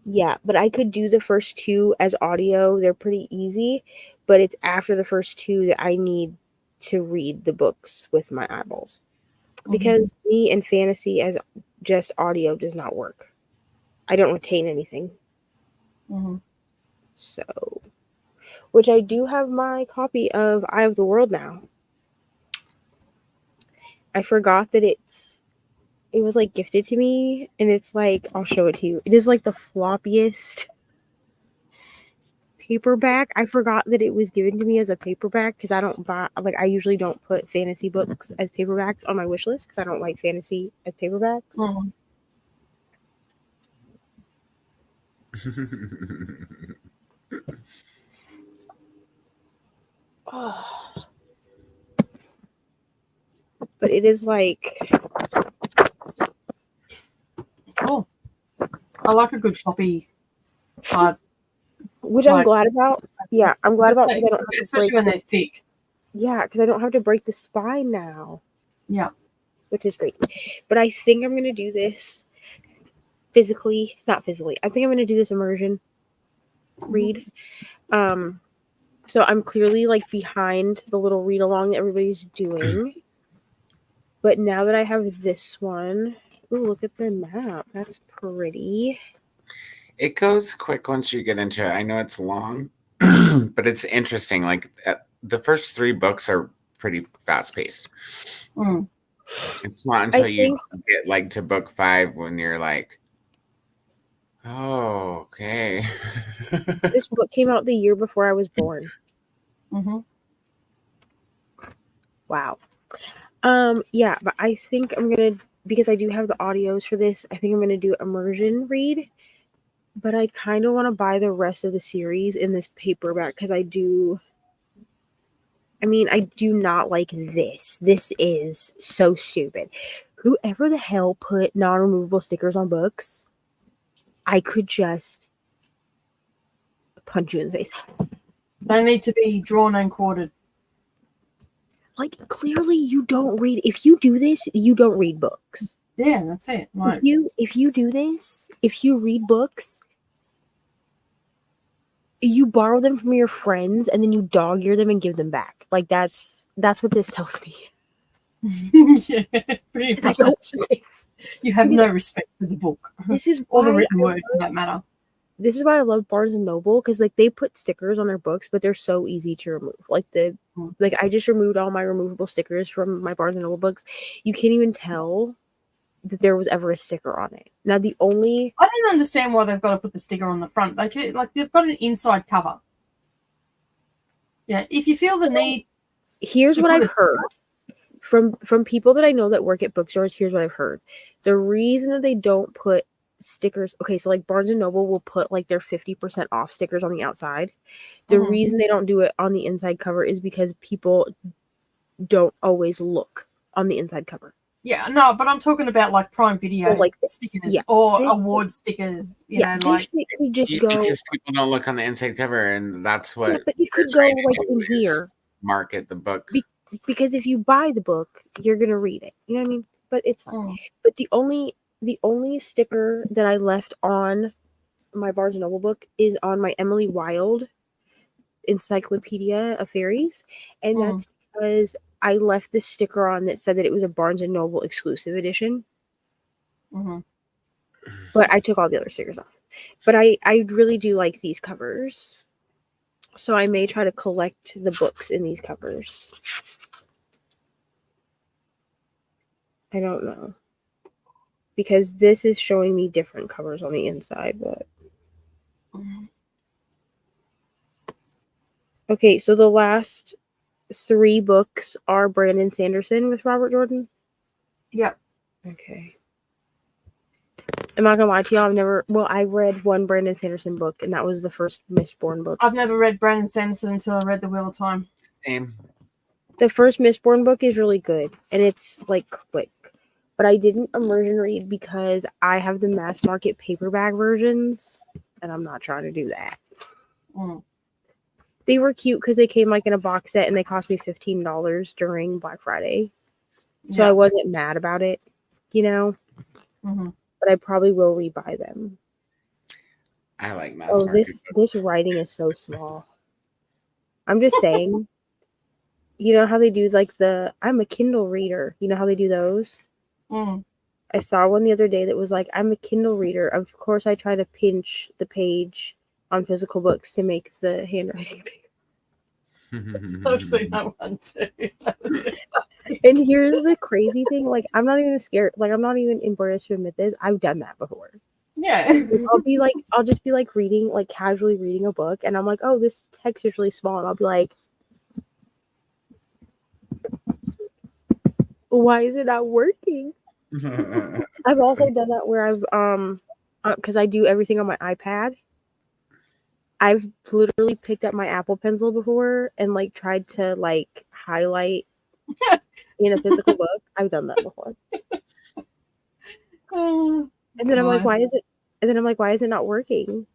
Yeah, but I could do the first 2 as audio. They're pretty easy, but it's after the first 2 that I need to read the books with my eyeballs. Because me and fantasy as just audio does not work. I don't retain anything. So, which I do have my copy of Eye of the World now. I forgot that it was like gifted to me, and it's like, I'll show it to you. It is like the floppiest paperback. I forgot that it was given to me as a paperback because I don't buy, like, I usually don't put fantasy books as paperbacks on my wish list because I don't like fantasy as paperbacks. But it is like, Cool. I like a good floppy. which I'm Like- glad about. Yeah, I'm glad about because I don't have to especially break. when they're thick. Yeah, because I don't have to break the spine now. Yeah. Which is great. But I think I'm gonna do this physically, not physically. I think I'm gonna do this immersion read. So I'm clearly like behind the little read along that everybody's doing. But now that I have this one, ooh, look at the map. That's pretty. It goes quick once you get into it. I know it's long, but it's interesting. Like the first 3 books are pretty fast paced. Mm. It's not until you get like to book 5 when you're like, oh, okay. This book came out the year before I was born. Mm-hmm. Wow. Yeah, but I think I'm gonna, because I do have the audios for this, I think I'm gonna do immersion read. But I kind of want to buy the rest of the series in this paperback because I do not like this. This is so stupid. Whoever the hell put non-removable stickers on books, I could just punch you in the face. They need to be drawn and quartered. Like, clearly you don't read. If you do this, you don't read books. Yeah, that's it. Like, If you do this, if you read books, you borrow them from your friends and then you dog ear them and give them back. Like that's what this tells me. yeah, pretty I much. don't. You have no respect for the book This is or the why written word for that matter. This is why I love Barnes and Noble, because like they put stickers on their books, but they're so easy to remove. Like I just removed all my removable stickers from my Barnes and Noble books. You can't even tell that there was ever a sticker on it. Now I don't understand why they've got to put the sticker on the front. Like they've got an inside cover. Yeah, if you feel the need. Here's what I've heard from people that I know that work at bookstores. Here's what I've heard. The reason that they don't put stickers, okay, so like Barnes and Noble will put like their 50% off stickers on the outside. The reason they don't do it on the inside cover is because people don't always look on the inside cover. Yeah, no, but I'm talking about like Prime Video like stickers or award stickers. You know, like you just go because people don't look on the inside cover, and that's what. Yeah, but you could go like in here, market the book. Because if you buy the book, you're gonna read it. You know what I mean? But it's fine. But the only sticker that I left on my Barnes and Noble book is on my Emily Wilde Encyclopedia of Fairies, and that's because I left this sticker on that said that it was a Barnes and Noble exclusive edition. But I took all the other stickers off. But I really do like these covers, so I may try to collect the books in these covers. I don't know, because this is showing me different covers on the inside, but okay, so the last 3 books are Brandon Sanderson with Robert Jordan. Yep. Okay. I'm not gonna lie to y'all, I read one Brandon Sanderson book, and that was the first Mistborn book. I've never read Brandon Sanderson until I read The Wheel of Time. Same. The first Mistborn book is really good, and it's like quick. But I didn't immersion read because I have the mass market paperback versions, and I'm not trying to do that. They were cute because they came like in a box set, and they cost me $15 during Black Friday. So I wasn't mad about it, you know? But I probably will rebuy them. I like mass market. This writing is so small. I'm just saying. You know how they do like I'm a Kindle reader. You know how they do those? I saw one the other day that was like, I'm a Kindle reader. Of course, I try to pinch the page on physical books to make the handwriting bigger. I've seen that one too. And here's the crazy thing. Like, I'm not even scared. Like, I'm not even embarrassed to admit this. I've done that before. Yeah. I'll just be like reading, like casually reading a book. And I'm like, oh, this text is really small. And I'll be like, why is it not working? I've also done that where I've because I do everything on my iPad. I've literally picked up my Apple Pencil before and like tried to like highlight in a physical book. I've done that before. Oh, And then I'm like, why nice. is it? And then I'm like, why is it not working?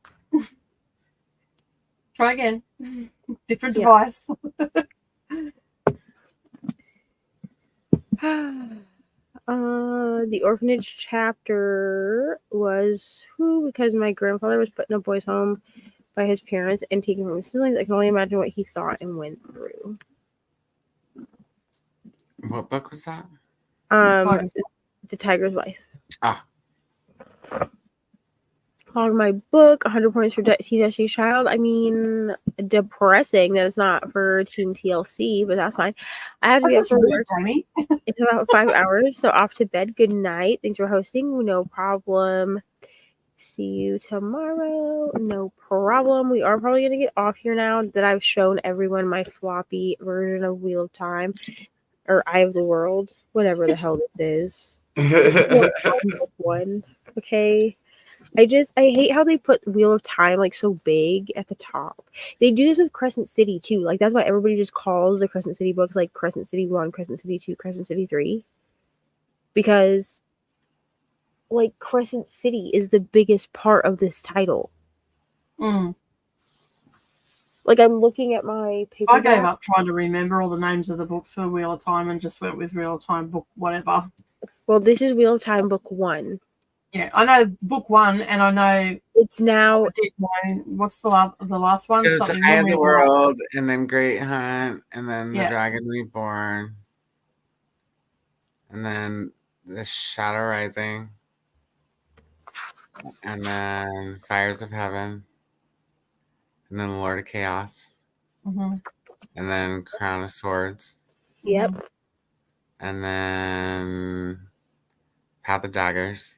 Try again. Different Yeah. device. The orphanage chapter was because my grandfather was put in a boys' home by his parents and taken from his siblings. I can only imagine what he thought and went through. What book was that? The Tiger's Wife. Ah. On my book, 100 points for Teen Destiny's Child. I mean, depressing that it's not for Team TLC, but that's fine. I have to That's get up just for rude, work Jamie. in about 5 hours, so off to bed. Good night. Thanks for hosting. No problem. See you tomorrow. No problem. We are probably going to get off here now that I've shown everyone my floppy version of Wheel of Time or Eye of the World, whatever the hell this is. Book one. Okay. I hate how they put Wheel of Time like so big at the top. They do this with Crescent City too. Like that's why everybody just calls the Crescent City books like Crescent City 1, Crescent City 2, Crescent City 3. Because like Crescent City is the biggest part of this title. Mm. Like I'm looking at my paper. I gave up trying to remember all the names of the books for Wheel of Time and just went with Wheel of Time book whatever. Well, this is Wheel of Time book 1. Yeah, I know book 1, and I know it's now. I did know what's the last one? It's Something Eye of the Women World, and then Great Hunt, and then Yeah. The Dragon Reborn, and then The Shadow Rising, and then Fires of Heaven, and then Lord of Chaos, Mhm. and then Crown of Swords, Yep. and then Path of Daggers,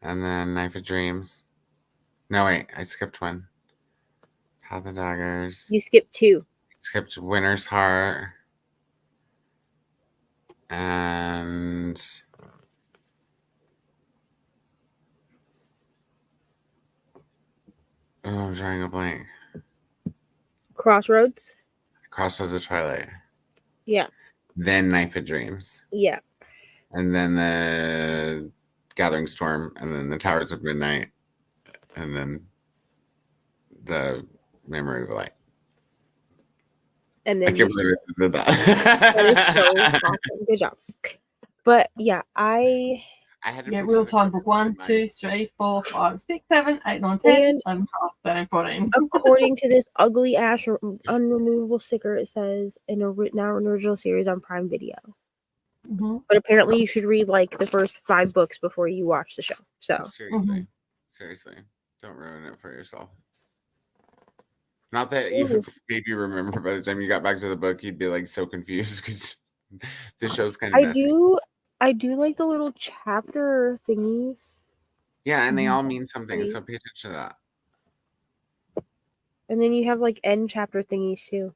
and then Knife of Dreams. No, wait, I skipped one. Path of Daggers. You skipped 2. Skipped Winter's Heart. And I'm drawing a blank. Crossroads. Crossroads of Twilight. Yeah. Then Knife of Dreams. Yeah. And then the Gathering Storm, and then the Towers of Midnight, and then the Memory of Light. And then I can't believe I did that. That is so awesome. Good job. But yeah, I had to Yeah, picture Wheel the of Time cover book 1, in mind. 2, 3, 4, 5, 6, 7, 8, 9, 10, And 11, 12, 13, 14. according to this ugly ass unremovable sticker, it says now an original series on Prime Video. Mhm. But apparently you should read like the first 5 books before you watch the show. So Seriously. Seriously. Don't ruin it for yourself. Not that you maybe remember by the time you got back to the book, you'd be like so confused because the show's kind of messy. I do like the little chapter thingies. Yeah, and they all mean something, so pay attention to that. And then you have like end chapter thingies too.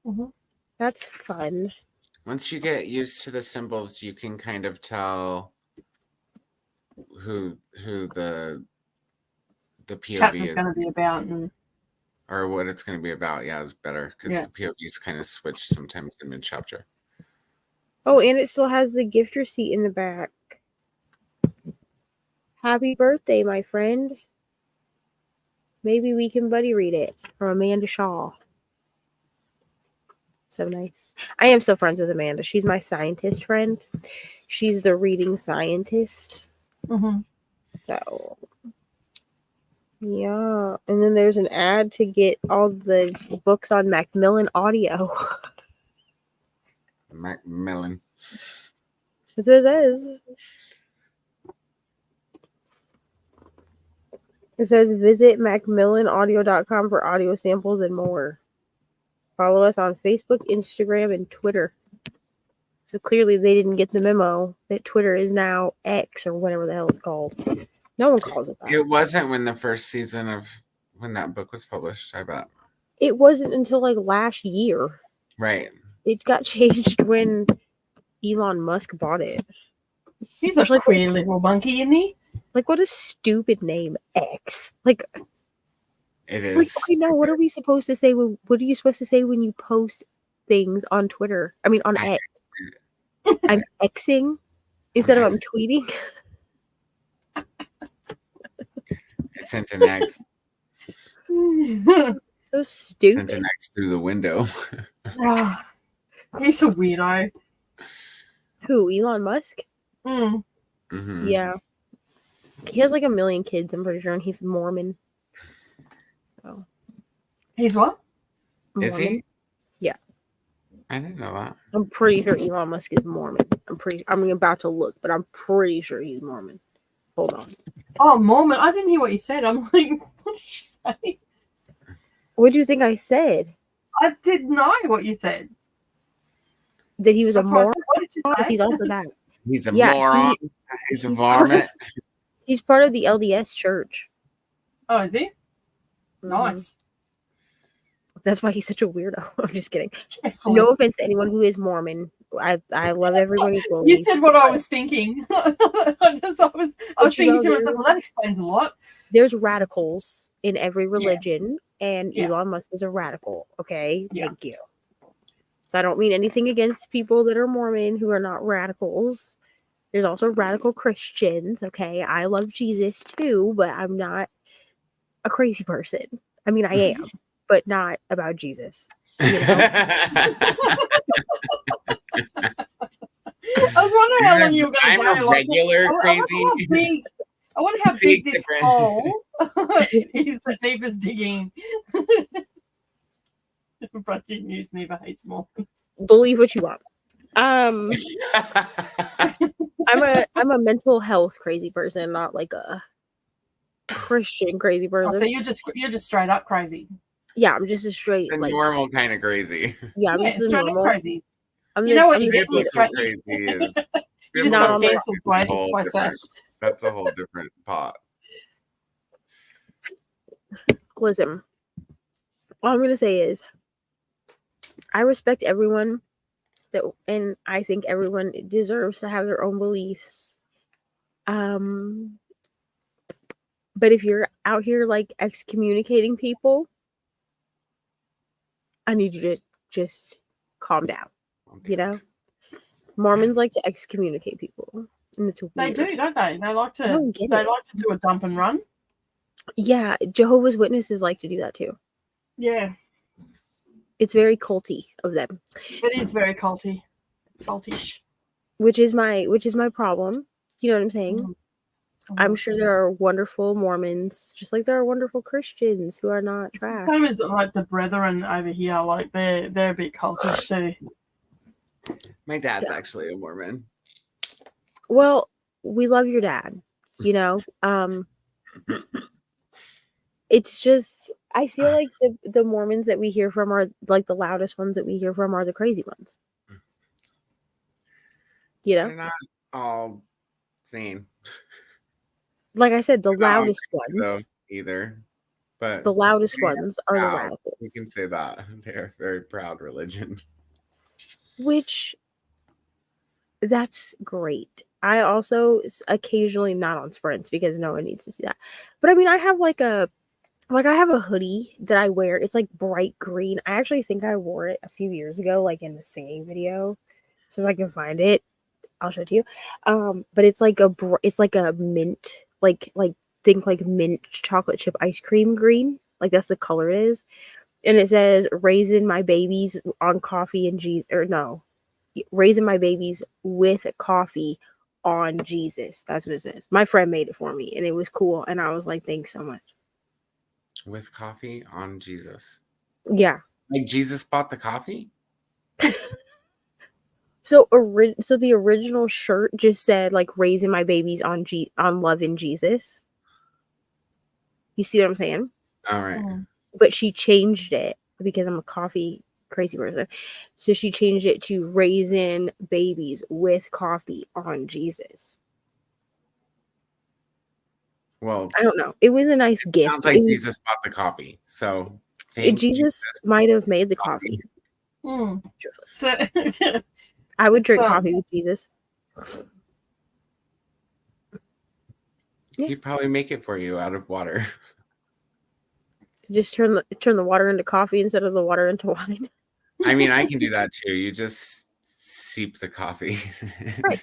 Mm-hmm. That's fun. Once you get used to the symbols, you can kind of tell who the POV chapter's is going to be about, or what it's going to be about. Yeah, it's better because the POVs kind of switch sometimes in mid chapter. Oh, and it still has the gift receipt in the back. Happy birthday, my friend. Maybe we can buddy read it from Amanda Shaw. So nice. I am still friends with Amanda. She's my scientist friend. She's the reading scientist. Mm-hmm. So, yeah. And then there's an ad to get all the books on Macmillan Audio. Macmillan. That's what it says. It says visit macmillanaudio.com for audio samples and more. Follow us on Facebook, Instagram, and Twitter. So clearly they didn't get the memo that Twitter is now X or whatever the hell it's called. No one calls it that. It wasn't when the first season of when that book was published, I bet. It wasn't until like last year. Right. It got changed when Elon Musk bought it. He's a queer little monkey, isn't he? Like, what a stupid name, X. Like, It Like, is. okay, now what are we supposed to say? What are you supposed to say when you post things on Twitter? I mean, on I- X. I'm Xing instead of I'm tweeting. I sent an X. So Sent stupid. an X through the window. Ah, he's a weirdo. Who? Elon Musk? Mm. Mhm. Yeah. He has like 1 million kids, I'm pretty sure, and he's Mormon. So He's what? Is Mormon. he? Yeah. I didn't know that. I'm pretty sure Elon Musk is Mormon. I'm about to look, but I'm pretty sure he's Mormon. Hold on. Oh, Mormon. I didn't hear what you said. I'm like, what did she say? What do you think I said? I didn't know what you said. That he was That's a why I moron? said, what did you say? He's also that. He's a Yeah, moron. He's a he's varmint. He's part of the LDS church. Oh, is he? Mhm. Nice. That's why he's such a weirdo. I'm just kidding. Careful. No offense to anyone who is Mormon. I love everyone equally. You said what I was thinking. I was you know, thinking to myself, well, that explains a lot. There's radicals in every religion, and Yeah. Elon Musk is a radical. Okay, Yeah. thank you. So I don't mean anything against people that are Mormon who are not radicals. There's also radical Christians. Okay, I love Jesus too, but I'm not a crazy person. I mean, I am, but not about Jesus. You know? I was wondering how long you were going to I'm go. a regular crazy. I wonder how big Big this difference. hole is that Neva's digging. Breaking news: Neva hates Mormons. Believe what you want. I'm a mental health crazy person, not like a Christian crazy Oh, person. so you're just straight up crazy. Yeah, I'm just a straight The like normal kind of crazy. yeah, I'm Yeah, just a straight up normal. crazy. I'm You know what I'm you the get with Biblical straight- straight? crazy is. You just No, got I'm like- cancelled by Sash. That's a whole different pot. Listen, all I'm gonna say is I respect everyone and I think everyone deserves to have their own beliefs. But if you're out here like excommunicating people, I need you to just calm down. You know? Mormons like to excommunicate people. And it's weird. They do, don't they? They like to. don't get They it. like to do a dump and run. Yeah, Jehovah's Witnesses like to do that too. Yeah, It's very culty of them. it is very culty, cultish. Which is my problem. You know what I'm saying? Mhm. I'm sure there are wonderful Mormons, just like there are wonderful Christians who are not It's the trash. same as like the brethren over here. Like they're a bit cultish too. My dad's Yeah. actually a Mormon. Well, we love your dad, you know. It's just I feel like the Mormons that we hear from are like the loudest ones that we hear from are the crazy ones. You know? They're not all sane. Like I said, the They're not all loudest crazy, though, ones. either. But The loudest they are ones are the proud. radicals. We can say that. They're a very proud religion. Which that's great. I also occasionally not on sprints because no one needs to see that. But I mean, I have I have a hoodie that I wear. It's like bright green. I actually think I wore it a few years ago, like in the singing video. So if I can find it, I'll show it to you. But it's like a mint, like think like mint chocolate chip ice cream green. Like that's the color it is. And it says raising my babies on coffee and Jesus, or no, raising my babies with coffee on Jesus. That's what it says. My friend made it for me and it was cool. And I was like, thanks so much. With coffee on Jesus. Yeah. Like Jesus bought the coffee? So the original shirt just said like raising my babies on love in Jesus. You see what I'm saying? All right. Mhm. But she changed it because I'm a coffee crazy person. So she changed it to raising babies with coffee on Jesus. Well, I don't know. It was a nice gift. sounds like Jesus bought the coffee. So thank Jesus might have made the Coffee. coffee. So, I would drink So- coffee with Jesus. He'd probably make it for you out of water. Just turn the water into coffee instead of the water into wine. I mean, I can do that too. You just seep the coffee. Right.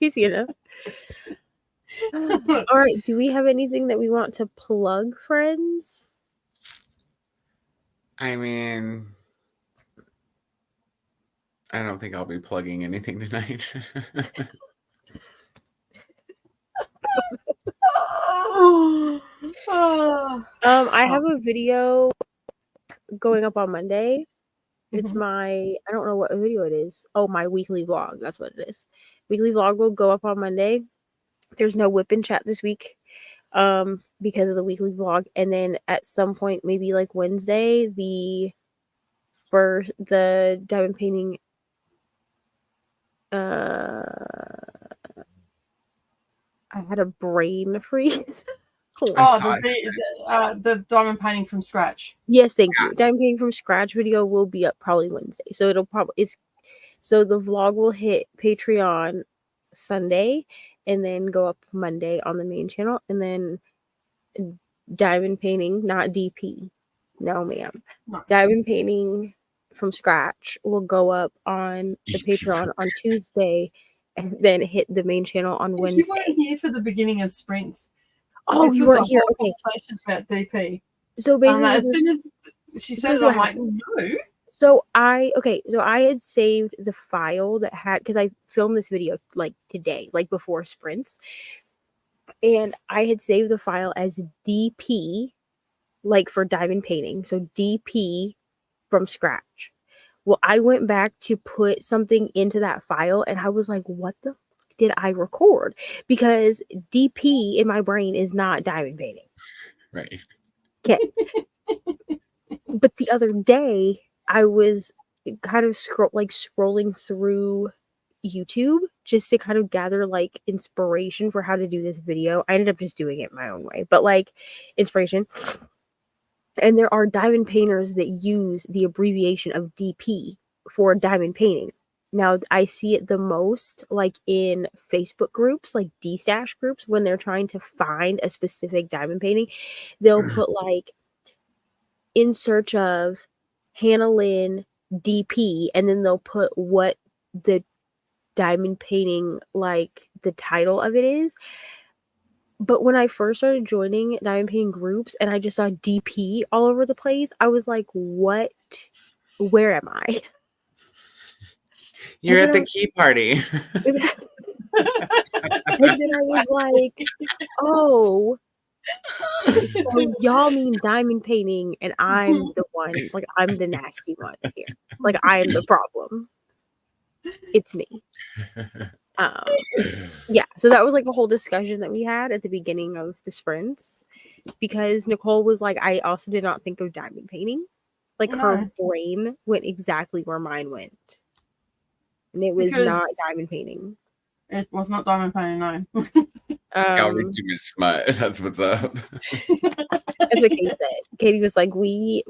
Easy enough. All right. Do we have anything that we want to plug, friends? I mean, I don't think I'll be plugging anything tonight. I have a video going up on Monday. It's my, I don't know what video it is. Oh, my weekly vlog. That's what it is. Weekly vlog will go up on Monday. There's no whip and chat this week because of the weekly vlog. And then at some point, maybe like Wednesday, the diamond painting I had a brain freeze. The diamond painting from scratch. Yes, thank you. Diamond painting from scratch video will be up probably Wednesday. So the vlog will hit Patreon Sunday and then go up Monday on the main channel, and then diamond painting, not DP. No, ma'am. No. Diamond painting from scratch will go up on the Patreon on Tuesday and then hit the main channel on Wednesday. You weren't here for the beginning of sprints. Oh, you weren't here. Okay. About DP. So basically, as soon as she said it, I'm like, no. So I had saved the file that had, because I filmed this video like today, like before sprints, and I had saved the file as DP, like for diamond painting. So DP from scratch. Well, I went back to put something into that file, and I was like, what the fuck did I record? Because DP in my brain is not diamond painting. Right. Okay. But the other day, I was kind of scrolling through YouTube just to kind of gather like inspiration for how to do this video. I ended up just doing it my own way, but like inspiration. And there are diamond painters that use the abbreviation of DP for diamond painting. Now, I see it the most like in Facebook groups, like D-stash groups, when they're trying to find a specific diamond painting. They'll put like in search of Hannah Lynn DP, and then they'll put what the diamond painting, like the title of it is. But when I first started joining diamond painting groups and I just saw DP all over the place, I was like, what? Where am I? You're at the key party. And then I was like, oh, so y'all mean diamond painting, and I'm the one, like I'm the nasty one here. Like I am the problem. It's me. Yeah, so that was like a whole discussion that we had at the beginning of the sprints, because Nicole was like, I also did not think of diamond painting. Like her brain went exactly where mine went. And it was not diamond painting. It was not diamond painting, no. Y'all read too much smut. That's what's up. That's what Katie said. Katie was like, we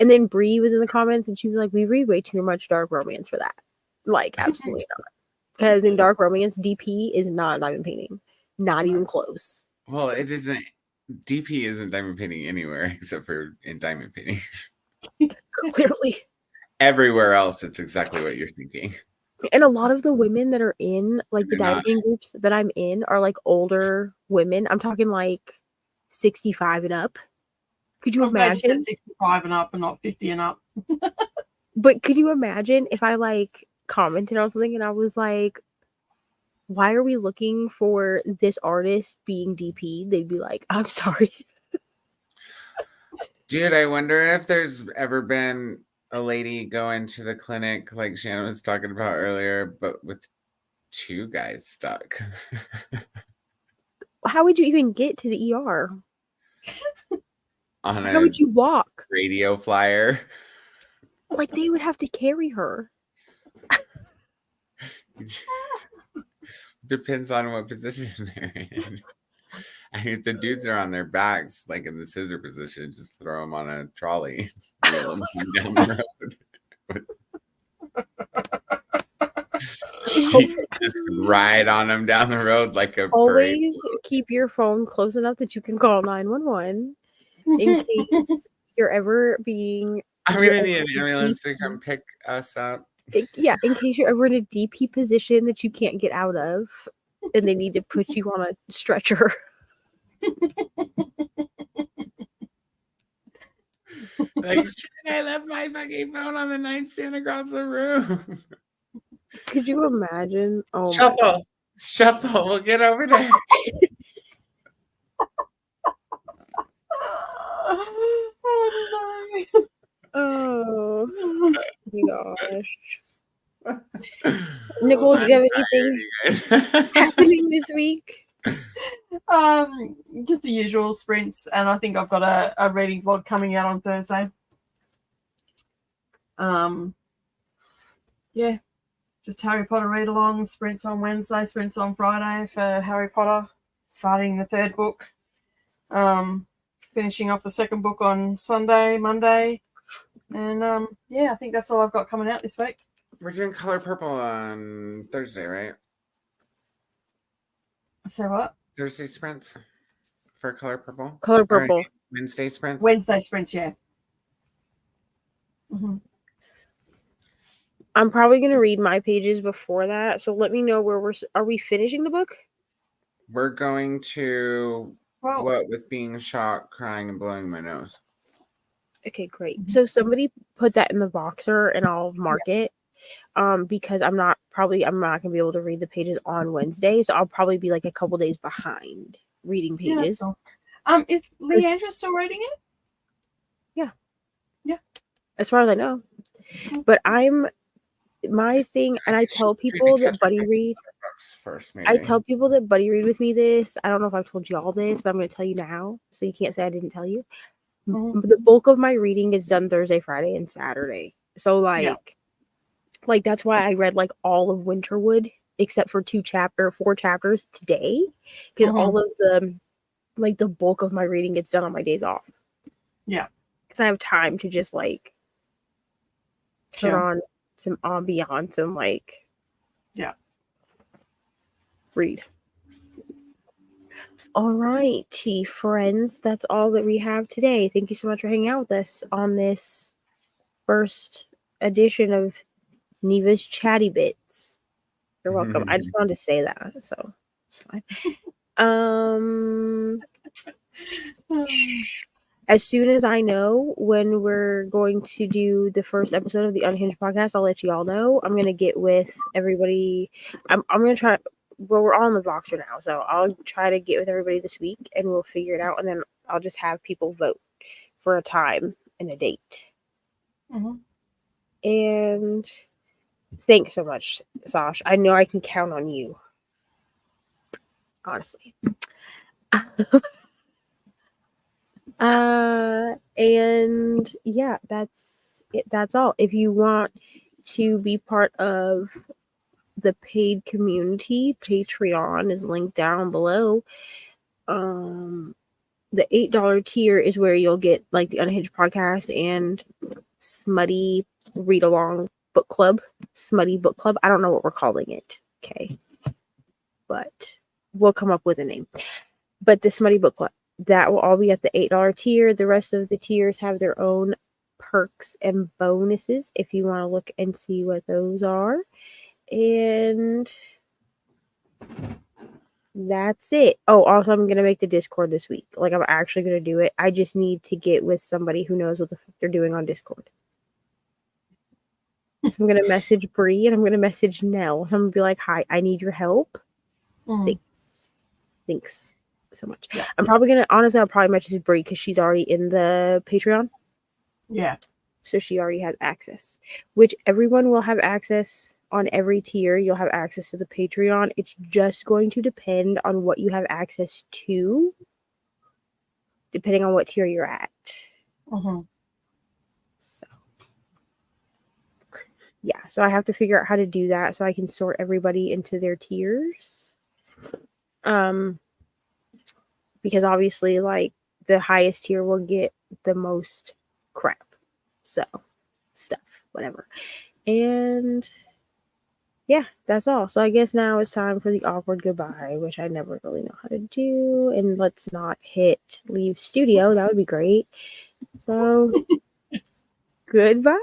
and then Bree was in the comments and she was like, we read way too much dark romance for that. Like, absolutely not. Because in dark romance, DP is not diamond painting. Not even close. Well, it isn't. DP isn't diamond painting anywhere except for in diamond painting. Clearly. Everywhere else, it's exactly what you're thinking. And a lot of the women that are in like the diamond painting groups that I'm in are like older women. I'm talking like 65 and up. Could you imagine? 65 and up and not 50 and up. But could you imagine if I like commented on something and I was like, why are we looking for this artist being DP? They'd be like, I'm sorry. Dude, I wonder if there's ever been a lady go into the clinic like Shannon was talking about earlier, but with two guys stuck. How would you even get to the ER? How would you walk? Radio flyer. Like they would have to carry her. Depends on what position they're in. I mean, if the dudes are on their backs, like in the scissor position, just throw them on a trolley. Wheel them down the road. Just ride on them down the road like a always parade. Keep your phone close enough that you can call 911. in case you're ever being I'm you're gonna need ever an in a ambulance DP to come pick us up. yeah, in case you're ever in a DP position that you can't get out of, and they need to put you on a stretcher. Like, shit, I left my fucking phone on the nightstand across the room. Could you imagine? Oh my god. Shuffle. Shuffle. We'll get over there. Oh my gosh. Nicole, do you have anything happening this week? Just the usual sprints, and I think I've got a reading vlog coming out on Thursday. Yeah, just Harry Potter read along, sprints on Wednesday, sprints on Friday for Harry Potter, starting the third book, finishing off the second book on Monday, and yeah, I think that's all I've got coming out this week. We're doing Color Purple on Thursday, right? So what? Thursday sprints for Color Purple? Color Or Purple. Wednesday sprints? Wednesday sprints, yeah. I'm probably going to read my pages before that, so let me know where are we finishing the book? We're going to Well, what with being shocked, crying, and blowing my nose. Okay, great. So somebody put that in the Voxer and I'll mark it. Because I'm not gonna be able to read the pages on Wednesday, so I'll probably be like a couple days behind reading pages. Yeah, is Leandra still reading it? Yeah. As far as I know. But my thing, and I tell people that buddy read. First, maybe. I tell people that buddy read with me this. I don't know if I've told you all this, but I'm going to tell you now, so you can't say I didn't tell you. The bulk of my reading is done Thursday, Friday, and Saturday. So like that's why I read like all of Winterwood except for 4 chapters today, because all of the bulk of my reading gets done on my days off. Yeah, because I have time to just like turn on some ambiance and like read. All righty, friends, that's all that we have today. Thank you so much for hanging out with us on this first edition of Neva's Chatty Bits. You're welcome. I just wanted to say that, so it's fine. As soon as I know when we're going to do the first episode of the Unhinged podcast, I'll let you all know. I'm gonna get with everybody. I'm gonna try. Well, we're all on the Voxer now, so I'll try to get with everybody this week, and we'll figure it out. And then I'll just have people vote for a time and a date. And thanks so much, Sash. I know I can count on you. Honestly. And yeah, that's it. That's all. If you want to be part of the paid community, Patreon is linked down below. The $8 tier is where you'll get like the Unhinged podcast and Smutty read along book club, Smutty book club. I don't know what we're calling it. Okay. But we'll come up with a name. But the Smutty book club, that will all be at the $8 tier. The rest of the tiers have their own perks and bonuses if you want to look and see what those are. And that's it. Oh, also, I'm going to make the Discord this week. Like, I'm actually going to do it. I just need to get with somebody who knows what the fuck they're doing on Discord. So I'm going to message Bree and I'm going to message Nell. I'm going to be like, hi, I need your help. Thanks so much. Yeah. I'll probably message Bree because she's already in the Patreon. Yeah. So she already has access, which everyone will have access on every tier. You'll have access to the Patreon. It's just going to depend on what you have access to, depending on what tier you're at. So, yeah. So I have to figure out how to do that so I can sort everybody into their tiers. Because obviously, like, the highest tier will get the most crap. So, stuff, whatever. And yeah, that's all. So I guess now it's time for the awkward goodbye, which I never really know how to do. And let's not hit leave studio. That would be great. So goodbye.